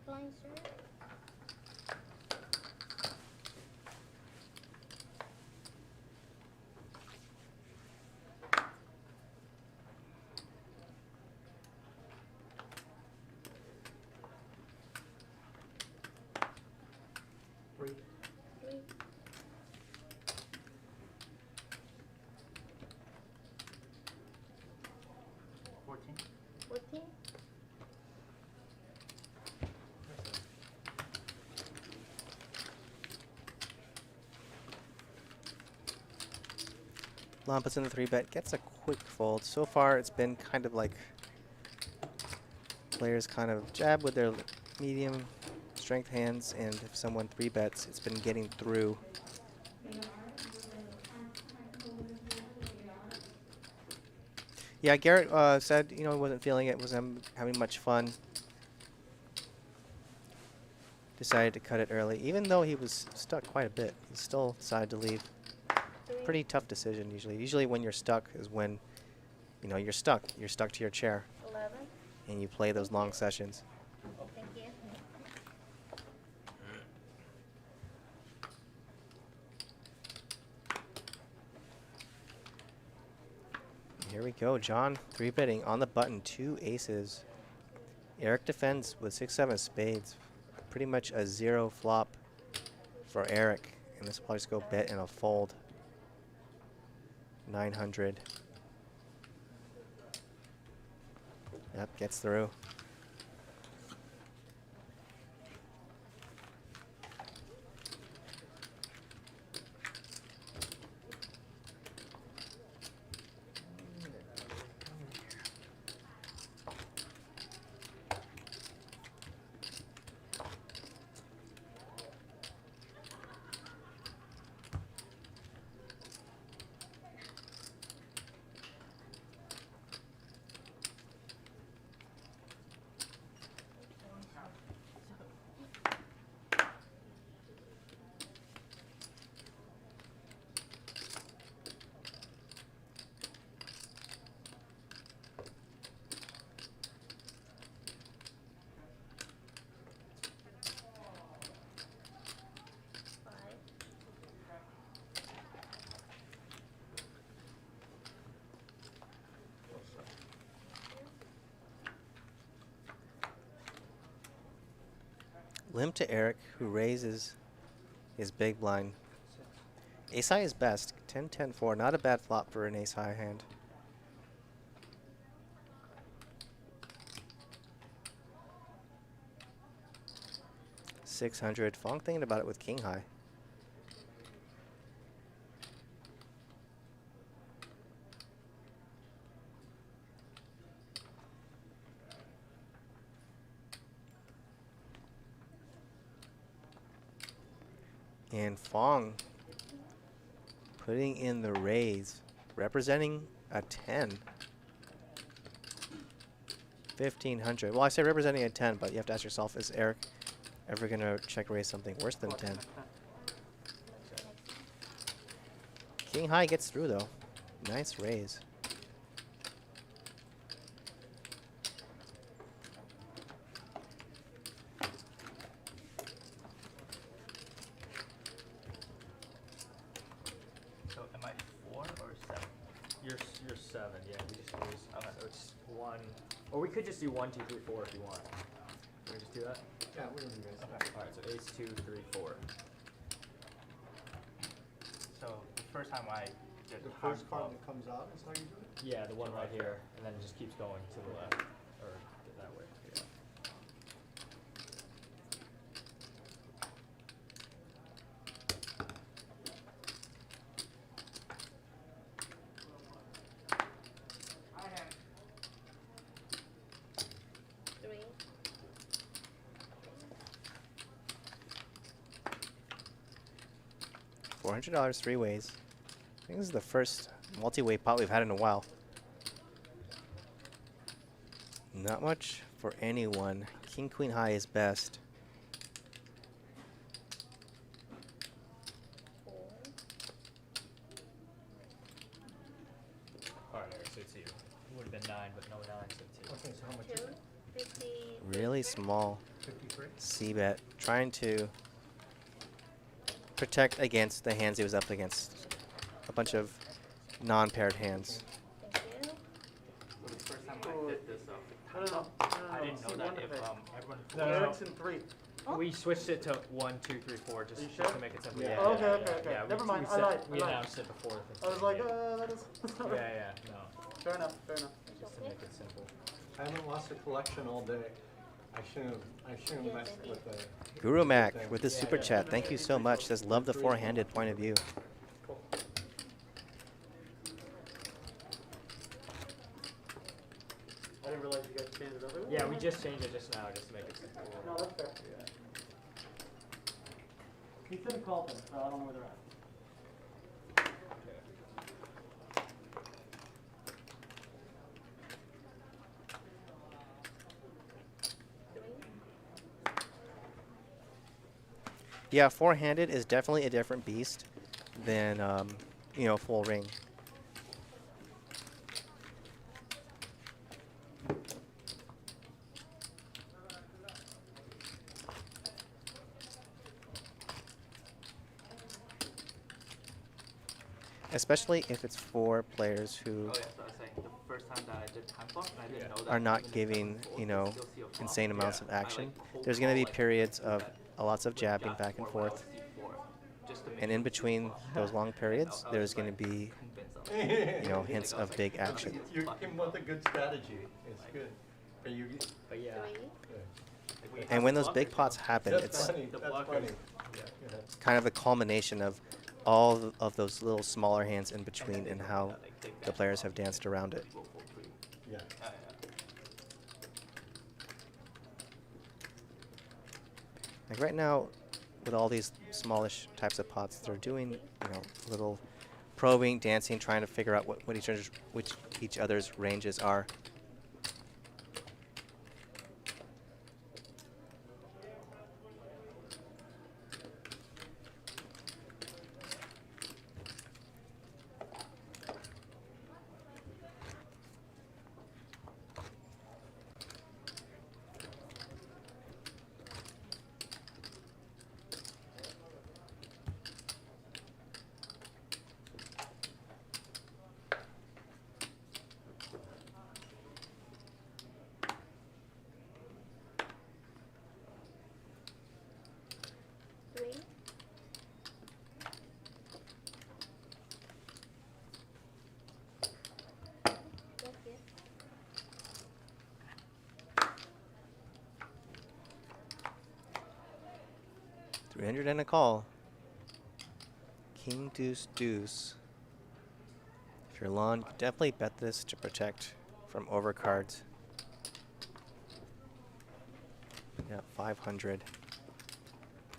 line, sir? Three. 3. 14. 14. Lon puts in the 3-bet, gets a quick fold. So far, it's been kind of like players kind of jab with their medium strength hands, and if someone 3-bets, it's been getting through. Yeah, Garrett said, you know, he wasn't feeling it, wasn't having much fun. Decided to cut it early, even though he was stuck quite a bit. He still decided to leave. Pretty tough decision usually. Usually when you're stuck is when, you know, you're stuck. You're stuck to your chair. 11. And you play those long sessions. Thank you. Here we go, John 3-betting on the button, 2 aces. Eric defends with 6-7 spades. Pretty much a 0 flop for Eric. And this will probably just go bet and a fold. 900. Yep, gets through. Limp to Eric, who raises his big blind. Ace high is best. 10-10-4. Not a bad flop for an ace high hand. $600. Fong thinking about it with king high. And Fong putting in the raise, representing a 10. 1,500. Well, I say representing a 10, but you have to ask yourself, is Eric ever going to check raise something worse than 10? King high gets through, though. Nice raise. So am I 4 or 7? You're 7, yeah. We just lose. It's 1. Or we could just do 1, 2, 3, 4 if you want. Can we just do that? Yeah, we're gonna do this. Okay. Alright, so ace 2, 3, 4. So the first time I get The hard first card club, that comes out is how you do it? Yeah, the one right here, and then it just keeps going to the left, or that way. Yeah. Three. $400 three ways. I think this is the first multi-way pot we've had in a while. Not much for anyone. King Queen high is best. 4. Alright, Eric, so 2. Would have been 9, but no 9, so 2. Okay, so how much is 2. it? 50. Really small. 53. C-bet, trying to protect against the hands he was up against. A bunch of non-paired hands. Thank you. So the first time I did this, No, no, no. I didn't know See, that one if effect. everyone. No, no, no. Eric's in 3. We switched it to 1, 2, 3, 4, just, Are you just sure? to make it simple. Yeah. Yeah. Oh, yeah, okay, yeah, okay, yeah, okay. yeah. Never we, mind, We, I said, lied, we I lied. announced it before. I was like, yeah. that is. Yeah, yeah, no. Fair enough, fair enough. Just to make it simple. I haven't lost a collection all day. I shouldn't mess with the. Guru Mac thing. with the super chat. Thank you so much. Says love the four-handed point of view. Cool. I didn't realize you guys changed it over. Yeah, we just changed it just now, just to make it simple. No, that's fair. He said he called them, so I don't know where they're at. Yeah, four-handed is definitely a different beast than, you know, full ring. Especially if it's for players who Oh yeah, so I was saying the first time that I did time flop, and I didn't know that. are not even if giving, I fold, you I know, still see a flop. insane amounts of I, action. hold There's going to call, be like, periods two of bet lots of with jabbing jack back and four, forth. C4, just to make And sure in to see between flop. those long periods, I was, there's going like, to be, convinced of you know, it. hints Like, I was of like, big "Oh, this action. is You fucking came with a flop." good strategy. It's good. But you. But yeah. 3. Like, when you and have when the those big blockers, you pots know, happen, That's it's funny. the That's blockers. funny. Yeah. Yeah. kind of a culmination of all of those little smaller hands in between they and told me how that, like, take the that players flop, have danced around it. people fold three. Yeah. Yeah. Like right now, with all these smallish types of pots, they're doing, you know, little probing, dancing, trying to figure out what each other's ranges are. Yes, yes. 300 and a call. King, deuce, deuce. If you're long, you definitely bet this to protect from overcards. Yeah, 500.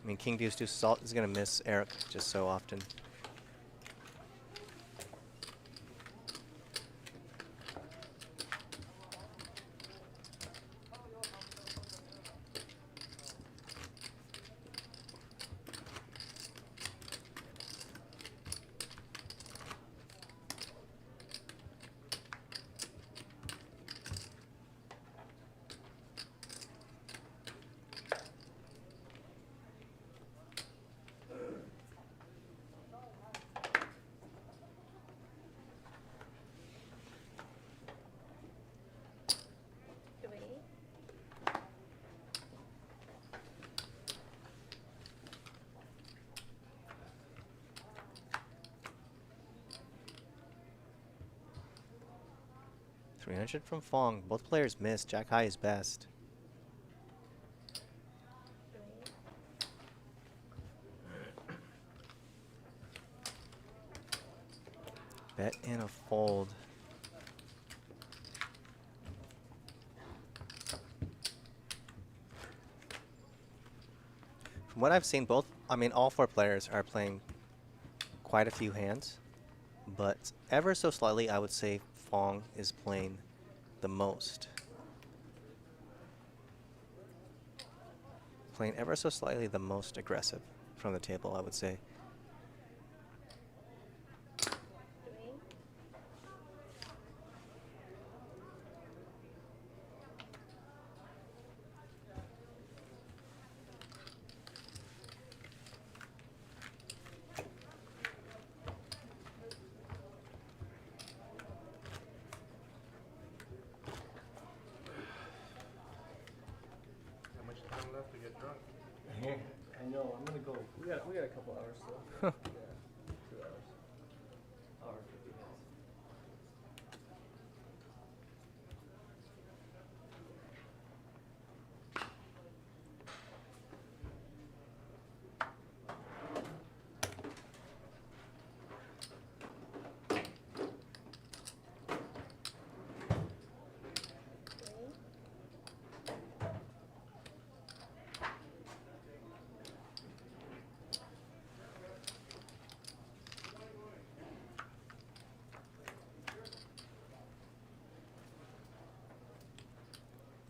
I mean, king, deuce, deuce is going to miss Eric just so often. .300 from Fong. Both players missed. Jack high is best. Bet and a fold. From what I've seen, all four players are playing quite a few hands, but ever so slightly, I would say Fong is playing the most. Playing ever so slightly the most aggressive from the table, I would say. left to get drunk. I know, I'm gonna go. We got a couple hours still. Huh. Yeah, 2 hours. Hour and 50 minutes.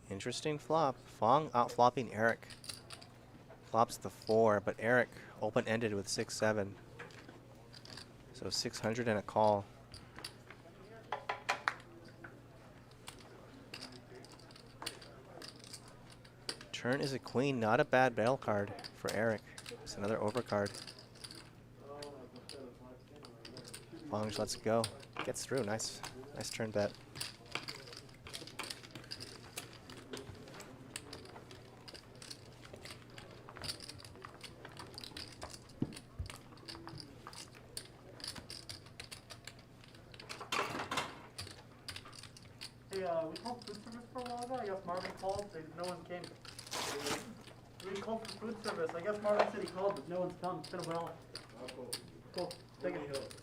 Interesting flop. Fong outflopping Eric. Flops the 4, but Eric open-ended with 6-7. So 600 and a call. Turn is a queen, not a bad bail card for Eric. It's another overcard. Fong lets go. Gets through. Nice turn bet. Hey, we called food service for a while ago. I guess Marvin called. No one came. We called for food service. I guess Marvin said he called, but no one's come. It's been a while. Cool. Take it.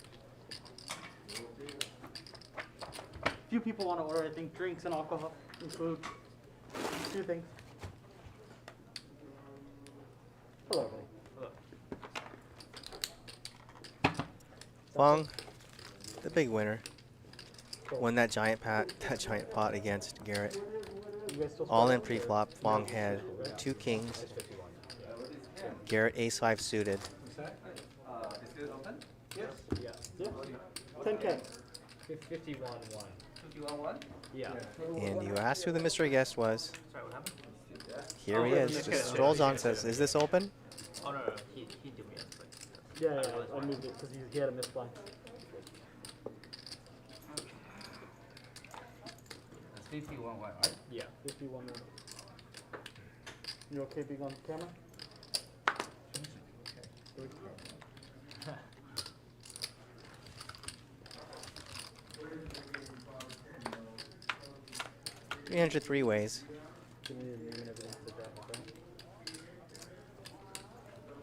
Few people want to order, I think, drinks and alcohol and food. 2 things. Hello, everybody. Fong, the big winner. Won that giant pot against Garrett. All in pre-flop. Fong had 2 kings. Garrett ace-5 suited. Is it open? Yes. Yeah. Yeah. 10K. 51-1. 51-1? Yeah. And you asked who the mystery guest was. Sorry, what happened? Here he is. Just strolls on, says, "Is this open?" Oh no, he did me. Yeah, I moved it because he had a misfly. It's 51-1, right? Yeah. 51. You okay being on camera? $303 ways. Give me the name and everything for that, okay?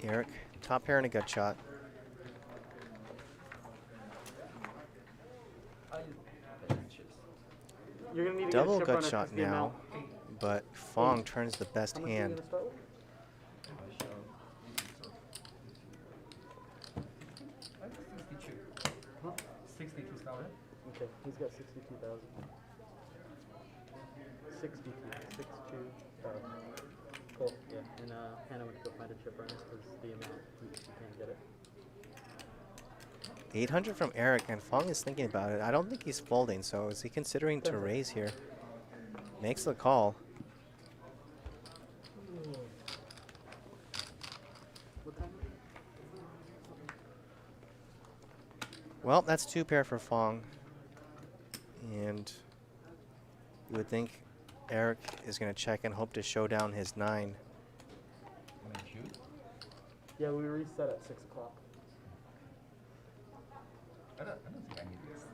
Eric, top pair and a gut shot. You're gonna need to Double get a chip gut runner shot 'cause the now, amount. but Fong turns the best How much are you hand. gonna start with? Huh? 62,000. Okay, he's got 62,000. 62,000. Cool. Yeah, and Hannah went to go find a chip runner because the amount you can't get it. 800 from Eric, and Fong is thinking about it. I don't think he's folding, so is he considering to raise here? Makes the call. What time? Well, that's 2 pair for Fong. And you would think Eric is going to check and hope to show down his 9. Yeah, we reset at 6 o'clock. I don't think I need this.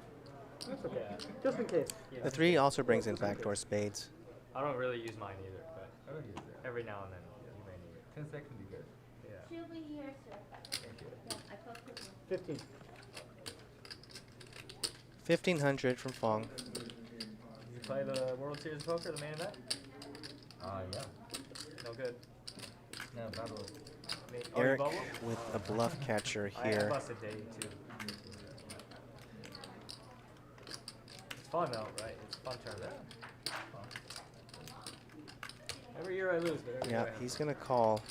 That's okay. Just in case. The 3 also brings in backdoor spades. I don't really use mine either, but I don't use it. every now and then you may need it. 10 seconds would be good. Yeah. She'll be here, sir. Thank you. Yeah, I called her. 15. 1,500 from Fong. Did you play the World Series of Poker, the main event? Yeah. No good. No, battle. I mean, oh, you Eric bubble? with a bluff catcher I here. busted day too. It's fun though, right? It's a fun tournament. Every year I lose, but every year Yeah, I win. he's going to call.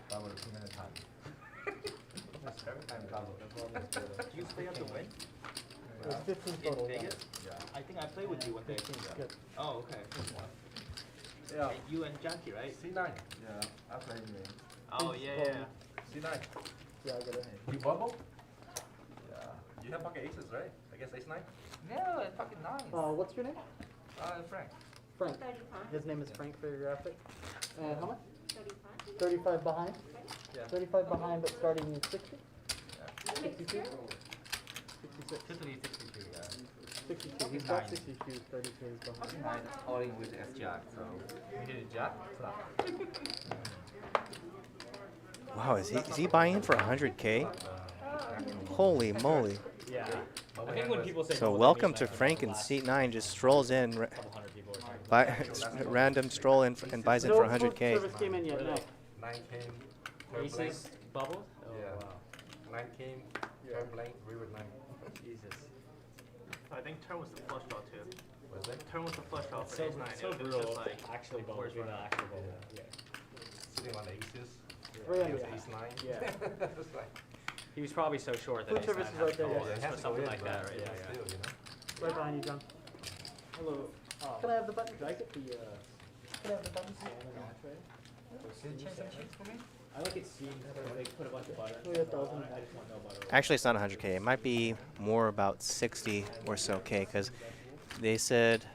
Battle 2-minute time. Every time battle. Do you play up to win? It was 15 In total. Yeah. Vegas? Yeah. I think I played with you one day. 15 is good. Oh, okay. Yeah. You and Jackie, right? C9. Yeah, I played in Oh, yeah, yeah. C9. Yeah, I got it. You bubble? Yeah. You have pocket aces, right? I guess ace 9? No, it's fucking nice. What's your name? Frank. Frank. 35. His name is Frank for your graphic. How much? 35. 35 behind? Yeah. 35 behind, but starting 60? 62? 66. Totally 62, yeah. 62. He's got 62, 32 is behind. Nine all in with S jack, so you hit a jack, flop. Wow, is he buying in for 100K? Holy moly. Yeah. I think when people say So bubble, they welcome mean to like Frank the in last seat 9, just strolls in, couple hundred people or something. random stroll in and buys in for 100K. Service came in yet, no. 9 came, turn blank. Aces bubbled? Oh, Yeah. wow. 9 came, turn blank, river 9. Jesus. I think turn was the flush draw too. Was it? Turn was the flush draw It's for so, ace 9. it's so It was brutal. just like Actually bubble, worst doing run. the actual bubble. Yeah. Sitting on aces. 300. Against ace 9. Yeah. It's like, He was probably so short that Food ace service nine is had right to there, call yeah. or it has to go something in, like but that, right? Yeah, yeah. still, you know. Right behind you, John. Hello. Can I have the button? Can I get the, can I have the buttons? Can you change some chips for me? I like it steamed. They put a bunch of butter. Oh, yeah, 1,000. I just want no butter. Actually, it's not 100K. It might be more about 60 or so K, because they said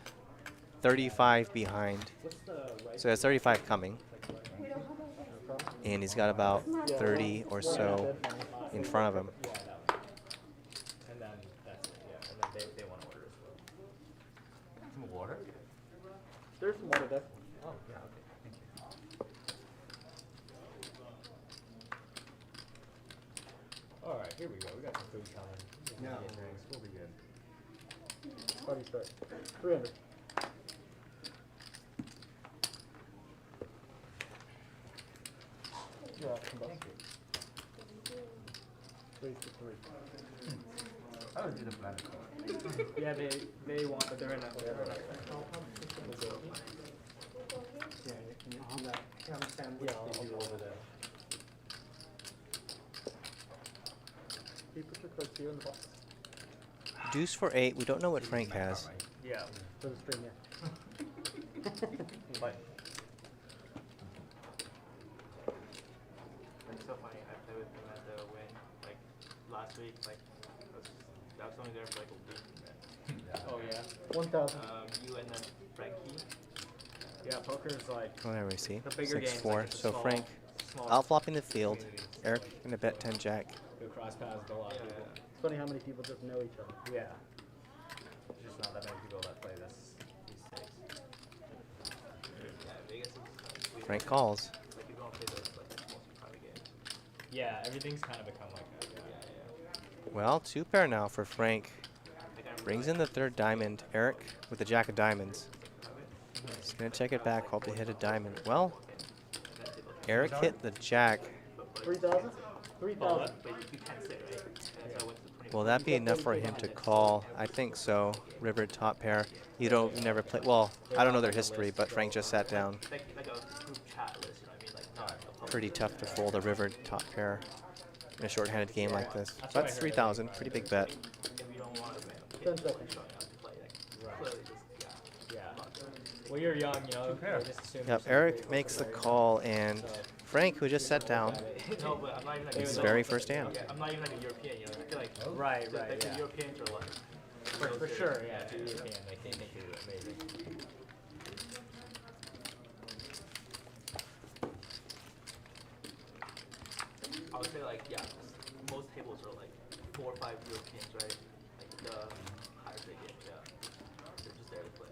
35 behind. What's the right? So that's 35 coming. And he's got about 30 or so in front of him. Yeah, that one. And then that's it. Yeah, and then they want to order as well. Some water? There's some water there. Oh, yeah, okay. Thank you. All right, here we go. We got some food coming. Yeah. Drinks. We'll be good. Party start. 300. Yeah, some bucks. 3 to 3. I would do the blind call. Yeah, they want, but they're in a. Yeah, can you on that? Can I understand Yeah, what I'll they do go over there? Can you put your cards here in the box? Deuce for 8. We don't know what Frank has. Yeah. For the string, yeah. But It's so funny. I played with him at the win like last week. Like I was only there for like a week. oh yeah. 1,000. You and then Frankie. Yeah, poker is like Whatever we see. the bigger games. 6-4. Like it's a So small, Frank small outflopping the field. communities. Eric gonna bet 10 jack. Who cross paths with a lot of people. It's funny how many people just know each other. Yeah. There's just not that many people that play this. These days. Yeah, Vegas is weird. Frank calls. Like people don't play those like mostly private games. Yeah, everything's kind of become like that. Yeah. Well, 2 pair now for Frank. Like I Brings in the 3rd diamond. Eric with the jack of diamonds. He's gonna check it back. Hope to hit a diamond. Well, Eric hit the jack. 3,000? 3,000. But you can't sit, right? And so I went to 20. Will that be enough for him to call? I think so. River top pair. You never play. Well, I don't know their history, but Frank just sat down. Like a group chat list, you know what I mean? Like not a public. Pretty tough to fold a river top pair in a short-handed game like this. But it's 3,000. Pretty big bet. If you don't want to, 10 seconds. showing up to play, like clearly just Yeah. Well, you're young, you know. They just assume Yep, you're Eric somebody makes the very young. call, and So, Frank, who just sat down, No, but I'm not even like his a- very first hand. Yeah, I'm not even like a European, you know. I feel like Right, the, right, like yeah. the Europeans are like For sure, yeah. If you're European, they think you're amazing. I would say like yeah, most tables are like 4 or 5 Europeans, right? Like the higher they get, yeah. They're just there to play.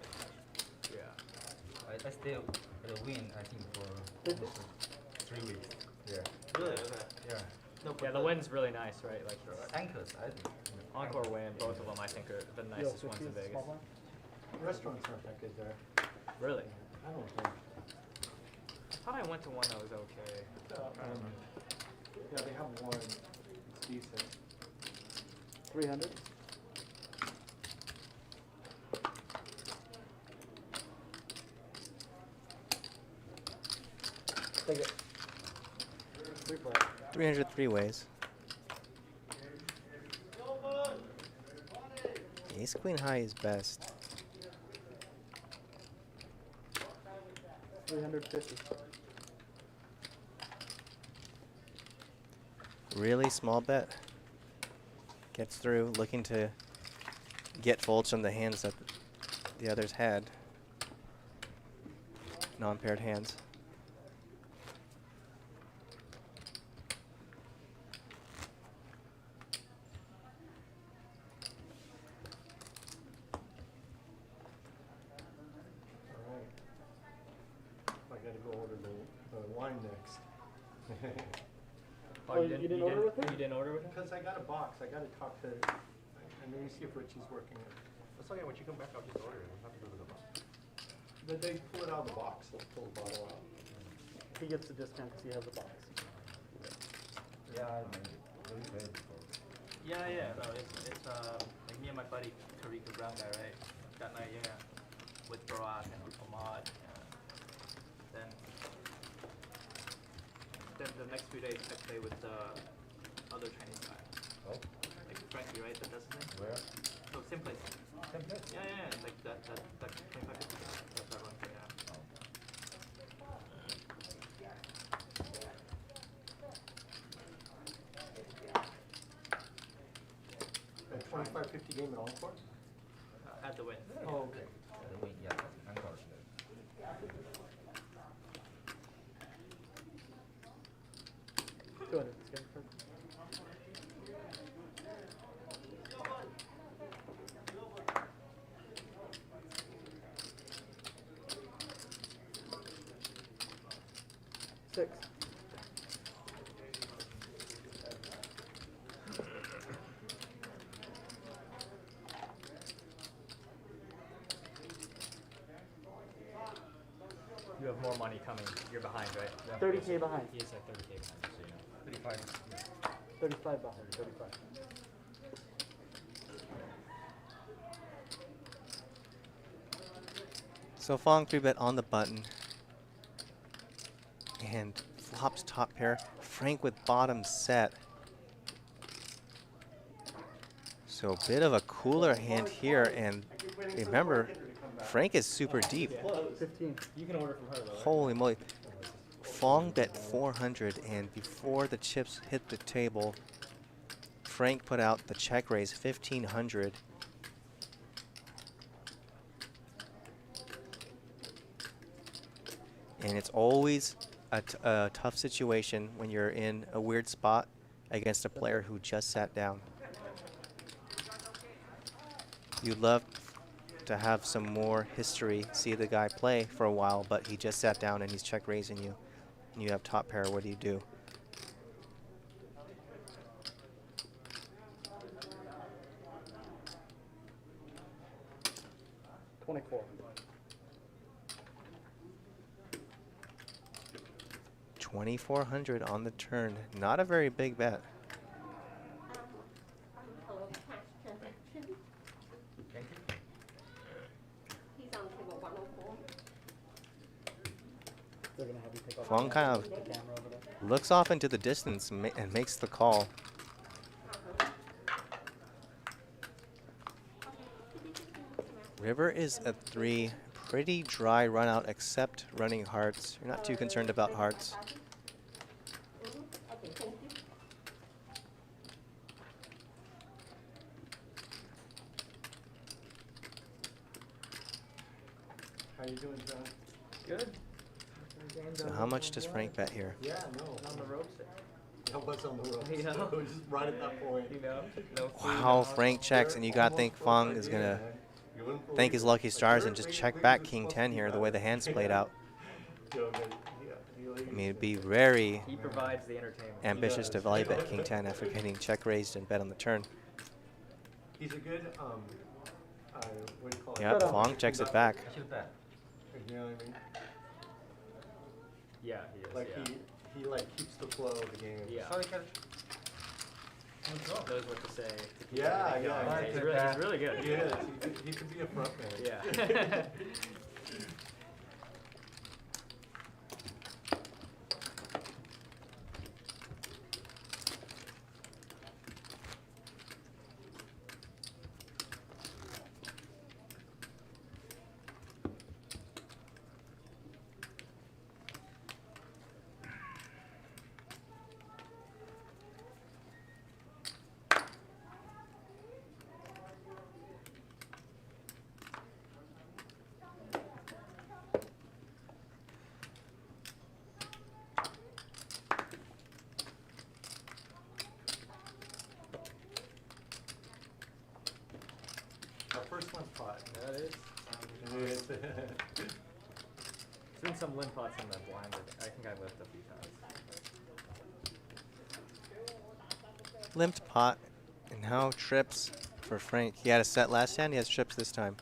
Yeah. I still win, I think, for almost 3 weeks. Yeah. Really? Okay. Yeah. No, but Yeah, the win's really nice, right? Like Anchors, I think. Encore win, both of them I think are the nicest ones in Vegas. Restaurants aren't that good there. Really? I don't think. I thought I went to one that was okay. Yeah, they have one. It's decent. 300. Take it. 3 flat. 303 ways. Ace Queen High is best. 350. Really small bet. Gets through, looking to get folds from the hands that the others had. non-paired hands. Alright. I gotta go order the wine next. Oh, you didn't order with him? You didn't order with him? Because I got a box, I gotta talk to, I need to see if Richie's working it. That's okay, when you come back, I'll just order it. We'll have to go to the box. But they pull it out of the box, they'll pull the bottle out. He gets a discount because he has a box. Yeah, I made it. Really bad before. Yeah, no, it's like me and my buddy Tariq Brown guy, right? That night, yeah, with Barack and Ahmad. Then the next few days I play with the other Chinese guy. Oh, Like Frankie, right? That does his name? where? So same place. Same place? Yeah, it's like that 25 50 guy. That's our one, yeah. A 25-50 game at Encore? At the win. Oh, okay. Yeah, unfortunately. Go ahead. Let's get it first. Six. You have more money coming. You're behind, right? 30K behind. He is at 30K behind, just so you know. 35. 35 behind. 35. So Fong 3-bet on the button. And flops top pair. Frank with bottom set. So a bit of a cooler hand here. And remember, Frank is super deep. 15. You can order from her, though, right? Holy moly. Fong bet 400, and before the chips hit the table, Frank put out the check raise 1500. And it's always a tough situation when you're in a weird spot against a player who just sat down. You'd love to have some more history, see the guy play for a while, but he just sat down and he's check raising you. And you have top pair, what do you do? $24. 2,400 on the turn. Not a very big bet. Hello, cash transaction. Thank you. He's on table 104. They're gonna have you pick up Fong kind of the camera over there. looks off into the distance and makes the call. River is a 3. Pretty dry run out except running hearts. You're not too concerned about hearts. Okay, thank you. How you doing, John? Good. So how much does Frank bet here? Yeah, no. On the ropes there. I was on the ropes. You know? Just right at that point. You know? No food, Wow, no Frank checks, and you gotta think Fong is gonna thank his lucky stars and just check back King 10 here, the way the hand's played out. I mean, it'd be very He provides the entertainment. ambitious to value bet King 10 after getting check raised and bet on the turn. He's a good, what do you call it? Yep, Fong checks it back. I should bet. You know what I mean? Yeah, he is. Like yeah. he like keeps the flow of the game. Yeah. Sorry, Coach. Knows what to say. To keep Yeah, everything yeah. going. He's really good. He is. He could be a front man. Yeah. There's been some limp pots in the blind that I think I lift a few times. Limped pot, and now trips for Frank. He had a set last hand, he has trips this time.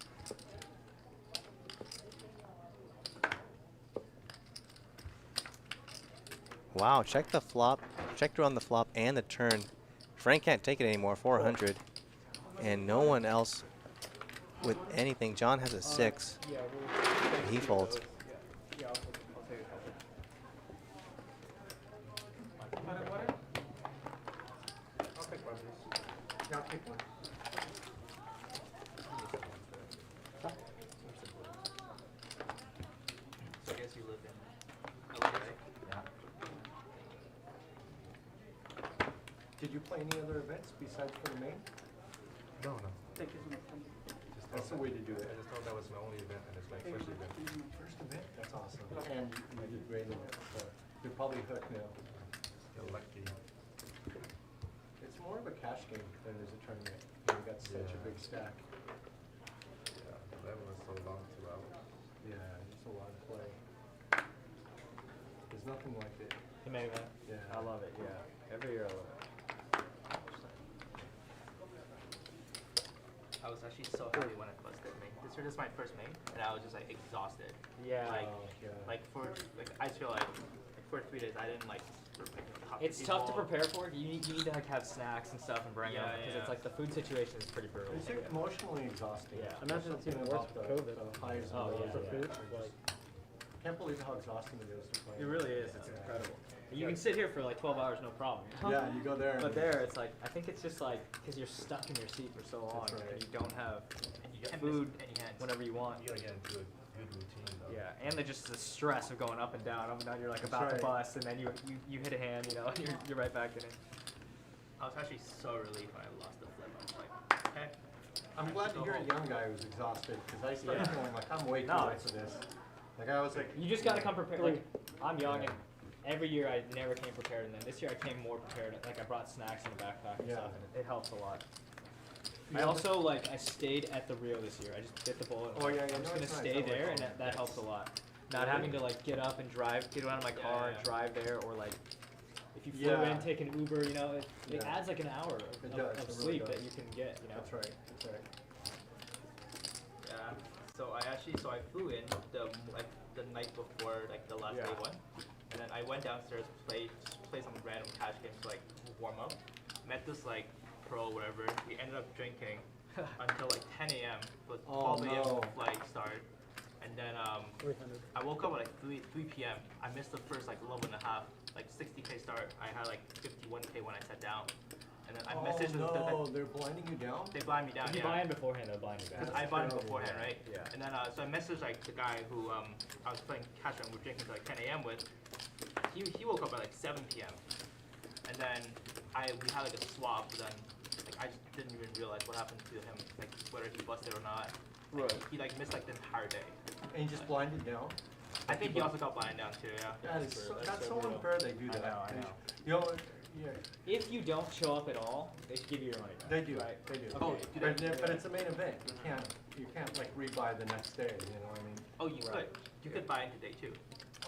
Wow, check the flop. Check through on the flop and the turn. Frank can't take it anymore, 400. And no one else with anything. John has a 6. Yeah, He folds. Yeah, I'll take a couple. I'll take one, please. Yeah, I'll take one. So I guess you live in LA, right? Yeah. Did you play any other events besides for the main? No, no. Thank you so much. That's the way to do it. I just thought that was my only event and it's my first event. First event? That's awesome. And you did great in it, so you're probably hooked now. You're lucky. It's more of a cash game than it is a tournament. You got such a big stack. Yeah, the level is so long, 2 hours. Yeah, it's a lot of play. There's nothing like it. The main event? Yeah. I love it, yeah. Every year I love it. I was actually so happy when I busted main. This is my first main, and I was just like exhausted. Yeah. Like for I feel like for 3 days I didn't like. It's tough to prepare for it. You need to like have snacks and stuff and bring them because it's like the food situation is pretty brutal. It's emotionally exhausting. Yeah. I imagine it's even worse with COVID. Highs and Oh, lows yeah, of yeah. food. Like, can't believe how exhausting it is to play. It really is. It's incredible. You can sit here for like 12 hours, no problem. Yeah, you go there. But there, it's like, I think it's just like, because you're stuck in your seat for so long, That's right. and you don't have And you get can't food miss any hands. whenever you want. You gotta get into a good routine though. Yeah, and just the stress of going up and down, you're like That's about to right. bust, and then you hit a hand, you know, and you're right back in it. I was actually so relieved when I lost the flip. I was like, okay. I'm glad to hear a young guy who's exhausted because I started Yeah. feeling like I'm way too No, late for this. Like I was like, You just gotta come prepared. Like, I'm young, Yeah. and every year I never came prepared, and then this year I came more prepared. Like, I brought snacks in the backpack and Yeah. stuff, and it helps a lot. You I know, also, I stayed at the Rio this year. I just bit the bullet. Oh, yeah, yeah, I'm no, just gonna it's nice. stay I like there, all and that. that helps a lot. Not Yeah. having to, get up and drive, get out of my car and Yeah. drive there, or, if you flew Yeah. in, take an Uber, it Yeah. adds, an hour It of does, it really sleep does. that you can get, That's right. That's right. Yeah. So I flew in the night before the last day one, and then I went downstairs play some random cash games to warm up. Met this pro whatever. We ended up drinking until 10 a.m. But Oh, 12 a.m. no. flight start, and then 300. I woke up at 3 p.m. I missed the first 11 and a half, 60K start. I had 51K when I sat down, and then I messaged no, they're blinding you down? they blind me down. If you yeah. buy in beforehand, they'll blind you back. Because I bought it terrible. beforehand, right? Yeah. And then so I messaged the guy who I was playing cash and we were drinking till 10 a.m. with. He woke up at 7 p.m. And then we had a swap, but then I just didn't even realize what happened to him, whether he busted or not. Right. He missed the entire day. And you just blinded down? I think he also got blind down too, yeah. That's so brutal. unfair they do I that. know, I They know. You know, yeah, If you don't show up at all, they should give you your money back. they do. Right? They do. Oh, do they? But it's a main event. You can't rebuy the next day. You know what I mean? Oh, you could. You could buy in today too.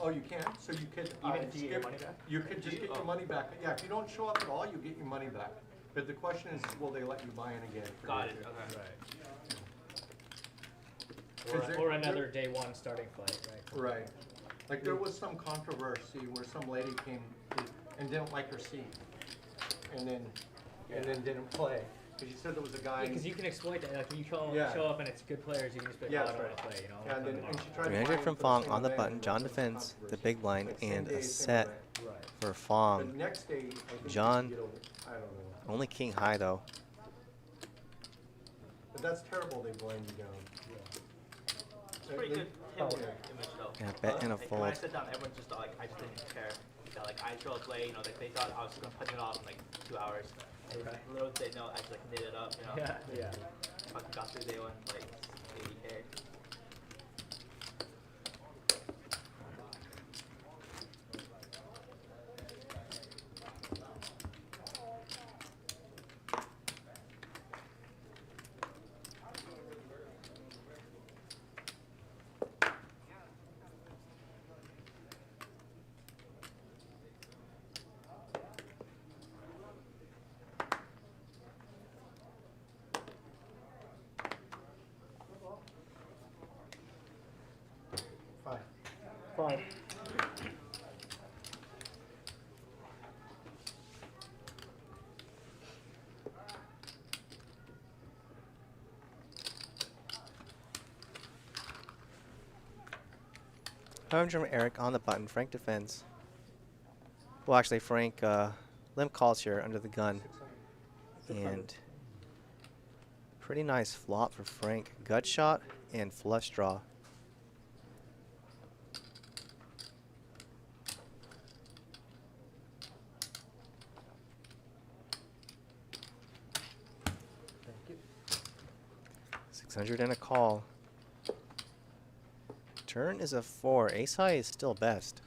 Oh, you can. So you could Even if you get your skip- money back? You could just get your money back. Yeah, if you don't show up at all, you get your money back. But the question is, will they let you buy in again? for Got day it. two? Okay. Right. Is there- Or another day one starting flight, right? Right. Like there was some controversy where some lady came and didn't like her seat, and then didn't play because she said there was a guy. Yeah, because you can exploit that. Like, you show Yeah. up and it's good players, you can just be like, Yeah, oh, I that's don't right. want to play, Yeah, and then and she tried to 300 buy from in for Fong same on the event, button. and John there was some defends the controversy. big blind Like, same and day, a same set event. Right. for The Fong. next day, I think you John- get over- I don't know. Only king high though. But that's terrible. They blind you down. It's pretty good image though. Yeah, bet and a When I fold. sat down, everyone just thought I just didn't care. That I show up late, they thought I was gonna punch it off in 2 hours. And Okay. little did they know I just knit it up, Yeah, yeah. Fucking got through day one, 80K. Home from Eric on the button. Frank defends. Well, actually, Frank limp calls here under the gun. And pretty nice flop for Frank. Gut shot and flush draw. Thank you. 600 and a call. Turn is a 4. Ace high is still best.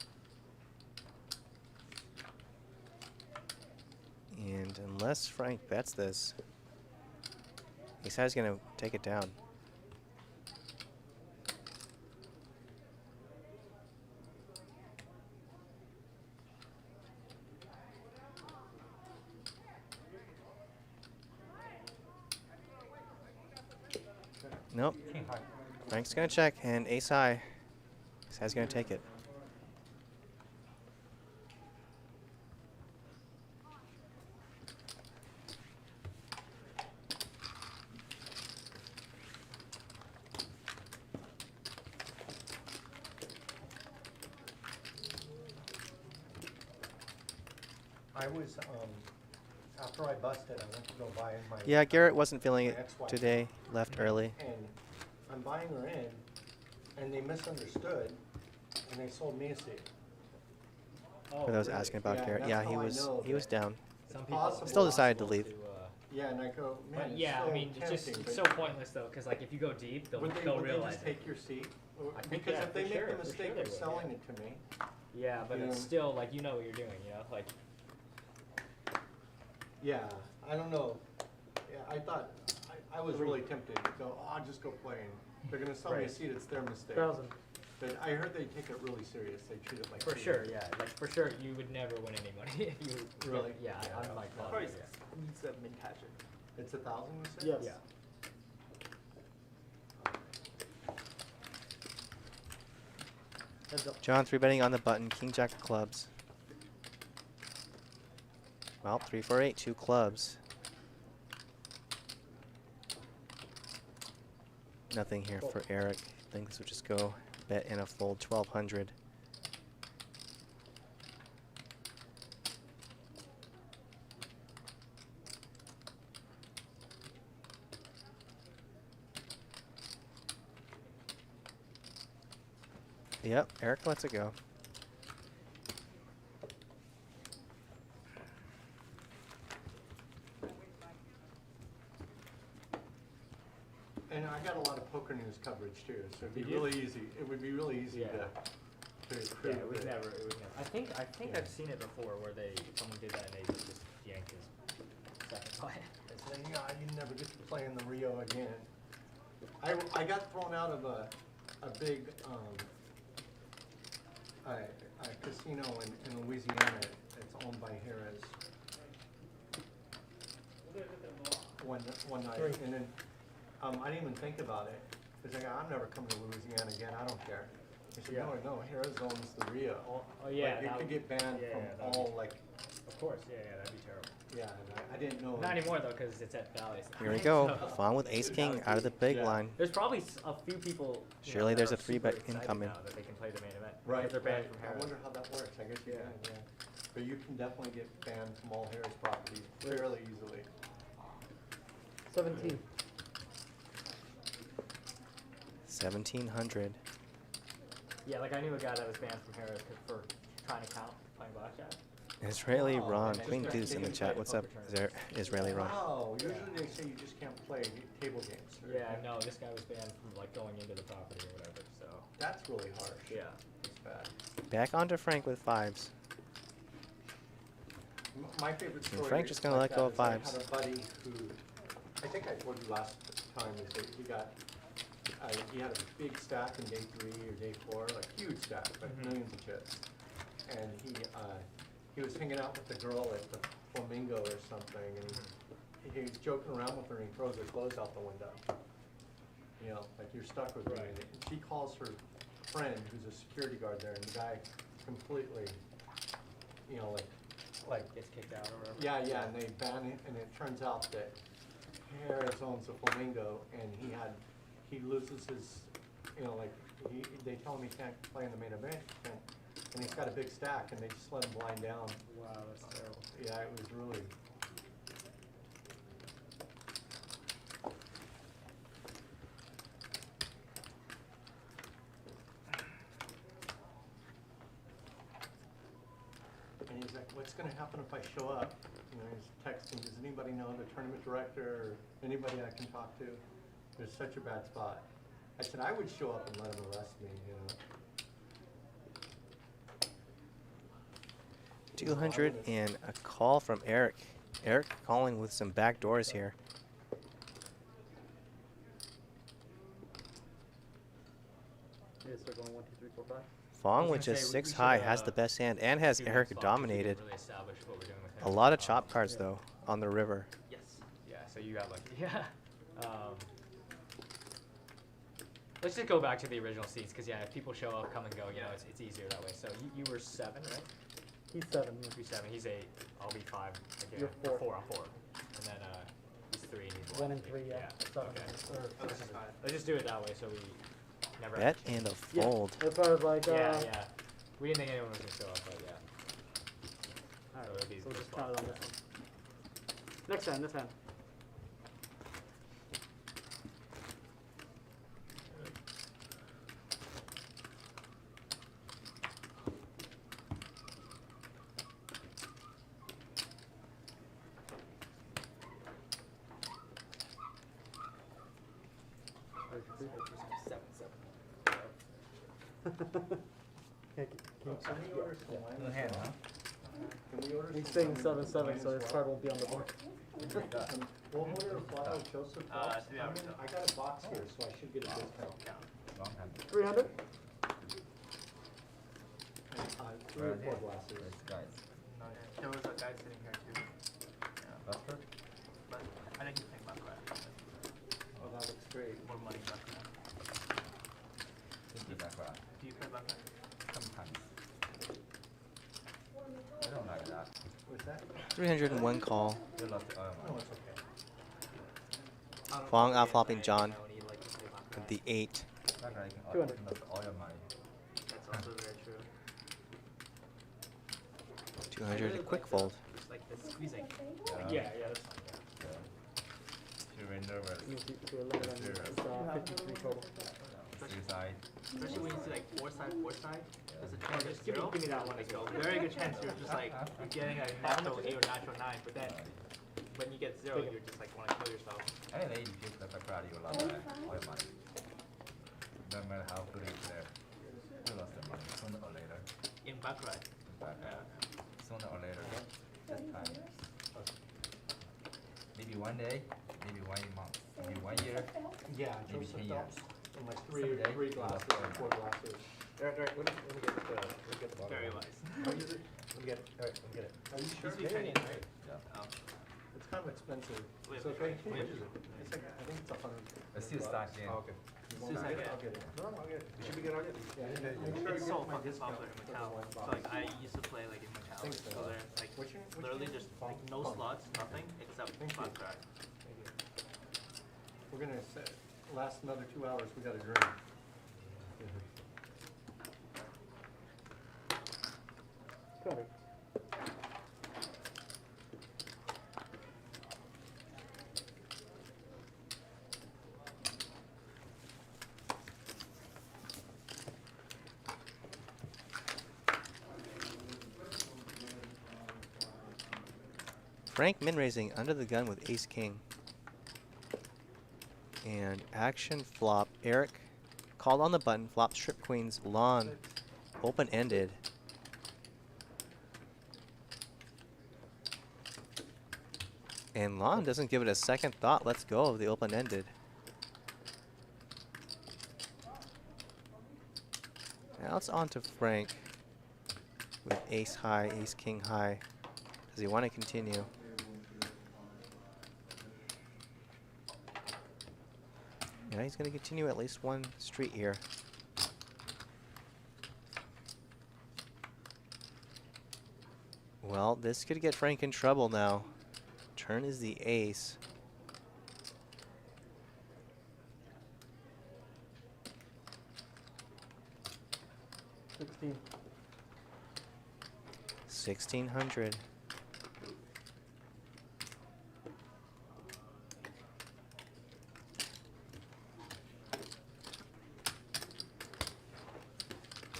And unless Frank bets this, ace high is going to take it down. Nope. Frank's going to check, and ace high. Ace high's going to take it. I was, after I busted, I went to go buy my. Yeah, Garrett wasn't feeling my it ex-wife. today. Left early. And I'm buying her in, and they misunderstood, and they sold me a seat. Oh, For those really? asking about Yeah, Garrett, that's yeah, how I know he was that down. Some it's people possible. Still decided to leave. Yeah, and I go, man, But it's yeah, so I mean, it's just tempting, it's but so pointless though, because like if you go deep, they'll would they realize just it. take your seat? I think, Because yeah, if they for make sure, the for mistake sure they of would, selling yeah. it to me, Yeah, but it's Yeah. still like you know what you're doing, you know, like yeah, I don't know. Yeah, I thought, I was really tempted to go, oh, I'll just go play, and they're gonna sell me a Right. seat, it's their mistake. 1,000. But I heard they take it really serious, they treat it like. for cheating. sure, yeah, like for sure you would never win any money if you Really? Yeah, Yeah, I'm like Probably yeah. needs a mint catcher. It's 1,000, you said? Yes. Yeah. Heads up. John 3-betting on the button. King jack of clubs. Well, 3, 4, 8, 2 clubs. Nothing here for Eric. I think this would just go bet in a fold 1,200. Yep, Eric lets it go. And I got a lot of poker news coverage too, so it'd be Did you? really easy, it would be really easy Yeah. to Yeah, it was never. I think Yeah. I've seen it before where someone did that and they just yanked his second play. It's like, yeah, you never get to play in the Rio again. I got thrown out of a big, a casino in Louisiana. It's owned by Harris. One night, and then, I didn't even think about it. It's like, I'm never coming to Louisiana again, I don't care. I said, Yeah. no, Harris owns the Rio. Oh yeah, Like, you that could would- get banned yeah, from yeah, that'd all, be- like, Of course, yeah, that'd be terrible. yeah, and I didn't know. Not anymore though, because it's at Valley. Here we go. So- Fawn with ace king out of the big Yeah. line. There's probably a few people. you Surely know, there's that a are 3-bet super excited incoming. now that they can play the main event. Right, Because they're banned right. from I Harris. wonder how that works, I guess you Yeah. can, yeah. But you can definitely get banned from all Harris properties fairly easily. 17. 1,700. Yeah, like I knew a guy that was banned from Harris for trying to count playing blackjack. Israeli Wow, Ron. and Queen just deuce in the taking chat. credit What's for up, returns. Israeli Ron? Wow, usually they say you just can't play table games. or- Yeah, no, this guy was banned from like going into the property or whatever. So That's really harsh. yeah. It's bad. Back onto Frank with 5s. My favorite story. Frank just gonna like let go that of is I 5s. had a buddy who, I think I told you last time, is that he had a big stack in day 3 or day 4, like huge stack, like millions of chips. And he was hanging out with the girl at the Flamingo or something, and he was joking around with her and he throws her clothes out the window. You know, like, you're stuck with me. Right. And she calls her friend, who's a security guard there, and the guy completely, you know, like Gets kicked out or whatever. yeah, and they ban it, and it turns out that Harris owns a Flamingo, and he loses his, you know, like, they tell him he can't play in the main event, and he's got a big stack, and they just let him blind down. Wow, that's terrible. Yeah, it was really. And he's like, what's going to happen if I show up? You know, he's texting, does anybody know the tournament director or anybody I can talk to? There's such a bad spot. I said, I would show up and let him arrest me, you know. 200 and a call from Eric. Eric calling with some back doors here. Yeah, so going 1, 2, 3, 4, 5. Fong with just 6 high has the best hand and has Eric dominated. Really establish what we're doing with A him. lot of chop cards though on the river. Yes. Yeah, so you got lucky. Yeah. Let's just go back to the original seats, because yeah, if people show up, come and go, you know, it's easier that way. So you were 7, right? He's 7. Yeah. You're 7. He's 8. I'll be 5. Again. You're 4. 4. I'm 4. And then he's 3 and he's 1 and 3. Yeah. 7. Okay. Or Let's just do it that way, so we never. Bet and a yeah. fold. That's why I was like. Yeah. We didn't think anyone was gonna show up, but yeah. All right, So we'll just count it on this one. Next hand. This hand. Can we order some wine? No hand, huh? Can we order He's some saying wine 7-7, as so his well? card won't be on the board. We'll order a bottle of Joseph Fox. 3 hours I got a box here, so I should get a discount. Long hand. 300. 3 or 4 glasses. Guys. There was a guy sitting here too. Yeah. Buster? But I think he's playing baccarat. Oh, that looks great. More money baccarat. This is baccarat. Do you play baccarat? Sometimes. I don't like that. What's that? 301 call. You lost the oil Oh, money. it's okay. Fong outflopping John with the 8. Baccarat, you can 200. lost oil money. That's also very true. 200 a quick fold. It's like the squeezing. Yeah, that's fine. She's very nervous. To 11 and it's 53 total. Suicide. Especially when you see like 4 side, 4 side. There's a chance Just you're give me that one as Like, well. a very good chance you're just like you're getting a natural 8 or natural 9, but then when you get 0, you're just like want to kill yourself. Anyway, if you play baccarat, you lost the oil money. No matter how good it's there, you lost the money sooner or later. In baccarat. Baccarat. Sooner or later, just time. Maybe one day, maybe 1 month, maybe 1 year. Yeah, Maybe Joseph 10 Phelps. years. And like Someday, three you glasses lost or 4 glasses. Alright, let me get the bottle. Very wise. How is it? Let me get it. Alright, let me get it. Are you sure? He's Ukrainian, right? Yeah. Oh. It's kind of expensive. Wait, It's okay. wait. It's like, I think it's 100. Let's see the stock again. Oh, okay. You want Still me to get it? second. I'll get it. No, I'll get it. You should be good, I'll get it. Yeah, and then make sure It's you so get my fucking discount popular in for the Macau. wine So box. like I used to play like in Macau. Think So so. there's like What's your literally name? just like no Fong. slots, nothing except Thank you. baccarat. We're gonna last another 2 hours. We got a drink. 200. Frank min raising under the gun with ace king. And action flop. Eric called on the button. Flop strip queens. Lon open ended. And Lon doesn't give it a second thought. Let's go of the open ended. Now it's on to Frank with ace high, ace king high. Does he want to continue? Yeah, he's going to continue at least one street here. Well, this could get Frank in trouble now. Turn is the ace. 16. 1600.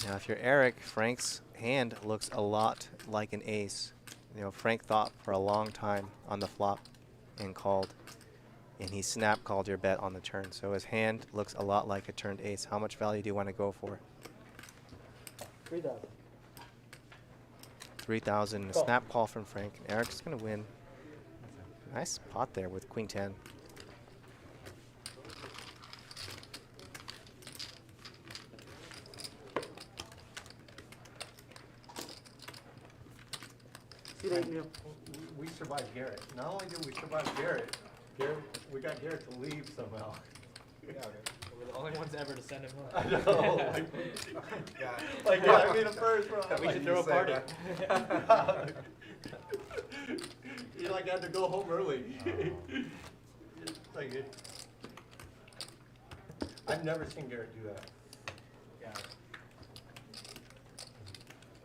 Now, if you're Eric, Frank's hand looks a lot like an ace. You know, Frank thought for a long time on the flop and called, and he snap called your bet on the turn. So his hand looks a lot like a turned ace. How much value do you want to go for? 3,000. 3,000. A Call. snap call from Frank. And Eric's going to win. Nice pot there with Queen 10. See that, Neil? We survived Garrett. Not only did we survive Garrett, we got Garrett to leave somehow. Yeah, we're the only ones ever to send him I home. know. Like, yeah, I mean, at first, bro. We should throw a party. He like had to go home early. Like I've never seen Garrett do that. Yeah.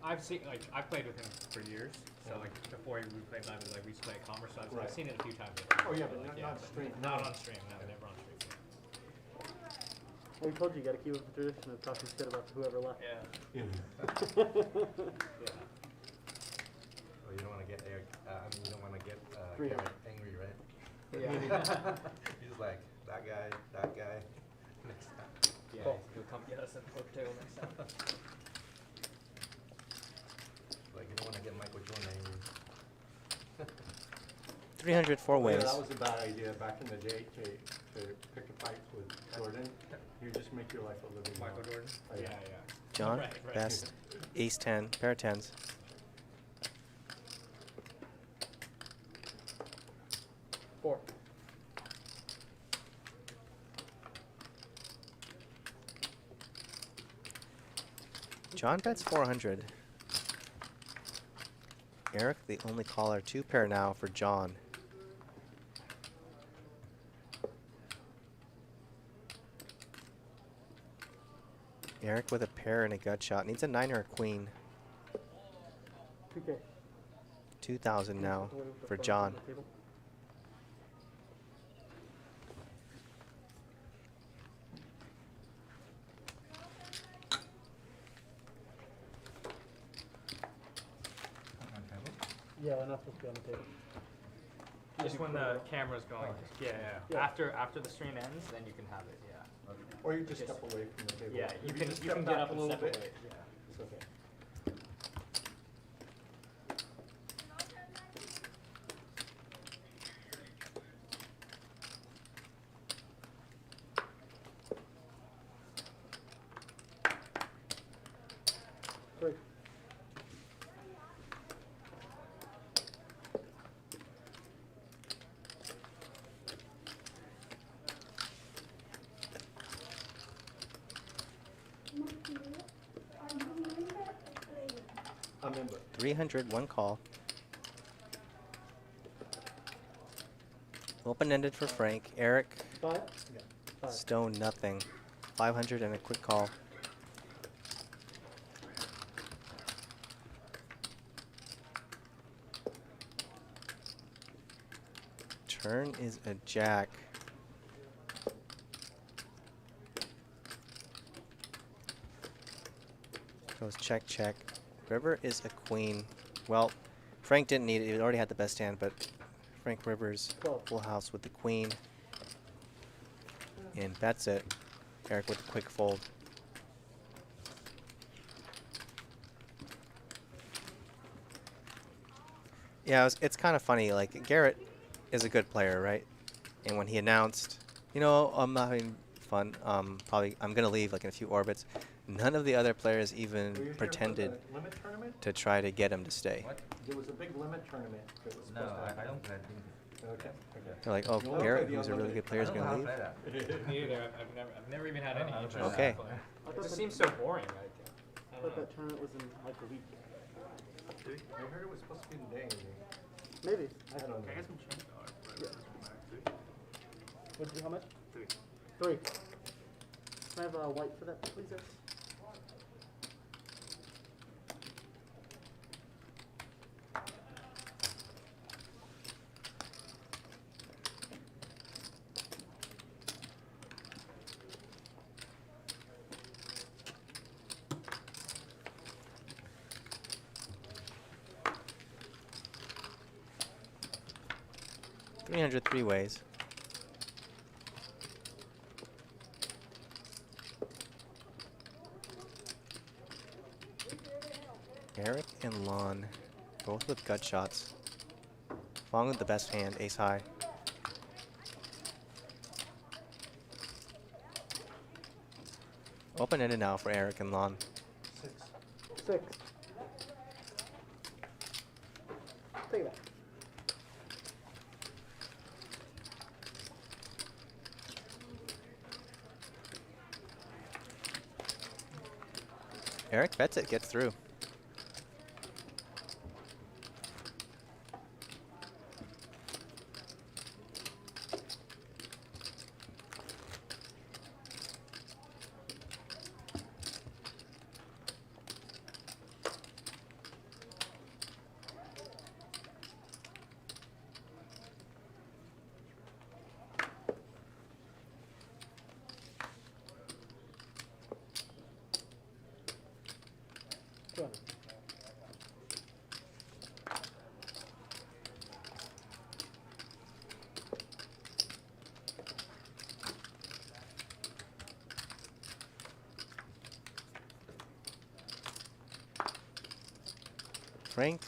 I've seen, like, I've played with him for years. So, like, before we played live, like, we used to play at Commerce, so I've seen it a few times. Oh, yeah, but like, not stream. Not on stream, no, never on stream. Well, we told you, you gotta keep up the tradition of talking shit about whoever left. Yeah. Yeah. Yeah. Oh, you don't want to get Eric. You don't want to get 300. Garrett angry, right? Yeah. He's like that guy. Next time. Yeah, Cool. he'll come get us at the poker table next time. Like you don't want to get Michael Jordan angry. 300 four Yeah, ways. that was a bad idea back in the day to pick a fight with Jordan. You just make your life a living Michael hell. Jordan? Oh, Yeah, yeah. yeah. John, Right, right. best. Ace 10, pair of 10s. Four. John bets 400. Eric, the only caller, 2 pair now for John. Eric with a pair and a gut shot. Needs a 9 or a queen. 2K. 2,000 now Away with the for front John. of the table. Yeah, we're not supposed to be on the table. Just when the camera's going. Yeah, yeah. Yeah. After the stream ends, then you can have it. Yeah. Or you just step away from the table. Yeah, If you can just you step can get back up a and little step bit, away. Yeah. it's okay. Three. I'm in, but 300, 1 call. Open-ended for Frank. Eric, Five? Yeah. Five. stone, nothing. 500 and a quick call. Turn is a jack. Goes check, check. River is a queen. Well, Frank didn't need it. He already had the best hand, but Frank Rivers full house with the queen. And bets it. Eric with a quick fold. Yeah, it's kind of funny. Like, Garrett is a good player, right? And when he announced, you know, I'm not having fun, probably I'm going to leave like in a few orbits, none of the other players were you even here for pretended the limit tournament? to try to get him to stay. What? There was a big limit tournament that was No, supposed to happen. I don't play. Okay, They're like, oh, You wanna Garrett, play the who's a really unlimited? good player, is I don't going know to how to leave. play that. Me either. I've never even had any Oh, interest. okay. in Okay. playing. I It thought just that- seems so boring. Like, I thought that tournament was in like a week. I heard it was supposed to be today. Maybe. I don't know. Can I get some change? What'd you, how much? Three. 3. Can I have a white for that, please, X? 300 three ways. Eric and Lon, both with gut shots. Fong with the best hand, ace high. Open-ended now for Eric and Lon. 6. Take that. Eric bets it, gets through. Frank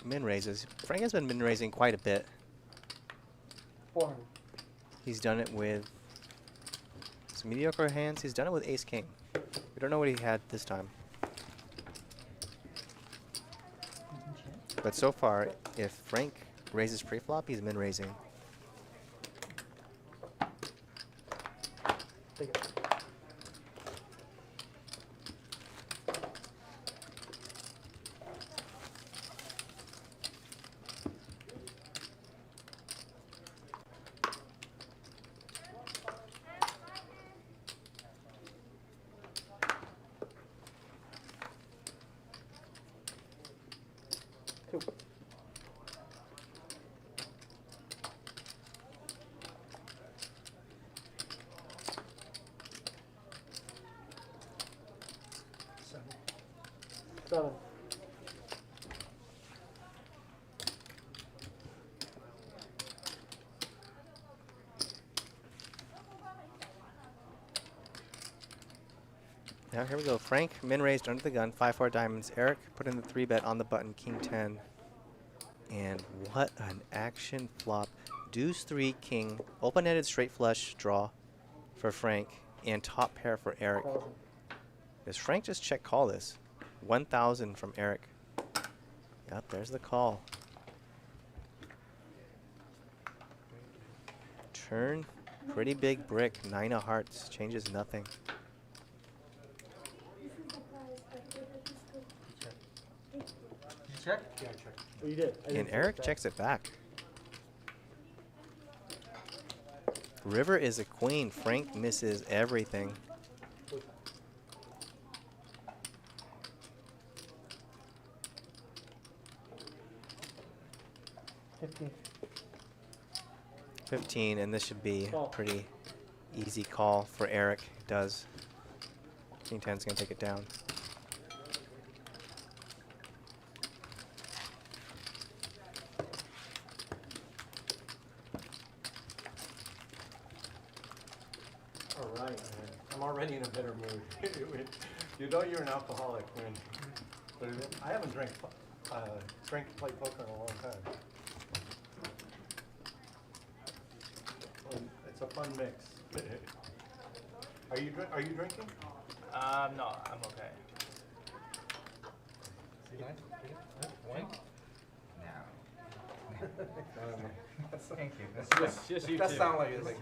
min raises. Frank has been min raising quite a bit. 400. He's done it with some mediocre hands. He's done it with ace king. We don't know what he had this time. But so far, if Frank raises pre-flop, he's min raising. Take it. Seven. Now here we go. Frank min raised under the gun, 5-4 diamonds. Eric put in the 3-bet on the button, king 10. And what an action flop. Deuce 3 king, open-ended straight flush draw for Frank, and top pair for Eric. Does Frank just check call this? 1,000 from Eric. Yep, there's the call. Turn, pretty big brick, 9 of hearts, changes nothing. Did you check? Yeah, I checked. Oh, you did. And Eric checks it back. River is a queen. Frank misses everything. 15. 15, and this should be Call. a pretty easy call for Eric. It does. King 10's going to take it down. All right, man. I'm already in a better mood. You know you're an alcoholic when I haven't drank to play poker in a long time. It's a fun mix. Are you drinking? No, I'm okay. One? Thank you. Just you That two. sound like it's like,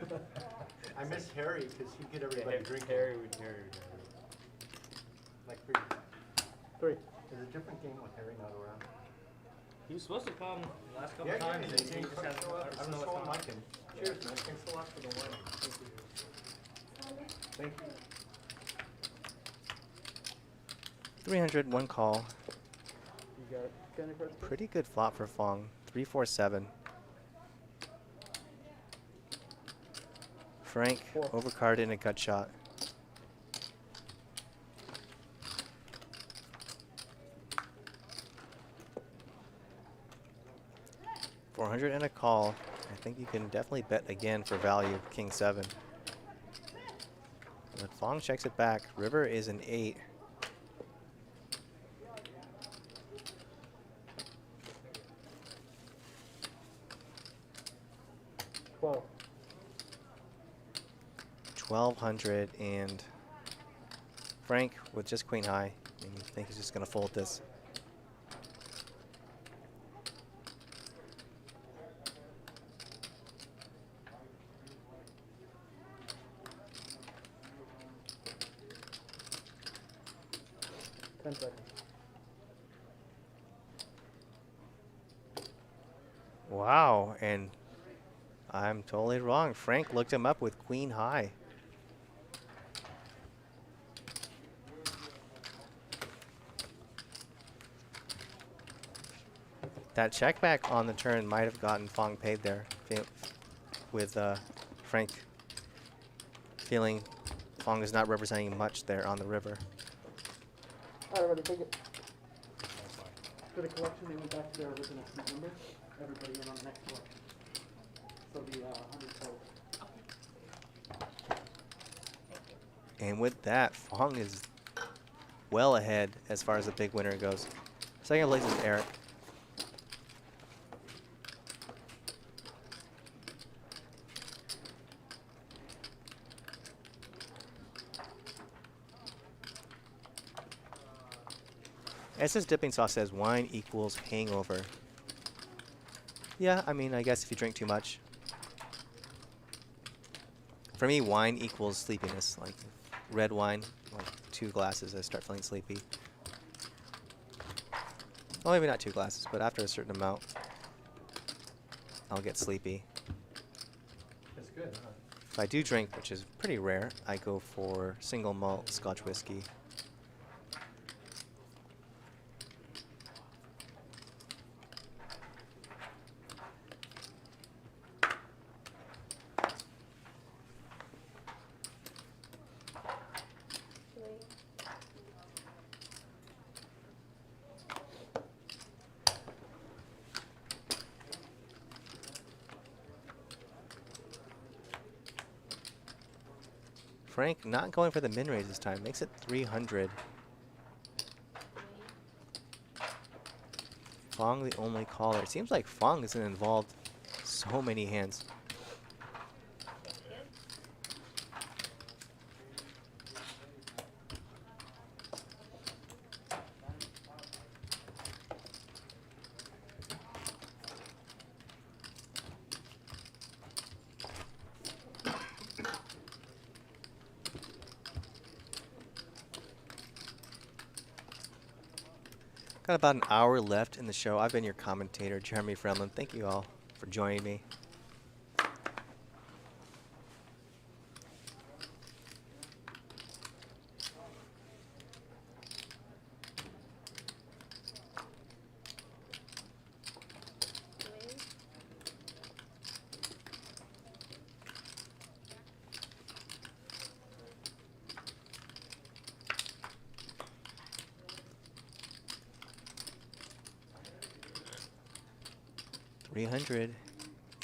okay. I miss Harry because he'd get everybody drinking. Harry would Harry. Like 3. It's a different game with Harry not around. He was supposed to come the last couple Yeah, times, yeah, and he just hasn't. I don't know what's going on. Cheers, man. Thanks a lot for the wine. Thank you. 300, one call. You got it. Any questions? Pretty good flop for Fong. 3-4-7. Frank overcarded in a gut shot. 400 and a call. I think you can definitely bet again for value, king 7. But Fong checks it back. River is an 8. Well, 1200 and Frank with just queen high. I think he's just going to fold this. Wow, and I'm totally wrong. Frank looked him up with queen high. That check back on the turn might have gotten Fong paid there, with Frank feeling Fong is not representing much there on the river. Alright, take it. For the collection, they went back to their original number. Everybody in on the next one. So the 100 total. And with that, Fong is well ahead as far as the big winner goes. Second place is Eric. SS Dipping Sauce says wine equals hangover. Yeah, I mean, I guess if you drink too much. For me, wine equals sleepiness. Like red wine, like 2 glasses, I start feeling sleepy. Well, maybe not 2 glasses, but after a certain amount, I'll get sleepy. It's good, huh? If I do drink, which is pretty rare, I go for single malt Scotch whiskey. Frank not going for the min raise this time, makes it 300. Fong the only caller. It seems like Fong isn't involved so many hands. Got about an hour left in the show. I've been your commentator, Jeremy Fremlin. Thank you all for joining me.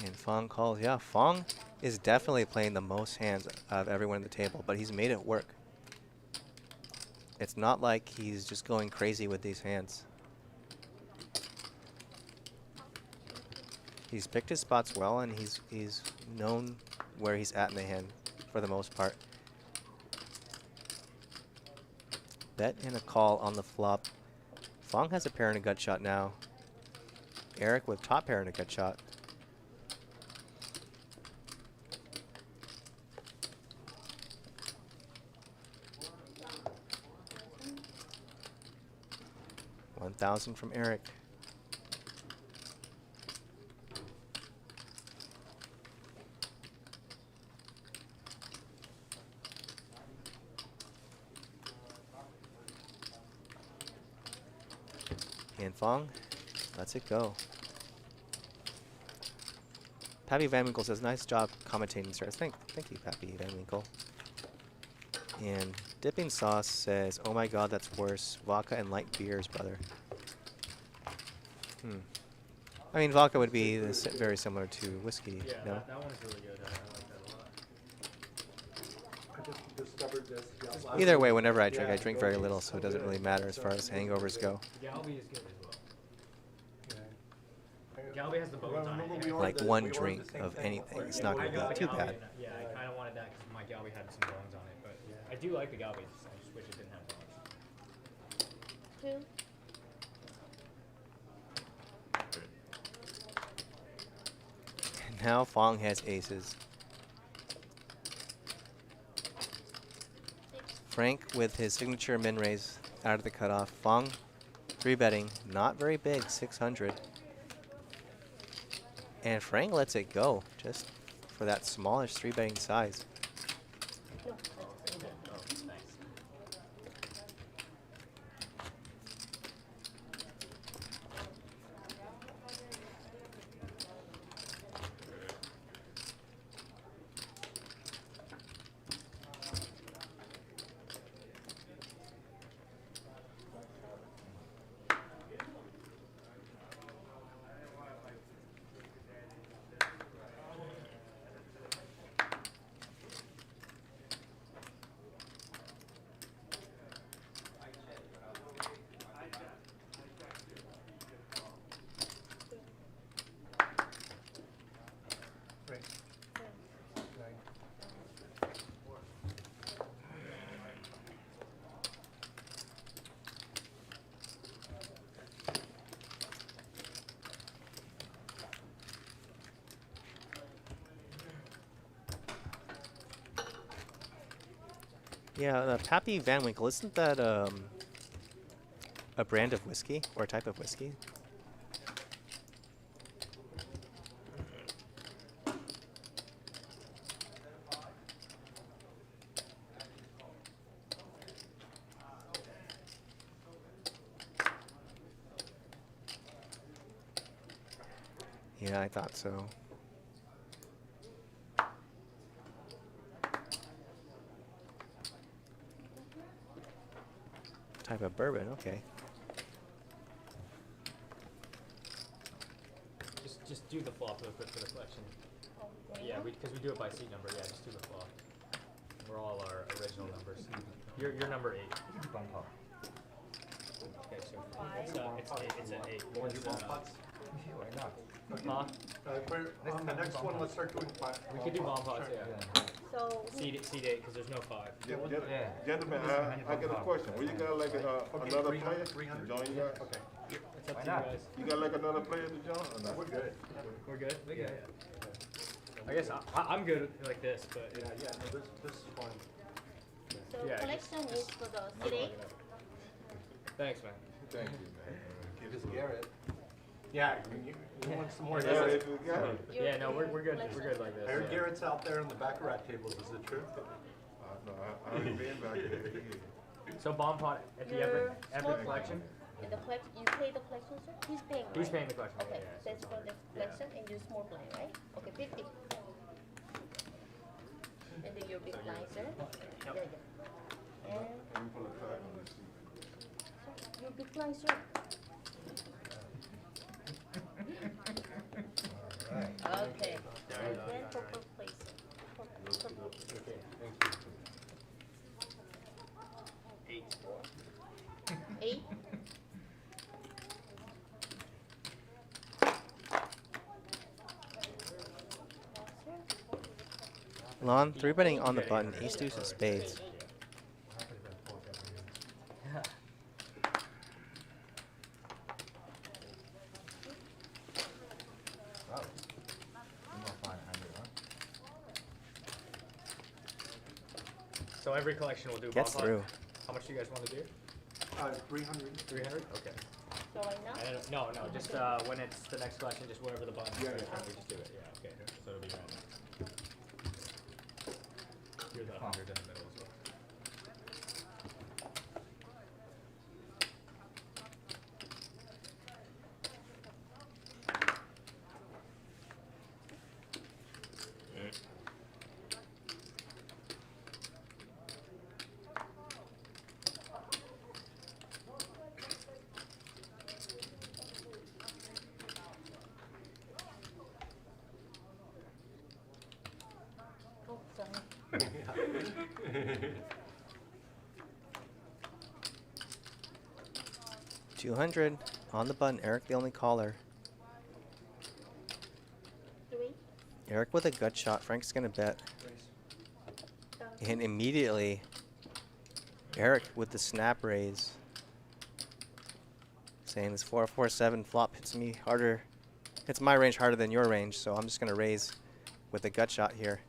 And Fong calls. Yeah, Fong is definitely playing the most hands of everyone at the table, but he's made it work. It's not like he's just going crazy with these hands. He's picked his spots well, and he's known where he's at in the hand for the most part. Bet and a call on the flop. Fong has a pair and a gut shot now. Eric with top pair and a gut shot. $1,000 from Eric. And Fong lets it go. Pappy Van Winkle says, nice job commentating, sir. Thank you, Pappy Van Winkle. And Dipping Sauce says, oh my god, that's worse. Vodka and light beers, brother. I mean, vodka would be very similar to whiskey, Yeah, no? that one's really good. I like that a lot. I just discovered this. Either way, whenever I drink, Yeah, I drink very Galby's little, so it doesn't good. really matter as far as hangovers go. Galby is good as well. Yeah. Galby has the bones on Remember it. we yeah. ordered Like the- one we ordered drink the same of thing anything, before. it's not I going to got be the too Galby bad. and, yeah, I kind of wanted that because my Galby had some bones on it, but I do like the Galby. I just wish it didn't have bones. 2. And now Fong has aces. Frank with his signature min raise out of the cutoff. Fong 3-betting, not very big, 600. And Frank lets it go just for that smallish 3-betting size. No, Yeah, the Pappy Van Winkle, isn't that a brand of whiskey or a type of whiskey? Yeah, I thought so. Type of bourbon, okay. Just do the flop real quick for the collection. Yeah, because we do it by seat number. Yeah, just do the flop. We're all our original numbers. You're number 8. Okay, so it's an 8. Want to do bomb pots? Why not? Huh? On the next one, let's start doing We could do bomb pots, yeah. So Seat 8 because there's no 5. Gentlemen, I got a question. Will you got like another player to join you guys? Okay. It's up to you guys. You got like another player to join or not? We're good. We're good? Yeah. I guess I'm good like this, but Yeah, no, this is fun. So Yeah, collection is for the city. thanks, man. Thank you, man. This is Garrett. Yeah, you want some more? Yeah, Garrett? you got it. Yeah, no, we're good. We're good like this. I heard yeah. Garrett's out there on the baccarat tables. Is it true? No, I already been back there. So bomb pot at the Your every small collection. And the collection, you pay the collection, sir? He's paying, right? Who's paying the collection? Okay, Yeah, that's for the collection and you small blind, right? Okay, 50. And then your big blind, sir? Yeah, yeah. And I'm full of time on this seat. your big blind, sir? Okay. And then purple place. Purple. Okay, thank you. 8. Lon, 3-betting on the button, ace deuce of spades. Wow. You must find 100, huh? So every collection will do Gets bomb pot. through. How much do you guys want to do? 300. 300? Okay. So right now? No, just when it's the next collection, just whatever the button is, we just do it. Yeah, okay. So it'll be random. You're the 100 in the middle as well. $200 on the button. Eric, the only caller. 3. Eric with a gut shot. Frank's gonna bet. And immediately, Eric with the snap raise. Saying this 4-4-7 flop hits me harder. Hits my range harder than your range, so I'm just gonna raise with a gut shot here.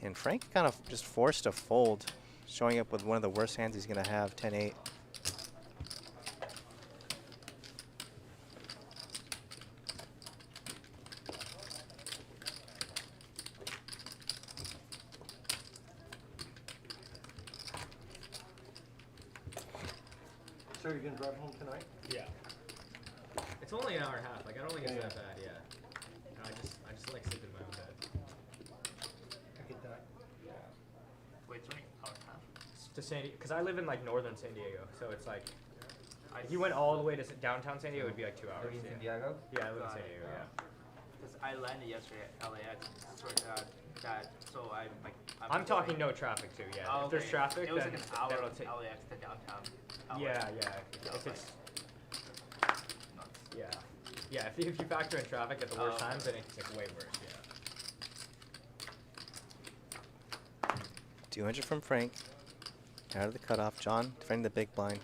And Frank kind of just forced a fold, showing up with one of the worst hands he's gonna have, 10-8. So you're gonna drive home tonight? Yeah. It's only an hour and a half. Like I don't think it's that bad. Yeah. No, I just like sleeping in my own bed. I get that. Yeah. Wait, it's only an hour and a half. To San Diego, because I live in like northern San Diego, so it's like if you went all the way to downtown San Diego, it would be like 2 hours. Are you in San Diego? Yeah, I live in San Diego. Yeah. Because I landed yesterday at LAX. So I'm talking no traffic too. Yeah. Oh, If there's okay. traffic, It was then like an hour then it'll from take. LAX to downtown. Yeah, yeah. If it's yeah, yeah. If you factor in traffic at the worst times, then it's like way worse. Yeah. 200 from Frank. Out of the cutoff. John defending the big blind.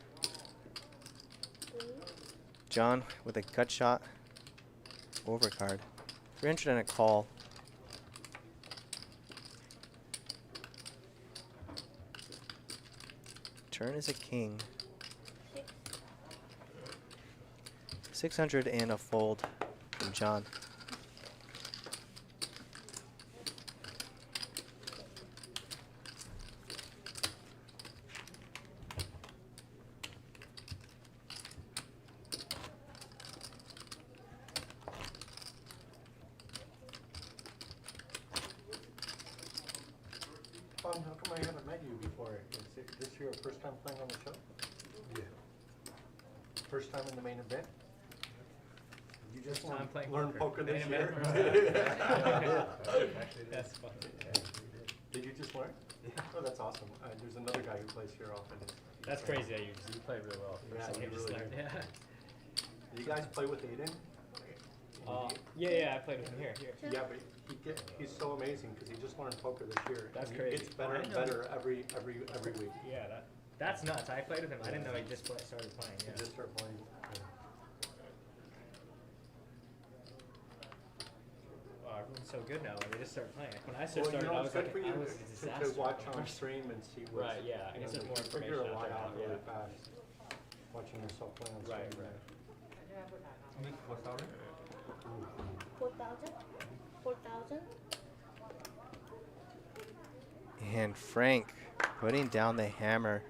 John with a gut shot. Overcard. 300 and a call. Turn is a king. 600 and a fold from John. How come I haven't met you before? Is this your first time playing on the show? Yeah. First time in the main event? You just First time playing learned poker. poker this Main year? event. That's funny. Did you just learn? Yeah. Oh, that's awesome. There's another guy who plays here often. That's crazy that you played really well. Yeah, First time you just really learned. did. Yeah. Do you guys play with Aiden? Yeah, I played with him here. Yeah, but he's so amazing because he just learned poker this year. That's and crazy. He gets better and better every week. Yeah, that's nuts. I played with him. I didn't know he just started playing. He Yeah. just started playing. Wow, everyone's so good now. Like, they just start playing. When I first Well, started, I was it's good like, for you I was a to disaster. watch on stream and see what's Right, yeah. I guess there's more figure information a lot out out there now, really yeah. fast. Watching yourself play on stream. Right. 4,000. 4,000. And Frank putting down the hammer.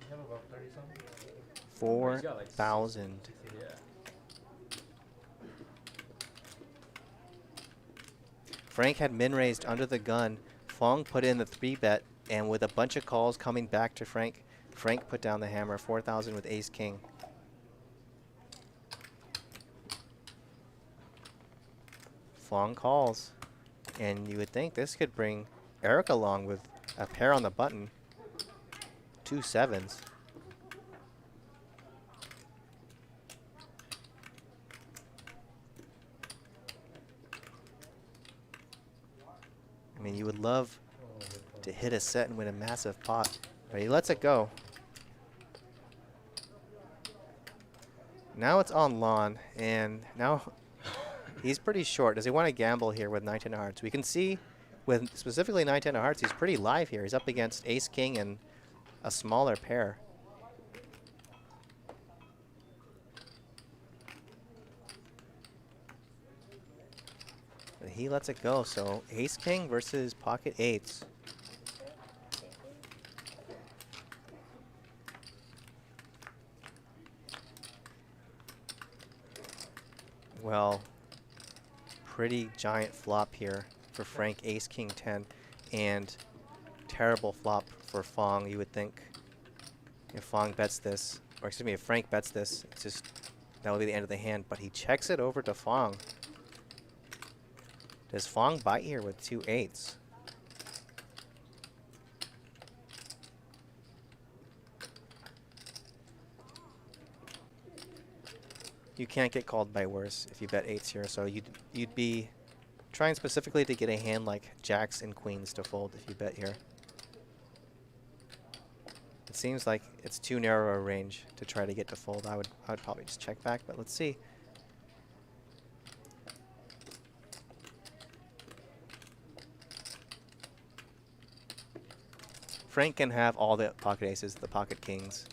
You have about 30 something? 4,000. Yeah. Frank had min raised under the gun. Fong put in the 3-bet, and with a bunch of calls coming back to Frank, Frank put down the hammer, 4,000 with ace king. Fong calls, and you would think this could bring Eric along with a pair on the button. 2 sevens. I mean, you would love to hit a set and win a massive pot, but he lets it go. Now it's on lawn, and now he's pretty short. Does he want to gamble here with 9-10 of hearts? We can see with specifically 9-10 of hearts, he's pretty live here. He's up against ace king and a smaller pair. But he lets it go, so ace king versus pocket eights. Well, pretty giant flop here for Frank, ace king 10, and terrible flop for Fong. You would think if Fong bets this, or excuse me, if Frank bets this, it's just that will be the end of the hand, but he checks it over to Fong. Does Fong bite here with 2 8s? You can't get called by worse if you bet 8s here, so you'd be trying specifically to get a hand like jacks and queens to fold if you bet here. It seems like it's too narrow a range to try to get to fold. I would probably just check back, but let's see. Frank can have all the pocket aces, the pocket kings,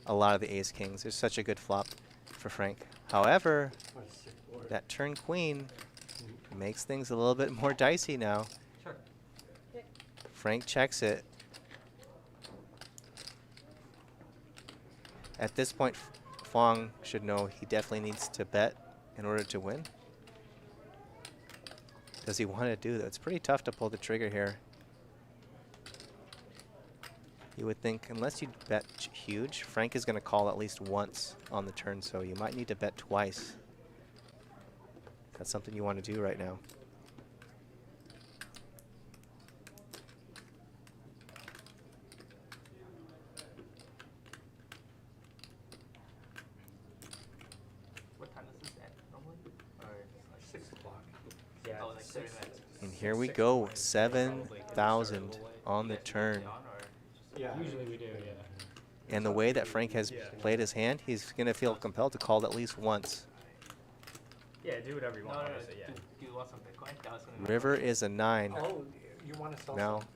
a lot of the ace kings. There's such a good flop for Frank. However, that turn queen makes things a little bit more dicey now. Sure. Frank checks it. At this point, Fong should know he definitely needs to bet in order to win. Does he want to do that? It's pretty tough to pull the trigger here. You would think, unless you bet huge, Frank is going to call at least once on the turn, so you might need to bet twice. That's something you want to do right now. What time does this end normally? Or like 6 o'clock. Yeah, oh, like 30 minutes. And here we go, 7,000 on the turn. Yeah. Usually we do, yeah. And the way that Frank has played his hand, he's going to feel compelled to call at least once. Yeah, do whatever you want. No, obviously, yeah. do you want some Bitcoin? That was gonna be River is a 9. Oh, you want to sell Now, some?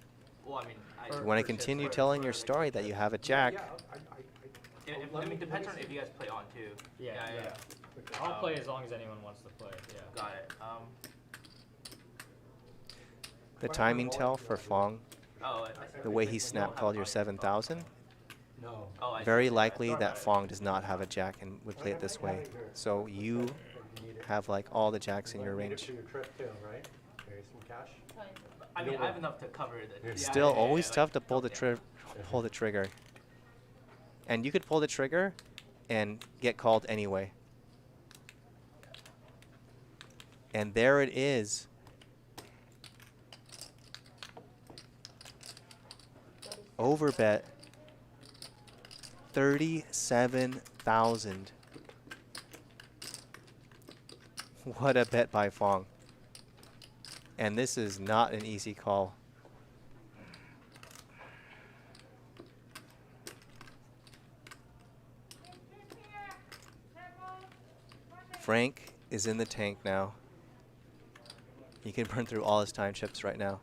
Well, I mean, you want to continue telling your story that you have a jack. I mean, depends on if you guys play on too. Yeah. I'll play as long as anyone wants to play. Yeah. Got it. The timing tell for Fong, Oh, I see. the way he snap called your 7,000, No. Oh, I see. very likely that Fong does not have a jack and would play it this way. So you have like all the jacks in your Need it range. for your trip too, right? Carry some cash. I mean, I have enough to cover the. It's still always tough to pull the trigger. And you could pull the trigger and get called anyway. And there it is. Overbet 37,000. What a bet by Fong. And this is not an easy call. Frank is in the tank now. He can burn through all his time chips right now.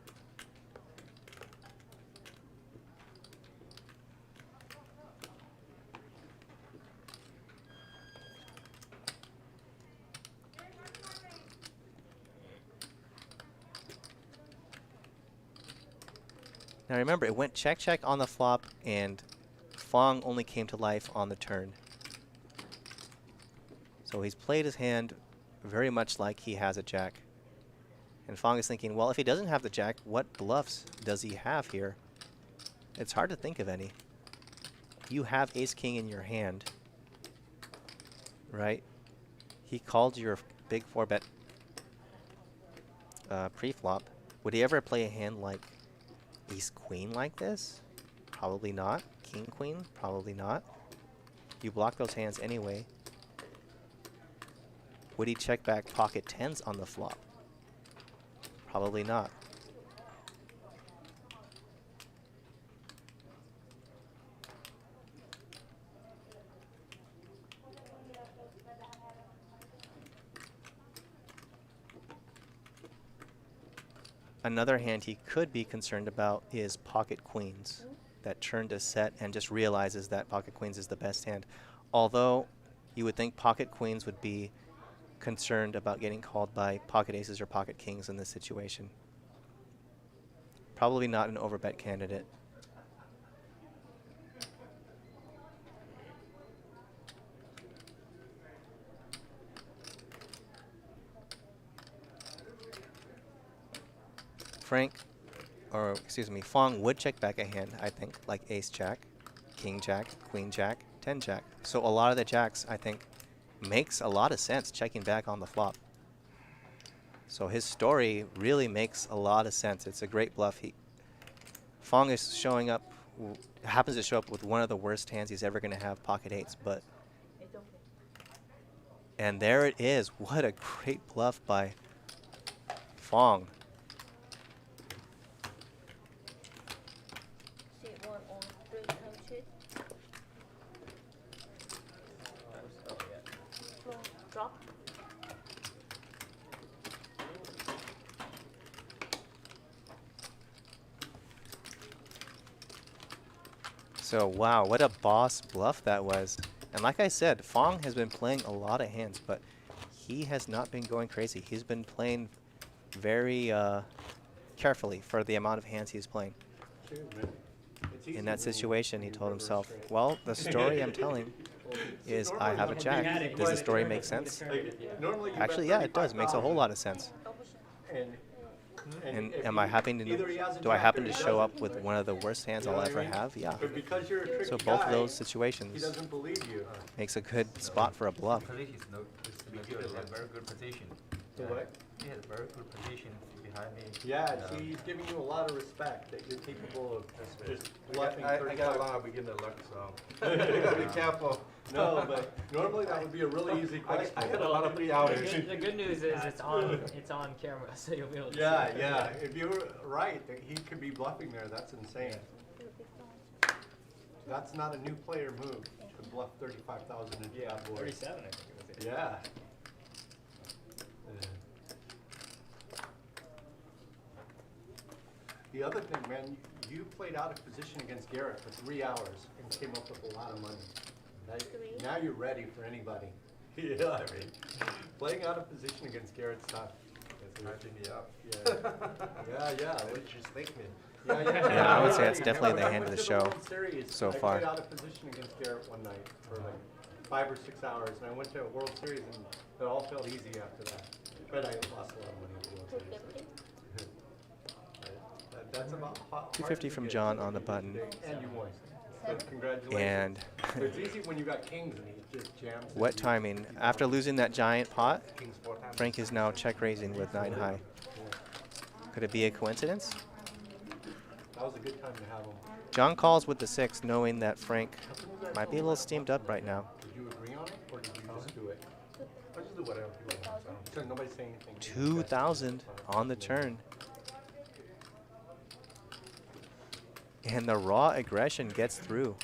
Now remember, it went check check on the flop, and Fong only came to life on the turn. So he's played his hand very much like he has a jack. And Fong is thinking, well, if he doesn't have the jack, what bluffs does he have here? It's hard to think of any. You have ace-king in your hand, right? He called your big 4-bet pre-flop. Would he ever play a hand like ace-queen like this? Probably not. King-queen? Probably not. You block those hands anyway. Would he check back pocket 10s on the flop? Probably not. Another hand he could be concerned about is pocket queens. That turn to set and just realizes that pocket queens is the best hand. Although you would think pocket queens would be concerned about getting called by pocket aces or pocket kings in this situation. Probably not an overbet candidate. Fong would check back a hand, I think, like ace jack, king jack, queen jack, 10 jack. So a lot of the jacks, I think, makes a lot of sense checking back on the flop. So his story really makes a lot of sense. It's a great bluff. Fong is showing up, happens to show up with one of the worst hands he's ever going to have, pocket eights, but. It's okay. And there it is. What a great bluff by Fong. See one on 3 time sheet. Slow drop. So wow, what a boss bluff that was. And like I said, Fong has been playing a lot of hands, but he has not been going crazy. He's been playing very carefully for the amount of hands he's playing. In that situation, he told himself, well, the story I'm telling is I have a jack. Does the story make sense? Actually, yeah, it does. It makes a whole lot of sense. And am I do I happen to show up with one of the worst hands I'll ever have? Yeah. So both of those situations makes a good spot for a bluff. Actually, he's a very good position. He has very good position behind me. Yeah, see, he's giving you a lot of respect that you're capable of just bluffing. I got a lot of beginner luck, so you gotta be careful. No, but normally that would be a really easy question. I hit a lot of pre-outers. The good news is it's on camera, so you'll be able to Yeah, see it. yeah. If you're right, that he could be bluffing there. That's insane. That's not a new player move to bluff 35,000 into that board. 37, I think it was. Yeah. The other thing, man, you played out of position against Garrett for 3 hours and came up with a lot of money. Now you're ready for anybody. Yeah, I mean, playing out of position against Garrett's tough. It's hyping me up. Yeah. What did you think me? Yeah, I would say that's definitely the hand of the show so I far. played out of position against Garrett one night for like 5 or 6 hours, and I went to a World Series, and it all felt easy after that. But I lost a lot of money at the World Series. That's about 250 from John on the button. And you won. So congratulations. And It's easy when you got kings and he just jams. what timing. After losing that giant pot, Frank is now check raising with 9 high. Could it be a coincidence? That was a good time to have him. John calls with the 6, knowing that Frank might be a little steamed up right now. Did you agree on it, or did you just do it? I just do whatever you want. So nobody say anything. 2,000 on the turn. And the raw aggression gets through.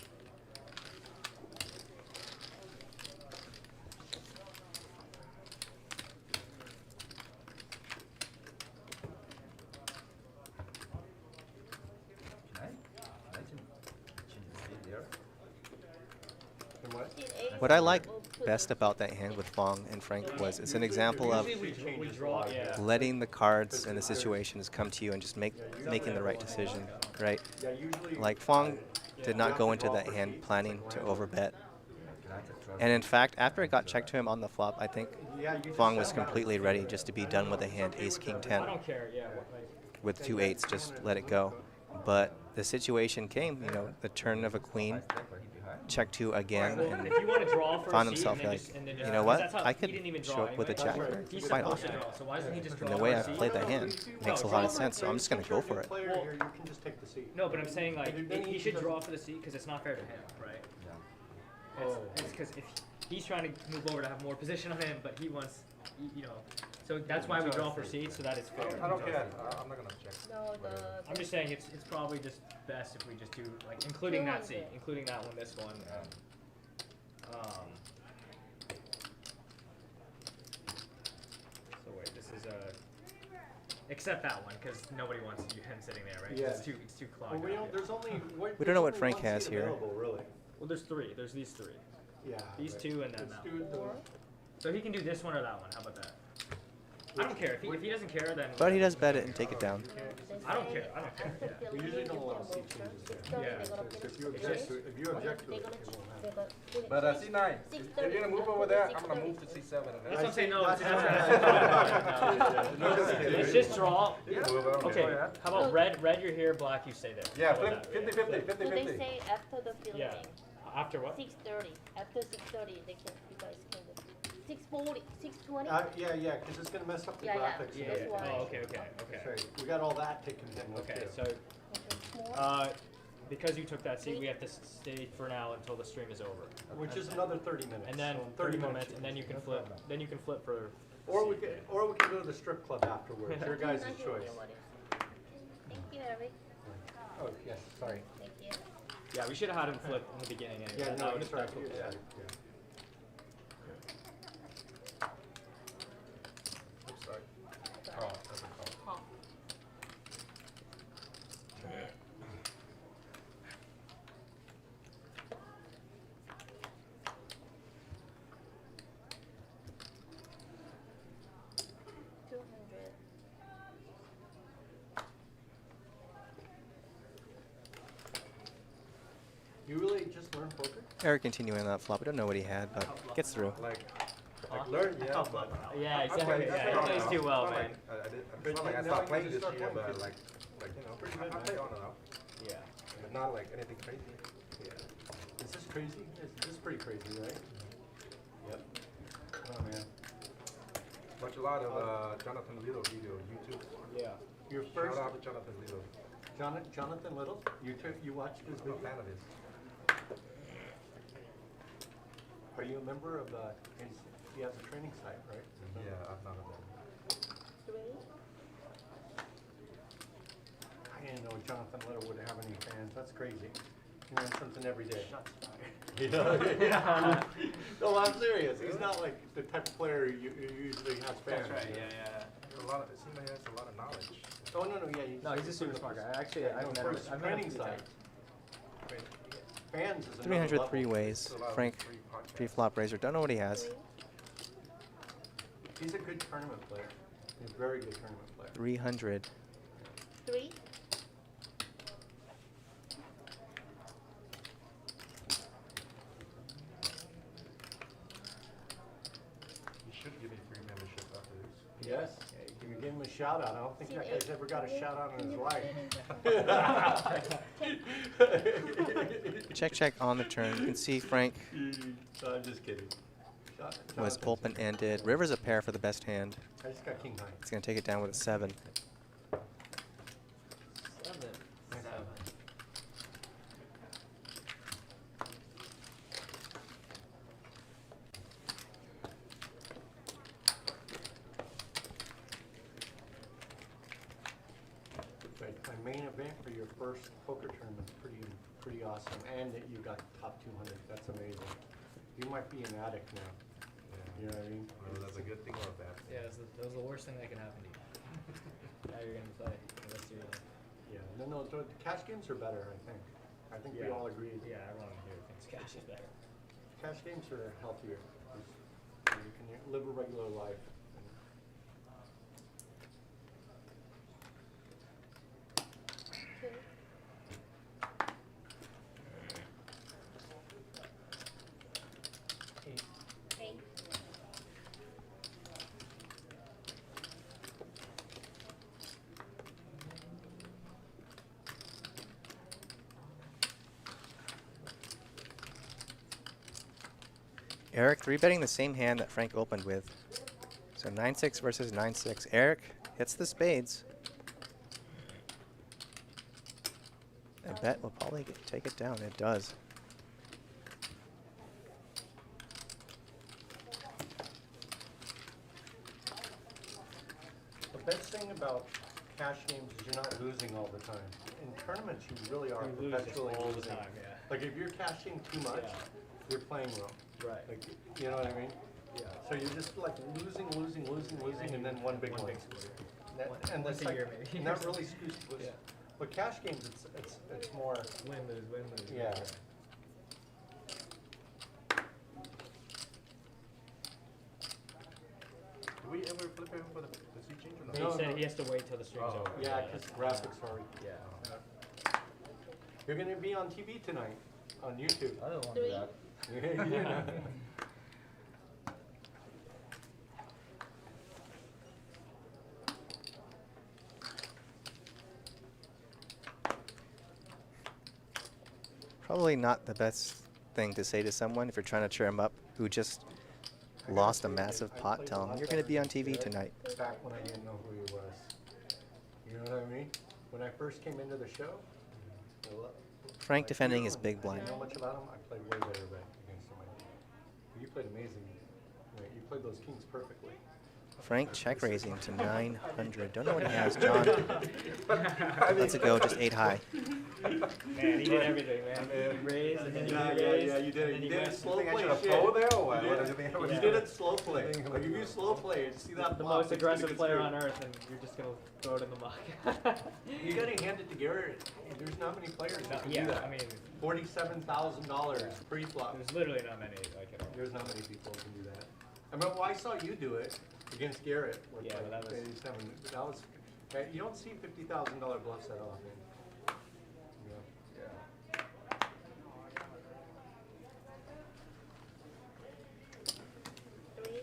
What I like best about that hand with Fong and Frank was it's an example of letting the cards and the situations come to you and just making the right decision, right? Like Fong did not go into that hand planning to overbet. And in fact, after it got checked to him on the flop, I think Fong was completely ready just to be done with the hand Ace King 10. With 2 8s, just let it go. But the situation came, you know, the turn of a queen, check 2 again, and If you want to draw for found a seat himself and then like, just- and then you just- know 'cause what, that's how I he could didn't even show draw up with a anyway. jack He's here supposed quite to often. draw, so why doesn't he just And draw the way for a I've seat? played that hand makes a lot of sense, so I'm just going to go for it. Player here, you can just take the seat. No, but I'm saying like Then he should draw for the seat because it's not fair to him, right? It's because if he's trying to move over to have more position on him, but he wants, you know, so that's why we draw for seats so that it's fair. I don't care. I'm not gonna check. No, the I'm just saying it's probably just best if we just do like including that seat, including that one, this one. So wait, this is except that one because nobody wants him sitting there, right? 'Cause Yeah. It's too Well, clogged. we up. don't, there's only, We don't know what Frank has here. Really. Well, there's 3. There's these 3. Yeah. These but 2 and then let's that do one. the- So he can do this one or that one. How about that? I don't care. If he doesn't care, then. But he does bet it and take it down. I don't care. I don't care. Yeah. We usually don't allow seat changes there. Yeah. So if you object to it, if you object to it, it won't happen. But C9, if you're gonna move over there, I'm gonna move to C7. That's what I'm saying. No, That's let's just draw. Yeah. Okay. How about red? Red, you're here. Black, you stay there. Yeah, How about that? 50-50, so they 50-50. say after the filming. Yeah. After what? 6:30. After 6:30, you guys can. 640, 620. Yeah, because it's going to mess up the Yeah, yeah. graphics. Yeah, and that's why. Oh, okay. That's right. We got all that to contend with Okay, too. so because you took that seat, we have to stay for now until the stream is over. Which is another 30 minutes. And then So in 30 minutes minutes, and then you can flip. Then you can flip for. Or we can go to the strip club afterwards. Your guys' choice. Thank you, Eric. Oh, yes, sorry. Thank you. Yeah, we should have had him flip in the beginning anyway. Yeah, no, That it's would- right. that's Yeah, okay. Oops, sorry. Call, that's a call. Huh. You really just learned poker? Eric continuing on that flop. We don't know what he had, but gets through. Like Learn, yeah. Yeah, exactly. Yeah, he plays too well, man. It's not like I now stopped you playing just this start year, playing but like you know, I play on and off. Yeah. But not like anything crazy. Yeah. Is this crazy? This is pretty crazy, right? Yep. Oh, man. Watch a lot of Jonathan Little video on YouTube. Yeah. Your first, Shout out to Jonathan Little. Jonathan Little? You watched his I'm a video? fan of his. Are you a member of, he has a training site, right? Yeah, I've found it. I didn't know Jonathan Little would have any fans. That's crazy. He learns something every day. Yeah. No, I'm serious. He's not like the type of player you usually has fans. That's right. you know? Yeah. There's a lot of, it seems like he has a lot of knowledge. Oh, no, yeah. No, he's a super smart guy. Actually, I've met him. First I've met him training a few site. times. Fans is another 303 level. ways. Frank, pre-flop raiser. Don't know what he has. He's a good tournament player. He's a very good tournament player. 300. 3. You should give me free membership after this. Yes. You can give him a shout out. I don't think that guy's ever got a shout out in his life. Check on the turn. You can see Frank No, I'm just kidding. was open-ended. River's a pair for the best hand. I just got king high. He's going to take it down with a 7. 7. Right, my main event for your first poker tournament is pretty awesome, and that you got top 200. That's amazing. You might be an addict now. You know what I mean? Whether that's a good thing or a bad thing. Yeah, that was the worst thing that can happen to you. Now you're gonna play the rest of your life. Yeah. No, the cash games are better. I think we all agree. Yeah, everyone here thinks cash is better. Cash games are healthier. You can live a regular life. Eric 3-betting the same hand that Frank opened with. So 9-6 versus 9-6. Eric hits the spades. I bet will probably take it down. It does. The best thing about cash games is you're not losing all the time. In tournaments, you really are You lose perpetually all the losing. time, yeah. Like if you're cashing too much, Yeah. you're playing wrong. Right. Like, you know what I mean? Yeah. So you're just like losing, and then one big one. And Once that's a like, year, maybe. and that really screws with. Yeah. But cash games, it's more. Win, lose, win, lose. Yeah. Do we ever flip him for the sea change or He no? said he has to wait till the stream's over. Yeah, because graphics are. Yeah. You're gonna be on TV tonight, on YouTube. I don't want to do that. Yeah, you know. Probably not the best thing to say to someone if you're trying to cheer him up who's lost a massive pot, tell him you're going to be on TV tonight. Back when I didn't know who he was. You know what I mean? When I first came into the show, Frank defending his big I blind. didn't know much about him. I played way better against him. You played amazing. You played those kings perfectly. Frank check raising to 900. Don't know what he has, John. Let's it go, just 8 high. Man, he did everything, man. He raised, and then he raised. Yeah, you did it. You did it slow play a shit. pro there or what? You did it slow play. Like if you slow play, you see that The flop, most it's gonna aggressive get player screwed. on earth, and you're just gonna throw it in the muck. You gotta hand it to Garrett. There's not many players that can Yeah, do that. I mean, $47,000 pre-flop. there's literally not many like at all. There's not many people who can do that. I remember I saw you do it against Garrett. With Yeah, like but that was- 87. That was. You don't see $50,000 bluffs that often. Yeah. Three.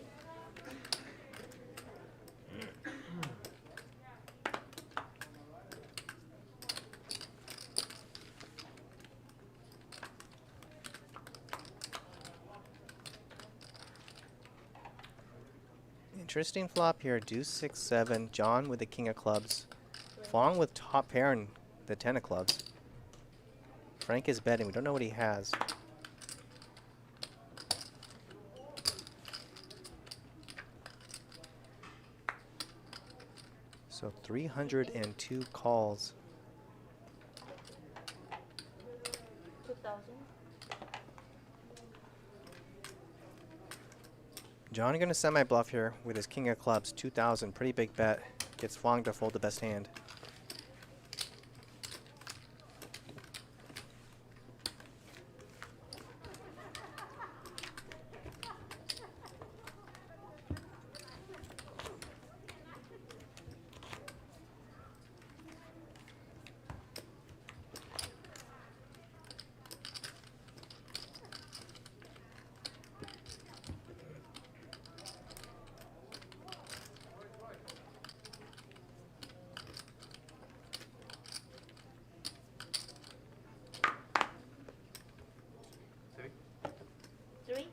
Interesting flop here. Deuce 6 7. John with the king of clubs. Fong with top pair and the 10 of clubs. Frank is betting. We don't know what he has. So 302 calls. 2,000. John going to semi-bluff here with his king of clubs. 2,000. Pretty big bet. Gets Fong to fold the best hand. Three. Three.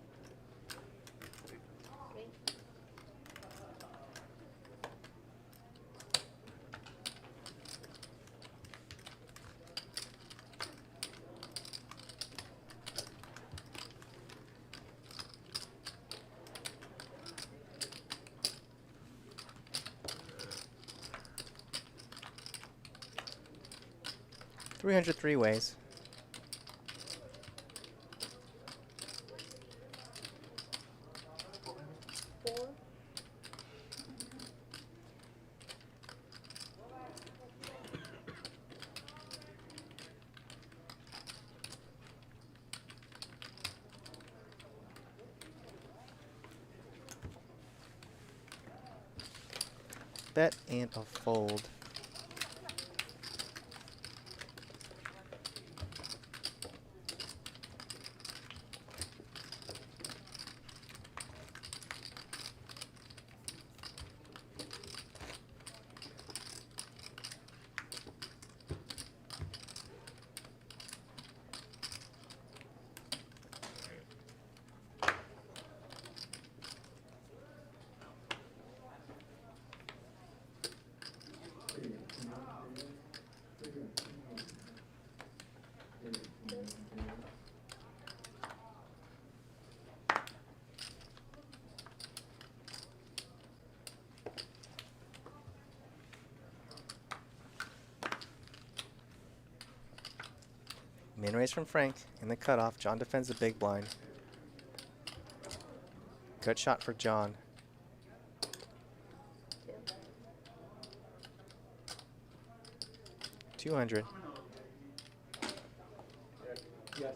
303 ways. Four. Bet and a fold. Min raise from Frank in the cutoff. John defends the big blind. Good shot for John. Two. 200. Yes.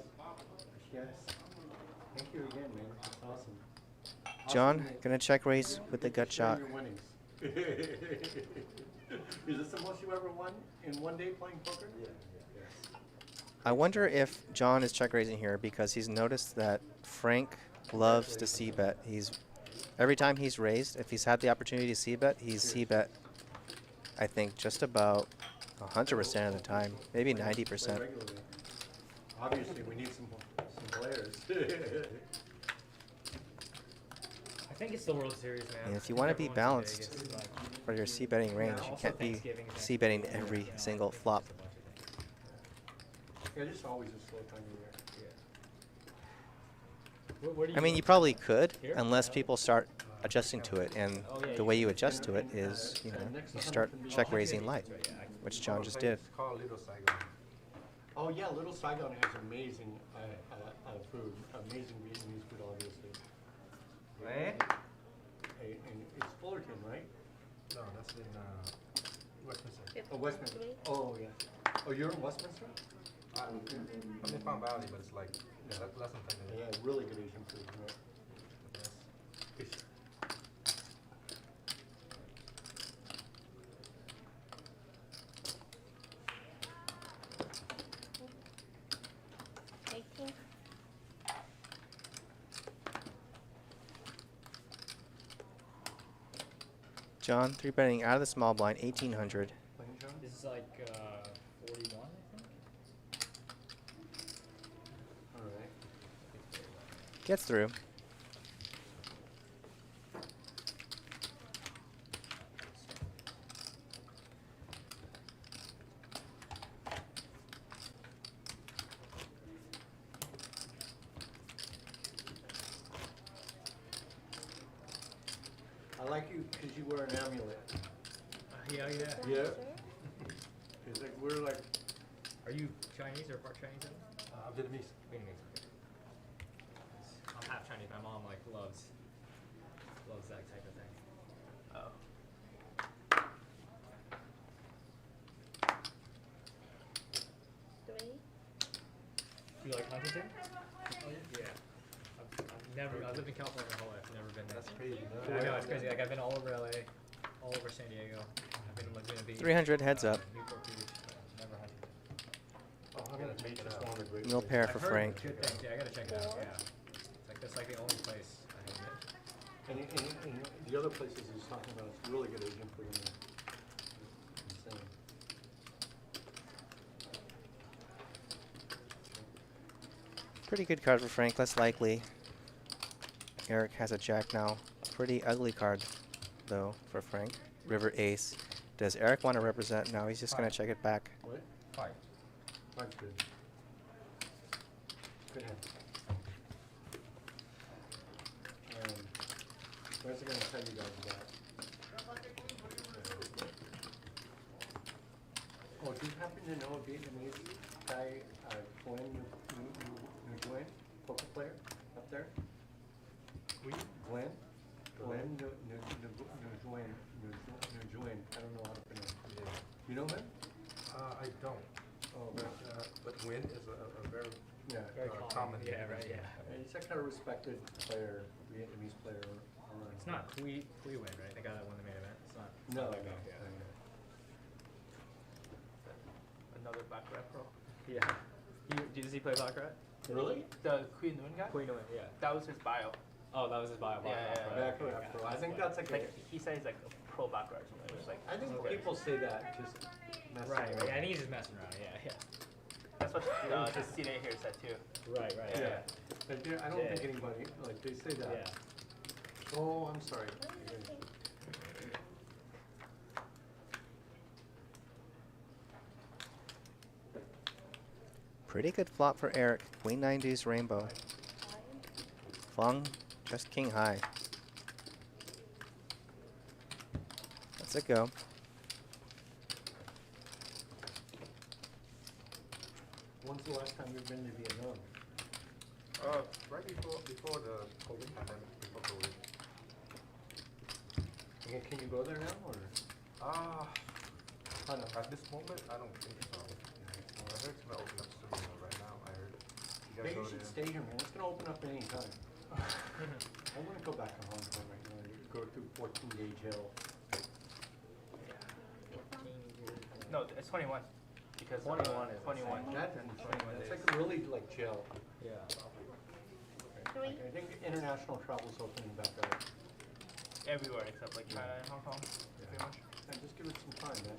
Yes. Thank you again, man. That's awesome. John gonna check raise with the gut Share shot. your winnings. Is this the most you ever won in one day playing poker? Yeah. I wonder if John is check raising here because he's noticed that Frank loves to c-bet. Every time he's raised, if he's had the opportunity to c-bet, he's c-bet, I think, just about 100% of the time, maybe 90%. Obviously, we need some players. I think it's the World Series, man. And if you want to be balanced for your c-betting range, you can't be c-betting every single flop. Yeah, just always a slow time of year. I mean, you probably could, unless people start adjusting to it. And the way you adjust to it is, you know, you start check raising light, which John just did. It's called Little Saigon. Oh yeah, Little Saigon has amazing food, amazing Vietnamese food, obviously. Where? And it's Fullerton, right? No, that's in Westminster. Oh, Westminster. Oh yeah. Oh, you're in Westminster? I'm in Palm Valley, but it's like less than 10 minutes. Yeah, really good Asian food. Right? Fish. 18. John, 3-betting out of the small blind, 1,800. This is like 41, I think. All right. Gets through. I like you because you wear an amulet. Yeah. Yeah. It's like we're like. Are you Chinese or part Chinese? Vietnamese. Vietnamese. I'm half Chinese. My mom like loves that type of thing. Oh. Three. Do you like Huntington? Oh yeah. I lived in California my whole life. Never been there. That's crazy. I know it's crazy. Like I've been all over LA, all over San Diego. I've been in Laguna Beach. 300 heads up. Newport Beach. Never Huntington. Oh, Huntington Beach is one of the great Mill pair for I've heard Frank. good things. Yeah, I gotta check it out. Yeah. It's like that's like the only place I have been. And the other places he's talking about, it's really good Asian food in there. Insane. Pretty good card for Frank, less likely. Eric has a jack now. Pretty ugly card, though, for Frank. River ace. Does Eric want to represent? No, he's just going to check it back. What? 5. Five's good. Good hand. Where's it going to tell you guys about? Oh, do you happen to know a Vietnamese guy, Nguyen Nguyen, poker player up there? Nguyen? Nguyen Nguyen. I don't know how to pronounce it. You know him? I don't. Oh, But Win is a very Very common. Yeah, right. Yeah. he's that kind of respected player, Vietnamese player. It's not Hui Win, right? The guy that won the main event. It's not. No, that no, guy. Another baccarat pro. Yeah. Does he play baccarat? Really? The Queen Nguyen guy? Queen Nguyen, yeah. That was his bio. Oh, that was his bio. Baccarat pro. I think that's like Like he said he's like a pro baccarat or something. It was like I think people say that just messing Right. around. I think he's just messing around. Yeah. that's what the CNA here said too. Right. Yeah. But I don't think anybody, like, they say that. Yeah. Oh, I'm sorry. Pretty good flop for Eric. Queen 9 deuce rainbow. Flung just king high. Let's it go. When's the last time you've been to Vietnam? Right before the COVID pandemic, before COVID. Okay, can you go there now, or? At this moment, I don't think so. I heard it's gonna open up soon. Right now, I heard. Maybe you should stay here, man. It's gonna open up at any time. I wanna go back to Hong Kong right now. Go through 14-day jail. No, it's 21. Because 21 is 21. That's like a really like jail. Yeah. Three. I think international travel's opening back up. Everywhere except like China and Hong Kong. Pretty much. And just give it some time, man.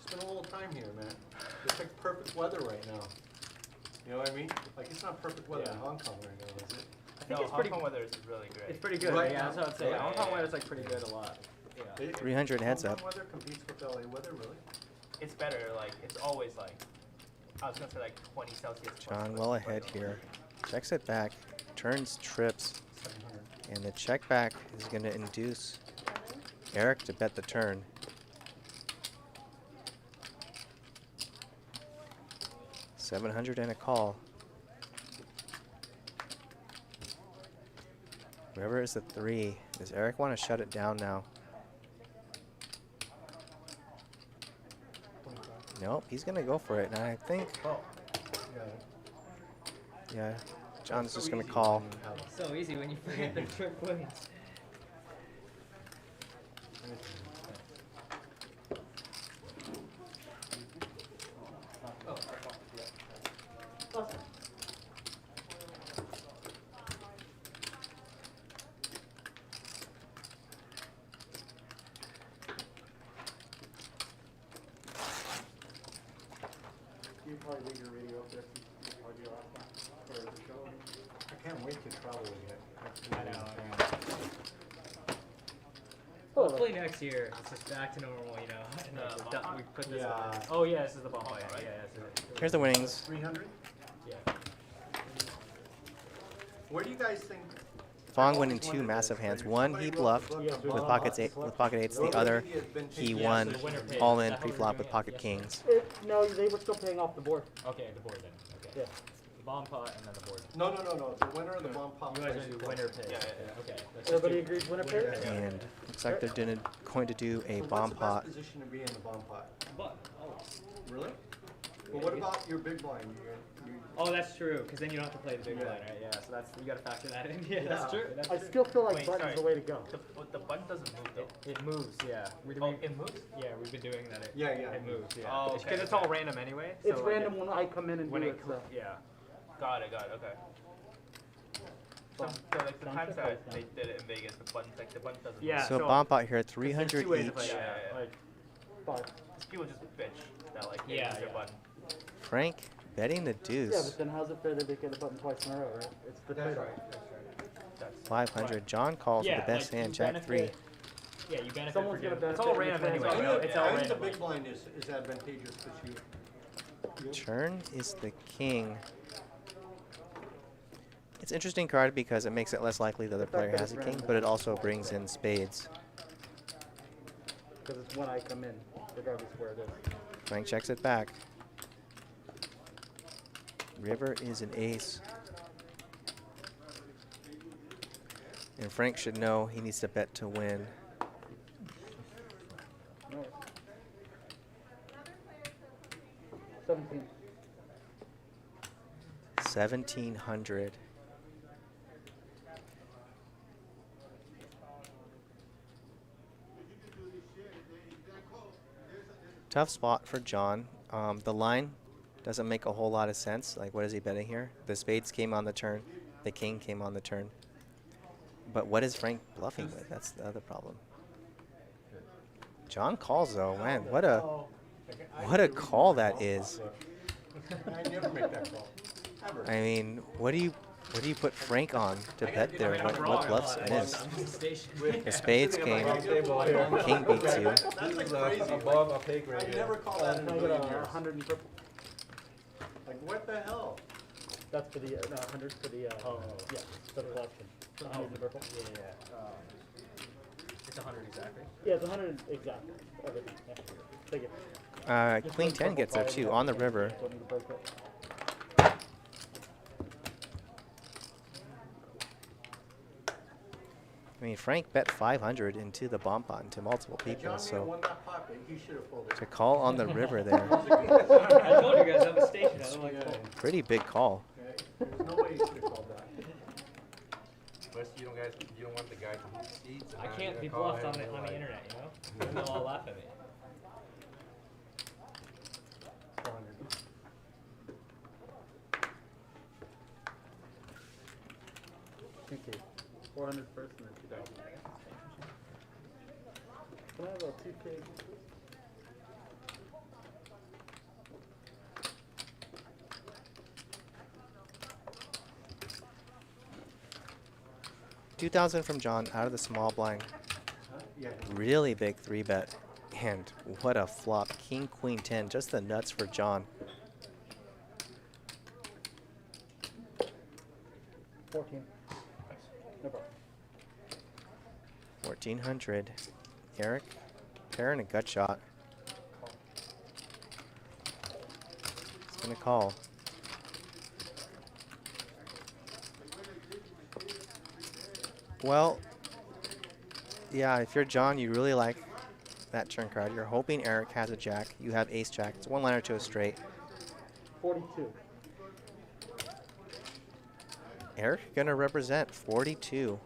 Spend a little time here, man. It's like perfect weather right now. You know what I mean? Like it's not perfect weather in Hong Kong right now, is it? I think no, it's Hong pretty. Kong weather is really great. It's pretty good. Right Yeah, now? that's what I'd say. Yeah, Hong Kong yeah, weather's yeah. like pretty good a lot. Yeah. 300 heads Hong up. Kong weather competes with LA weather, really? It's better. Like it's always like I was gonna say like 20 Celsius. plus, John but well it's ahead better. here. Checks it back. Turns trips. 700. And the check back is going to induce Eric to bet the turn. $700 and a call. River is the 3. Does Eric want to shut it down now? Nope, he's going to go for it. And I think, Oh, yeah. yeah, John's So just going to easy call. when you have it. So easy when you forget the trick wins. You probably leave your radio up there since you probably do last time for the show. I can't wait to travel with it. I know. Hopefully next year it's just back to normal, you know. And then The we're bomb done- we put this Yeah. on. Oh yeah, this is the bomb fight. right? Yeah, yeah. Here's the winnings. 300? Yeah. Where do you guys think? Fong winning 2 massive hands. One he bluffed with pocket eights. The other he won all in pre-flop with pocket kings. No, they were still paying off the board. Okay, the board then. Okay. Yeah. The bomb pot and then the board. No. The winner of the bomb pop. You guys plays are the the winner. winner pick. Yeah, yeah, Okay. Everybody agrees winner pair? And looks like they're going to do a So bomb what's the pot. best position to be in the bomb pot? But Really? Well, what about your big blind? You oh, that's true. Because then you don't have to play the big Yeah. line, right? Yeah. So that's you got to factor that in. Yeah, Yeah. that's true. That's I true. still feel like Wait, button's sorry. the way to go. The button doesn't move though. It moves. Yeah. Oh, it moves? Yeah, we've been doing that. Yeah. It moves. Yeah. Oh, Because okay, it's all okay. random anyway. It's so, random when I come in and When do it. it, so. Yeah. Got it. Okay. So like the times that they did it in Vegas, the button doesn't. Yeah. Move. So so- bomb pot here, There's 300 two ways to play each. that, Yeah. Like, 5. 'Cause people just bitch that like Yeah, use their yeah. button. Frank betting the Yeah, deuce. but then how's it fair that they get a button twice in a row, right? It's the That's trade-off. right. That's right. That's 500. John calls with yeah, the best like, hand, you jack 3. benefit- Yeah, you benefit. Someone's for gonna doing- It's benefit all in the random anyway. transaction. You know? It's all I think the random. big blind is advantageous because you. Turn is the king. It's an interesting card because it makes it less likely the other The fact player that has it's a king, random. but it also brings in spades. Because it's when I come in, regardless of where it is. Frank checks it back. River is an ace. And Frank should know he needs to bet to win. No. 17. 1,700. Tough spot for John. The line doesn't make a whole lot of sense. Like, what is he betting here? The spades came on the turn. The king came on the turn. But what is Frank bluffing with? That's the other problem. John calls, though. Man, what a call that is. I never make that call. Ever. I mean, what do you put Frank on to bet there? What bluffs miss? The spades came. King beats you. That's like crazy. Above a pay grade. I never call that in Can a I get million a years. 100 in purple? Like, what the hell? That's for the, no, 100 for the, yeah, for the collection. 100 in purple? It's 100 exactly. Yeah, it's 100 exactly. Everything. Yeah. Take it. Queen 10 gets there too on the river. Don't need to break it. I mean, Frank bet 500 into the bomb pot into multiple people, John Mayer so won that pot, but he should have folded. to call on the river there, I told you guys I'm a station. I don't like Yeah. fold. pretty big call. Okay. There's no way he should have called that. First, you don't want the guy to move seats. and I now can't you're be gonna call bluffed on him the like- internet, you know? And they'll all laugh at me. 400. $2K. 400 first and then 2,000. Can I have a 2K? 2,000 from John out of the small blind. Yeah. Really big 3-bet. And what a flop. King, queen, 10. Just the nuts for John. 14. No problem. 1,400. Eric, pair and a gut shot. He's gonna call. Well, yeah, if you're John, you really like that turn card. You're hoping Eric has a jack. You have ace jack. It's one liner to a straight. 42. Eric gonna represent 42.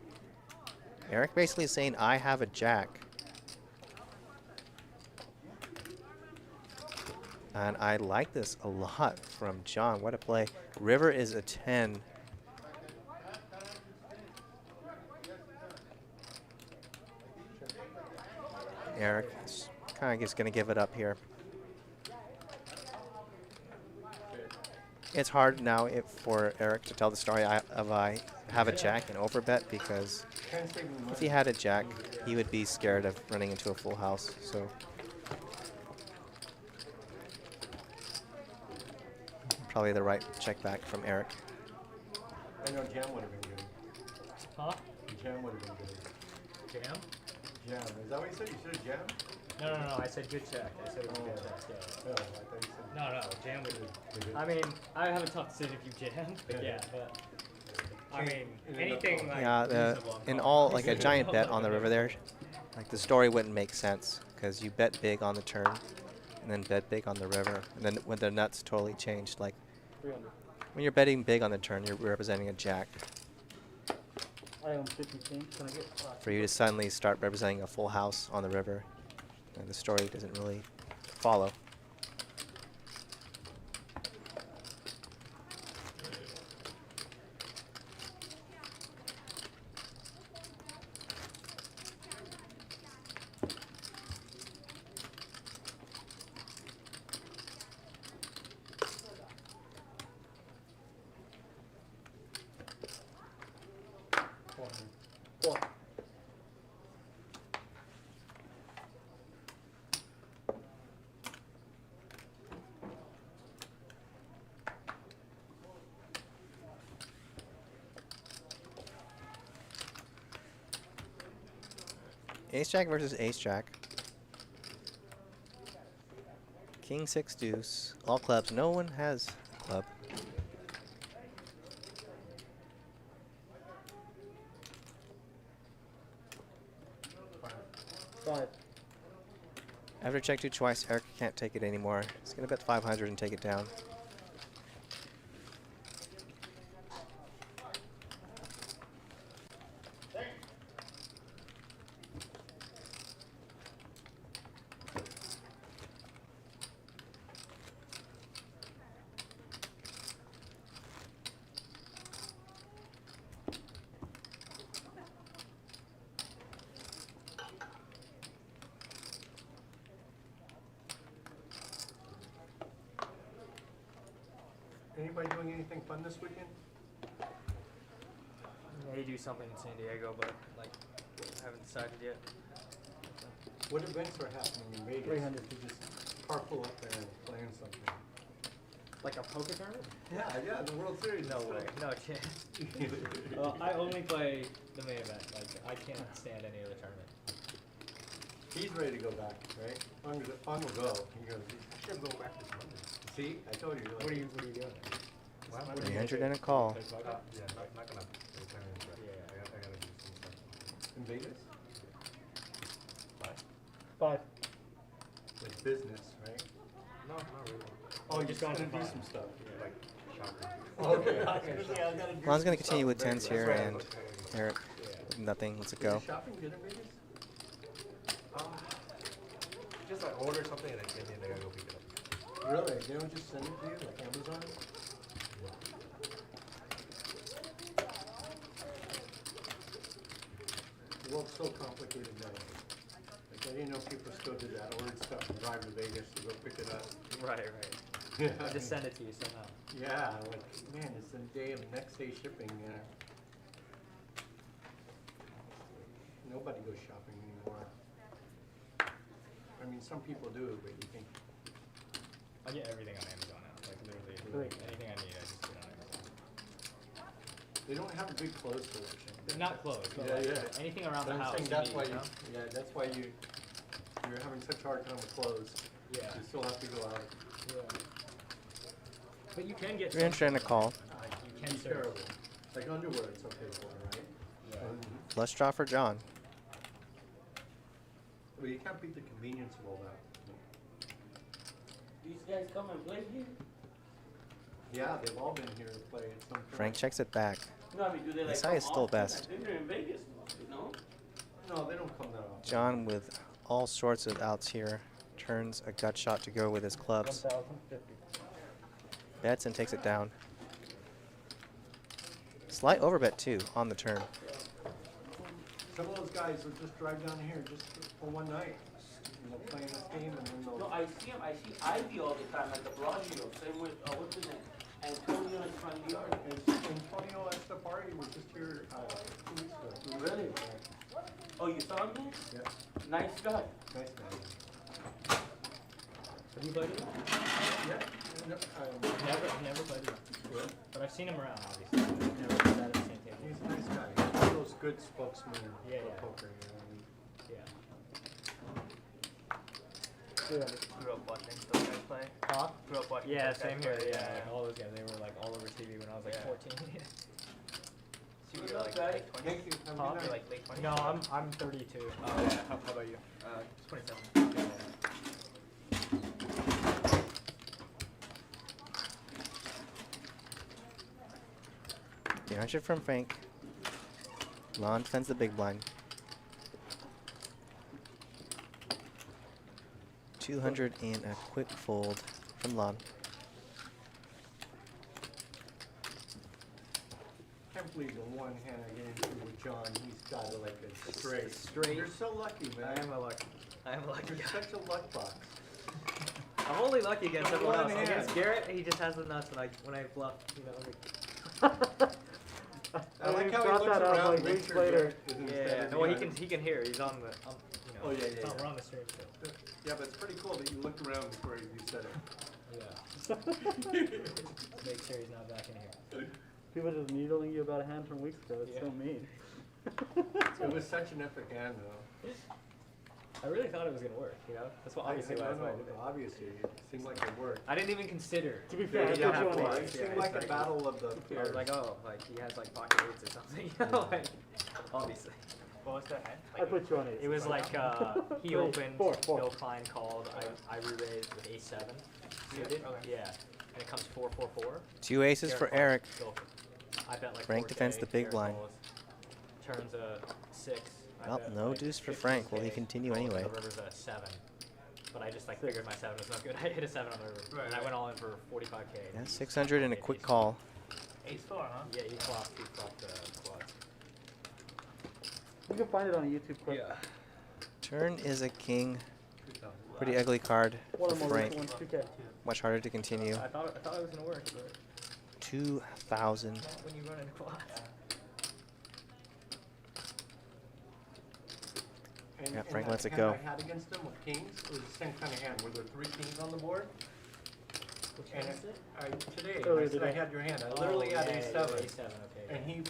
Eric basically saying, I have a jack. And I like this a lot from John. What a play. River is a 10. Eric is kind of just going to give it up here. It's hard now for Eric to tell the story of I have a jack and overbet, because if he had a jack, he would be scared of running into a full house. So probably the right check back from Eric. I know jam would have been good. Huh? Jam would have been good. Jam? Jam. Is that what you said? You said jam? No. I said good check. I said it was good check. Oh, I thought you said. No. Jam would be. I mean, I have a tough decision if you jam, but yeah, but. I mean, anything like. Yeah, in all, like a giant bet on the river there, like the story wouldn't make sense, because you bet big on the turn and then bet big on the river, and then when the nuts totally changed. Like 300. when you're betting big on the turn, you're representing a jack. I own 50 king. Can I get For you to suddenly start representing a full house on the river, and the story doesn't really follow. Ace Jack versus Ace Jack. King 6 deuce. All clubs. No one has a club. Five. After check two twice, Eric can't take it anymore. He's gonna bet 500 and take it down. Anybody doing anything fun this weekend? May do something in San Diego, but like I haven't decided yet. What events are happening in Vegas? 300. To just carpool up there and plan something. Like a poker tournament? Yeah, the World Series. No way, no chance. I only play the main event. Like I can't stand any other tournament. He's ready to go back, right? Fun will go. He goes, I should go back this Monday. See, I told you. What are you doing? 300 and a call. Yeah, not gonna return, but I gotta do some stuff. In Vegas? Five. Like business, right? No, not really. Oh, you're just just going gonna to do some stuff. Yeah, like shopping. Okay. I was gonna say, I gotta do Lon's gonna some continue with stuff in 10s Vegas. here, That's and right. Eric with nothing. Let's go. Is the shopping good in Vegas? Just like order something and then get me and I gotta go pick it up. Really? They don't just send it to you, like Amazon? The world's so complicated now. Like, I didn't know people still did that, ordered stuff and drive to Vegas to go pick it up. Right. Yeah. I'll just send it to you somehow. Yeah, like, man, it's the day of next day shipping, nobody goes shopping anymore. I mean, some people do, but you think. I get everything on Amazon now. Like literally, anything I need, I just get on Amazon. They don't have a big clothes selection. They're not clothes, but Yeah, like yeah. anything around But the I'm house. saying that's need, why you you, know? yeah, that's why you're having such a hard time with clothes. Yeah. You still have to go out. Yeah. But you can get. You're entering a call. You can Be search. terrible. Like underwear, it's okay for, right? Yeah. Let's draw for John. Well, you can't beat the convenience of all that. These guys come and play here? Yeah, they've all been here to play at some point. Frank checks it back. No, I mean, do they like This eye is come still often? best. I think they're in Vegas mostly, no? No, they don't come that often. John with all sorts of outs here turns a gut shot to go with his clubs. 1,050. Bets and takes it down. Slight overbet too on the turn. Some of those guys will just drive down here just for one night, you know, playing this game, and then they'll. No, I see him. I see Ivy all the time at the Bellagio. Same with, what's his name? Antonio and Frandiari. Antonio Estefari was just here 2 weeks ago. Really? Oh, you saw him? Yeah. Nice guy. Nice guy. Have you played him? Yeah. No, Never played him. But I've seen him around, obviously. Never sat at the same table. He's a nice guy. He's one of those good spokesmen Yeah, for yeah. poker. You know what I mean? Yeah. Grew up watching those guys play. Huh? Grew up watching Yeah, those guys same here. play, Yeah, like all those guys, they were like all over TV when I was like Yeah. 14. So you're like late 20s? Thank you. Have a Huh? good You're night. like late 20s? No, I'm 32. Oh, yeah. How about you? 27. The answer from Frank. Lon defends the big blind. 200 in a quick fold from Lon. Can't believe the one hand I get into with John. He's got it like a straight. Straight. You're so lucky, man. I am a lucky You're guy. such a luck box. I'm only lucky against The everyone one else. Against hand. Garrett, he just has the nuts when I bluff, you know. Like I like how he brought looks that up, around like, and makes weeks sure later. Garrett isn't yeah, standing no, he behind. can hear. He's on the, you know. Oh, yeah, it's yeah, on, yeah. We're on the stream still. Yeah, but it's pretty cool that you looked around before you said it. Yeah. Make sure he's not back in here. People just needling you about a hand from weeks ago. It's Yeah. so mean. It was such an epic hand, though. I really thought it was gonna work, you know. That's what obviously why I know, did it. obviously, it seemed like it worked. I didn't even consider. To be fair, I that you put have you on bluffs. it. It Yeah, seemed it's like a battle of the I was pairs. like, oh, like he has like pocket eights or something. You know, like, obviously. What was that hand? I put you on it. It was like he Three, opened, four. Bill Klein called, I re-raised with A7 suited. Okay. Yeah, and it comes 4-4-4. 2 aces for Eric. I bet like Frank 4K, defends the big Garrett blind. calls, turns a 6. I Well, bet no like deuce for Frank. Will he 15K, continue calls, anyway? The river's a 7. But I just like figured my 7 was no good. I hit a 7 on the river. Right, And I right. went all in for 45K. Yeah, 600 in a quick call. Ace 4, huh? Yeah, he flopped the quads. You can find it on a YouTube clip. Yeah. Turn is a king. Pretty ugly card One for or more Frank. recent ones, 2K. Much harder to continue. I thought it was gonna work, but 2,000. not when you run into quads. Yeah, Frank that lets it hand go. I had against him with kings, it was the same kind of hand, where there were 3 kings on the board. Which And hand is it? today, Earlier I said I today. had your hand. I literally had yeah, A7. A7, okay. And he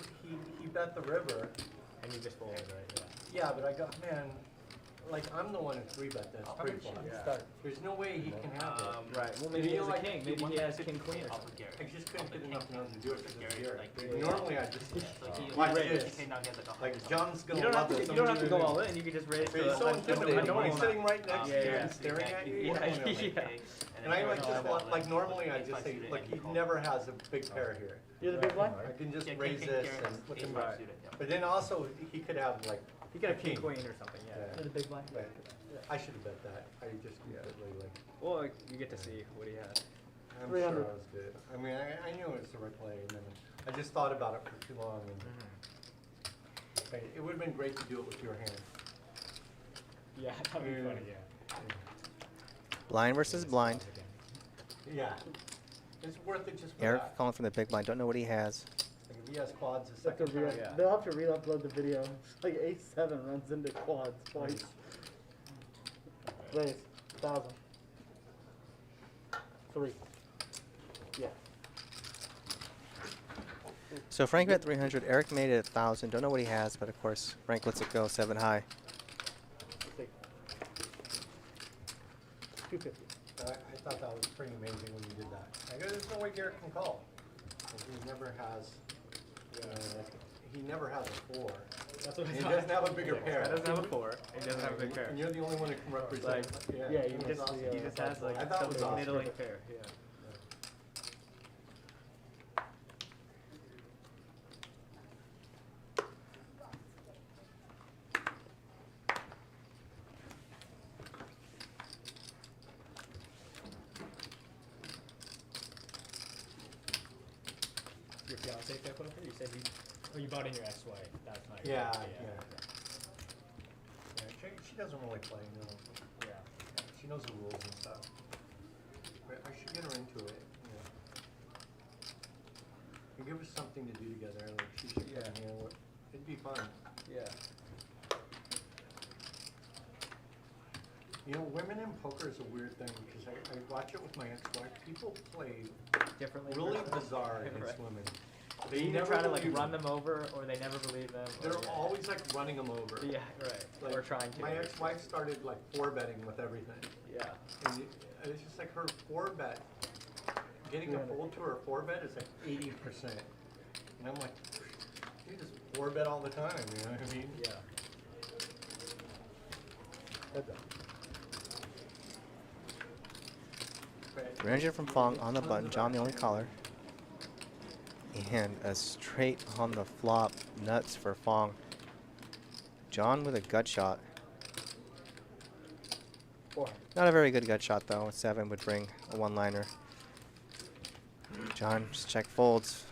bet the river. And you just folded, right? Yeah, but I got, man, like, I'm the one who 3-bet this How pretty much far. should we start? There's no way he can have it. Right. Well, Did maybe he you has a like- king. you Maybe want he that has king queen or Off something. of Garrett. I just couldn't get enough money to do it because it's Garrett. Like, Normally I just, So he watch raised, this. he came down, he had like a Like, hundred John's You gonna don't have love to. this. You don't have to go all in. You could just raise. But he's so intimidating when he's sitting right next to you Yeah. and staring at you. Yeah, I know. yeah. And I like just want, like, normally I just say, look, he never has a big pair here. You're the big blind? I can just Yeah, raise king, this Garrett, and look ace him five right. suited, yeah. But then also, he could have like, You could have king king. queen or something. Yeah. Yeah. You're the big blind? but I should have bet that. I just completely like, Well, you get to see what he has. I'm sure I 300. was good. I mean, I knew it was the right play, and then I just thought about it for too long. And Mm-hmm. it would have been great to do it with your hand. Yeah, that'd be funny. Yeah. Blind versus blind. Yeah. It's worth it just for Eric that. calling from the big blind. Don't know what he has. Like if he has quads the They have to second time. They'll have to re-upload the video. It's like ace-7 runs into quads twice. Raise. 1,000. 3. Yeah. So Frank bet 300. Eric made it 1,000. Don't know what he has, but of course Frank lets it go 7 high. 250. I thought that was pretty amazing when you did that. There's no way Garrett can call. He never has. He never has a 4. That's what I He thought. doesn't have a bigger pair. He doesn't have a 4. He doesn't have a big pair. And you're the only one who can represent. Yeah, he just has like I thought it was some awesome. middling pair. Yeah. Your fiance play poker? You said you bought in your ex-wife. That's not your Yeah, wife, yeah. She doesn't really play, no. Yeah. She knows the rules and stuff. But I should get her into it. And give us something to do together. Like she should come here. It'd be fun. Yeah. You know, women in poker is a weird thing because I watch it with my ex-wife. People play Differently. really versus- bizarre Right. against women. They either try to like run them over, or they never believe them. or They're always like running them over. Yeah, right. Like, or trying to. My ex-wife started like 4-betting with everything. Yeah. And it's just like her 4-bet, getting a fold to her 4-bet is like 80%. And I'm like, you just 4-bet all the time, you know what I mean? Yeah. 300 from Fong on the button. John the only caller. And a straight on the flop. Nuts for Fong. John with a gut shot. 4. Not a very good gut shot though. 7 would bring a one-liner. John just check folds.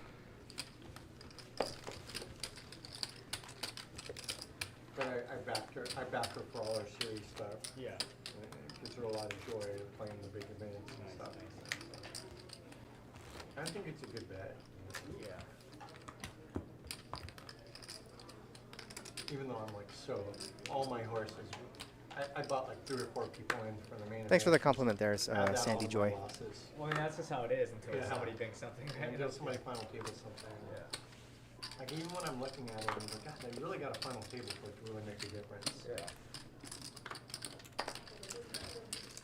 But I backed her for all her serious stuff. Yeah. It gives her a lot of joy playing the big events and stuff. I think it's a good bet. Yeah. Even though I'm like all my horses, I bought like 3 or 4 people in for the main Thanks for the event. compliment there, Add that Sandy on my Joy. losses. Well, I mean, that's just how it is until Yeah. somebody thinks something. Right? Until somebody final table something. Yeah. Like even when I'm looking at it, I'm like, God, they really got a final table for it to really make a difference. Yeah.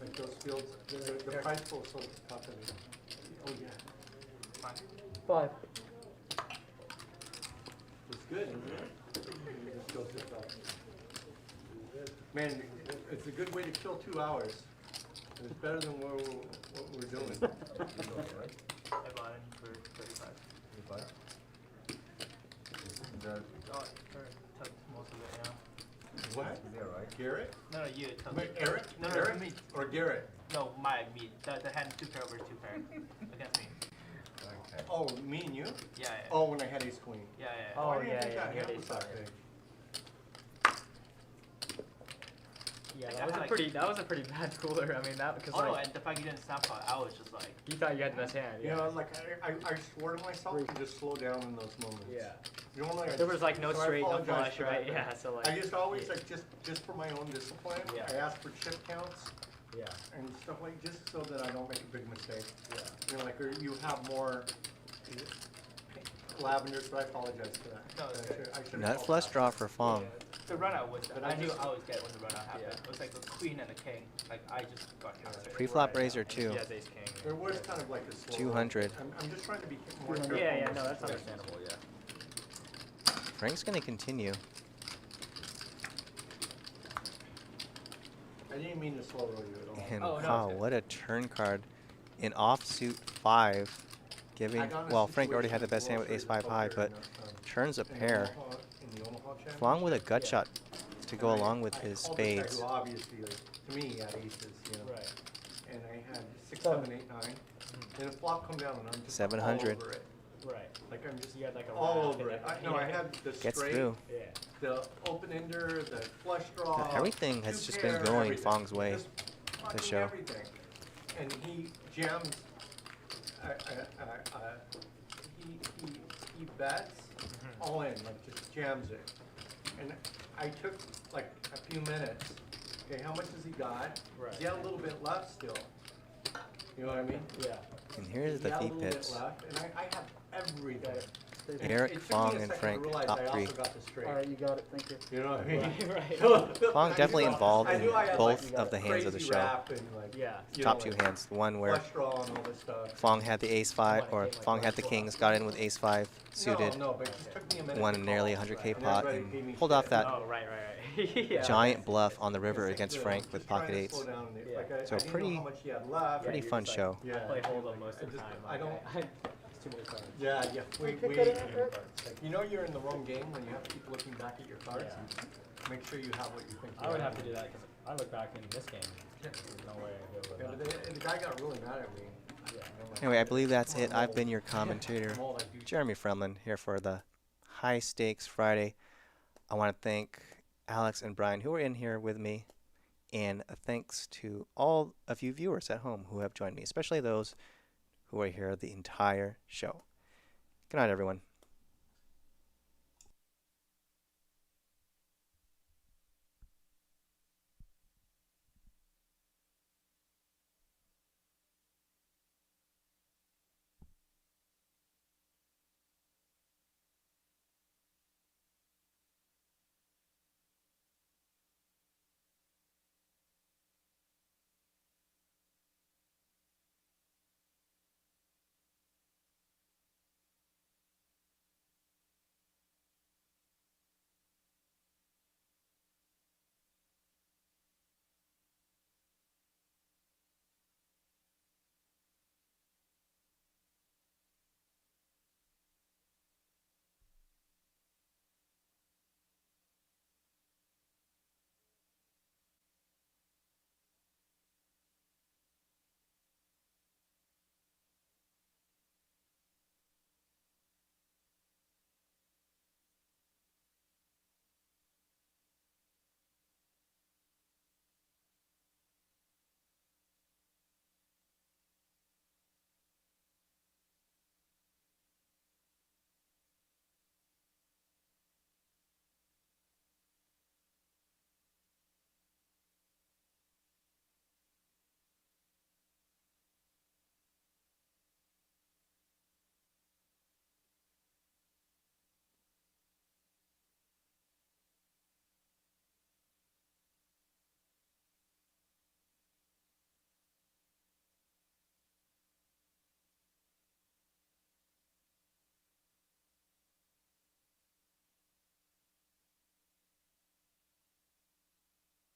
Like those fields, the price pool is so tough to me. Oh yeah. 5. It's good, isn't it? You just go through stuff. Man, it's a good way to kill 2 hours. It's better than what we're doing. I bought in for 35. Oh, took most of it, yeah. What? Is that right? Garrett? No, you took Wait, it. Eric? No, Eric? me. Or Garrett? No, me. The hand 2 pair over 2 pair against me. Okay. Oh, me and you? Yeah, yeah. Oh, when I had ace queen. Yeah, yeah. Oh, I Oh, didn't yeah, think yeah, that yeah, hand they was that started. big. Yeah, I that was a like- pretty. That was a pretty bad cooler. I mean, that because Oh no, like and the fact you didn't snap out, I was just like. he thought you had the best hand. You Yeah. know, like I swore to myself to just slow down in those moments. Yeah. You know, like There was like no so I straight, no apologize flush, for right? that, Yeah. So like. I just always like just for my own discipline. Yeah. I ask for chip counts Yeah. and stuff like just so that I don't make a big mistake. Yeah. You know, like or you have more lavender, so I apologize for that. No, it's good. I should've Nut called flush that. draw for Fong. The run out was. But I I knew just- I always get when the run out happened. Yeah. It was like a queen and a king. Like I just got past it. Pre-flop Right, razor and 2. He has ace king. There was kind of like a slow 200. I'm just trying to be more 200. careful. Yeah, yeah, in no, this that's situation. understandable. Yeah. Frank's gonna continue. I didn't mean to slow roll you at all. And Oh, no, wow, it's good. what a turn card. An offsuit 5. Giving, I got in a well, Frank already had the situation best hand with before ace 5 high, poker but in, turns a in the pair. in the Omaha Fong with a Championship. gut Yeah. shot to go And along with I his called this guy spades. who obviously, like, to me, he had aces, you know. Right. And I had 6, 7. 7, 8, 9. And a flop come down and I'm just 700. all over it. Right. Like I'm just You had like a all wrap over and it. I everything. had the Gets straight, through. Yeah. the open ender, the flush draw. Everything has 2 just been pair, going everything. Fong's way Just fucking show. Everything. And he jams. He bets, all in, like just jams it. And I took like a few minutes. Okay, how much has he got? Right. He had a little bit left still. You know what I mean? Yeah. And here's the He had a feet little bit pits. left, and I have everything. Eric, It took me Fong, a and second Frank, to realize top I three. also got this straight. All right, you got it. Thank you. You know what I mean? Right. Fong definitely involved I in knew I had, both like, of the hands of the crazy show. rap and, like, Yeah. you Top know, two like, hands. The one where flush draw and all this stuff. Fong had the ace five, or Fong had the kings, got in with ace five suited, No, but it just took me a minute won to nearly call. 100K And pot, everybody paid me and pulled shit. off that Oh, right. Yeah. giant bluff on the river It's like, against dude, Frank I'm with just trying pocket to eights. slow down. Yeah. Like, I So didn't pretty- know how much he had left. Pretty you're fun just show. Yeah. I play Hold'em most of the just- time. I don't- It's too many cards. Yeah, yeah. We, Pick that up, Eric? like, you know you're in the wrong game when you have to keep looking back at your cards Yeah. and make sure you have what you think you I would have. have to do that because I look back in this game. There's no way I go with Yeah, but that. the guy got really mad at me. Yeah. I'm like, Anyway, I believe that's "Come on, it. I've Mold." been your commentator, Mold, I do- Jeremy Fremlin, here for the High Stakes Friday. I want to thank Alex and Brian who were in here with me, and thanks to all of you viewers at home who have joined me, especially those who are here the entire show. Good night, everyone.